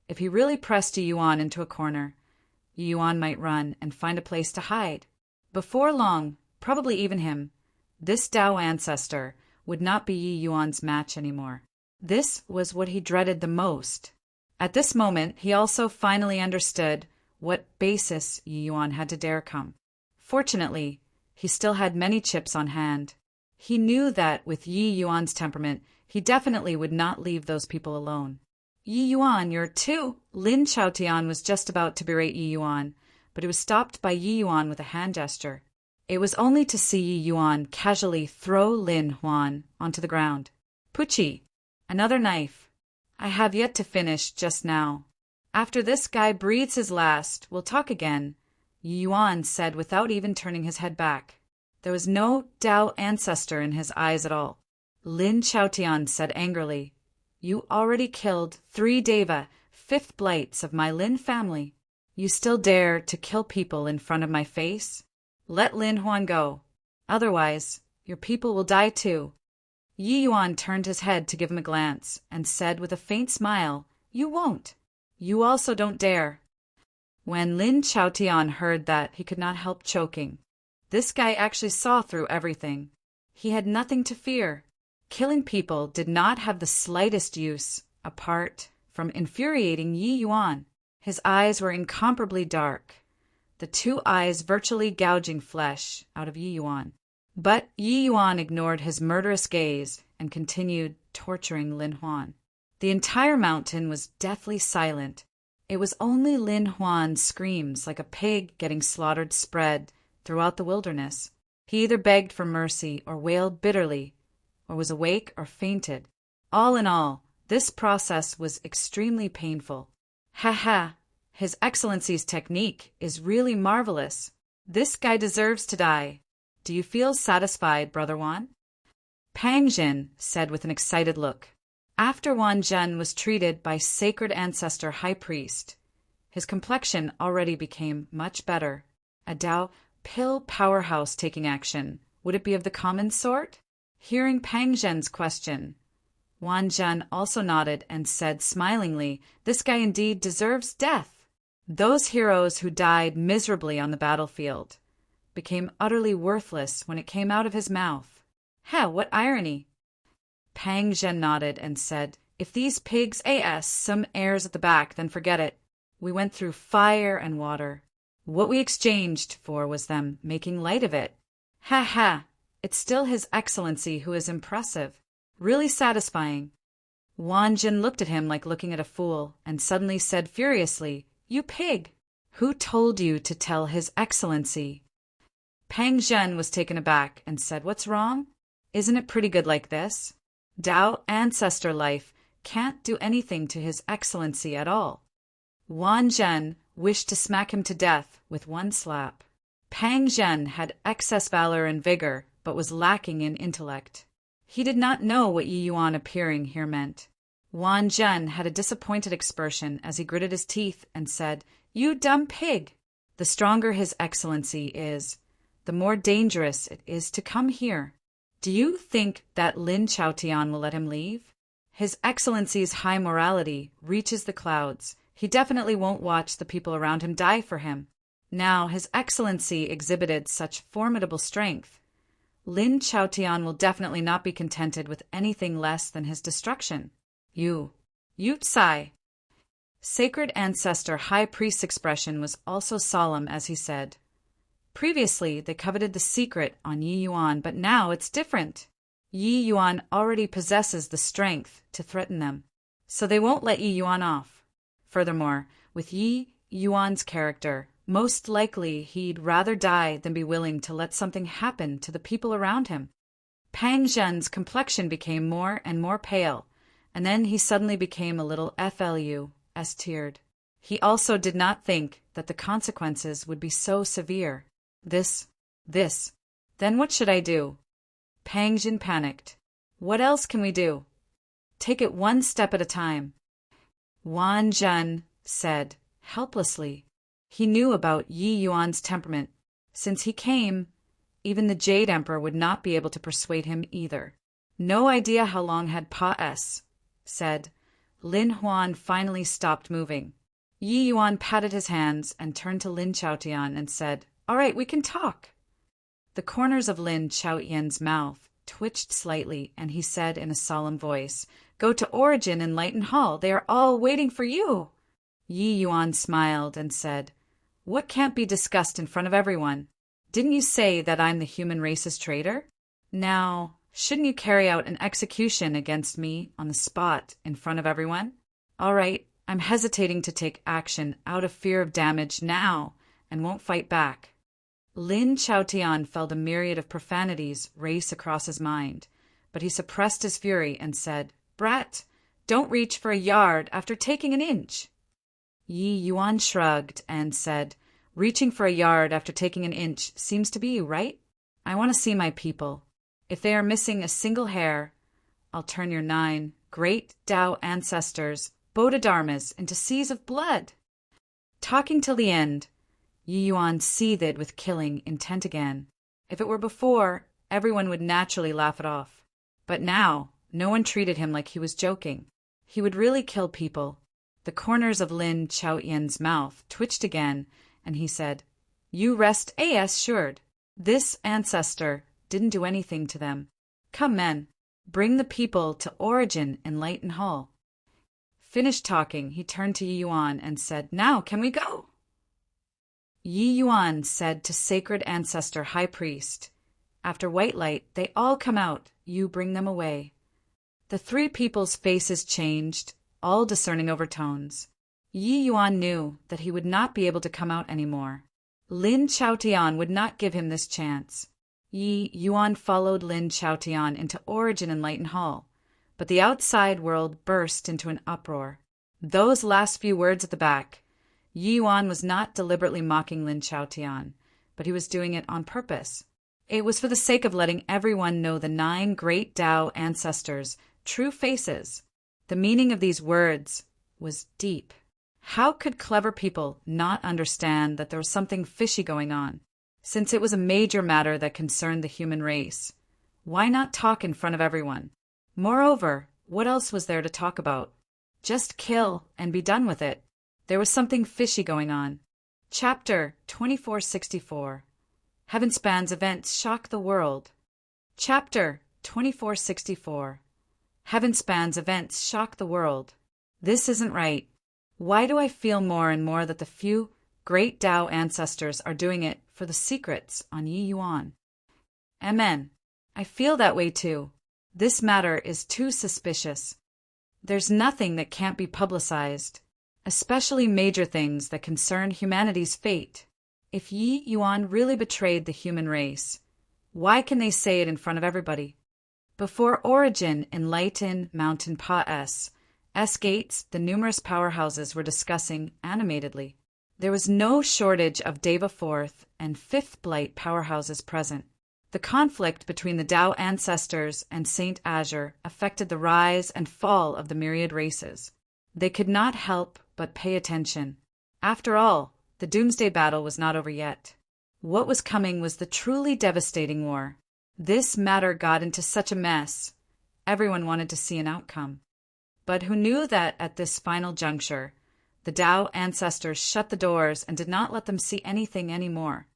Speaker 1: if he really pressed Yi Yuan into a corner, Yi Yuan might run and find a place to hide. Before long, probably even him, this Tao ancestor would not be Yi Yuan's match anymore. This was what he dreaded the most. At this moment, he also finally understood what basis Yi Yuan had to dare come. Fortunately, he still had many chips on hand. He knew that with Yi Yuan's temperament, he definitely would not leave those people alone. "Yi Yuan, you're too..." Lin Chaotian was just about to berate Yi Yuan, but he was stopped by Yi Yuan with a hand gesture. It was only to see Yi Yuan casually throw Lin Huan onto the ground. "Puchi, another knife. I have yet to finish just now. After this guy breathes his last, we'll talk again," Yi Yuan said without even turning his head back. There was no Tao ancestor in his eyes at all. Lin Chaotian said angrily, "You already killed 3 deva, fifth blights of my Lin family. You still dare to kill people in front of my face? Let Lin Huan go. Otherwise, your people will die too." Yi Yuan turned his head to give him a glance and said with a faint smile, "You won't. You also don't dare." When Lin Chaotian heard that, he could not help choking. This guy actually saw through everything. He had nothing to fear. Killing people did not have the slightest use, apart from infuriating Yi Yuan. His eyes were incomparably dark, the 2 eyes virtually gouging flesh out of Yi Yuan. But Yi Yuan ignored his murderous gaze and continued torturing Lin Huan. The entire mountain was deathly silent. It was only Lin Huan's screams like a pig getting slaughtered spread throughout the wilderness. He either begged for mercy or wailed bitterly, or was awake or fainted. All in all, this process was extremely painful. "Ha ha, His Excellency's technique is really marvelous. This guy deserves to die. Do you feel satisfied, Brother Wan? Pang Jin said with an excited look. After Wan Zhen was treated by Sacred Ancestor High Priest, his complexion already became much better. A Dao pill powerhouse taking action. Would it be of the common sort? Hearing Pang Zhen's question, Wan Zhen also nodded and said smilingly, this guy indeed deserves death. Those heroes who died miserably on the battlefield became utterly worthless when it came out of his mouth. What irony! Pang Zhen nodded and said, if these pigs some airs at the back, then forget it. We went through fire and water. What we exchanged for was them making light of it. It's still His Excellency who is impressive. Really satisfying. Wan Jin looked at him like looking at a fool, and suddenly said furiously, you pig! Who told you to tell His Excellency? Pang Zhen was taken aback and said, what's wrong? Isn't it pretty good like this? Dao ancestor life can't do anything to His Excellency at all. Wan Zhen wished to smack him to death with one slap. Pang Zhen had excess valor and vigor, but was lacking in intellect. He did not know what Yi Yuan appearing here meant. Wan Zhen had a disappointed expression as he gritted his teeth and said, you dumb pig! The stronger His Excellency is, the more dangerous it is to come here. Do you think that Lin Chaotian will let him leave? His Excellency's high morality reaches the clouds. He definitely won't watch the people around him die for him. Now His Excellency exhibited such formidable strength. Lin Chaotian will definitely not be contented with anything less than his destruction. You Tsai. Sacred Ancestor High Priest's expression was also solemn as he said, previously they coveted the secret on Yi Yuan, but now it's different. Yi Yuan already possesses the strength to threaten them, so they won't let Yi Yuan off. Furthermore, with Yi Yuan's character, most likely he'd rather die than be willing to let something happen to the people around him. Pang Zhen's complexion became more and more pale, and then he suddenly became a little S-tiered. He also did not think that the consequences would be so severe. This. Then what should I do? Pang Zhen panicked. What else can we do? Take it one step at a time. Wan Zhen said, helplessly. He knew about Yi Yuan's temperament. Since he came, even the Jade Emperor would not be able to persuade him either. No idea how long had said. Lin Huan finally stopped moving. Yi Yuan patted his hands and turned to Lin Chaotian and said, all right, we can talk. The corners of Lin Chaotian's mouth twitched slightly, and he said in a solemn voice, go to Origin in Lighton Hall. They are all waiting for you. Yi Yuan smiled and said, what can't be discussed in front of everyone? Didn't you say that I'm the human race's traitor? Now, shouldn't you carry out an execution against me on the spot in front of everyone? All right, I'm hesitating to take action out of fear of damage now and won't fight back. Lin Chaotian felt a myriad of profanities race across his mind, but he suppressed his fury and said, brat, don't reach for a yard after taking an inch. Yi Yuan shrugged and said, reaching for a yard after taking an inch seems to be you, right? I want to see my people. If they are missing a single hair, I'll turn your 9 great Dao ancestors, Bodhidharmas, into seas of blood. Talking till the end, Yi Yuan seethed with killing intent again. If it were before, everyone would naturally laugh it off. But now, no one treated him like he was joking. He would really kill people. The corners of Lin Chaotian's mouth twitched again, and he said, you rest assured. This ancestor didn't do anything to them. Come, men, bring the people to Origin in Lighton Hall. Finished talking, he turned to Yi Yuan and said, now can we go? Yi Yuan said to Sacred Ancestor High Priest, after white light, they all come out, you bring them away. The three people's faces changed, all discerning overtones. Yi Yuan knew that he would not be able to come out anymore. Lin Chaotian would not give him this chance. Yi Yuan followed Lin Chaotian into Origin in Lighton Hall, but the outside world burst into an uproar. Those last few words at the back, Yi Yuan was not deliberately mocking Lin Chaotian, but he was doing it on purpose. It was for the sake of letting everyone know the 9 great Tao ancestors' true faces. The meaning of these words was deep. How could clever people not understand that there was something fishy going on? Since it was a major matter that concerned the human race, why not talk in front of everyone? Moreover, what else was there to talk about? Just kill and be done with it. There was something fishy going on. Chapter 2464. Heavenspan's events shock the world. Chapter 2464. Heavenspan's events shock the world. This isn't right. Why do I feel more and more that the few great Tao ancestors are doing it for the secrets on Yi Yuan? Amen. I feel that way too. This matter is too suspicious. There's nothing that can't be publicized, especially major things that concern humanity's fate. If Yi Yuan really betrayed the human race, why can they say it in front of everybody? Before Origin in Lighten Mountain Pa-S gates, the numerous powerhouses were discussing animatedly. There was no shortage of Deva 4th and 5th Blight powerhouses present. The conflict between the Tao ancestors and Saint Azure affected the rise and fall of the myriad races. They could not help but pay attention. After all, the Doomsday Battle was not over yet. What was coming was the truly devastating war. This matter got into such a mess. Everyone wanted to see an outcome. But who knew that at this final juncture, the Tao ancestors shut the doors and did not let them see anything anymore?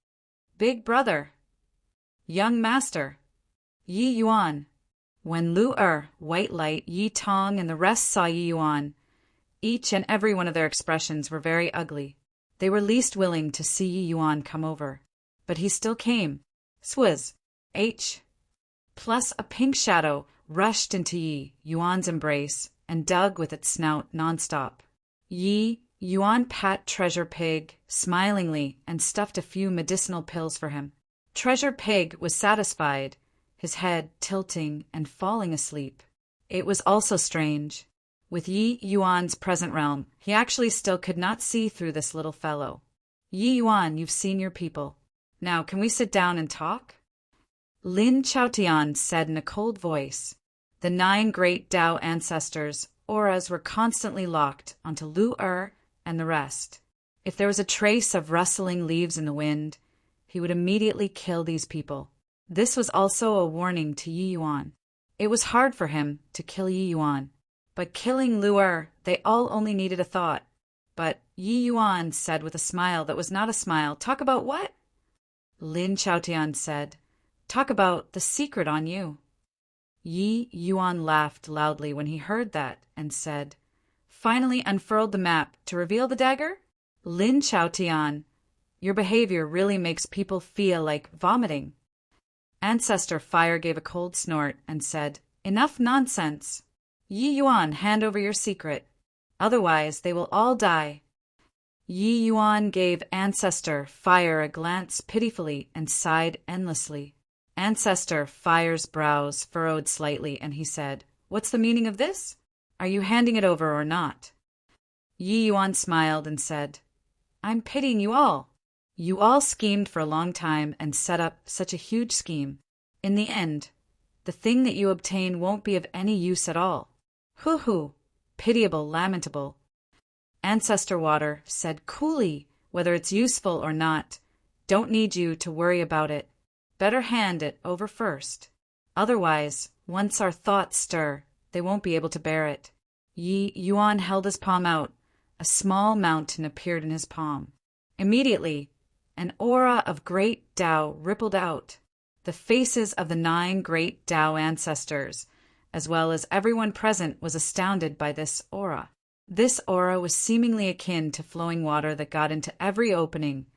Speaker 1: Big brother. Young master. Yi Yuan. When Lu White Light, Yi Tong, and the rest saw Yi Yuan, each and every one of their expressions were very ugly. They were least willing to see Yi Yuan come over. But he still came. Swizz. Plus a pink shadow rushed into Yi Yuan's embrace and dug with its snout nonstop. Yi Yuan pat Treasure Pig smilingly and stuffed a few medicinal pills for him. Treasure Pig was satisfied, his head tilting and falling asleep. It was also strange. With Yi Yuan's present realm, he actually still could not see through this little fellow. Yi Yuan, you've seen your people. Now, can we sit down and talk? Lin Chaotian said in a cold voice. The 9 great Tao ancestors' auras were constantly locked onto Lu and the rest. If there was a trace of rustling leaves in the wind, he would immediately kill these people. This was also a warning to Yi Yuan. It was hard for him to kill Yi Yuan, but killing Lu they all only needed a thought. But Yi Yuan said with a smile that was not a smile, talk about what? Lin Chaotian said, talk about the secret on you. Yi Yuan laughed loudly when he heard that and said, finally unfurled the map to reveal the dagger? Lin Chaotian, your behavior really makes people feel like vomiting. Ancestor Fire gave a cold snort and said, enough nonsense. Yi Yuan, hand over your secret. Otherwise, they will all die. Yi Yuan gave Ancestor Fire a glance pitifully and sighed endlessly. Ancestor Fire's brows furrowed slightly and he said, what's the meaning of this? Are you handing it over or not? Yi Yuan smiled and said, I'm pitying you all. You all schemed for a long time and set up such a huge scheme. In the end, the thing that you obtain won't be of any use at all. Hoo-hoo, pitiable, lamentable. Ancestor Water said coolly, whether it's useful or not, don't need you to worry about it. Better hand it over first. Otherwise, once our thoughts stir, they won't be able to bear it. Yi Yuan held his palm out. A small mountain appeared in his palm. Immediately, an aura of great Tao rippled out. The faces of the 9 great Tao ancestors, as well as everyone present, was astounded by this aura. This aura was seemingly akin to flowing water that got into every opening,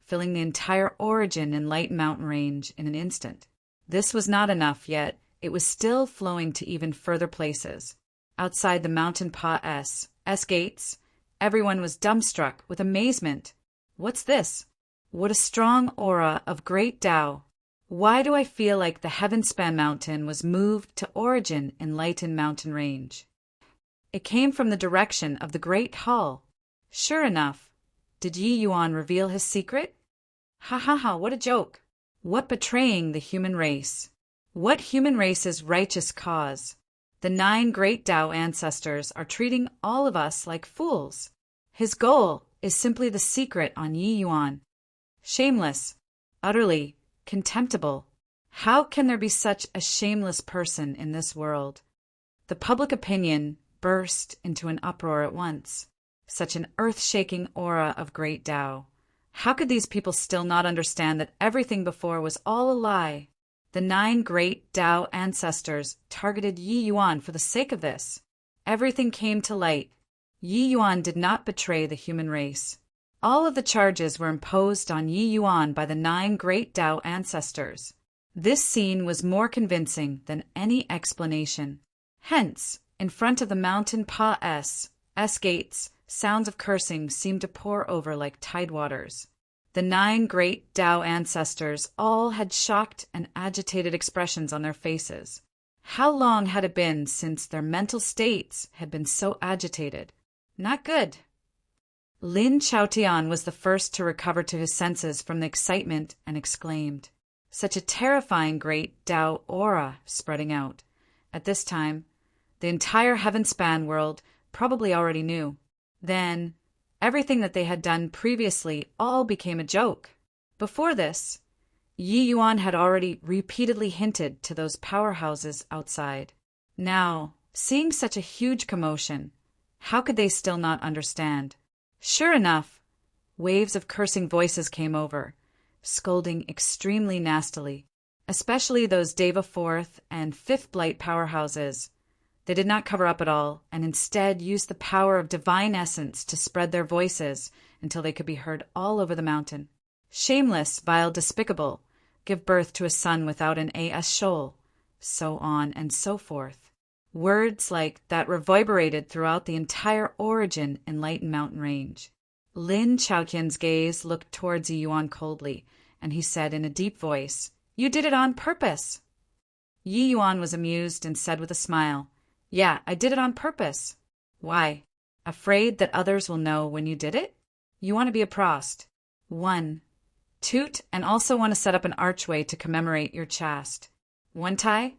Speaker 1: filling the entire Origin and Light Mountain range in an instant. This was not enough, yet it was still flowing to even further places. Outside the Mountain Pa-S gates, everyone was dumbstruck with amazement. What's this? What a strong aura of great Tao. Why do I feel like the Heavenspan Mountain was moved to Origin in Lighten Mountain range? It came from the direction of the Great Hall. Sure enough, Did Yi Yuan reveal his secret? Ha ha ha, what a joke! What betraying the human race? What human race's righteous cause? The 9 great Tao ancestors are treating all of us like fools. His goal is simply the secret on Yi Yuan. Shameless, utterly contemptible. How can there be such a shameless person in this world? The public opinion burst into an uproar at once. Such an earth-shaking aura of great Tao. How could these people still not understand that everything before was all a lie? The 9 great Tao ancestors targeted Yi Yuan for the sake of this. Everything came to light. Yi Yuan did not betray the human race. All of the charges were imposed on Yi Yuan by the 9 great Tao ancestors. This scene was more convincing than any explanation. Hence, in front of the mountain Pa-S gates, sounds of cursing seemed to pour over like tidewaters. The 9 great Tao ancestors all had shocked and agitated expressions on their faces. How long had it been since their mental states had been so agitated? Not good. Lin Chaotian was the first to recover to his senses from the excitement and exclaimed, "Such a terrifying great Tao aura spreading out." At this time, the entire heaven-span world probably already knew. Then, everything that they had done previously all became a joke. Before this, Yi Yuan had already repeatedly hinted to those powerhouses outside. Now, seeing such a huge commotion, how could they still not understand? Sure enough, waves of cursing voices came over, scolding extremely nastily, especially those Deva 4th and 5th Blight powerhouses. They did not cover up at all, and instead used the power of divine essence to spread their voices until they could be heard all over the mountain. Shameless, vile, despicable, give birth to a son without an A.S. shoal, so on and so forth. Words like that reverberated throughout the entire Origin enlightened mountain range. Lin Chaotian's gaze looked towards Yi Yuan coldly, and he said in a deep voice, "You did it on purpose." Yi Yuan was amused and said with a smile, "Yeah, I did it on purpose." "Why? Afraid that others will know when you did it? You want to be a prost. 1. Toot, and also want to set up an archway to commemorate your chast. 1 Tai?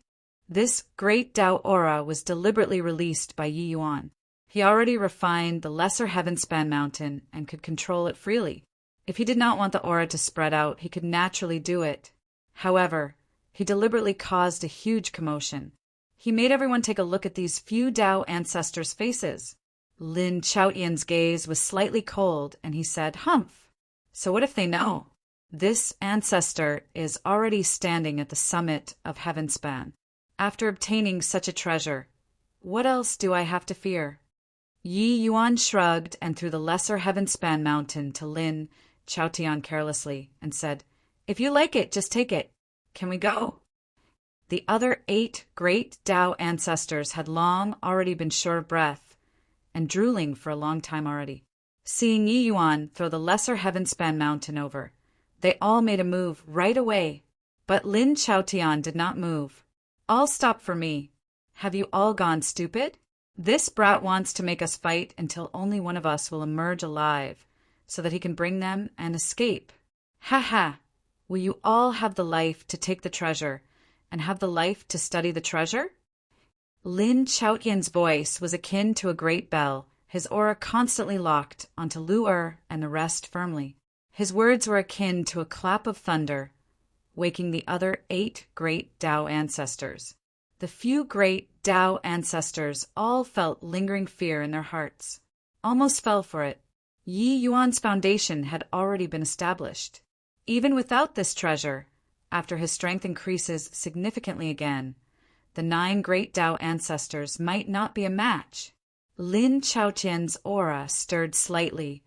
Speaker 1: This great Tao aura was deliberately released by Yi Yuan. He already refined the lesser heaven-span mountain and could control it freely. If he did not want the aura to spread out, he could naturally do it. However, he deliberately caused a huge commotion. He made everyone take a look at these few Tao ancestors' faces. Lin Chaotian's gaze was slightly cold, and he said, "Humph! So what if they know? This ancestor is already standing at the summit of Heavenspan. After obtaining such a treasure, what else do I have to fear?" Yi Yuan shrugged and threw the lesser Heavenspan mountain to Lin Chaotian carelessly and said, "If you like it, just take it. Can we go?" The other 8 great Tao ancestors had long already been short of breath and drooling for a long time already. Seeing Yi Yuan throw the lesser Heavenspan mountain over, they all made a move right away. But Lin Chaotian did not move. "All stop for me. Have you all gone stupid? This brat wants to make us fight until only one of us will emerge alive, so that he can bring them and escape. Ha ha! Will you all have the life to take the treasure, and have the life to study the treasure?" Lin Chaotian's voice was akin to a great bell, his aura constantly locked onto Lu and the rest firmly. His words were akin to a clap of thunder, waking the other 8 great Tao ancestors. The few great Tao ancestors all felt lingering fear in their hearts, almost fell for it. Yi Yuan's foundation had already been established. Even without this treasure, after his strength increases significantly again, the 9 great Tao ancestors might not be a match. Lin Chaotian's aura stirred slightly,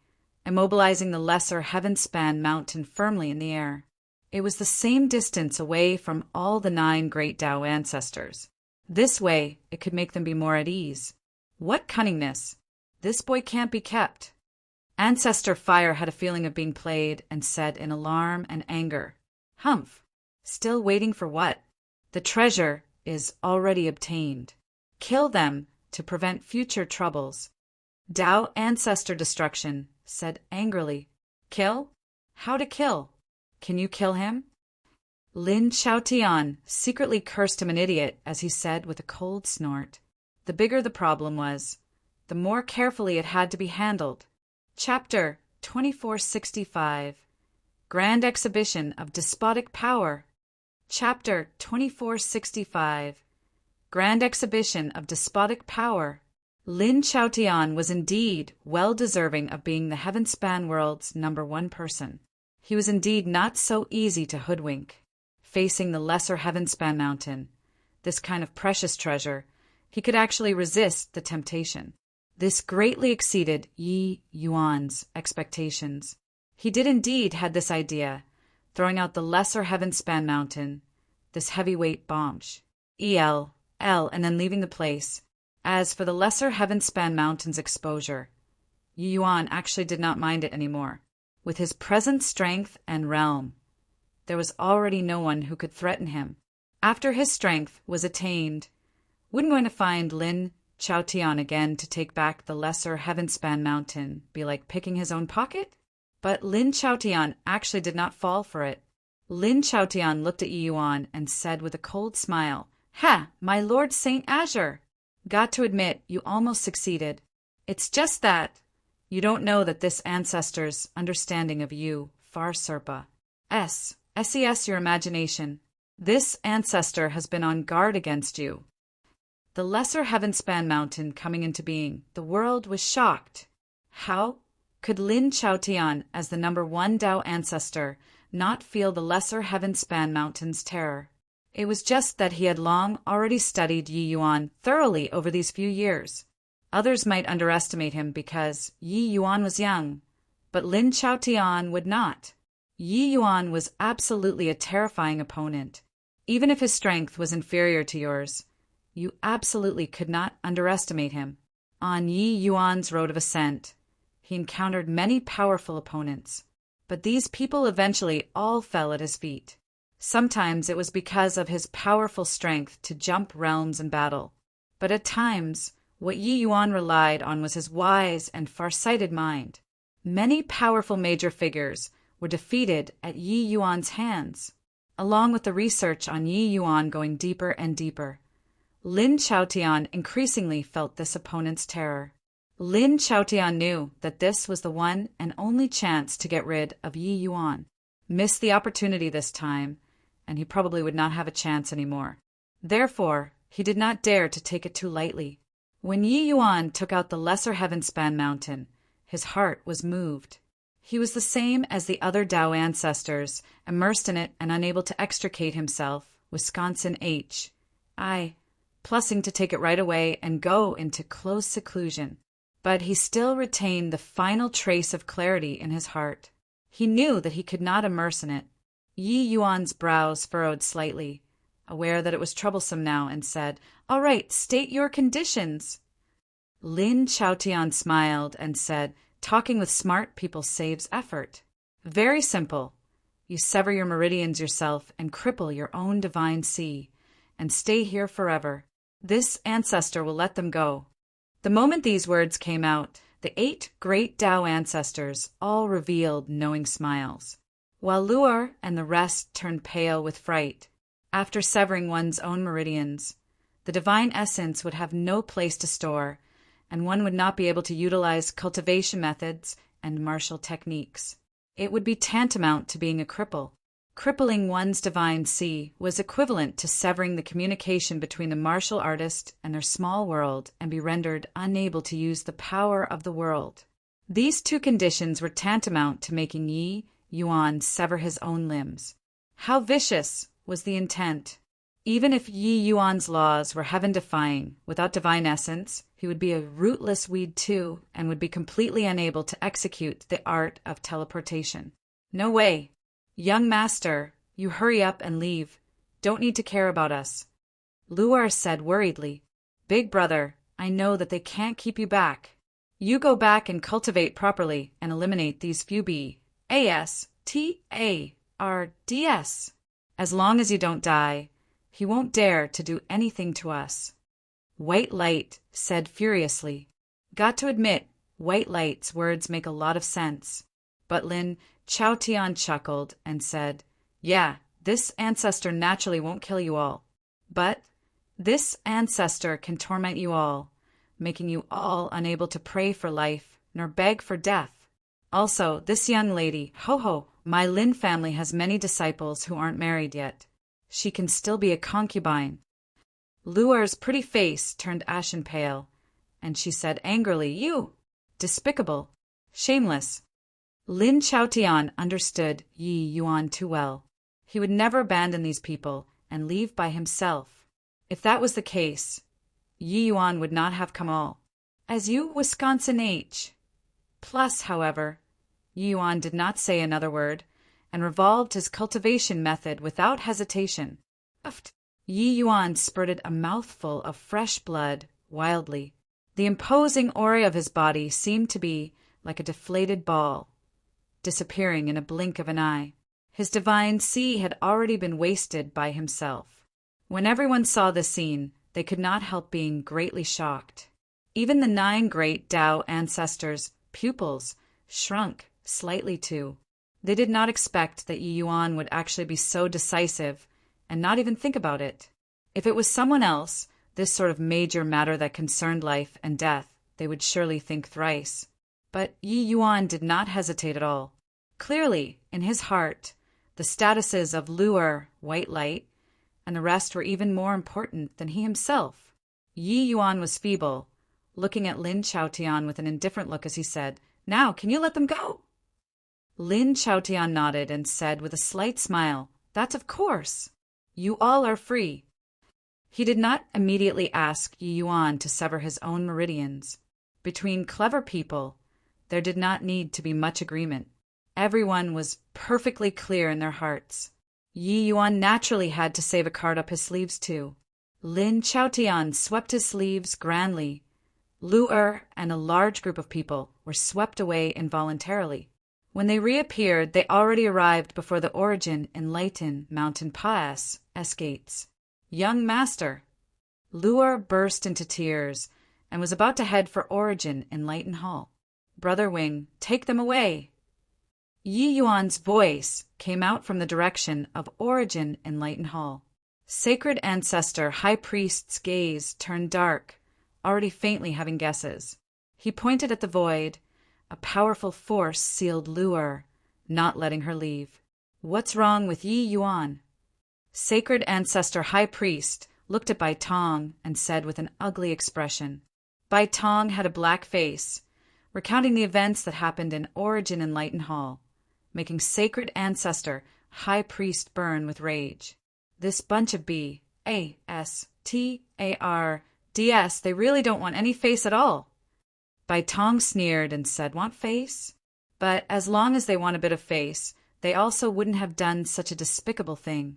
Speaker 1: immobilizing the lesser heaven-span mountain firmly in the air. It was the same distance away from all the 9 great Tao ancestors. This way, it could make them be more at ease. What cunningness! This boy can't be kept. Ancestor Fire had a feeling of being played and said in alarm and anger, "Humph! Still waiting for what? The treasure is already obtained. Kill them to prevent future troubles." Tao ancestor destruction said angrily, "Kill? How to kill? Can you kill him?" Lin Chaotian secretly cursed him an idiot as he said with a cold snort. The bigger the problem was, the more carefully it had to be handled. Chapter 2465 Grand Exhibition of Despotic Power. Chapter 2465 Grand Exhibition of Despotic Power. Lin Chaotian was indeed well deserving of being the Heavenspan world's #1 person. He was indeed not so easy to hoodwink. Facing the lesser Heavenspan mountain, this kind of precious treasure, he could actually resist the temptation. This greatly exceeded Yi Yuan's expectations. He did indeed had this idea, throwing out the lesser Heavenspan mountain, this heavyweight bombsh, and then leaving the place. As for the lesser Heavenspan mountain's exposure, Yi Yuan actually did not mind it anymore. With his present strength and realm, there was already no one who could threaten him. After his strength was attained, wouldn't going to find Lin Chaotian again to take back the lesser Heavenspan mountain be like picking his own pocket? But Lin Chaotian actually did not fall for it. Lin Chaotian looked at Yi Yuan and said with a cold smile, "Ha, my Lord Saint Azure! Got to admit, you almost succeeded. It's just that you don't know that this ancestor's understanding of you, Far Serpa. SES your imagination. This ancestor has been on guard against you." The lesser Heavenspan mountain coming into being, the world was shocked. How could Lin Chaotian, as the #1 Dao ancestor, not feel the lesser Heavenspan mountain's terror? It was just that he had long already studied Yi Yuan thoroughly over these few years. Others might underestimate him because Yi Yuan was young, but Lin Chaotian would not. Yi Yuan was absolutely a terrifying opponent. Even if his strength was inferior to yours, you absolutely could not underestimate him. On Yi Yuan's road of ascent, he encountered many powerful opponents, but these people eventually all fell at his feet. Sometimes it was because of his powerful strength to jump realms in battle, but at times what Yi Yuan relied on was his wise and far-sighted mind. Many powerful major figures were defeated at Yi Yuan's hands, along with the research on Yi Yuan going deeper and deeper. Lin Chaotian increasingly felt this opponent's terror. Lin Chaotian knew that this was the one and only chance to get rid of Yi Yuan. Missed the opportunity this time, and he probably would not have a chance anymore. Therefore, he did not dare to take it too lightly. When Yi Yuan took out the lesser Heavenspan mountain, his heart was moved. He was the same as the other Dao ancestors, immersed in it and unable to extricate himself, Wisconsin H. Plussing to take it right away and go into close seclusion. But he still retained the final trace of clarity in his heart. He knew that he could not immerse in it. Yi Yuan's brows furrowed slightly, aware that it was troublesome now, and said, "All right, state your conditions." Lin Chaotian smiled and said, "Talking with smart people saves effort. Very simple. You sever your meridians yourself and cripple your own divine sea, and stay here forever. This ancestor will let them go." The moment these words came out, the 8 great Dao ancestors all revealed knowing smiles, while Luar and the rest turned pale with fright. After severing one's own meridians, the divine essence would have no place to store, and one would not be able to utilize cultivation methods and martial techniques. It would be tantamount to being a cripple. Crippling one's divine sea was equivalent to severing the communication between the martial artist and their small world and be rendered unable to use the power of the world. These 2 conditions were tantamount to making Yi Yuan sever his own limbs. How vicious was the intent! Even if Yi Yuan's laws were heaven-defying, without divine essence, he would be a rootless weed too, and would be completely unable to execute the art of teleportation. No way! "Young master, you hurry up and leave. Don't need to care about us." Luar said worriedly, "Big brother, I know that they can't keep you back. You go back and cultivate properly and eliminate these few BASTARDS. As long as you don't die, he won't dare to do anything to us." White Light said furiously, "Got to admit, White Light's words make a lot of sense. But Lin Chaotian chuckled and said, "Yeah, this ancestor naturally won't kill you all. But this ancestor can torment you all, making you all unable to pray for life nor beg for death. Also, this young lady, Ho-Ho, my Lin family has many disciples who aren't married yet. She can still be a concubine." Luer's pretty face turned ashen pale, and she said angrily, "You! Despicable! Shameless!" Lin Chaotian understood Yi Yuan too well. He would never abandon these people and leave by himself. If that was the case, Yi Yuan would not have come all. "As you Wisconsin H." Plus, however, Yi Yuan did not say another word and revolved his cultivation method without hesitation. Yi Yuan spurted a mouthful of fresh blood wildly. The imposing aura of his body seemed to be like a deflated ball, disappearing in a blink of an eye. His divine Qi had already been wasted by himself. When everyone saw this scene, they could not help being greatly shocked. Even the 9 great Tao ancestors' pupils shrunk slightly too. They did not expect that Yi Yuan would actually be so decisive and not even think about it. If it was someone else, this sort of major matter that concerned life and death, they would surely think thrice. But Yi Yuan did not hesitate at all. Clearly, in his heart, the statuses of Luer, White Light, and the rest were even more important than he himself. Yi Yuan was feeble, looking at Lin Chaotian with an indifferent look as he said, "Now, can you let them go?" Lin Chaotian nodded and said with a slight smile, "That's of course. You all are free." He did not immediately ask Yi Yuan to sever his own meridians. Between clever people, there did not need to be much agreement. Everyone was perfectly clear in their hearts. Yi Yuan naturally had to save a card up his sleeves too. Lin Chaotian swept his sleeves grandly. Luer and a large group of people were swept away involuntarily. When they reappeared, they already arrived before the Origin Enlighten Mountain Pass gates. "Young master!" Luer burst into tears and was about to head for Origin Enlighten Hall. "Brother Wing, take them away!" Yi Yuan's voice came out from the direction of Origin Enlighten Hall. Sacred Ancestor High Priest's gaze turned dark, already faintly having guesses. He pointed at the void. A powerful force sealed Luer, not letting her leave. "What's wrong with Yi Yuan?" Sacred Ancestor High Priest looked at Bai Tong and said with an ugly expression. Bai Tong had a black face, recounting the events that happened in Origin Enlighten Hall, making Sacred Ancestor High Priest burn with rage. This bunch of B-A-S-T-A-R-D-S, they really don't want any face at all. Bai Tong sneered and said, "Want face?" But as long as they want a bit of face, they also wouldn't have done such a despicable thing.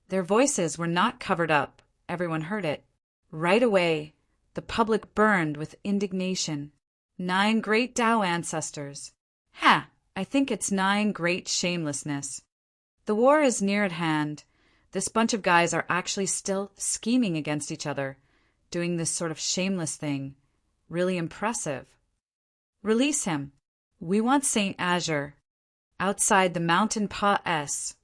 Speaker 1: Their voices were not covered up. Everyone heard it. Right away, the public burned with indignation. 9 great Tao ancestors. Ha! I think it's 9 great shamelessness. The war is near at hand. This bunch of guys are actually still scheming against each other, doing this sort of shameless thing. Really impressive. Release him. We want St. Azure. Outside the Mountain Pass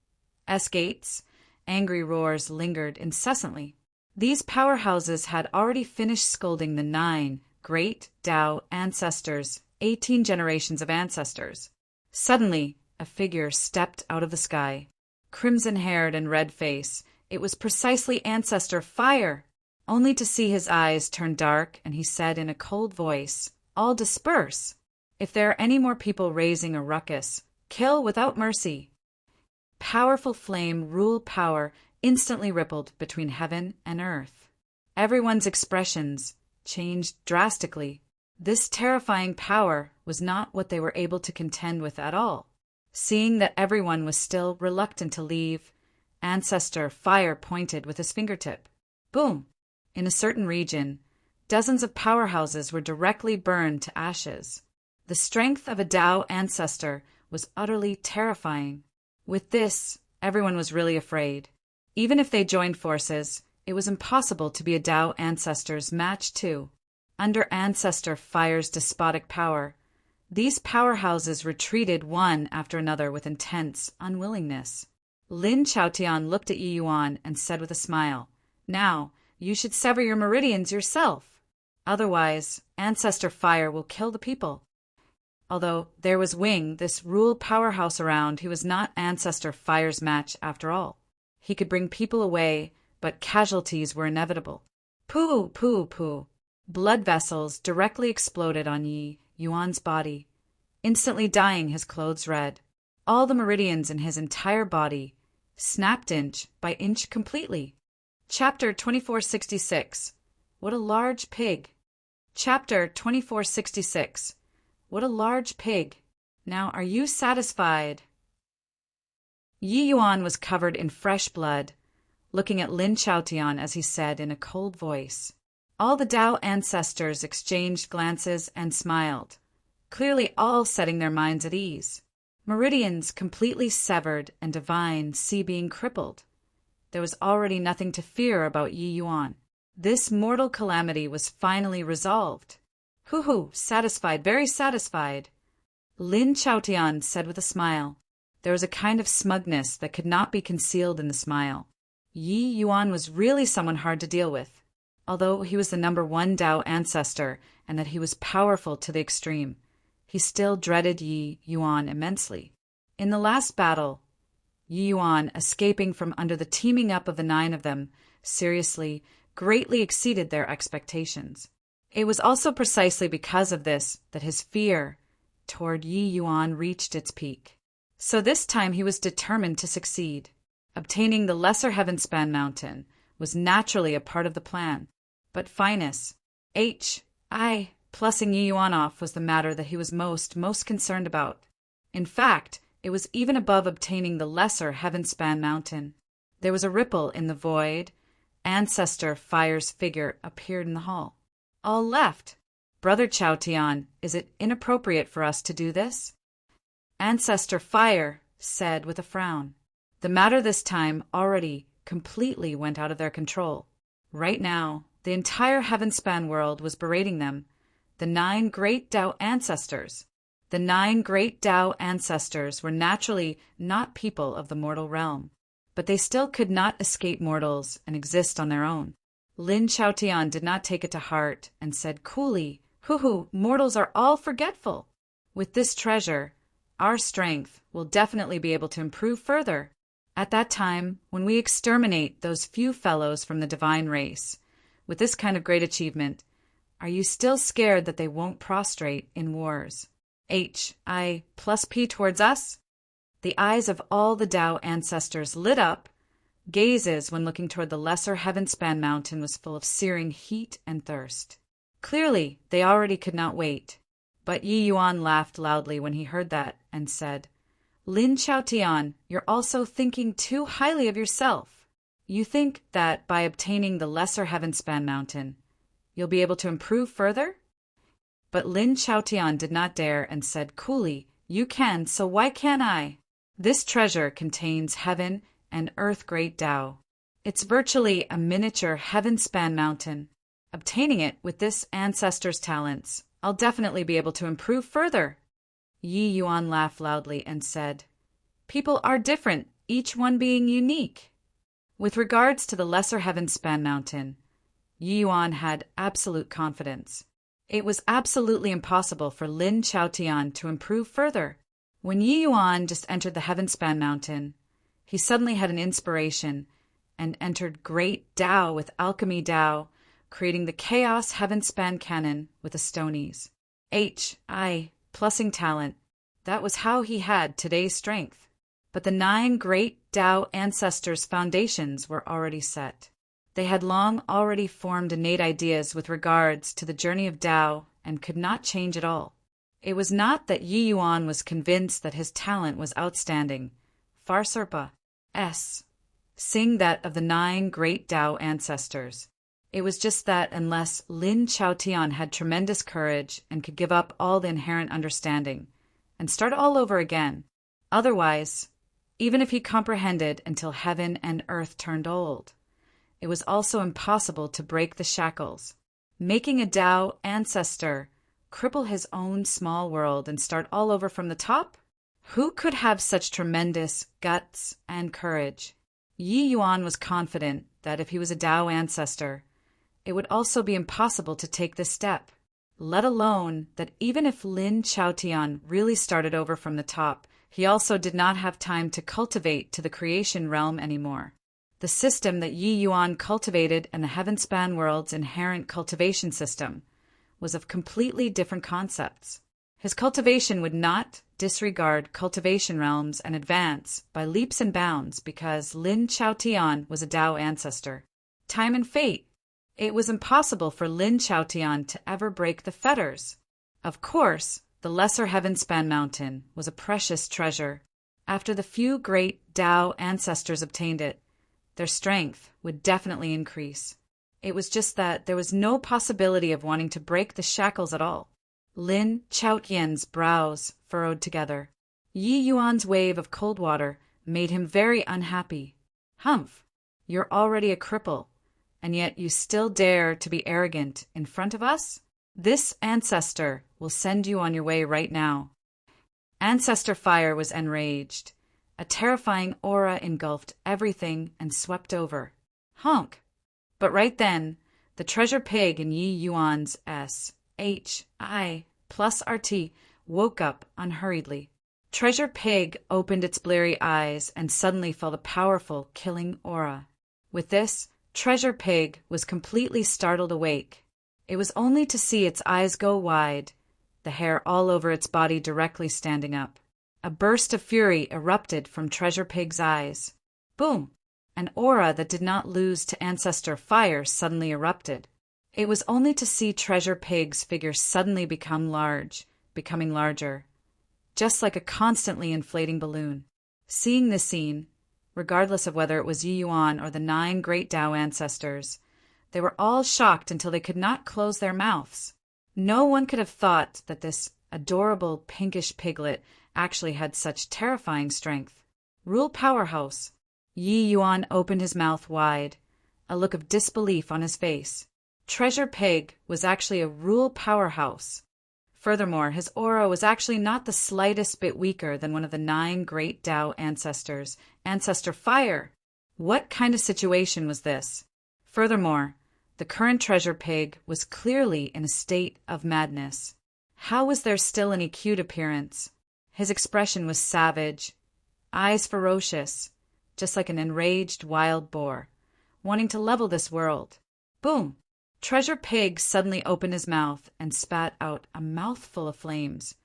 Speaker 1: gates, angry roars lingered incessantly. These powerhouses had already finished scolding the 9 great Tao ancestors, 18 generations of ancestors. Suddenly, a figure stepped out of the sky. Crimson-haired and red-faced, it was precisely Ancestor Fire, only to see his eyes turn dark, and he said in a cold voice, "All disperse. If there are any more people raising a ruckus, kill without mercy." Powerful flame rule power instantly rippled between heaven and earth. Everyone's expressions changed drastically. This terrifying power was not what they were able to contend with at all. Seeing that everyone was still reluctant to leave, Ancestor Fire pointed with his fingertip. Boom! In a certain region, dozens of powerhouses were directly burned to ashes. The strength of a Tao ancestor was utterly terrifying. With this, everyone was really afraid. Even if they joined forces, it was impossible to be a Tao ancestor's match too. Under Ancestor Fire's despotic power, these powerhouses retreated one after another with intense unwillingness. Lin Chaotian looked at Yi Yuan and said with a smile, "Now, you should sever your meridians yourself. Otherwise, Ancestor Fire will kill the people." Although there was Wing, this rule powerhouse around, he was not Ancestor Fire's match after all. He could bring people away, but casualties were inevitable. Pooh, pooh, pooh. Blood vessels directly exploded on Yi Yuan's body, instantly dyeing his clothes red. All the meridians in his entire body snapped inch by inch completely. Chapter 2466. What a large pig. Chapter 2466. What a large pig. Now are you satisfied? Yi Yuan was covered in fresh blood, looking at Lin Chaotian as he said in a cold voice. All the Tao ancestors exchanged glances and smiled, clearly all setting their minds at ease. Meridians completely severed and divine Qi being crippled. There was already nothing to fear about Yi Yuan. This mortal calamity was finally resolved. Hoo-hoo, satisfied, very satisfied. Lin Chaotian said with a smile. There was a kind of smugness that could not be concealed in the smile. Yi Yuan was really someone hard to deal with. Although he was the #1 Tao ancestor and that he was powerful to the extreme, he still dreaded Yi Yuan immensely. In the last battle, Yi Yuan, escaping from under the teaming up of the 9 of them, seriously, greatly exceeded their expectations. It was also precisely because of this that his fear toward Yi Yuan reached its peak. So this time he was determined to succeed. Obtaining the Lesser Heavenspan Mountain was naturally a part of the plan. But fineness, plussing Yi Yuan off was the matter that he was most concerned about. In fact, it was even above obtaining the Lesser Heavenspan Mountain. There was a ripple in the void. Ancestor Fire's figure appeared in the hall. All left. Brother Chaotian, is it inappropriate for us to do this? Ancestor Fire said with a frown. The matter this time already completely went out of their control. Right now, the entire Heavenspan world was berating them, the 9 great Tao ancestors. The 9 great Tao ancestors were naturally not people of the mortal realm, but they still could not escape mortals and exist on their own. Lin Chaotian did not take it to heart and said coolly, "Hoo-hoo, mortals are all forgetful. With this treasure, our strength will definitely be able to improve further. At that time, when we exterminate those few fellows from the divine race, with this kind of great achievement, are you still scared that they won't prostrate in wars? H+P towards us?" The eyes of all the Tao ancestors lit up. Gazes when looking toward the Lesser Heavenspan Mountain was full of searing heat and thirst. Clearly, they already could not wait. But Yi Yuan laughed loudly when he heard that and said, "Lin Chaotian, you're also thinking too highly of yourself. You think that by obtaining the Lesser Heavenspan Mountain, you'll be able to improve further?" But Lin Chaotian did not dare and said coolly, "You can, so why can't I? This treasure contains heaven and earth great Tao. It's virtually a miniature Heavenspan Mountain. Obtaining it with this ancestor's talents, I'll definitely be able to improve further." Yi Yuan laughed loudly and said, "People are different, each one being unique." With regards to the Lesser Heavenspan Mountain, Yi Yuan had absolute confidence. It was absolutely impossible for Lin Chaotian to improve further. When Yi Yuan just entered the Heavenspan Mountain, he suddenly had an inspiration and entered Great Tao with Alchemy Tao, creating the Chaos Heavenspan Cannon with the Stonies. Plussing talent. That was how he had today's strength. But the 9 great Tao ancestors' foundations were already set. They had long already formed innate ideas with regards to the journey of Tao and could not change at all. It was not that Yi Yuan was convinced that his talent was outstanding. Far Serpa sing that of the 9 great Tao ancestors. It was just that unless Lin Chaotian had tremendous courage and could give up all the inherent understanding and start all over again, otherwise, even if he comprehended until heaven and earth turned old, it was also impossible to break the shackles. making a Tao ancestor cripple his own small world and start all over from the top? Who could have such tremendous guts and courage? Yi Yuan was confident that if he was a Tao ancestor, it would also be impossible to take this step, let alone that even if Lin Chaotian really started over from the top, he also did not have time to cultivate to the creation realm anymore. The system that Yi Yuan cultivated and the heaven-span world's inherent cultivation system was of completely different concepts. His cultivation would not disregard cultivation realms and advance by leaps and bounds because Lin Chaotian was a Tao ancestor. Time and fate. It was impossible for Lin Chaotian to ever break the fetters. Of course, the lesser heaven-span mountain was a precious treasure. After the few great Tao ancestors obtained it, their strength would definitely increase. It was just that there was no possibility of wanting to break the shackles at all. Lin Chaotian's brows furrowed together. Yi Yuan's wave of cold water made him very unhappy. Humph, you're already a cripple, and yet you still dare to be arrogant in front of us? This ancestor will send you on your way right now. Ancestor Fire was enraged. A terrifying aura engulfed everything and swept over. Honk! But right then, the treasure pig in Yi Yuan's SHI plus RT woke up unhurriedly. Treasure Pig opened its bleary eyes and suddenly felt a powerful, killing aura. With this, Treasure Pig was completely startled awake. It was only to see its eyes go wide, the hair all over its body directly standing up. A burst of fury erupted from Treasure Pig's eyes. Boom! An aura that did not lose to Ancestor Fire suddenly erupted. It was only to see Treasure Pig's figure suddenly becoming larger, just like a constantly inflating balloon. Seeing this scene, regardless of whether it was Yi Yuan or the 9 great Tao ancestors, they were all shocked until they could not close their mouths. No one could have thought that this adorable pinkish piglet actually had such terrifying strength. Rule powerhouse. Yi Yuan opened his mouth wide, a look of disbelief on his face. Treasure Pig was actually a rule powerhouse. Furthermore, his aura was actually not the slightest bit weaker than one of the 9 great Tao ancestors, Ancestor Fire. What kind of situation was this? Furthermore, the current Treasure Pig was clearly in a state of madness. How was there still any cute appearance? His expression was savage, eyes ferocious, just like an enraged wild boar, wanting to level this world. Boom! Treasure Pig suddenly opened his mouth and spat out a mouthful of flames,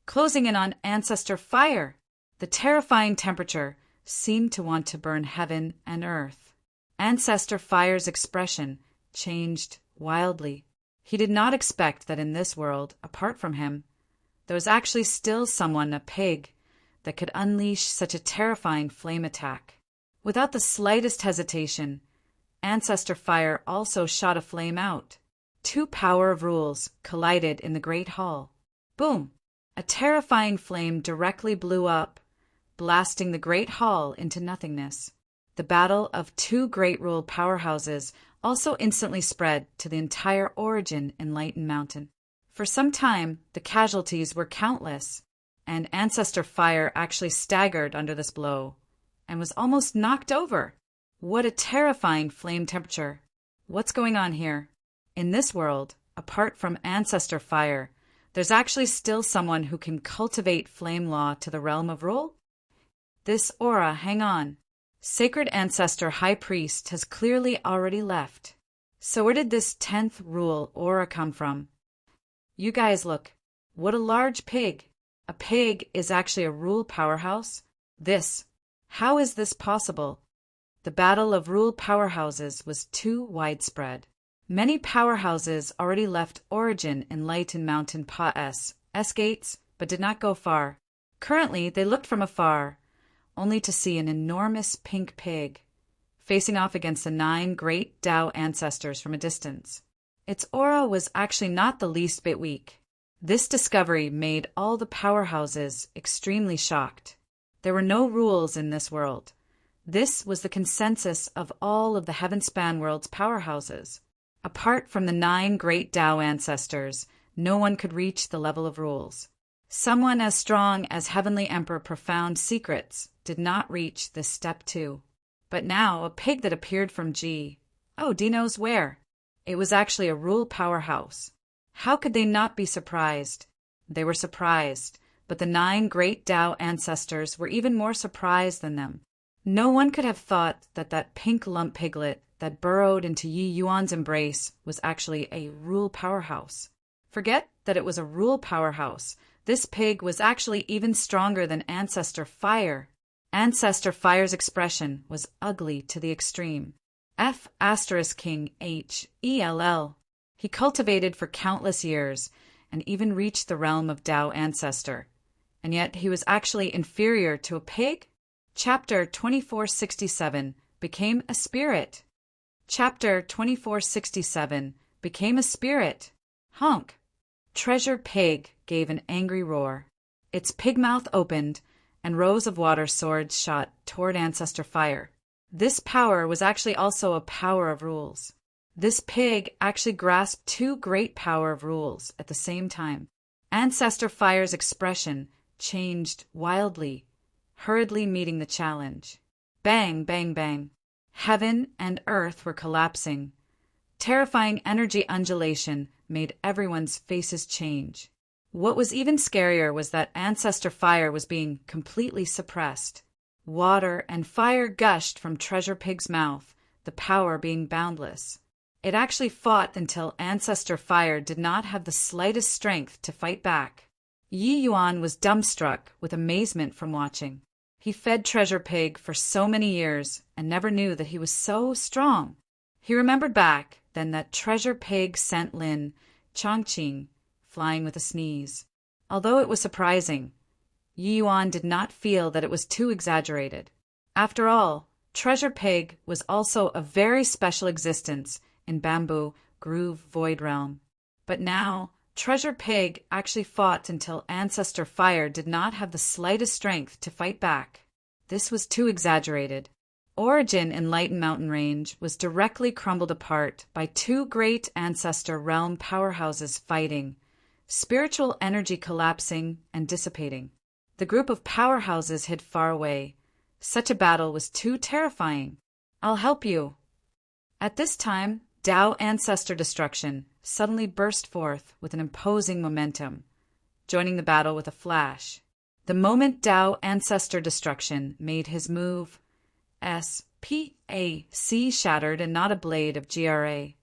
Speaker 1: closing in on Ancestor Fire. The terrifying temperature seemed to want to burn heaven and earth. Ancestor Fire's expression changed wildly. He did not expect that in this world, apart from him, there was actually still someone, a pig, that could unleash such a terrifying flame attack. Without the slightest hesitation, Ancestor Fire also shot a flame out. 2 power of rules collided in the Great Hall. Boom! A terrifying flame directly blew up, blasting the Great Hall into nothingness. The battle of 2 great rule powerhouses also instantly spread to the entire Origin Enlightened Mountain. For some time, the casualties were countless, and Ancestor Fire actually staggered under this blow and was almost knocked over. What a terrifying flame temperature. What's going on here? In this world, apart from Ancestor Fire, there's actually still someone who can cultivate flame law to the realm of rule? This aura, hang on. Sacred Ancestor High Priest has clearly already left. So where did this 10th rule aura come from? You guys look. What a large pig. A pig is actually a rule powerhouse? How is this possible? The battle of rule powerhouses was too widespread. Many powerhouses already left Origin Enlightened Mountain S gates, but did not go far. Currently, they looked from afar, only to see an enormous pink pig, facing off against the 9 great Tao ancestors from a distance. Its aura was actually not the least bit weak. This discovery made all the powerhouses extremely shocked. There were no rules in this world. This was the consensus of all of the Heaven-span world's powerhouses. Apart from the 9 great Tao ancestors, no one could reach the level of rules. Someone as strong as Heavenly Emperor Profound Secrets did not reach this step 2. But now, a pig that appeared from G. Oh, D knows where. It was actually a rule powerhouse. How could they not be surprised? They were surprised, but the 9 great Tao ancestors were even more surprised than them. No one could have thought that that pink lump piglet that burrowed into Yi Yuan's embrace was actually a rule powerhouse. Forget that it was a rule powerhouse. This pig was actually even stronger than Ancestor Fire. Ancestor Fire's expression was ugly to the extreme. King Hell. He cultivated for countless years and even reached the realm of Tao Ancestor. And yet he was actually inferior to a pig? Chapter 2467 became a spirit. Chapter 2467 became a spirit. Honk! Treasure Pig gave an angry roar. Its pig mouth opened, and rows of water swords shot toward Ancestor Fire. This power was actually also a power of rules. This pig actually grasped 2 great power of rules at the same time. Ancestor Fire's expression changed wildly, hurriedly meeting the challenge. Bang, bang, bang. Heaven and earth were collapsing. Terrifying energy undulation made everyone's faces change. What was even scarier was that Ancestor Fire was being completely suppressed. Water and fire gushed from Treasure Pig's mouth, the power being boundless. It actually fought until Ancestor Fire did not have the slightest strength to fight back. Yi Yuan was dumbstruck with amazement from watching. He fed Treasure Pig for so many years and never knew that he was so strong. He remembered back then that Treasure Pig sent Lin Chongqing flying with a sneeze. Although it was surprising, Yi Yuan did not feel that it was too exaggerated. After all, Treasure Pig was also a very special existence in Bamboo Groove Void Realm. But now, Treasure Pig actually fought until Ancestor Fire did not have the slightest strength to fight back. This was too exaggerated. Origin in Lighten Mountain Range was directly crumbled apart by 2 great Ancestor Realm powerhouses fighting, spiritual energy collapsing and dissipating. The group of powerhouses hid far away. Such a battle was too terrifying. I'll help you. At this time, Tao Ancestor Destruction suddenly burst forth with an imposing momentum, joining the battle with a flash. The moment Tao Ancestor Destruction made his move, SPAC shattered and not a blade of GRA.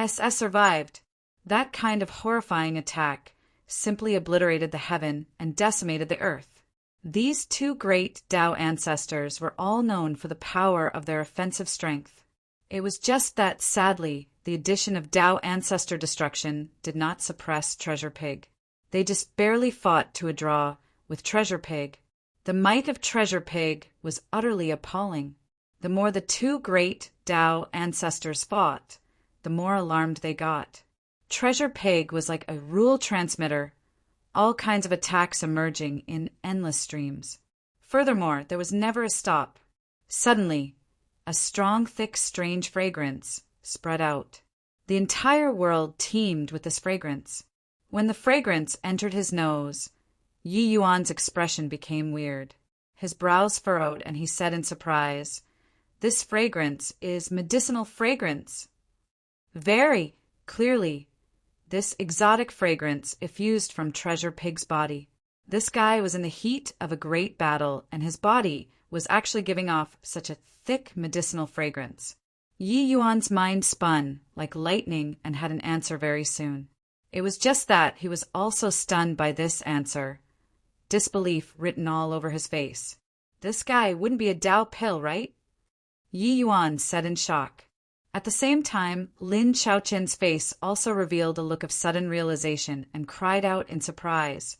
Speaker 1: Survived. That kind of horrifying attack simply obliterated the heaven and decimated the earth. These 2 great Tao ancestors were all known for the power of their offensive strength. It was just that, sadly, the addition of Tao Ancestor Destruction did not suppress Treasure Pig. They just barely fought to a draw with Treasure Pig. The might of Treasure Pig was utterly appalling. The more the 2 great Tao ancestors fought, the more alarmed they got. Treasure Pig was like a rule transmitter, all kinds of attacks emerging in endless streams. Furthermore, there was never a stop. Suddenly, a strong, thick, strange fragrance spread out. The entire world teemed with this fragrance. When the fragrance entered his nose, Yi Yuan's expression became weird. His brows furrowed, and he said in surprise, "This fragrance is medicinal fragrance." Very clearly, this exotic fragrance effused from Treasure Pig's body. This guy was in the heat of a great battle, and his body was actually giving off such a thick medicinal fragrance. Yi Yuan's mind spun like lightning and had an answer very soon. It was just that he was also stunned by this answer. Disbelief written all over his face. This guy wouldn't be a Tao pill, right? Yi Yuan said in shock. At the same time, Lin Xiaoqin's face also revealed a look of sudden realization and cried out in surprise.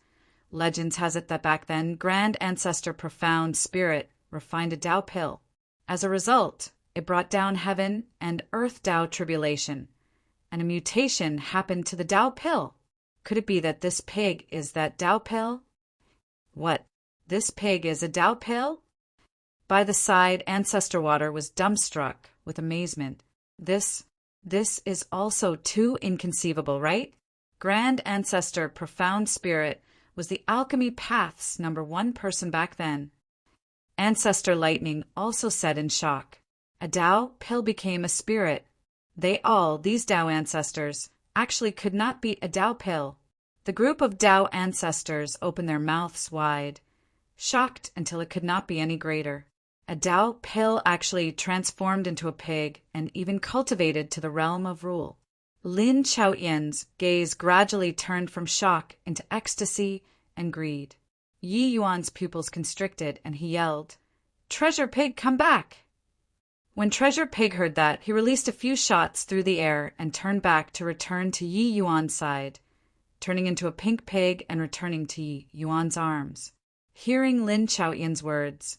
Speaker 1: Legends has it that back then, Grand Ancestor Profound Spirit refined a Tao pill. As a result, it brought down heaven and earth Tao tribulation, and a mutation happened to the Tao pill. Could it be that this pig is that Tao pill? What? This pig is a Tao pill? By the side, Ancestor Water was dumbstruck with amazement. This This is also too inconceivable, right? Grand Ancestor Profound Spirit was the alchemy path's #1 person back then. Ancestor Lightning also said in shock, a Tao pill became a spirit. These Tao ancestors, actually could not beat a Tao pill. The group of Tao ancestors opened their mouths wide, shocked until it could not be any greater. A Tao pill actually transformed into a pig and even cultivated to the realm of rule. Lin Chaotian's gaze gradually turned from shock into ecstasy and greed. Yi Yuan's pupils constricted and he yelled, "Treasure Pig, come back!" When Treasure Pig heard that, he released a few shots through the air and turned back to return to Yi Yuan's side, turning into a pink pig and returning to Yi Yuan's arms. Hearing Lin Chaotian's words,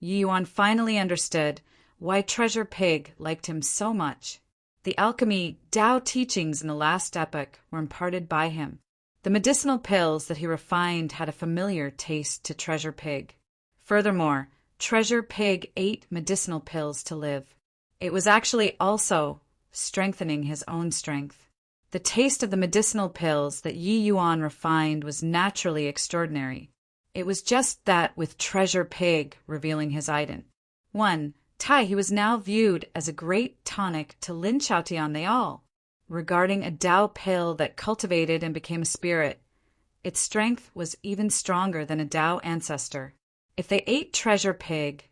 Speaker 1: Yi Yuan finally understood why Treasure Pig liked him so much. The alchemy Tao teachings in the last epoch were imparted by him. The medicinal pills that he refined had a familiar taste to Treasure Pig. Furthermore, Treasure Pig ate medicinal pills to live. It was actually also strengthening his own strength. The taste of the medicinal pills that Yi Yuan refined was naturally extraordinary. It was just that with Treasure Pig revealing his item. He was now viewed as a great tonic to Lin Chaotian they all. Regarding a Tao pill that cultivated and became a spirit, its strength was even stronger than a Tao ancestor. If they ate Treasure Pig,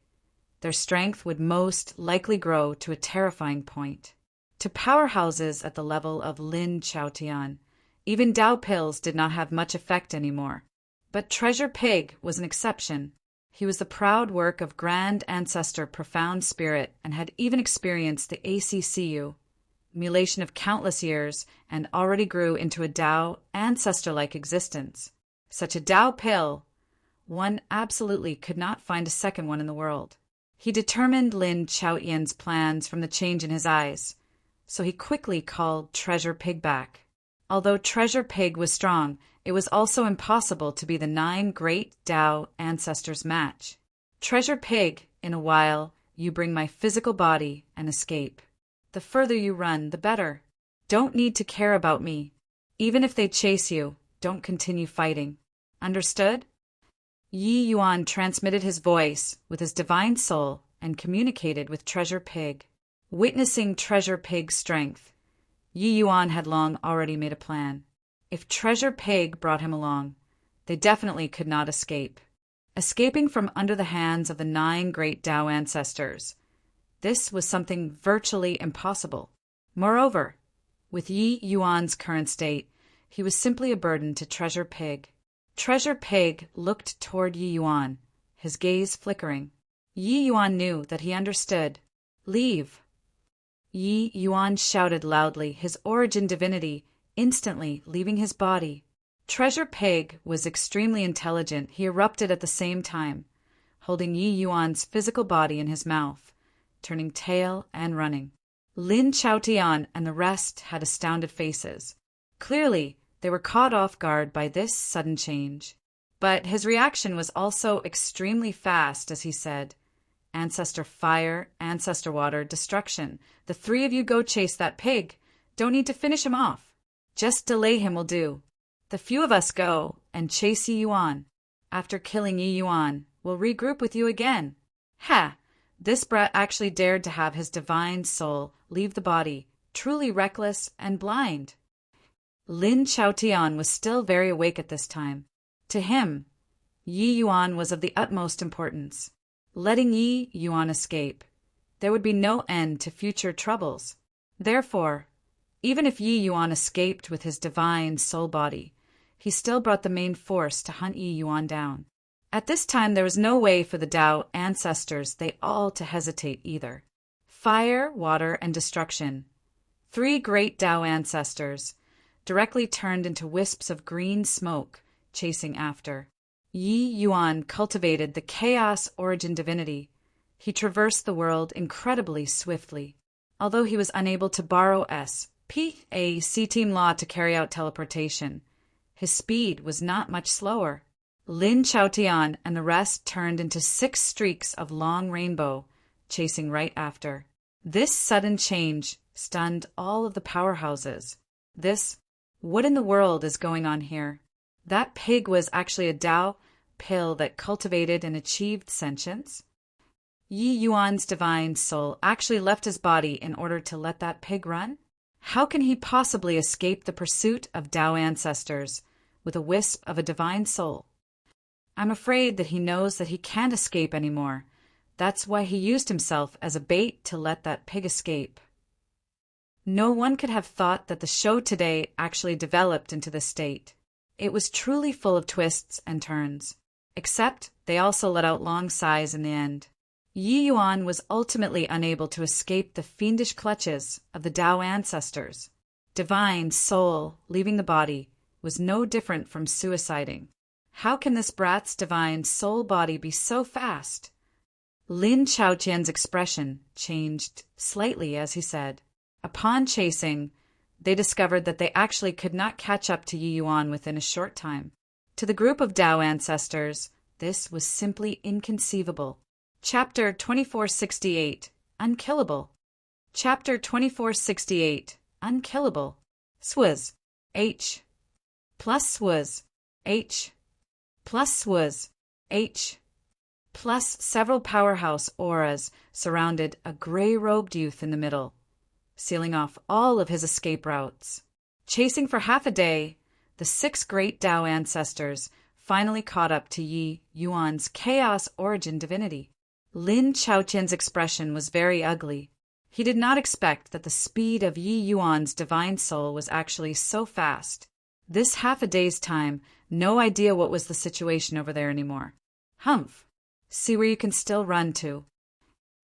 Speaker 1: their strength would most likely grow to a terrifying point. To powerhouses at the level of Lin Chaotian, even Tao pills did not have much effect anymore. But Treasure Pig was an exception. He was the proud work of Grand Ancestor Profound Spirit and had even experienced the ACCU, mutilation of countless years, and already grew into a Tao ancestor-like existence. Such a Tao pill, one absolutely could not find a second one in the world. He determined Lin Chaotian's plans from the change in his eyes, so he quickly called Treasure Pig back. Although Treasure Pig was strong, it was also impossible to be the 9 great Tao ancestors' match. Treasure Pig, in a while, you bring my physical body and escape. The further you run, the better. Don't need to care about me. Even if they chase you, don't continue fighting. Understood? Yi Yuan transmitted his voice with his divine soul and communicated with Treasure Pig. Witnessing Treasure Pig's strength, Yi Yuan had long already made a plan. If Treasure Pig brought him along, they definitely could not escape. Escaping from under the hands of the 9 great Tao ancestors, this was something virtually impossible. Moreover, with Yi Yuan's current state, he was simply a burden to Treasure Pig. Treasure Pig looked toward Yi Yuan, his gaze flickering. Yi Yuan knew that he understood. Leave. Yi Yuan shouted loudly, his origin divinity instantly leaving his body. Treasure Pig was extremely intelligent. He erupted at the same time, holding Yi Yuan's physical body in his mouth, turning tail and running. Lin Chaotian and the rest had astounded faces. Clearly, they were caught off guard by this sudden change. But his reaction was also extremely fast as he said, "Ancestor Fire, Ancestor Water, Destruction. The 3 of you go chase that pig. Don't need to finish him off. Just delay him will do. The few of us go and chase Yi Yuan. After killing Yi Yuan, we'll regroup with you again." Ha! This brat actually dared to have his divine soul leave the body, truly reckless and blind. Lin Chaotian was still very awake at this time. To him, Yi Yuan was of the utmost importance. Letting Yi Yuan escape, there would be no end to future troubles. Therefore, even if Yi Yuan escaped with his divine soul body, he still brought the main force to hunt Yi Yuan down. At this time, there was no way for the Tao ancestors they all to hesitate either. Fire, water, and destruction, 3 great Tao ancestors, directly turned into wisps of green smoke, chasing after. Yi Yuan cultivated the chaos origin divinity. He traversed the world incredibly swiftly. Although he was unable to borrow SPAC-Team law to carry out teleportation, his speed was not much slower. Lin Chaotian and the rest turned into 6 streaks of long rainbow, chasing right after. This sudden change stunned all of the powerhouses. What in the world is going on here? That pig was actually a Tao pill that cultivated and achieved sentience? Yi Yuan's divine soul actually left his body in order to let that pig run? How can he possibly escape the pursuit of Tao ancestors with a wisp of a divine soul? I'm afraid that he knows that he can't escape anymore. That's why he used himself as a bait to let that pig escape. No one could have thought that the show today actually developed into this state. It was truly full of twists and turns. Except they also let out long sighs in the end. Yi Yuan was ultimately unable to escape the fiendish clutches of the Tao ancestors. Divine soul leaving the body was no different from suiciding. How can this brat's divine soul body be so fast? Lin Chaotian's expression changed slightly as he said, upon chasing, they discovered that they actually could not catch up to Yi Yuan within a short time. To the group of Tao ancestors, this was simply inconceivable. Chapter 2468, Unkillable. Chapter 2468, Unkillable. Swaz. H. Plus swaz. H. Plus swaz. H. Plus several powerhouse auras surrounded a gray-robed youth in the middle, sealing off all of his escape routes. Chasing for half a day, the 6 great Tao ancestors finally caught up to Yi Yuan's chaos origin divinity. Lin Chaotian's expression was very ugly. He did not expect that the speed of Yi Yuan's divine soul was actually so fast. This half a day's time, no idea what was the situation over there anymore. Humph. See where you can still run to.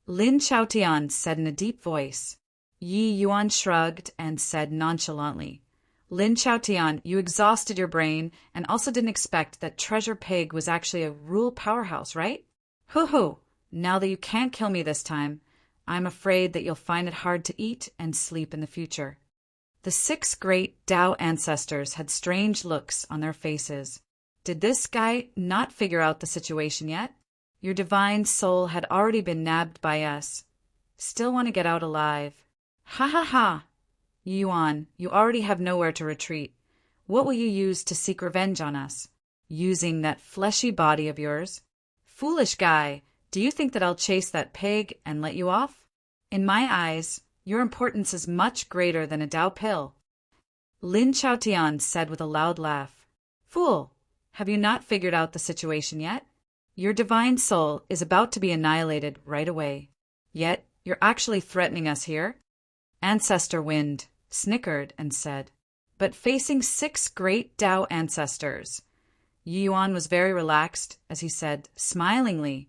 Speaker 1: Lin Chaotian said in a deep voice. Yi Yuan shrugged and said nonchalantly, Lin Chaotian, you exhausted your brain and also didn't expect that Treasure Pig was actually a rule powerhouse, right? Hoo-hoo, now that you can't kill me this time, I'm afraid that you'll find it hard to eat and sleep in the future. The 6 great Tao ancestors had strange looks on their faces. Did this guy not figure out the situation yet? Your divine soul had already been nabbed by us. Still want to get out alive. Ha ha ha! Yuan, you already have nowhere to retreat. What will you use to seek revenge on us? Using that fleshy body of yours? Foolish guy, do you think that I'll chase that pig and let you off? In my eyes, your importance is much greater than a Tao pill. Lin Chaotian said with a loud laugh. Fool, have you not figured out the situation yet? Your divine soul is about to be annihilated right away. Yet, you're actually threatening us here? Ancestor Wind snickered and said, but facing 6 great Tao ancestors. Yi Yuan was very relaxed as he said, smilingly,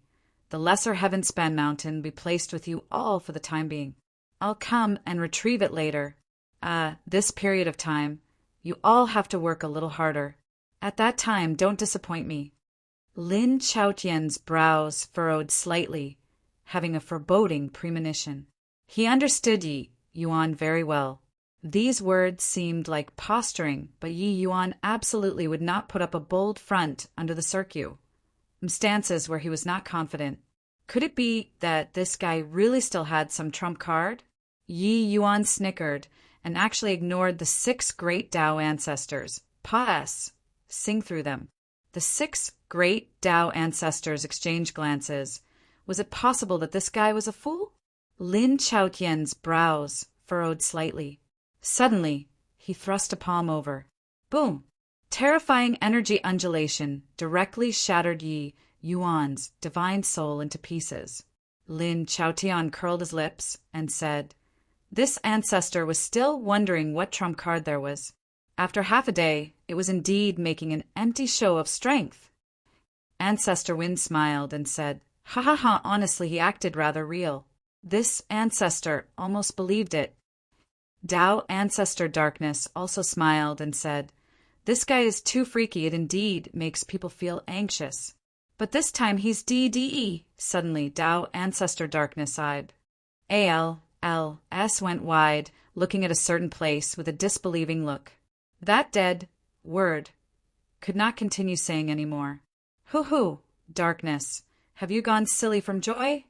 Speaker 1: the lesser heaven span mountain be placed with you all for the time being. I'll come and retrieve it later. This period of time, you all have to work a little harder. At that time, don't disappoint me. Lin Chaotian's brows furrowed slightly, having a foreboding premonition. He understood Yi Yuan very well. These words seemed like posturing, but Yi Yuan absolutely would not put up a bold front under the circuit. Stances where he was not confident. Could it be that this guy really still had some trump card? Yi Yuan snickered and actually ignored the 6 great Tao ancestors. Pa-s. Sing through them. The 6 great Tao ancestors exchanged glances. Was it possible that this guy was a fool? Lin Chaotian's brows furrowed slightly. Suddenly, he thrust a palm over. Boom! Terrifying energy undulation directly shattered Yi Yuan's divine soul into pieces. Lin Chaotian curled his lips and said, this ancestor was still wondering what trump card there was. After half a day, it was indeed making an empty show of strength. Ancestor Wind smiled and said, ha ha ha, honestly, he acted rather real. This ancestor almost believed it. Tao Ancestor Darkness also smiled and said, this guy is too freaky, it indeed makes people feel anxious. But this time he's DDE. Suddenly, Tao Ancestor Darkness sighed. ALS went wide, looking at a certain place with a disbelieving look. That dead word could not continue saying any more. Hoo-hoo, Darkness, have you gone silly from joy?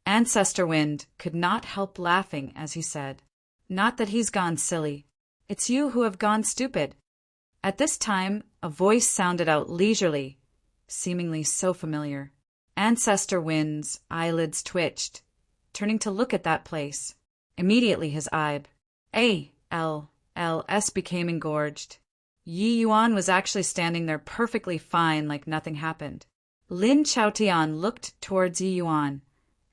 Speaker 1: Ancestor Wind could not help laughing as he said, Not that he's gone silly. It's you who have gone stupid. At this time, a voice sounded out leisurely, seemingly so familiar. Ancestor Wind's eyelids twitched, turning to look at that place. Immediately his eyes became engorged. Yi Yuan was actually standing there perfectly fine, like nothing happened. Lin Chaotian looked towards Yi Yuan,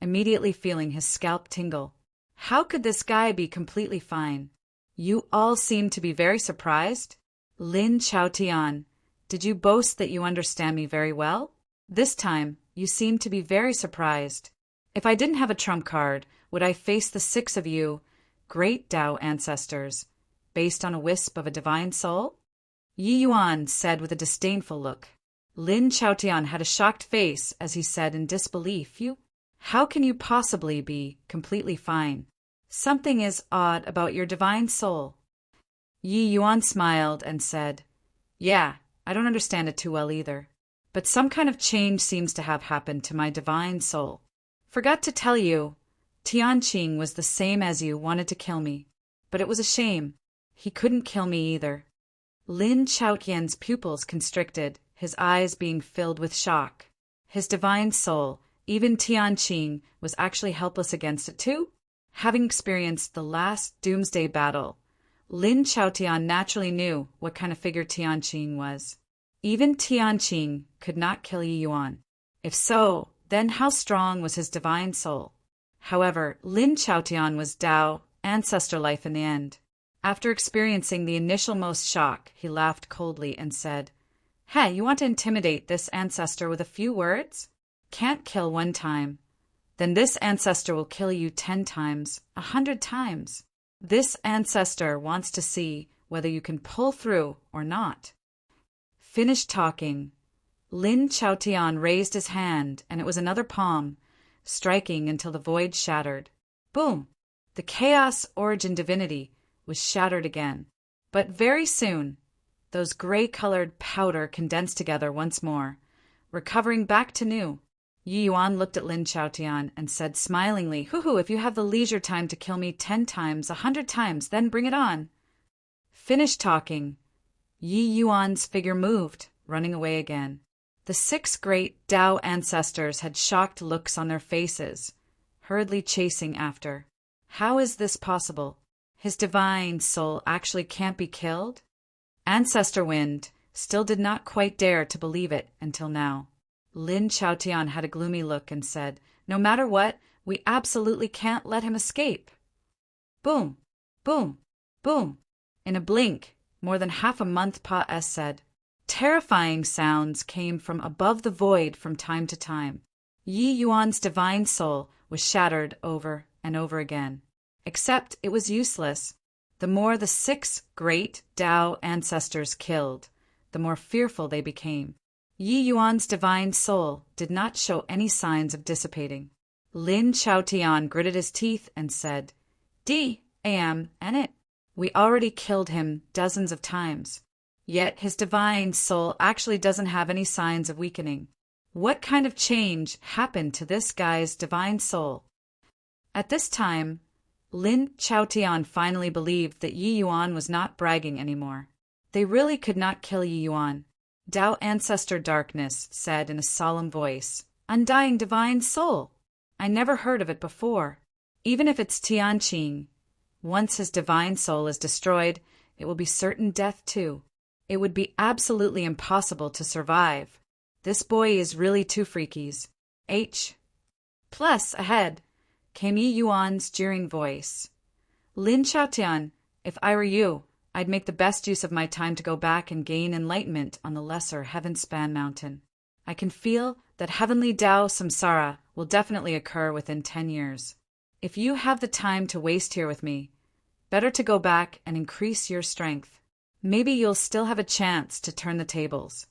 Speaker 1: immediately feeling his scalp tingle. How could this guy be completely fine? You all seem to be very surprised. Lin Chaotian, did you boast that you understand me very well? This time, you seem to be very surprised. If I didn't have a trump card, would I face the 6 of you, great Tao ancestors, based on a wisp of a divine soul? Yi Yuan said with a disdainful look. Lin Chaotian had a shocked face as he said in disbelief, You? How can you possibly be completely fine? Something is odd about your divine soul. Yi Yuan smiled and said, Yeah, I don't understand it too well either. But some kind of change seems to have happened to my divine soul. Forgot to tell you, Tianqing was the same as you, wanted to kill me. But it was a shame. He couldn't kill me either. Lin Chaotian's pupils constricted, his eyes being filled with shock. His divine soul, even Tianqing, was actually helpless against it too? Having experienced the last doomsday battle, Lin Chaotian naturally knew what kind of figure Tianqing was. Even Tianqing could not kill Yi Yuan. If so, then how strong was his divine soul? However, Lin Chaotian was Tao, ancestor life in the end. After experiencing the initial most shock, he laughed coldly and said, Hey, you want to intimidate this ancestor with a few words? Can't kill 1 time. Then this ancestor will kill you 10 times, 100 times. This ancestor wants to see whether you can pull through or not. Finished talking. Lin Chaotian raised his hand, and it was another palm, striking until the void shattered. Boom! The chaos origin divinity was shattered again. But very soon, those gray-colored powder condensed together once more, recovering back to new. Yi Yuan looked at Lin Chaotian and said smilingly, Hoo-hoo, if you have the leisure time to kill me 10 times, 100 times, then bring it on. Finished talking. Yi Yuan's figure moved, running away again. The 6 great Tao ancestors had shocked looks on their faces, hurriedly chasing after. How is this possible? His divine soul actually can't be killed? Ancestor Wind still did not quite dare to believe it until now. Lin Chaotian had a gloomy look and said, No matter what, we absolutely can't let him escape. Boom, boom, boom. In a blink, more than half a month Pa-S said. Terrifying sounds came from above the void from time to time. Yi Yuan's divine soul was shattered over and over again. Except it was useless. The more the 6 great Tao ancestors killed, the more fearful they became. Yi Yuan's divine soul did not show any signs of dissipating. Lin Chaotian gritted his teeth and said, D-am, and it. We already killed him dozens of times. Yet his divine soul actually doesn't have any signs of weakening. What kind of change happened to this guy's divine soul? At this time, Lin Chaotian finally believed that Yi Yuan was not bragging anymore. They really could not kill Yi Yuan. Tao Ancestor Darkness said in a solemn voice, Undying divine soul! I never heard of it before. Even if it's Tianqing, once his divine soul is destroyed, it will be certain death too. It would be absolutely impossible to survive. This boy is really too freakies. H. Plus, ahead, came Yi Yuan's jeering voice. Lin Chaotian, if I were you, I'd make the best use of my time to go back and gain enlightenment on the lesser Heaven-span mountain. I can feel that heavenly Tao Samsara will definitely occur within 10 years. If you have the time to waste here with me, better to go back and increase your strength. Maybe you'll still have a chance to turn the tables.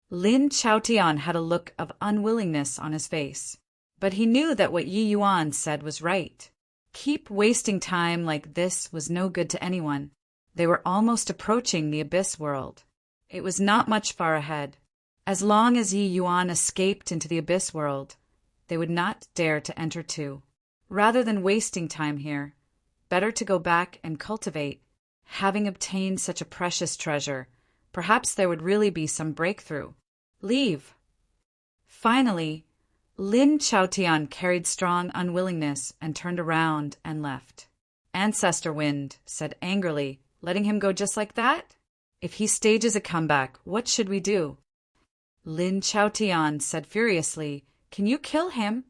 Speaker 1: Lin Chaotian had a look of unwillingness on his face, but he knew that what Yi Yuan said was right. Keep wasting time like this was no good to anyone. They were almost approaching the abyss world. It was not much far ahead. As long as Yi Yuan escaped into the abyss world, they would not dare to enter too. Rather than wasting time here, Better to go back and cultivate. Having obtained such a precious treasure, perhaps there would really be some breakthrough. Leave. Finally, Lin Chaotian carried strong unwillingness and turned around and left. Ancestor Wind said angrily, letting him go just like that? If he stages a comeback, what should we do? Lin Chaotian said furiously, can you kill him?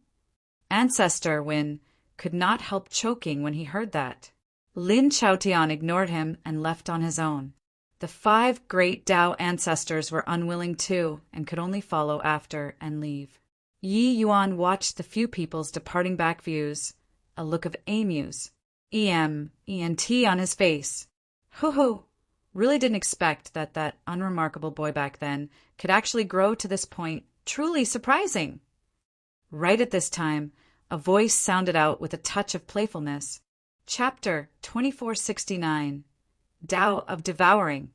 Speaker 1: Ancestor Wind could not help choking when he heard that. Lin Chaotian ignored him and left on his own. The 5 great Tao ancestors were unwilling too and could only follow after and leave. Yi Yuan watched the few people's departing back views, a look of amuse, ENT on his face. Hoo-hoo! Really didn't expect that unremarkable boy back then could actually grow to this point. Truly surprising. Right at this time, a voice sounded out with a touch of playfulness. Chapter 2469. Tao of Devouring.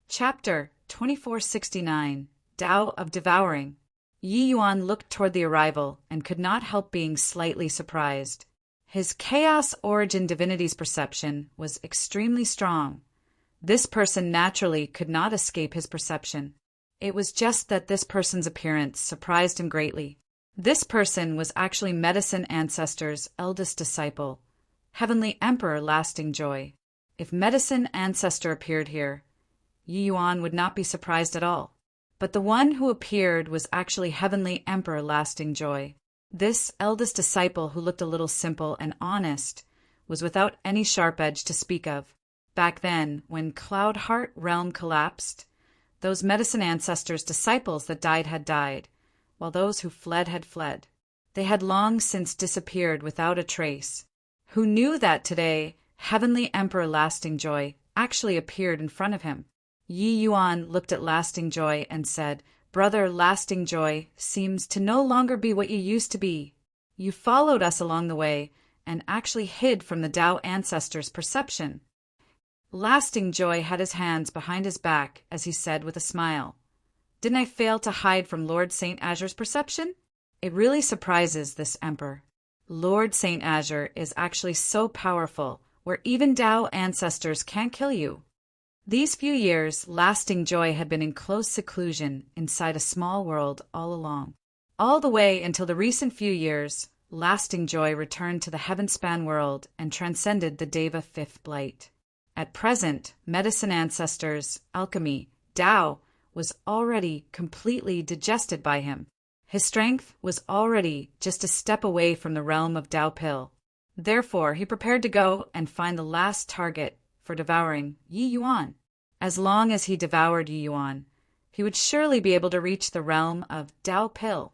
Speaker 1: Chapter 2469. Tao of Devouring. Yi Yuan looked toward the arrival and could not help being slightly surprised. His chaos origin divinity's perception was extremely strong. This person naturally could not escape his perception. It was just that this person's appearance surprised him greatly. This person was actually Medicine Ancestor's eldest disciple, Heavenly Emperor Lasting Joy. If Medicine Ancestor appeared here, Yi Yuan would not be surprised at all. But the one who appeared was actually Heavenly Emperor Lasting Joy. This eldest disciple, who looked a little simple and honest, was without any sharp edge to speak of. Back then, when Cloud Heart Realm collapsed, those Medicine Ancestors' disciples that died had died, while those who fled had fled. They had long since disappeared without a trace. Who knew that today Heavenly Emperor Lasting Joy actually appeared in front of him? Yi Yuan looked at Lasting Joy and said, Brother Lasting Joy seems to no longer be what you used to be. You followed us along the way and actually hid from the Tao ancestors' perception. Lasting Joy had his hands behind his back as he said with a smile, Didn't I fail to hide from Lord Saint Azure's perception? It really surprises this emperor. Lord Saint Azure is actually so powerful, where even Tao ancestors can't kill you. These few years, Lasting Joy had been in close seclusion inside a small world all along. All the way until the recent few years, Lasting Joy returned to the heaven-span world and transcended the Deva Fifth Blight. At present, Medicine Ancestors, Alchemy, Tao, was already completely digested by him. His strength was already just a step away from the realm of Tao Pill. Therefore, he prepared to go and find the last target for devouring Yi Yuan. As long as he devoured Yi Yuan, he would surely be able to reach the realm of Tao Pill.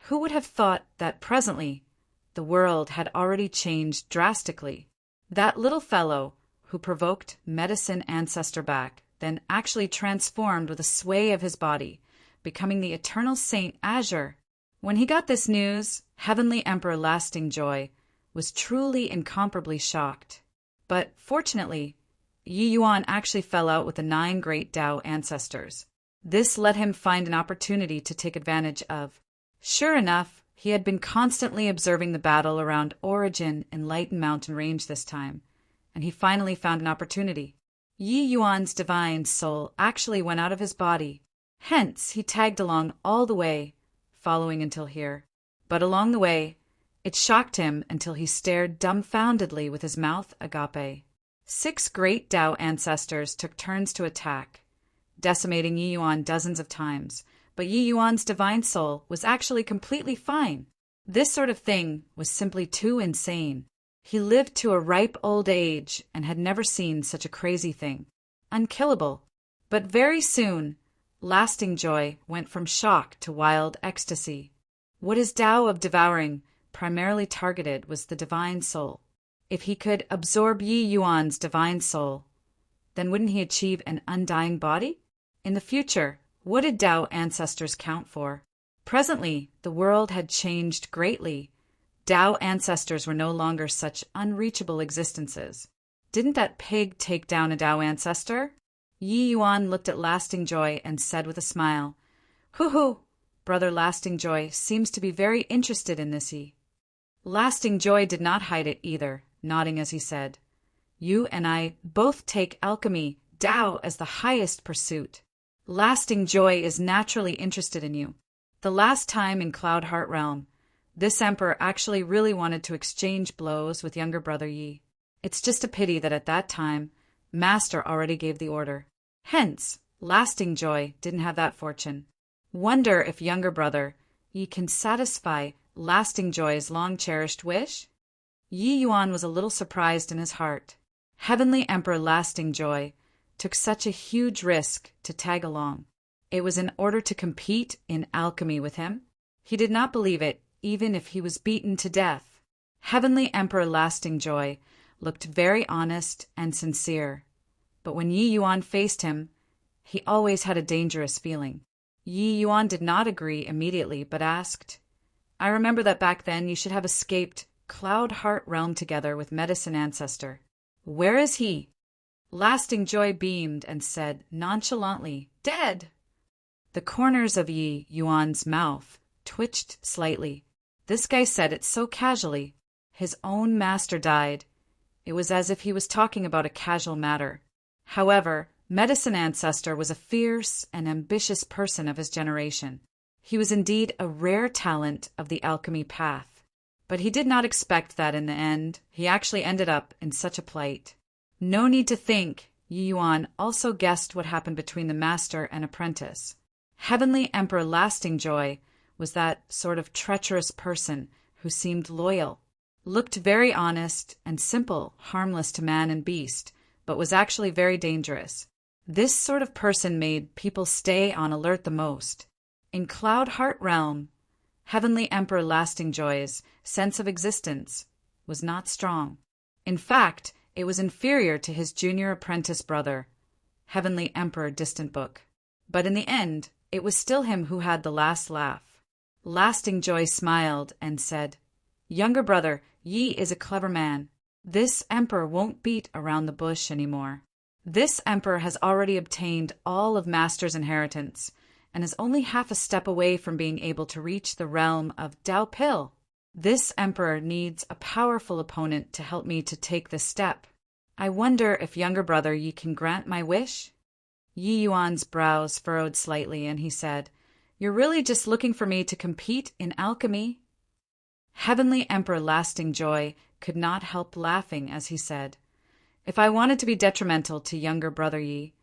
Speaker 1: Who would have thought that presently the world had already changed drastically? That little fellow who provoked Medicine Ancestor back, then actually transformed with a sway of his body, becoming the eternal Saint Azure. When he got this news, Heavenly Emperor Lasting Joy was truly incomparably shocked. But fortunately, Yi Yuan actually fell out with the 9 great Tao ancestors. This let him find an opportunity to take advantage of. Sure enough, he had been constantly observing the battle around Origin and Lighten Mountain Range this time, and he finally found an opportunity. Yi Yuan's divine soul actually went out of his body. Hence, he tagged along all the way, following until here. But along the way, it shocked him until he stared dumbfoundedly with his mouth agape. 6 great Tao ancestors took turns to attack, decimating Yi Yuan dozens of times, but Yi Yuan's divine soul was actually completely fine. This sort of thing was simply too insane. He lived to a ripe old age and had never seen such a crazy thing. Unkillable. But very soon, Lasting Joy went from shock to wild ecstasy. What his Tao of Devouring primarily targeted was the divine soul. If he could absorb Yi Yuan's divine soul, then wouldn't he achieve an undying body? In the future, what did Tao ancestors count for? Presently, the world had changed greatly. Tao ancestors were no longer such unreachable existences. Didn't that pig take down a Tao ancestor? Yi Yuan looked at Lasting Joy and said with a smile, Hoo-hoo! Brother Lasting Joy seems to be very interested in this. Lasting Joy did not hide it either, nodding as he said, You and I both take alchemy, Tao, as the highest pursuit. Lasting Joy is naturally interested in you. The last time in Cloud Heart Realm, this emperor actually really wanted to exchange blows with younger brother Yi. It's just a pity that at that time, Master already gave the order. Hence, Lasting Joy didn't have that fortune. Wonder if younger brother Yi can satisfy Lasting Joy's long-cherished wish? Yi Yuan was a little surprised in his heart. Heavenly Emperor Lasting Joy took such a huge risk to tag along. It was in order to compete in alchemy with him. He did not believe it, even if he was beaten to death. Heavenly Emperor Lasting Joy looked very honest and sincere. But when Yi Yuan faced him, he always had a dangerous feeling. Yi Yuan did not agree immediately, but asked, I remember that back then you should have escaped Cloud Heart Realm together with Medicine Ancestor. Where is he? Lasting Joy beamed and said nonchalantly, Dead! The corners of Yi Yuan's mouth twitched slightly. This guy said it so casually. His own master died. It was as if he was talking about a casual matter. However, Medicine Ancestor was a fierce and ambitious person of his generation. He was indeed a rare talent of the alchemy path. But he did not expect that in the end, he actually ended up in such a plight. No need to think, Yi Yuan also guessed what happened between the master and apprentice. Heavenly Emperor Lasting Joy was that sort of treacherous person who seemed loyal, looked very honest and simple, harmless to man and beast, but was actually very dangerous. This sort of person made people stay on alert the most. In Cloud Heart Realm, Heavenly Emperor Lasting Joy's sense of existence was not strong. In fact, it was inferior to his junior apprentice brother, Heavenly Emperor Distant Book. But in the end, it was still him who had the last laugh. Lasting Joy smiled and said, Younger brother, Yi is a clever man. This emperor won't beat around the bush anymore. This emperor has already obtained all of Master's inheritance and is only half a step away from being able to reach the realm of Dao Pil. This emperor needs a powerful opponent to help me to take this step. I wonder if younger brother Yi can grant my wish? Yi Yuan's brows furrowed slightly and he said, You're really just looking for me to compete in alchemy? Heavenly Emperor Lasting Joy could not help laughing as he said, If I wanted to be detrimental to younger brother Yi,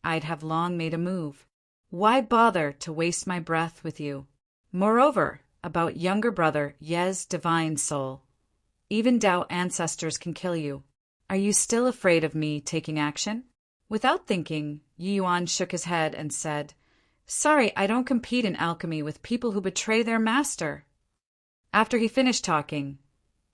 Speaker 1: I'd have long made a move. Why bother to waste my breath with you? Moreover, about younger brother Ye's divine soul, even Dao ancestors can kill you. Are you still afraid of me taking action? Without thinking, Yi Yuan shook his head and said, Sorry, I don't compete in alchemy with people who betray their master. After he finished talking,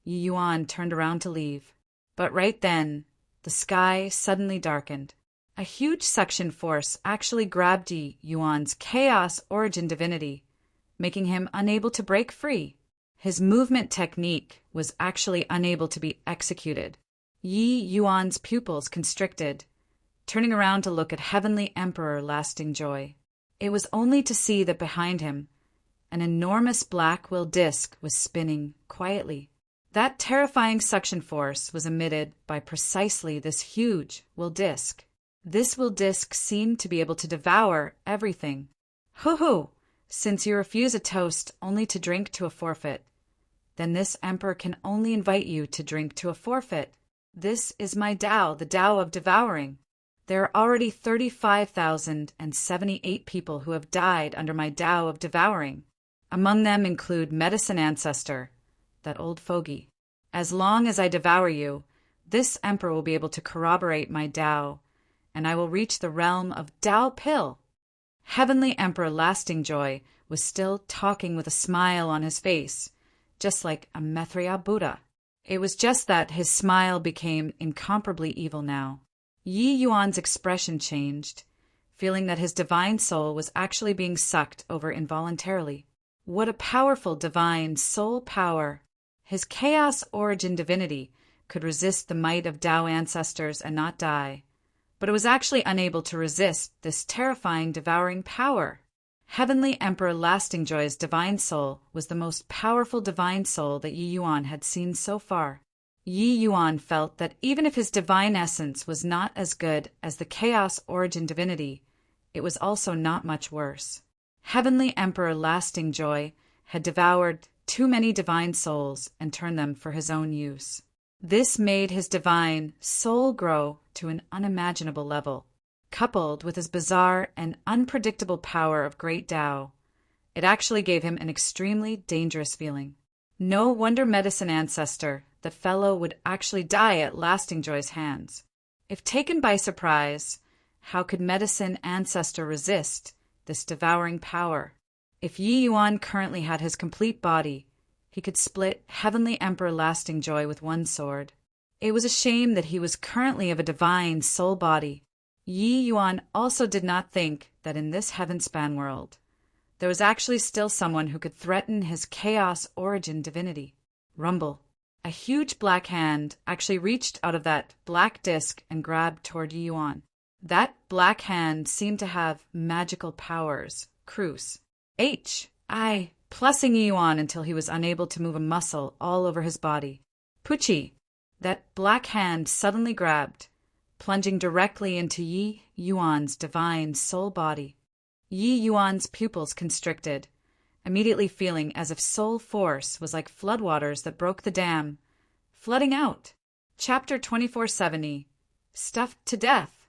Speaker 1: Yi Yuan turned around to leave. But right then, the sky suddenly darkened. A huge suction force actually grabbed Yi Yuan's Chaos Origin divinity, making him unable to break free. His movement technique was actually unable to be executed. Yi Yuan's pupils constricted, turning around to look at Heavenly Emperor Lasting Joy. It was only to see that behind him, an enormous black will disk was spinning quietly. That terrifying suction force was emitted by precisely this huge will disk. This will disk seemed to be able to devour everything. Hoo-hoo! Since you refuse a toast only to drink to a forfeit, then this emperor can only invite you to drink to a forfeit. This is my Tao, the Tao of devouring. There are already 35,078 people who have died under my Tao of devouring. Among them include Medicine Ancestor, that old fogey. As long as I devour you, this emperor will be able to corroborate my Tao, and I will reach the realm of Dao Pil. Heavenly Emperor Lasting Joy was still talking with a smile on his face, just like a Maitreya Buddha. It was just that his smile became incomparably evil now. Yi Yuan's expression changed, feeling that his divine soul was actually being sucked over involuntarily. What a powerful divine soul power! His Chaos Origin divinity could resist the might of Tao ancestors and not die, but it was actually unable to resist this terrifying devouring power. Heavenly Emperor Lasting Joy's divine soul was the most powerful divine soul that Yi Yuan had seen so far. Yi Yuan felt that even if his divine essence was not as good as the Chaos Origin divinity, it was also not much worse. Heavenly Emperor Lasting Joy had devoured too many divine souls and turned them for his own use. This made his divine soul grow to an unimaginable level. Coupled with his bizarre and unpredictable power of great Tao, it actually gave him an extremely dangerous feeling. No wonder Medicine Ancestor, the fellow, would actually die at Lasting Joy's hands. If taken by surprise, how could Medicine Ancestor resist this devouring power? If Yi Yuan currently had his complete body, he could split Heavenly Emperor Lasting Joy with one sword. It was a shame that he was currently of a divine soul body. Yi Yuan also did not think that in this heaven-span world, there was actually still someone who could threaten his Chaos Origin divinity. Rumble. A huge black hand actually reached out of that black disc and grabbed toward Yi Yuan. That black hand seemed to have magical powers. Cruce. H.I. Plussing Yi Yuan until he was unable to move a muscle all over his body. Pucci. That black hand suddenly grabbed, plunging directly into Yi Yuan's divine soul body. Yi Yuan's pupils constricted, immediately feeling as if soul force was like floodwaters that broke the dam, flooding out. Chapter 2470. Stuffed to Death.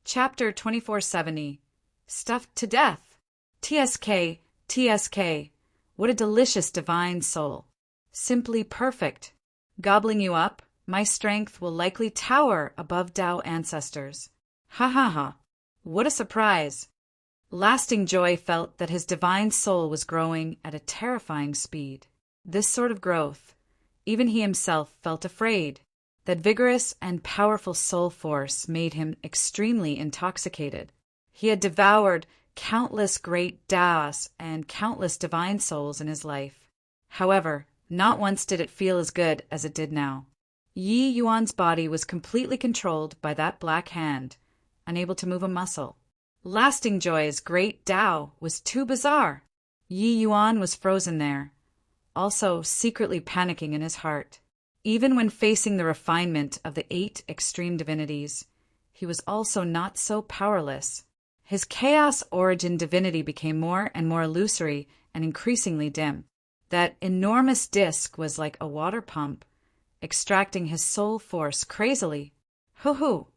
Speaker 1: Chapter 2470. Stuffed to Death. TSK, TSK. What a delicious divine soul. Simply perfect. Gobbling you up, my strength will likely tower above Tao ancestors. Ha ha ha. What a surprise. Lasting Joy felt that his divine soul was growing at a terrifying speed. This sort of growth, even he himself felt afraid. That vigorous and powerful soul force made him extremely intoxicated. He had devoured countless great Taos and countless divine souls in his life. However, not once did it feel as good as it did now. Yi Yuan's body was completely controlled by that black hand, unable to move a muscle. Lasting Joy's great Tao was too bizarre. Yi Yuan was frozen there, also secretly panicking in his heart. Even when facing the refinement of the 8 extreme divinities, he was also not so powerless. His Chaos Origin divinity became more and more illusory and increasingly dim. That enormous disc was like a water pump, extracting his soul force crazily. Hoo-hoo!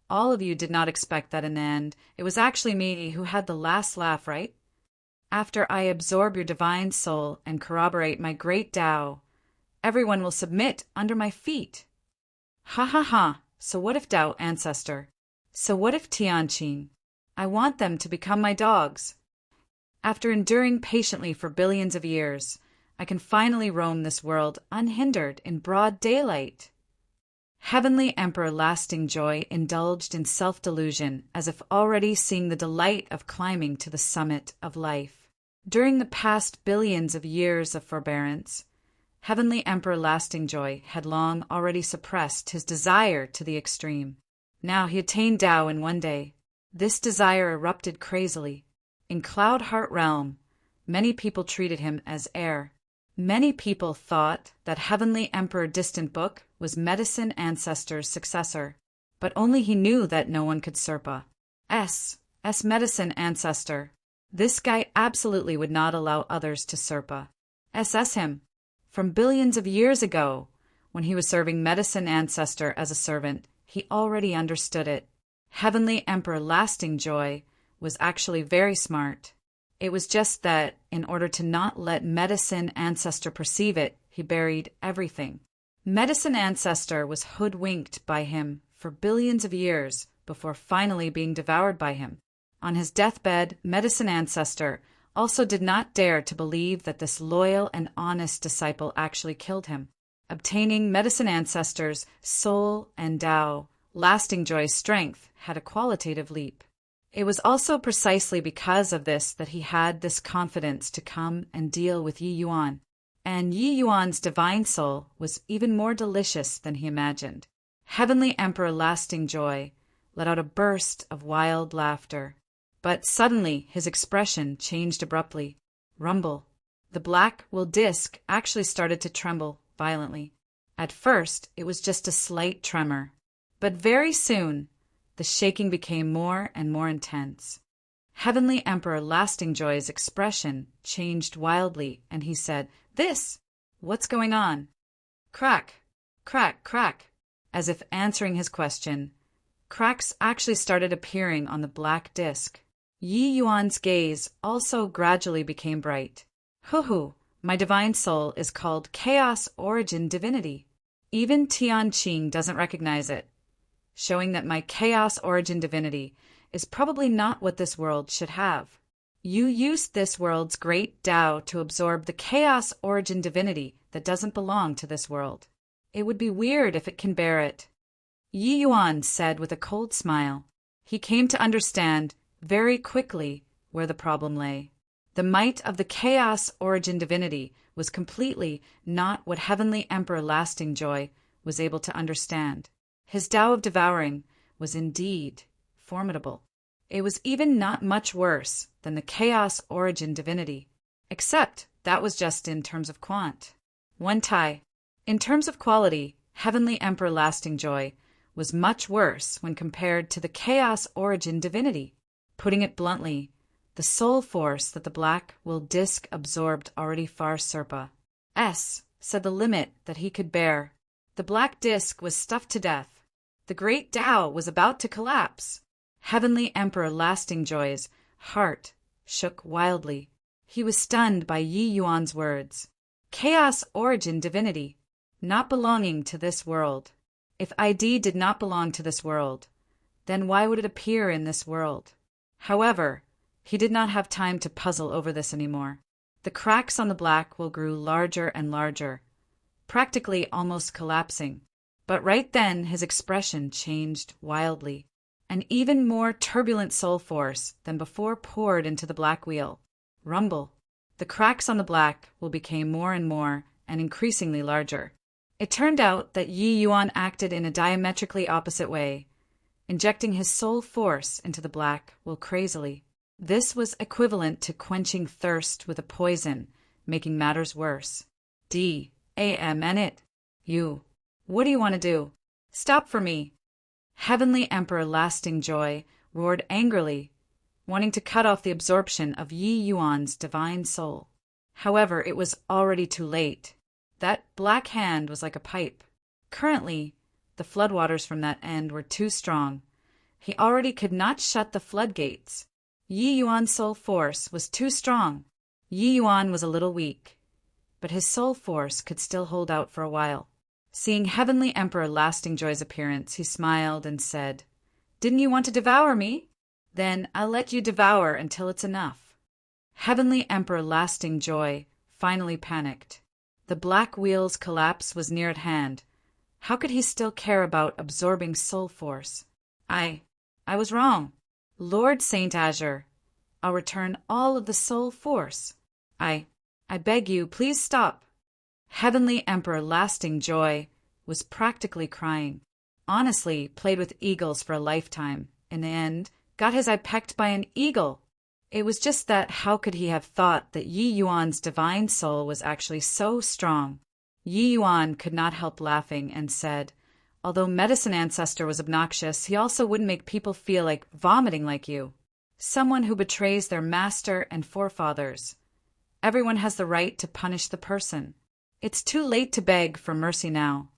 Speaker 1: All of you did not expect that in the end. It was actually me who had the last laugh, right? After I absorb your divine soul and corroborate my great Tao, everyone will submit under my feet. Ha ha ha! So what if Tao Ancestor? So what if Tianqin? I want them to become my dogs. After enduring patiently for billions of years, I can finally roam this world unhindered in broad daylight. Heavenly Emperor Lasting Joy indulged in self-delusion as if already seeing the delight of climbing to the summit of life. During the past billions of years of forbearance, Heavenly Emperor Lasting Joy had long already suppressed his desire to the extreme. Now he attained Tao in one day. This desire erupted crazily. In Cloud Heart Realm, many people treated him as heir. Many people thought that Heavenly Emperor Distant Book was Medicine Ancestor's successor, but only he knew that no one could Serpa. S Medicine Ancestor. This guy absolutely would not allow others to Serpa. SS him. From billions of years ago, when he was serving Medicine Ancestor as a servant, he already understood it. Heavenly Emperor Lasting Joy was actually very smart. It was just that, in order to not let Medicine Ancestor perceive it, he buried everything. Medicine Ancestor was hoodwinked by him for billions of years before finally being devoured by him. On his deathbed, Medicine Ancestor also did not dare to believe that this loyal and honest disciple actually killed him. Obtaining Medicine Ancestor's soul and Tao, Lasting Joy's strength had a qualitative leap. It was also precisely because of this that he had this confidence to come and deal with Yi Yuan. And Yi Yuan's divine soul was even more delicious than he imagined. Heavenly Emperor Lasting Joy let out a burst of wild laughter. But suddenly his expression changed abruptly. Rumble. The black will disc actually started to tremble violently. At first, it was just a slight tremor. But very soon, the shaking became more and more intense. Heavenly Emperor Lasting Joy's expression changed wildly, and he said, "This! What's going on?" Crack, crack, crack. As if answering his question, cracks actually started appearing on the black disk. Yi Yuan's gaze also gradually became bright. Hoo, my divine soul is called Chaos Origin Divinity. Even Tian Qing doesn't recognize it, showing that my Chaos Origin Divinity is probably not what this world should have. You used this world's great Tao to absorb the Chaos Origin Divinity that doesn't belong to this world. It would be weird if it can bear it. Yi Yuan said with a cold smile. He came to understand very quickly where the problem lay. The might of the Chaos Origin Divinity was completely not what Heavenly Emperor Lasting Joy was able to understand. His Tao of devouring was indeed formidable. It was even not much worse than the Chaos Origin Divinity, except that was just in terms of quant. One tie. In terms of quality, Heavenly Emperor Lasting Joy was much worse when compared to the Chaos Origin Divinity. Putting it bluntly, the soul force that the black will disk absorbed already far surpa said the limit that he could bear. The black disk was stuffed to death. The great Tao was about to collapse. Heavenly Emperor Lasting Joy's heart shook wildly. He was stunned by Yi Yuan's words. Chaos Origin Divinity, not belonging to this world. If ID did not belong to this world, then why would it appear in this world? However, he did not have time to puzzle over this anymore. The cracks on the black will grew larger and larger, practically almost collapsing. But right then his expression changed wildly. An even more turbulent soul force than before poured into the black wheel. Rumble. The cracks on the black will became more and more and increasingly larger. It turned out that Yi Yuan acted in a diametrically opposite way, injecting his soul force into the black will crazily. This was equivalent to quenching thirst with a poison, making matters worse. D-A-M-N-it. You. What do you want to do? Stop for me. Heavenly Emperor Lasting Joy roared angrily, wanting to cut off the absorption of Yi Yuan's divine soul. However, it was already too late. That black hand was like a pipe. Currently, the floodwaters from that end were too strong. He already could not shut the floodgates. Yi Yuan's soul force was too strong. Yi Yuan was a little weak, but his soul force could still hold out for a while. Seeing Heavenly Emperor Lasting Joy's appearance, he smiled and said, "Didn't you want to devour me? Then I'll let you devour until it's enough." Heavenly Emperor Lasting Joy finally panicked. The black wheel's collapse was near at hand. How could he still care about absorbing soul force? I was wrong. Lord Saint Azure, I'll return all of the soul force. I beg you, please stop. Heavenly Emperor Lasting Joy was practically crying. Honestly, played with eagles for a lifetime. In the end, got his eye pecked by an eagle. It was just that how could he have thought that Yi Yuan's divine soul was actually so strong? Yi Yuan could not help laughing and said, although Medicine Ancestor was obnoxious, he also wouldn't make people feel like vomiting like you. Someone who betrays their master and forefathers. Everyone has the right to punish the person. It's too late to beg for mercy now.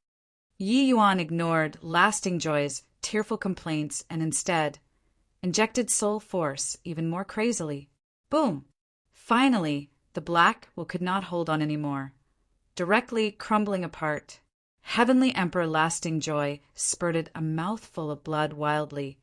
Speaker 1: Yi Yuan ignored Lasting Joy's tearful complaints and instead injected soul force even more crazily. Boom! Finally, the black will could not hold on anymore, directly crumbling apart. Heavenly Emperor Lasting Joy spurted a mouthful of blood wildly,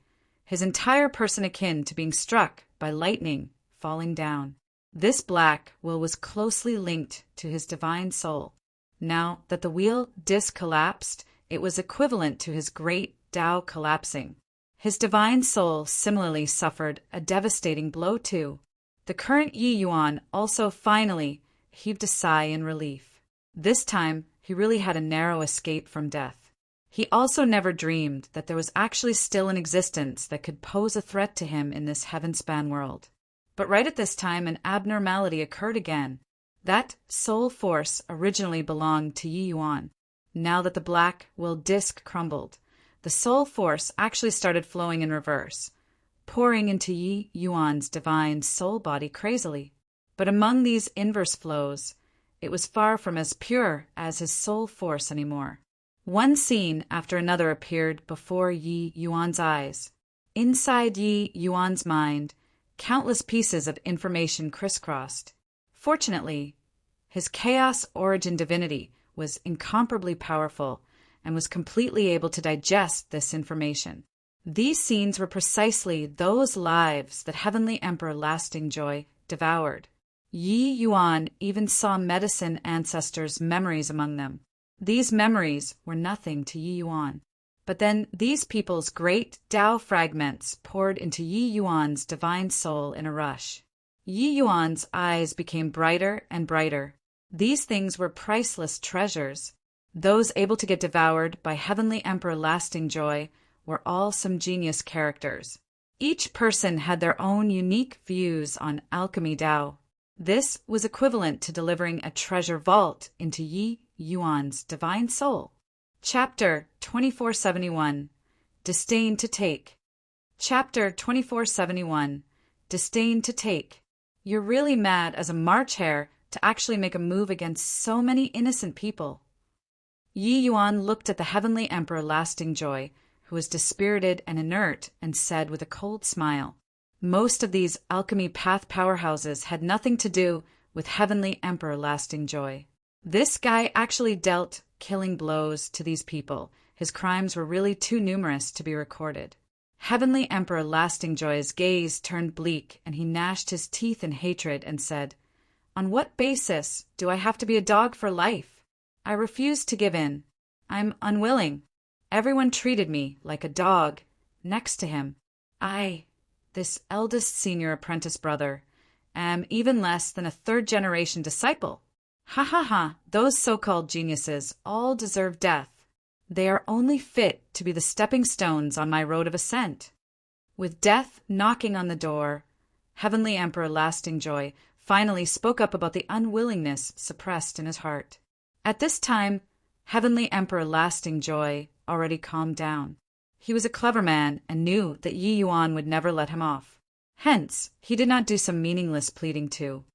Speaker 1: his entire person akin to being struck by lightning falling down. This black will was closely linked to his divine soul. Now that the wheel disc collapsed, it was equivalent to his great Tao collapsing. His divine soul similarly suffered a devastating blow too. The current Yi Yuan also finally heaved a sigh in relief. This time, he really had a narrow escape from death. He also never dreamed that there was actually still an existence that could pose a threat to him in this heaven-span world. But right at this time, an abnormality occurred again. That soul force originally belonged to Yi Yuan. Now that the black will disk crumbled, the soul force actually started flowing in reverse, pouring into Yi Yuan's divine soul body crazily. But among these inverse flows, it was far from as pure as his soul force anymore. One scene after another appeared before Yi Yuan's eyes. Inside Yi Yuan's mind, countless pieces of information crisscrossed. Fortunately, his chaos origin divinity was incomparably powerful and was completely able to digest this information. These scenes were precisely those lives that Heavenly Emperor Lasting Joy devoured. Yi Yuan even saw medicine ancestors' memories among them. These memories were nothing to Yi Yuan. But then these people's great Tao fragments poured into Yi Yuan's divine soul in a rush. Yi Yuan's eyes became brighter and brighter. These things were priceless treasures. Those able to get devoured by Heavenly Emperor Lasting Joy were all some genius characters. Each person had their own unique views on alchemy Tao. This was equivalent to delivering a treasure vault into Yi Yuan's divine soul. Chapter 2471 Disdain to Take. Chapter 2471 Disdain to Take. You're really mad as a March hare to actually make a move against so many innocent people. Yi Yuan looked at the Heavenly Emperor Lasting Joy, who was dispirited and inert, and said with a cold smile, "Most of these alchemy path powerhouses had nothing to do with Heavenly Emperor Lasting Joy. This guy actually dealt killing blows to these people. His crimes were really too numerous to be recorded." Heavenly Emperor Lasting Joy's gaze turned bleak, and he gnashed his teeth in hatred and said, "On what basis do I have to be a dog for life? I refuse to give in. I'm unwilling. Everyone treated me like a dog next to him. I, this eldest senior apprentice brother, am even less than a third-generation disciple. Ha ha ha, those so-called geniuses all deserve death. They are only fit to be the stepping stones on my road of ascent." With death knocking on the door, Heavenly Emperor Lasting Joy finally spoke up about the unwillingness suppressed in his heart. At this time, Heavenly Emperor Lasting Joy already calmed down. He was a clever man and knew that Yi Yuan would never let him off. Hence, he did not do some meaningless pleading too.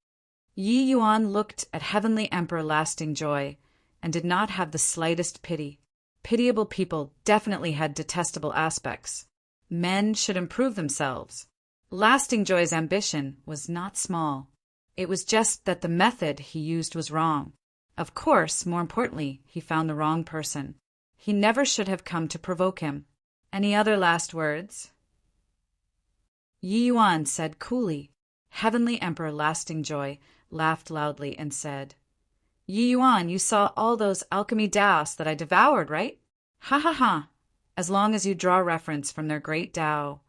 Speaker 1: Yi Yuan looked at Heavenly Emperor Lasting Joy and did not have the slightest pity. Pitiable people definitely had detestable aspects. Men should improve themselves. Lasting Joy's ambition was not small. It was just that the method he used was wrong. Of course, more importantly, he found the wrong person. He never should have come to provoke him. Any other last words? Yi Yuan said coolly. Heavenly Emperor Lasting Joy laughed loudly and said, "Yi Yuan, you saw all those alchemy Taos that I devoured, right? Ha ha ha! As long as you draw reference from their great Tao,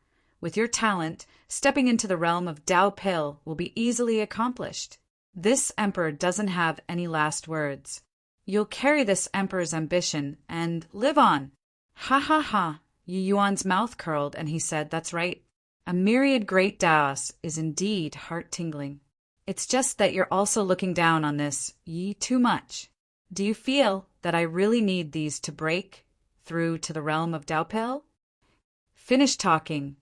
Speaker 1: with your talent, stepping into the realm of Tao Pill will be easily accomplished. This emperor doesn't have any last words. You'll carry this emperor's ambition and live on." Ha ha ha! Yi Yuan's mouth curled and he said, "That's right. A myriad great Taos is indeed heart-tingling. It's just that you're also looking down on this Yi too much. Do you feel that I really need these to break through to the realm of Daopel?" Finished talking,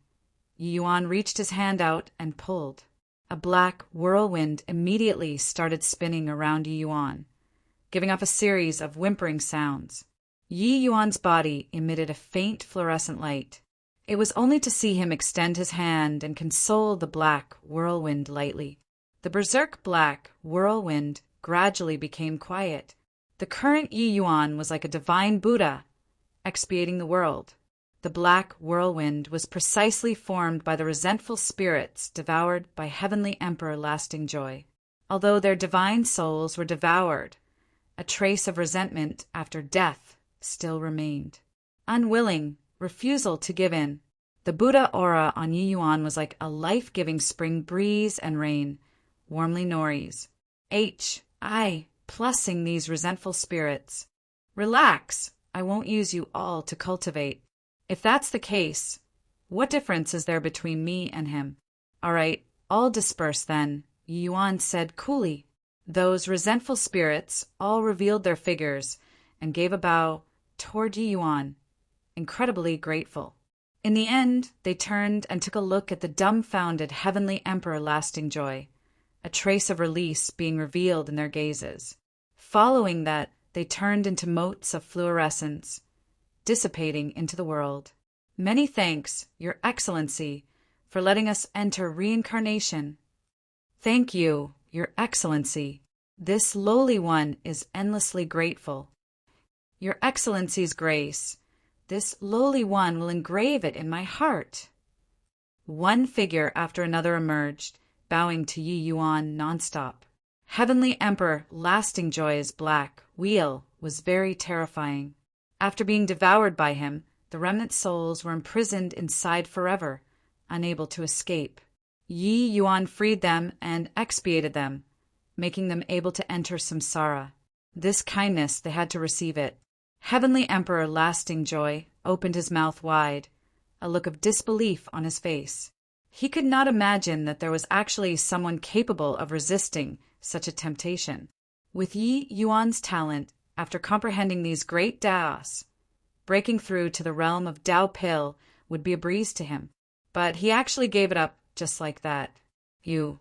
Speaker 1: Yi Yuan reached his hand out and pulled. A black whirlwind immediately started spinning around Yi Yuan, giving off a series of whimpering sounds. Yi Yuan's body emitted a faint fluorescent light. It was only to see him extend his hand and console the black whirlwind lightly. The berserk black whirlwind gradually became quiet. The current Yi Yuan was like a divine Buddha, expiating the world. The black whirlwind was precisely formed by the resentful spirits devoured by Heavenly Emperor Lasting Joy. Although their divine souls were devoured, a trace of resentment after death still remained. Unwilling, refusal to give in. The Buddha aura on Yi Yuan was like a life-giving spring breeze and rain, warmly nories. I plussing these resentful spirits. Relax, I won't use you all to cultivate. If that's the case, what difference is there between me and him? All right, all disperse then, Yi Yuan said coolly. Those resentful spirits all revealed their figures and gave a bow toward Yi Yuan, incredibly grateful. In the end, they turned and took a look at the dumbfounded Heavenly Emperor Lasting Joy, a trace of release being revealed in their gazes. Following that, they turned into motes of fluorescence, dissipating into the world. Many thanks, Your Excellency, for letting us enter reincarnation. Thank you, Your Excellency. This lowly one is endlessly grateful. Your Excellency's grace, this lowly one will engrave it in my heart. One figure after another emerged, bowing to Yi Yuan nonstop. Heavenly Emperor Lasting Joy's black wheel was very terrifying. After being devoured by him, the remnant souls were imprisoned inside forever, unable to escape. Yi Yuan freed them and expiated them, making them able to enter samsara. This kindness, they had to receive it. Heavenly Emperor Lasting Joy opened his mouth wide, a look of disbelief on his face. He could not imagine that there was actually someone capable of resisting such a temptation. With Yi Yuan's talent, after comprehending these great Daos, breaking through to the realm of Dao Pil would be a breeze to him. But he actually gave it up just like that. You,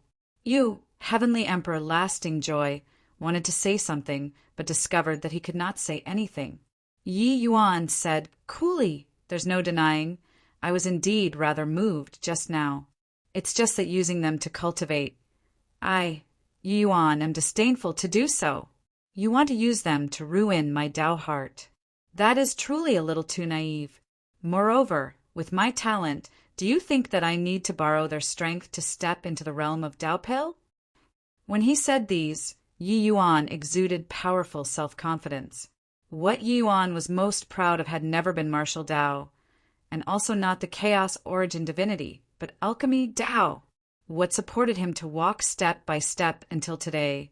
Speaker 1: Heavenly Emperor Lasting Joy, wanted to say something, but discovered that he could not say anything. Yi Yuan said, coolly, there's no denying, I was indeed rather moved just now. It's just that using them to cultivate. I, Yi Yuan, am disdainful to do so. You want to use them to ruin my Dao heart. That is truly a little too naive. Moreover, with my talent, do you think that I need to borrow their strength to step into the realm of Dao Pil? When he said these, Yi Yuan exuded powerful self-confidence. What Yi Yuan was most proud of had never been martial Dao, and also not the chaos origin divinity, but alchemy Dao. What supported him to walk step by step until today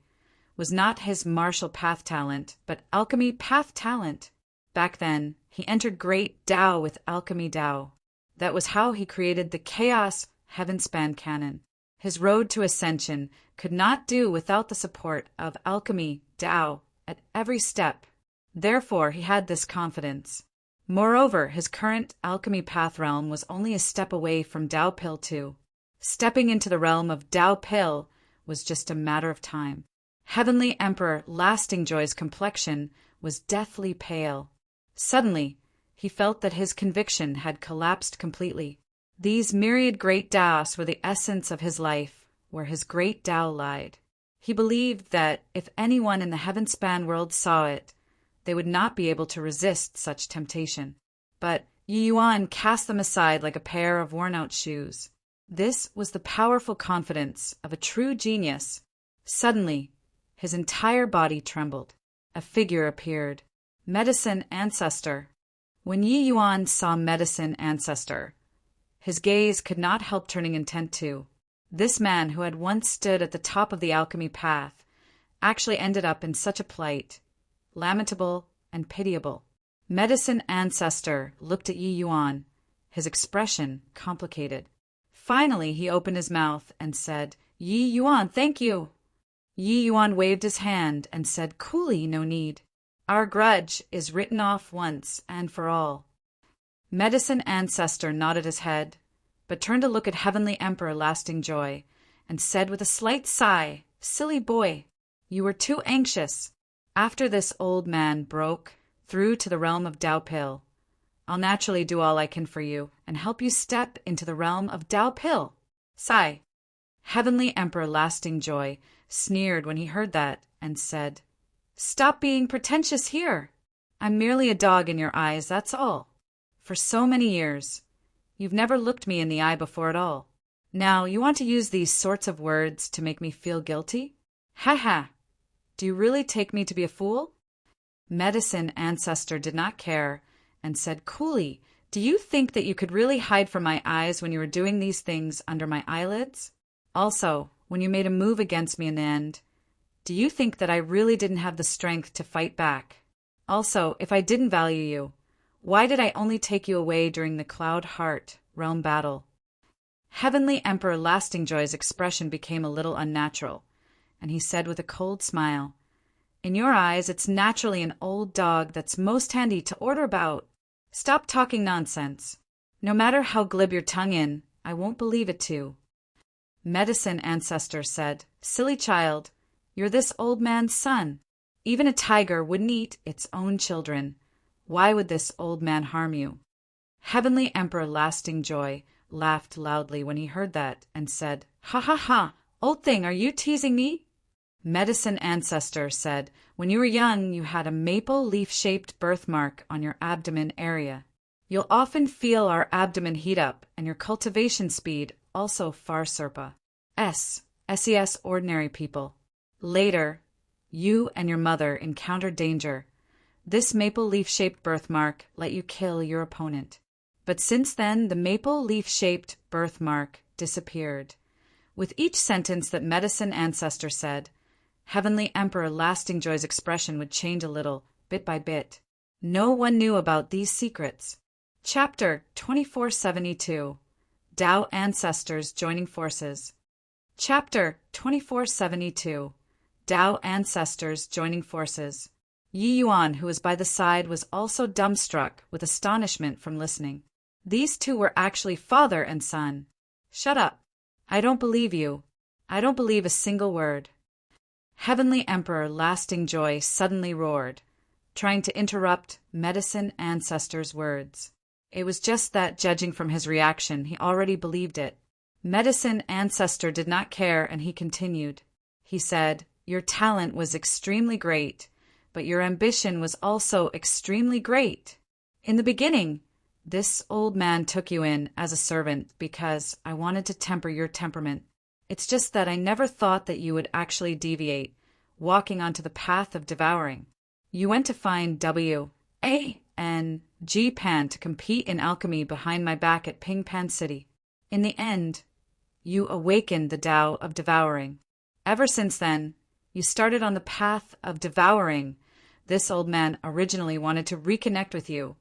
Speaker 1: was not his martial path talent, but alchemy path talent. Back then, he entered great Dao with alchemy Dao. That was how he created the chaos heaven-span canon. His road to ascension could not do without the support of alchemy Dao at every step. Therefore, he had this confidence. Moreover, his current alchemy path realm was only a step away from Dao Pil 2. Stepping into the realm of Dao Pil was just a matter of time. Heavenly Emperor Lasting Joy's complexion was deathly pale. Suddenly, he felt that his conviction had collapsed completely. These myriad great Daos were the essence of his life, where his great Dao lied. He believed that if anyone in the heaven-span world saw it, they would not be able to resist such temptation. But Yi Yuan cast them aside like a pair of worn-out shoes. This was the powerful confidence of a true genius. Suddenly, his entire body trembled. A figure appeared. Medicine Ancestor. When Yi Yuan saw Medicine Ancestor, his gaze could not help turning intent to. This man, who had once stood at the top of the alchemy path, actually ended up in such a plight, lamentable and pitiable. Medicine Ancestor looked at Yi Yuan, his expression complicated. Finally, he opened his mouth and said, Yi Yuan, thank you. Yi Yuan waved his hand and said, coolly, no need. Our grudge is written off once and for all. Medicine Ancestor nodded his head, but turned to look at Heavenly Emperor Lasting Joy, and said with a slight sigh, silly boy, you were too anxious. After this old man broke through to the realm of Dao Pil, I'll naturally do all I can for you, and help you step into the realm of Dao Pil. Sigh. Heavenly Emperor Lasting Joy sneered when he heard that, and said, stop being pretentious here. I'm merely a dog in your eyes, that's all. For so many years, you've never looked me in the eye before at all. Now, you want to use these sorts of words to make me feel guilty? Ha ha! Do you really take me to be a fool? Medicine Ancestor did not care, and said coolly, do you think that you could really hide from my eyes when you were doing these things under my eyelids? Also, when you made a move against me in the end, do you think that I really didn't have the strength to fight back? Also, if I didn't value you, why did I only take you away during the Cloud Heart realm battle? Heavenly Emperor Lasting Joy's expression became a little unnatural, and he said with a cold smile, In your eyes, it's naturally an old dog that's most handy to order about. Stop talking nonsense. No matter how glib your tongue in, I won't believe it too. Medicine Ancestor said, Silly child, you're this old man's son. Even a tiger wouldn't eat its own children. Why would this old man harm you? Heavenly Emperor Lasting Joy laughed loudly when he heard that and said, Ha ha ha, old thing, are you teasing me? Medicine Ancestor said, when you were young, you had a maple leaf-shaped birthmark on your abdomen area. You'll often feel our abdomen heat up, and your cultivation speed also far surpa. SES ordinary people. Later, you and your mother encountered danger. This maple leaf-shaped birthmark let you kill your opponent. But since then, the maple leaf-shaped birthmark disappeared. With each sentence that Medicine Ancestor said, Heavenly Emperor Lasting Joy's expression would change a little, bit by bit. No one knew about these secrets. Chapter 2472. Tao Ancestors Joining Forces. Chapter 2472. Tao Ancestors Joining Forces. Yi Yuan, who was by the side, was also dumbstruck with astonishment from listening. These two were actually father and son. Shut up. I don't believe you. I don't believe a single word. Heavenly Emperor Lasting Joy suddenly roared, trying to interrupt Medicine Ancestor's words. It was just that, judging from his reaction, he already believed it. Medicine Ancestor did not care, and he continued. He said, Your talent was extremely great, but your ambition was also extremely great. In the beginning, this old man took you in as a servant because I wanted to temper your temperament. It's just that I never thought that you would actually deviate, walking onto the path of devouring. You went to find W.A.N.G. Pan to compete in alchemy behind my back at Ping Pan City. In the end, you awakened the Tao of devouring. Ever since then, you started on the path of devouring. This old man originally wanted to reconnect with you,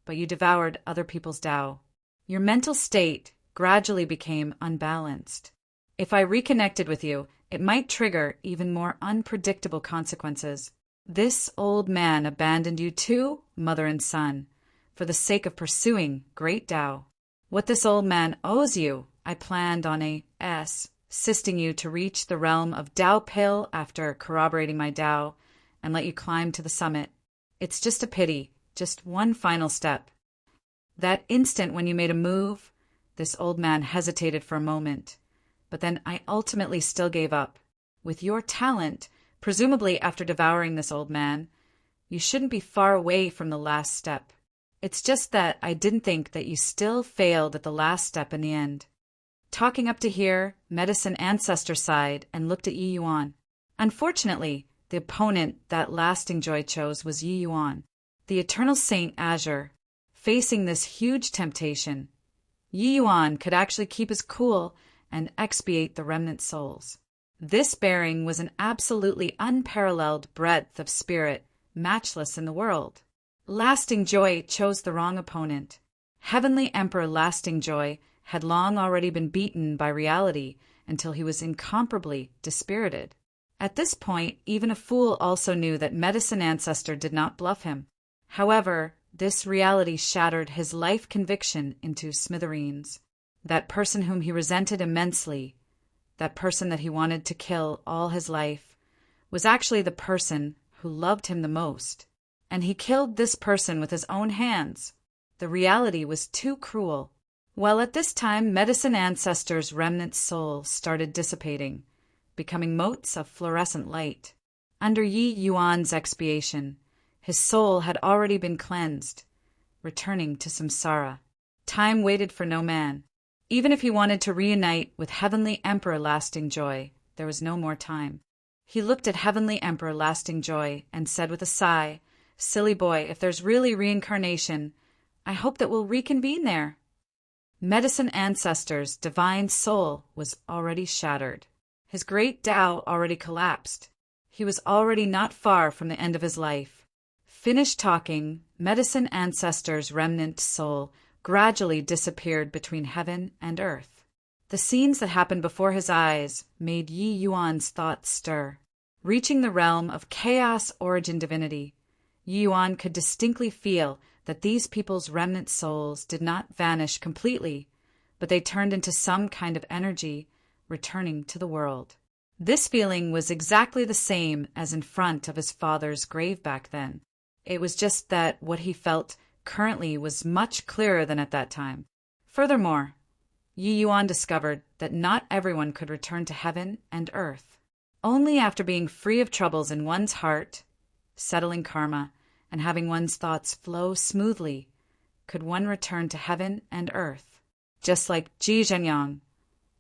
Speaker 1: but you devoured other people's Tao. Your mental state gradually became unbalanced. If I reconnected with you, it might trigger even more unpredictable consequences. This old man abandoned you too, mother and son, for the sake of pursuing great Tao. What this old man owes you, I planned on assisting you to reach the realm of Tao Pill after corroborating my Tao and let you climb to the summit. It's just a pity, just one final step. That instant when you made a move, this old man hesitated for a moment. But then I ultimately still gave up. With your talent, presumably after devouring this old man, you shouldn't be far away from the last step. It's just that I didn't think that you still failed at the last step in the end. Talking up to here, Medicine Ancestor sighed and looked at Yi Yuan. Unfortunately, the opponent that Lasting Joy chose was Yi Yuan, the Eternal Saint Azure. Facing this huge temptation, Yi Yuan could actually keep his cool and expiate the remnant souls. This bearing was an absolutely unparalleled breadth of spirit, matchless in the world. Lasting Joy chose the wrong opponent. Heavenly Emperor Lasting Joy had long already been beaten by reality until he was incomparably dispirited. At this point, even a fool also knew that Medicine Ancestor did not bluff him. However, this reality shattered his life conviction into smithereens. That person whom he resented immensely, that person that he wanted to kill all his life, was actually the person who loved him the most. And he killed this person with his own hands. The reality was too cruel. While at this time, Medicine Ancestor's remnant soul started dissipating, becoming motes of fluorescent light. Under Yi Yuan's expiation, his soul had already been cleansed, returning to samsara. Time waited for no man. Even if he wanted to reunite with Heavenly Emperor Lasting Joy, there was no more time. He looked at Heavenly Emperor Lasting Joy and said with a sigh, Silly boy, if there's really reincarnation, I hope that we'll reconvene there. Medicine Ancestor's divine soul was already shattered. His great Tao already collapsed. He was already not far from the end of his life. Finished talking, Medicine Ancestor's remnant soul gradually disappeared between heaven and earth. The scenes that happened before his eyes made Yi Yuan's thoughts stir. Reaching the realm of chaos origin divinity, Yi Yuan could distinctly feel that these people's remnant souls did not vanish completely, but they turned into some kind of energy, returning to the world. This feeling was exactly the same as in front of his father's grave back then. It was just that what he felt currently was much clearer than at that time. Furthermore, Yi Yuan discovered that not everyone could return to heaven and earth. Only after being free of troubles in one's heart, settling karma, and having one's thoughts flow smoothly, could one return to heaven and earth. Just like Ji Zhenyang,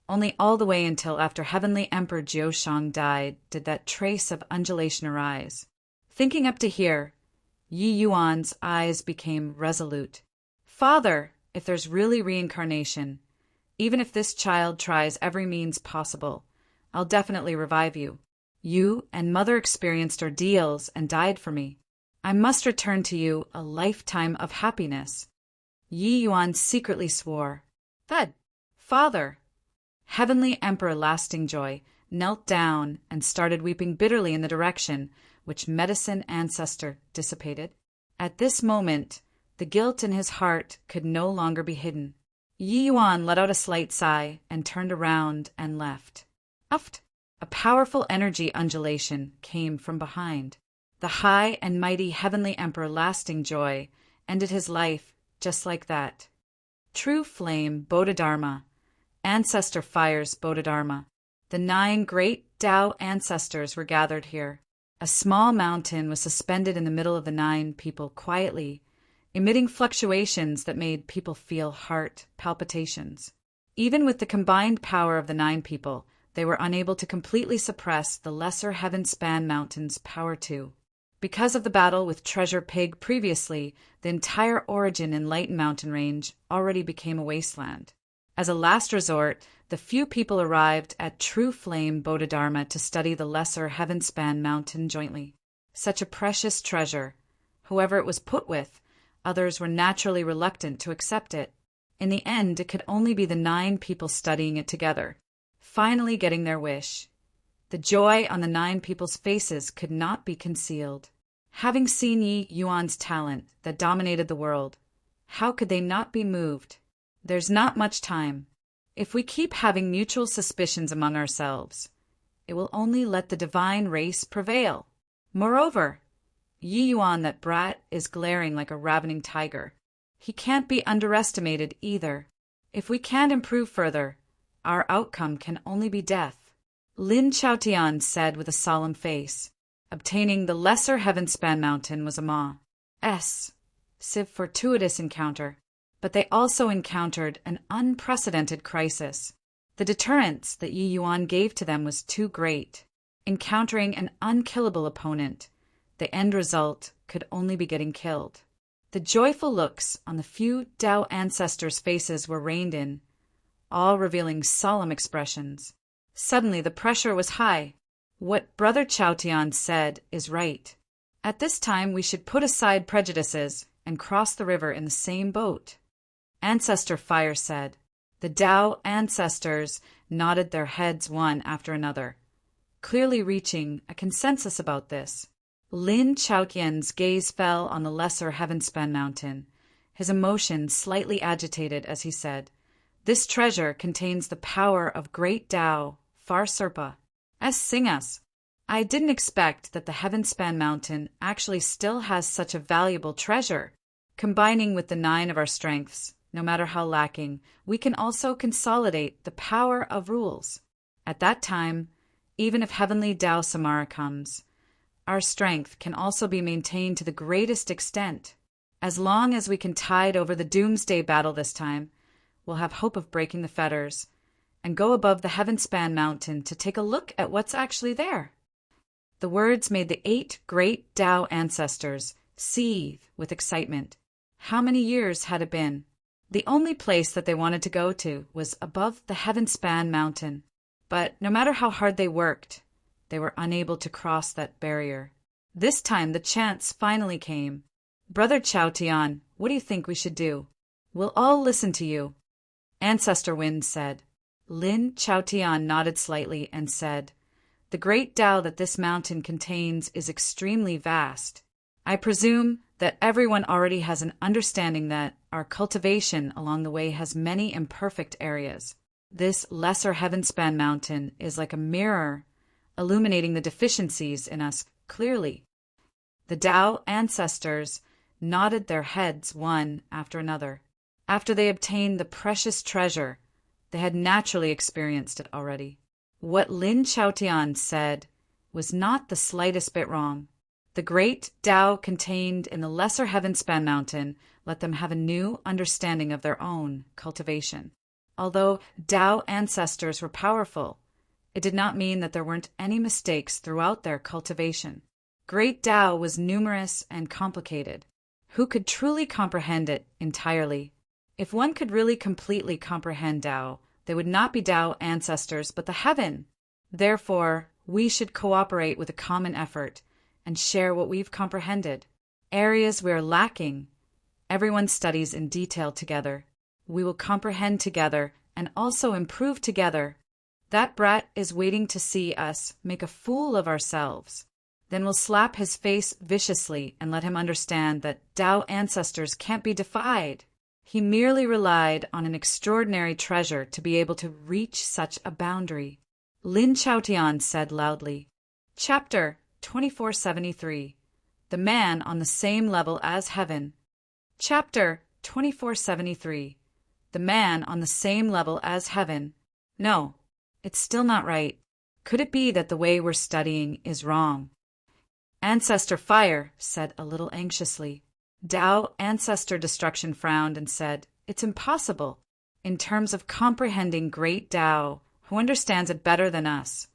Speaker 1: only all the way until after Heavenly Emperor Jiushang died did that trace of undulation arise. Thinking up to here, Yi Yuan's eyes became resolute. Father, if there's really reincarnation, even if this child tries every means possible, I'll definitely revive you. You and Mother experienced ordeals and died for me. I must return to you a lifetime of happiness. Yi Yuan secretly swore. That, Father. Heavenly Emperor Lasting Joy knelt down and started weeping bitterly in the direction which Medicine Ancestor dissipated. At this moment, the guilt in his heart could no longer be hidden. Yi Yuan let out a slight sigh and turned around and left. Uft! A powerful energy undulation came from behind. The high and mighty Heavenly Emperor Lasting Joy ended his life just like that. True Flame Bodhidharma, Ancestor Fires Bodhidharma. The 9 great Tao ancestors were gathered here. A small mountain was suspended in the middle of the 9 people quietly, emitting fluctuations that made people feel heart palpitations. Even with the combined power of the 9 people, they were unable to completely suppress the lesser Heaven-span mountain's power too. Because of the battle with Treasure Pig previously, the entire Origin Enlightened mountain range already became a wasteland. As a last resort, the few people arrived at True Flame Bodhidharma to study the lesser Heaven-span mountain jointly. Such a precious treasure. Whoever it was put with, others were naturally reluctant to accept it. In the end, it could only be the 9 people studying it together, finally getting their wish. The joy on the 9 people's faces could not be concealed. Having seen Yi Yuan's talent that dominated the world, how could they not be moved? There's not much time. If we keep having mutual suspicions among ourselves, it will only let the divine race prevail. Moreover, Yi Yuan, that brat, is glaring like a ravening tiger. He can't be underestimated either. If we can't improve further, our outcome can only be death. Lin Chaotian said with a solemn face. Obtaining the lesser Heaven-span mountain was Ma's fortuitous encounter, but they also encountered an unprecedented crisis. The deterrence that Yi Yuan gave to them was too great. Encountering an unkillable opponent, the end result could only be getting killed. The joyful looks on the few Tao ancestors' faces were reined in, all revealing solemn expressions. Suddenly the pressure was high. What Brother Chaotian said is right. At this time we should put aside prejudices and cross the river in the same boat. Ancestor Fire said. The Tao ancestors nodded their heads one after another, clearly reaching a consensus about this. Lin Chaotian's gaze fell on the lesser Heaven-span mountain, his emotions slightly agitated as he said, "This treasure contains the power of great Tao, Far Serpa. Sing us. I didn't expect that the Heaven-span mountain actually still has such a valuable treasure. Combining with the 9 of our strengths, no matter how lacking, we can also consolidate the power of rules. At that time, even if Heavenly Tao Samara comes, our strength can also be maintained to the greatest extent. As long as we can tide over the doomsday battle this time, we'll have hope of breaking the fetters and go above the Heaven-span mountain to take a look at what's actually there." The words made the 8 great Tao ancestors seethe with excitement. How many years had it been? The only place that they wanted to go to was above the Heaven-span mountain. But no matter how hard they worked, they were unable to cross that barrier. This time the chance finally came. "Brother Chaotian, what do you think we should do?" "We'll all listen to you," Ancestor Wind said. Lin Chaotian nodded slightly and said, The great Tao that this mountain contains is extremely vast. I presume that everyone already has an understanding that our cultivation along the way has many imperfect areas. This lesser heaven-span mountain is like a mirror, illuminating the deficiencies in us clearly. The Tao ancestors nodded their heads one after another. After they obtained the precious treasure, they had naturally experienced it already. What Lin Chaotian said was not the slightest bit wrong. The great Tao contained in the lesser heaven-span mountain let them have a new understanding of their own cultivation. Although Tao ancestors were powerful, it did not mean that there weren't any mistakes throughout their cultivation. Great Tao was numerous and complicated. Who could truly comprehend it entirely? If one could really completely comprehend Tao, they would not be Tao ancestors but the heaven. Therefore, we should cooperate with a common effort and share what we've comprehended. Areas we are lacking, everyone studies in detail together. We will comprehend together and also improve together. That brat is waiting to see us make a fool of ourselves. Then we'll slap his face viciously and let him understand that Tao ancestors can't be defied. He merely relied on an extraordinary treasure to be able to reach such a boundary. Lin Chaotian said loudly. Chapter 2473. The Man on the Same Level as Heaven. Chapter 2473. The Man on the Same Level as Heaven. No, it's still not right. Could it be that the way we're studying is wrong? Ancestor Fire said a little anxiously. Tao Ancestor Destruction frowned and said, It's impossible. In terms of comprehending great Tao, who understands it better than us?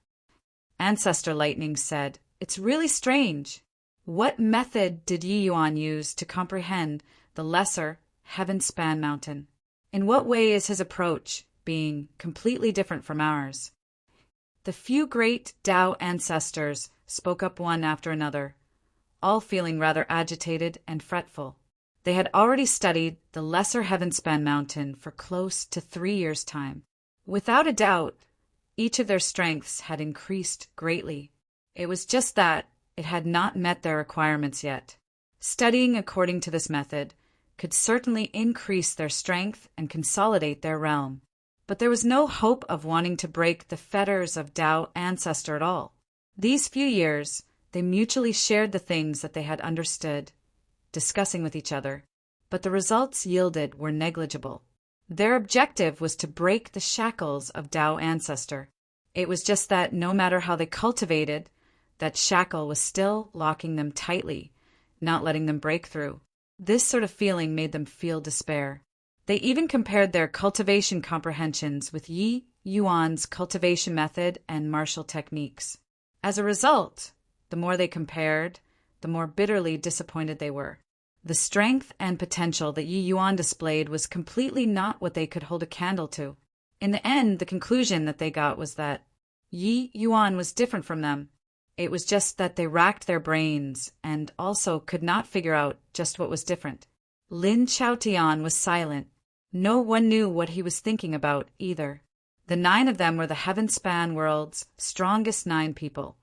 Speaker 1: Ancestor Lightning said, It's really strange. What method did Yi Yuan use to comprehend the lesser heaven-span mountain? In what way is his approach being completely different from ours? The few great Tao ancestors spoke up one after another, all feeling rather agitated and fretful. They had already studied the lesser heaven-span mountain for close to 3 years' time. Without a doubt, each of their strengths had increased greatly. It was just that it had not met their requirements yet. Studying according to this method could certainly increase their strength and consolidate their realm. But there was no hope of wanting to break the fetters of Tao ancestor at all. These few years, they mutually shared the things that they had understood, discussing with each other, but the results yielded were negligible. Their objective was to break the shackles of Tao ancestor. It was just that no matter how they cultivated, that shackle was still locking them tightly, not letting them break through. This sort of feeling made them feel despair. They even compared their cultivation comprehensions with Yi Yuan's cultivation method and martial techniques. As a result, the more they compared, the more bitterly disappointed they were. The strength and potential that Yi Yuan displayed was completely not what they could hold a candle to. In the end, the conclusion that they got was that Yi Yuan was different from them. It was just that they racked their brains and also could not figure out just what was different. Lin Chaotian was silent. No one knew what he was thinking about either. The 9 of them were the heaven-span world's strongest 9 people,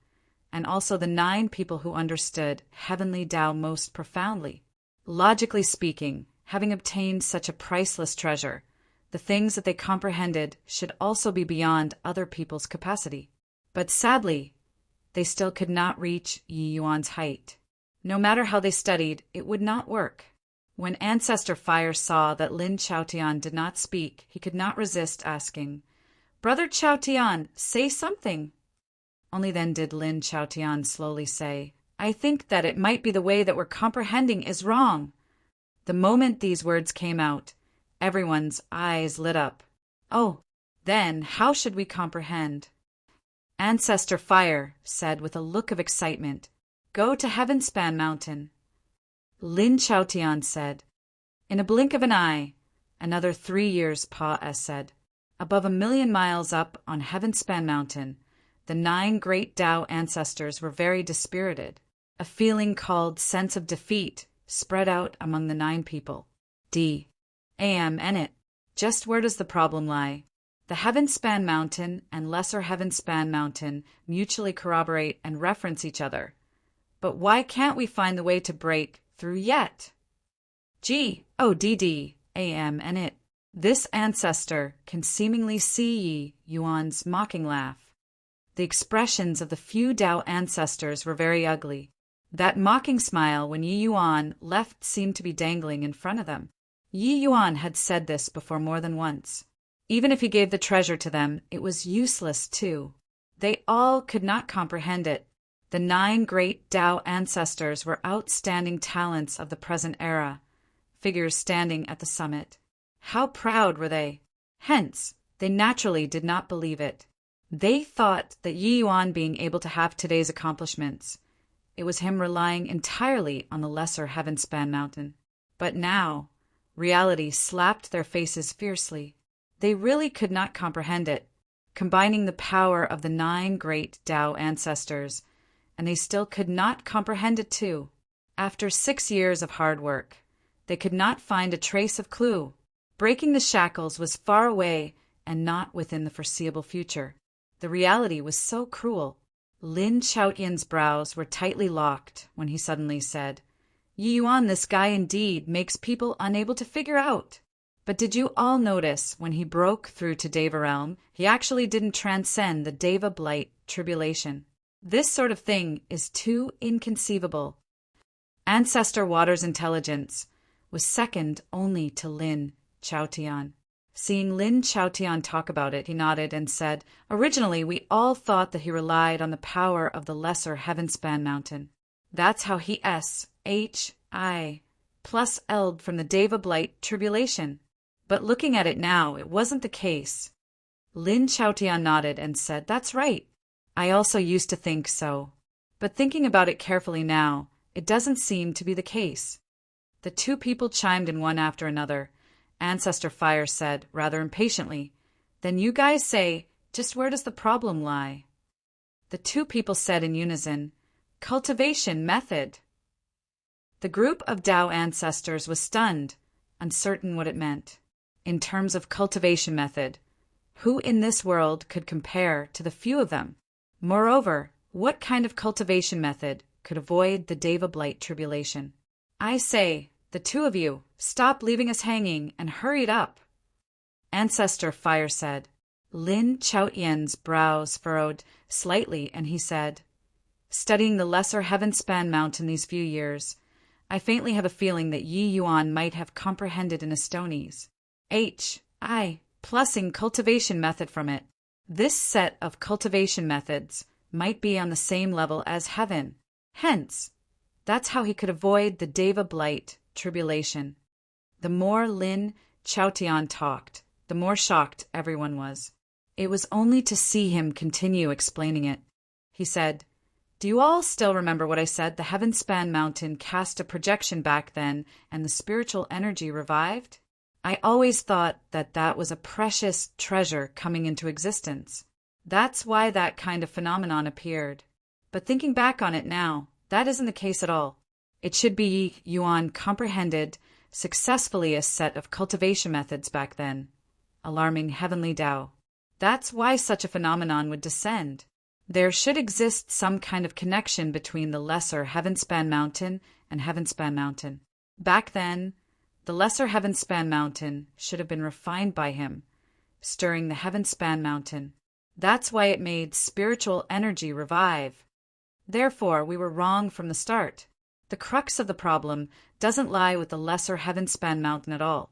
Speaker 1: and also the 9 people who understood heavenly Tao most profoundly. Logically speaking, having obtained such a priceless treasure, the things that they comprehended should also be beyond other people's capacity. But sadly, they still could not reach Yi Yuan's height. No matter how they studied, it would not work. When Ancestor Fire saw that Lin Chaotian did not speak, he could not resist asking, "Brother Chaotian, say something." Only then did Lin Chaotian slowly say, "I think that it might be the way that we're comprehending is wrong." The moment these words came out, everyone's eyes lit up. "Oh, then how should we comprehend?" Ancestor Fire said with a look of excitement, "Go to Heavenspan Mountain." Lin Chaotian said, "In a blink of an eye." Another 3 years, Pa S said. Above 1,000,000 miles up on Heavenspan Mountain, the 9 great Tao ancestors were very dispirited. A feeling called sense of defeat spread out among the 9 people. D. A.M. and it. Just where does the problem lie? The Heavenspan Mountain and Lesser Heavenspan Mountain mutually corroborate and reference each other. But why can't we find the way to break through yet? G-O-D-D-A-M and it. This ancestor can seemingly see Yi Yuan's mocking laugh. The expressions of the few Tao ancestors were very ugly. That mocking smile when Yi Yuan left seemed to be dangling in front of them. Yi Yuan had said this before more than once. Even if he gave the treasure to them, it was useless too. They all could not comprehend it. The 9 great Tao ancestors were outstanding talents of the present era, figures standing at the summit. How proud were they! Hence, they naturally did not believe it. They thought that Yi Yuan being able to have today's accomplishments, it was him relying entirely on the Lesser Heavenspan Mountain. But now, reality slapped their faces fiercely. They really could not comprehend it, combining the power of the 9 great Tao ancestors, and they still could not comprehend it too. After 6 years of hard work, they could not find a trace of clue. Breaking the shackles was far away and not within the foreseeable future. The reality was so cruel. Lin Chaotian's brows were tightly locked when he suddenly said, "Yi Yuan, this guy indeed makes people unable to figure out. But did you all notice when he broke through to Deva realm, he actually didn't transcend the Deva blight tribulation? This sort of thing is too inconceivable." Ancestor Water's intelligence was second only to Lin Chaotian. Seeing Lin Chaotian talk about it, he nodded and said, "Originally, we all thought that he relied on the power of the Lesser Heavenspan Mountain. That's how he S-H-I plus L'd from the Deva blight tribulation. But looking at it now, it wasn't the case." Lin Chaotian nodded and said, "That's right. I also used to think so. But thinking about it carefully now, it doesn't seem to be the case." The 2 people chimed in one after another. Ancestor Fire said, rather impatiently, "Then you guys say, just where does the problem lie?" The 2 people said in unison, "Cultivation method." The group of Tao ancestors was stunned, uncertain what it meant. In terms of cultivation method, who in this world could compare to the few of them? Moreover, what kind of cultivation method could avoid the Deva blight tribulation? "I say, the 2 of you, stop leaving us hanging and hurry it up." Ancestor Fire said. Lin Chaotian's brows furrowed slightly and he said, "Studying the Lesser Heavenspan Mountain these few years, I faintly have a feeling that Yi Yuan might have comprehended in Estonese. H-I plussing cultivation method from it. This set of cultivation methods might be on the same level as heaven. Hence, that's how he could avoid the Deva blight tribulation." The more Lin Chaotian talked, the more shocked everyone was. It was only to see him continue explaining it. He said, "Do you all still remember what I said? The Heavenspan Mountain cast a projection back then and the spiritual energy revived? I always thought that that was a precious treasure coming into existence. That's why that kind of phenomenon appeared. But thinking back on it now, that isn't the case at all. It should be Yi Yuan comprehended successfully a set of cultivation methods back then, alarming heavenly Tao. That's why such a phenomenon would descend. There should exist some kind of connection between the Lesser Heavenspan Mountain and Heavenspan Mountain. Back then, the Lesser Heavenspan Mountain should have been refined by him, stirring the Heavenspan Mountain. That's why it made spiritual energy revive. Therefore, we were wrong from the start. The crux of the problem doesn't lie with the Lesser Heavenspan Mountain at all,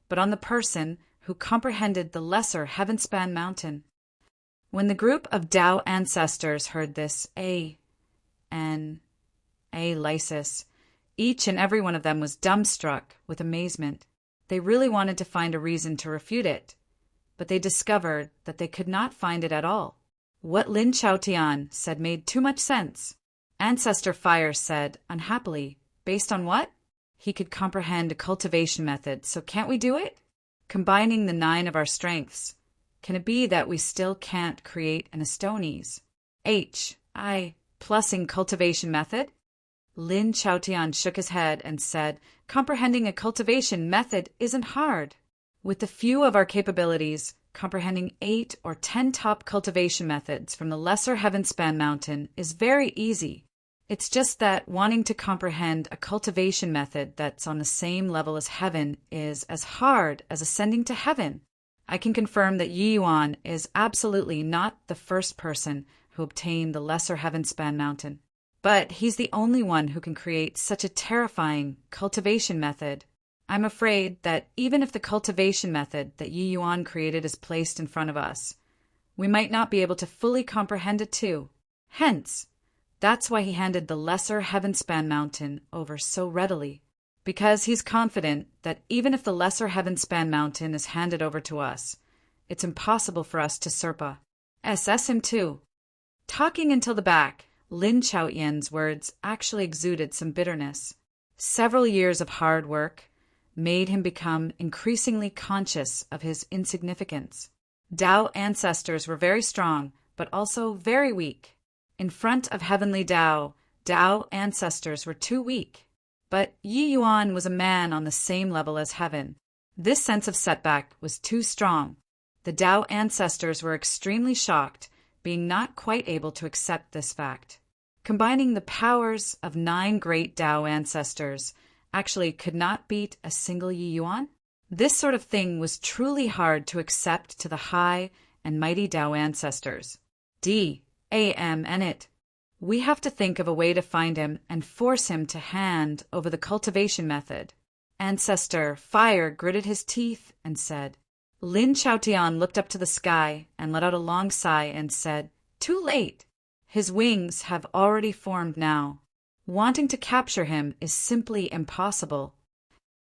Speaker 1: but on the person who comprehended the Lesser Heavenspan Mountain." When the group of Tao ancestors heard this lysis, each and every one of them was dumbstruck with amazement. They really wanted to find a reason to refute it, but they discovered that they could not find it at all. What Lin Chaotian said made too much sense. Ancestor Fire said, unhappily, "Based on what?" "He could comprehend a cultivation method, so can't we do it? Combining the 9 of our strengths, can it be that we still can't create an Estonese? H-I plussing cultivation method?" Lin Chaotian shook his head and said, "Comprehending a cultivation method isn't hard. With the few of our capabilities, comprehending 8 or 10 top cultivation methods from the Lesser Heavenspan Mountain is very easy. It's just that wanting to comprehend a cultivation method that's on the same level as heaven is as hard as ascending to heaven. I can confirm that Yi Yuan is absolutely not the first person who obtained the Lesser Heavenspan Mountain, but he's the only one who can create such a terrifying cultivation method. I'm afraid that even if the cultivation method that Yi Yuan created is placed in front of us, we might not be able to fully comprehend it too. Hence, that's why he handed the Lesser Heavenspan Mountain over so readily, because he's confident that even if the Lesser Heavenspan Mountain is handed over to us, it's impossible for us to SS him too. Talking until the back, Lin Chaotian's words actually exuded some bitterness. Several years of hard work made him become increasingly conscious of his insignificance. Tao ancestors were very strong, but also very weak. In front of heavenly Tao, Tao ancestors were too weak. But Yi Yuan was a man on the same level as heaven. This sense of setback was too strong. The Tao ancestors were extremely shocked, being not quite able to accept this fact. Combining the powers of 9 great Tao ancestors actually could not beat a single Yi Yuan? This sort of thing was truly hard to accept to the high and mighty Tao ancestors. We have to think of a way to find him and force him to hand over the cultivation method. Ancestor Fire gritted his teeth and said. Lin Chaotian looked up to the sky and let out a long sigh and said, "Too late. His wings have already formed now. Wanting to capture him is simply impossible.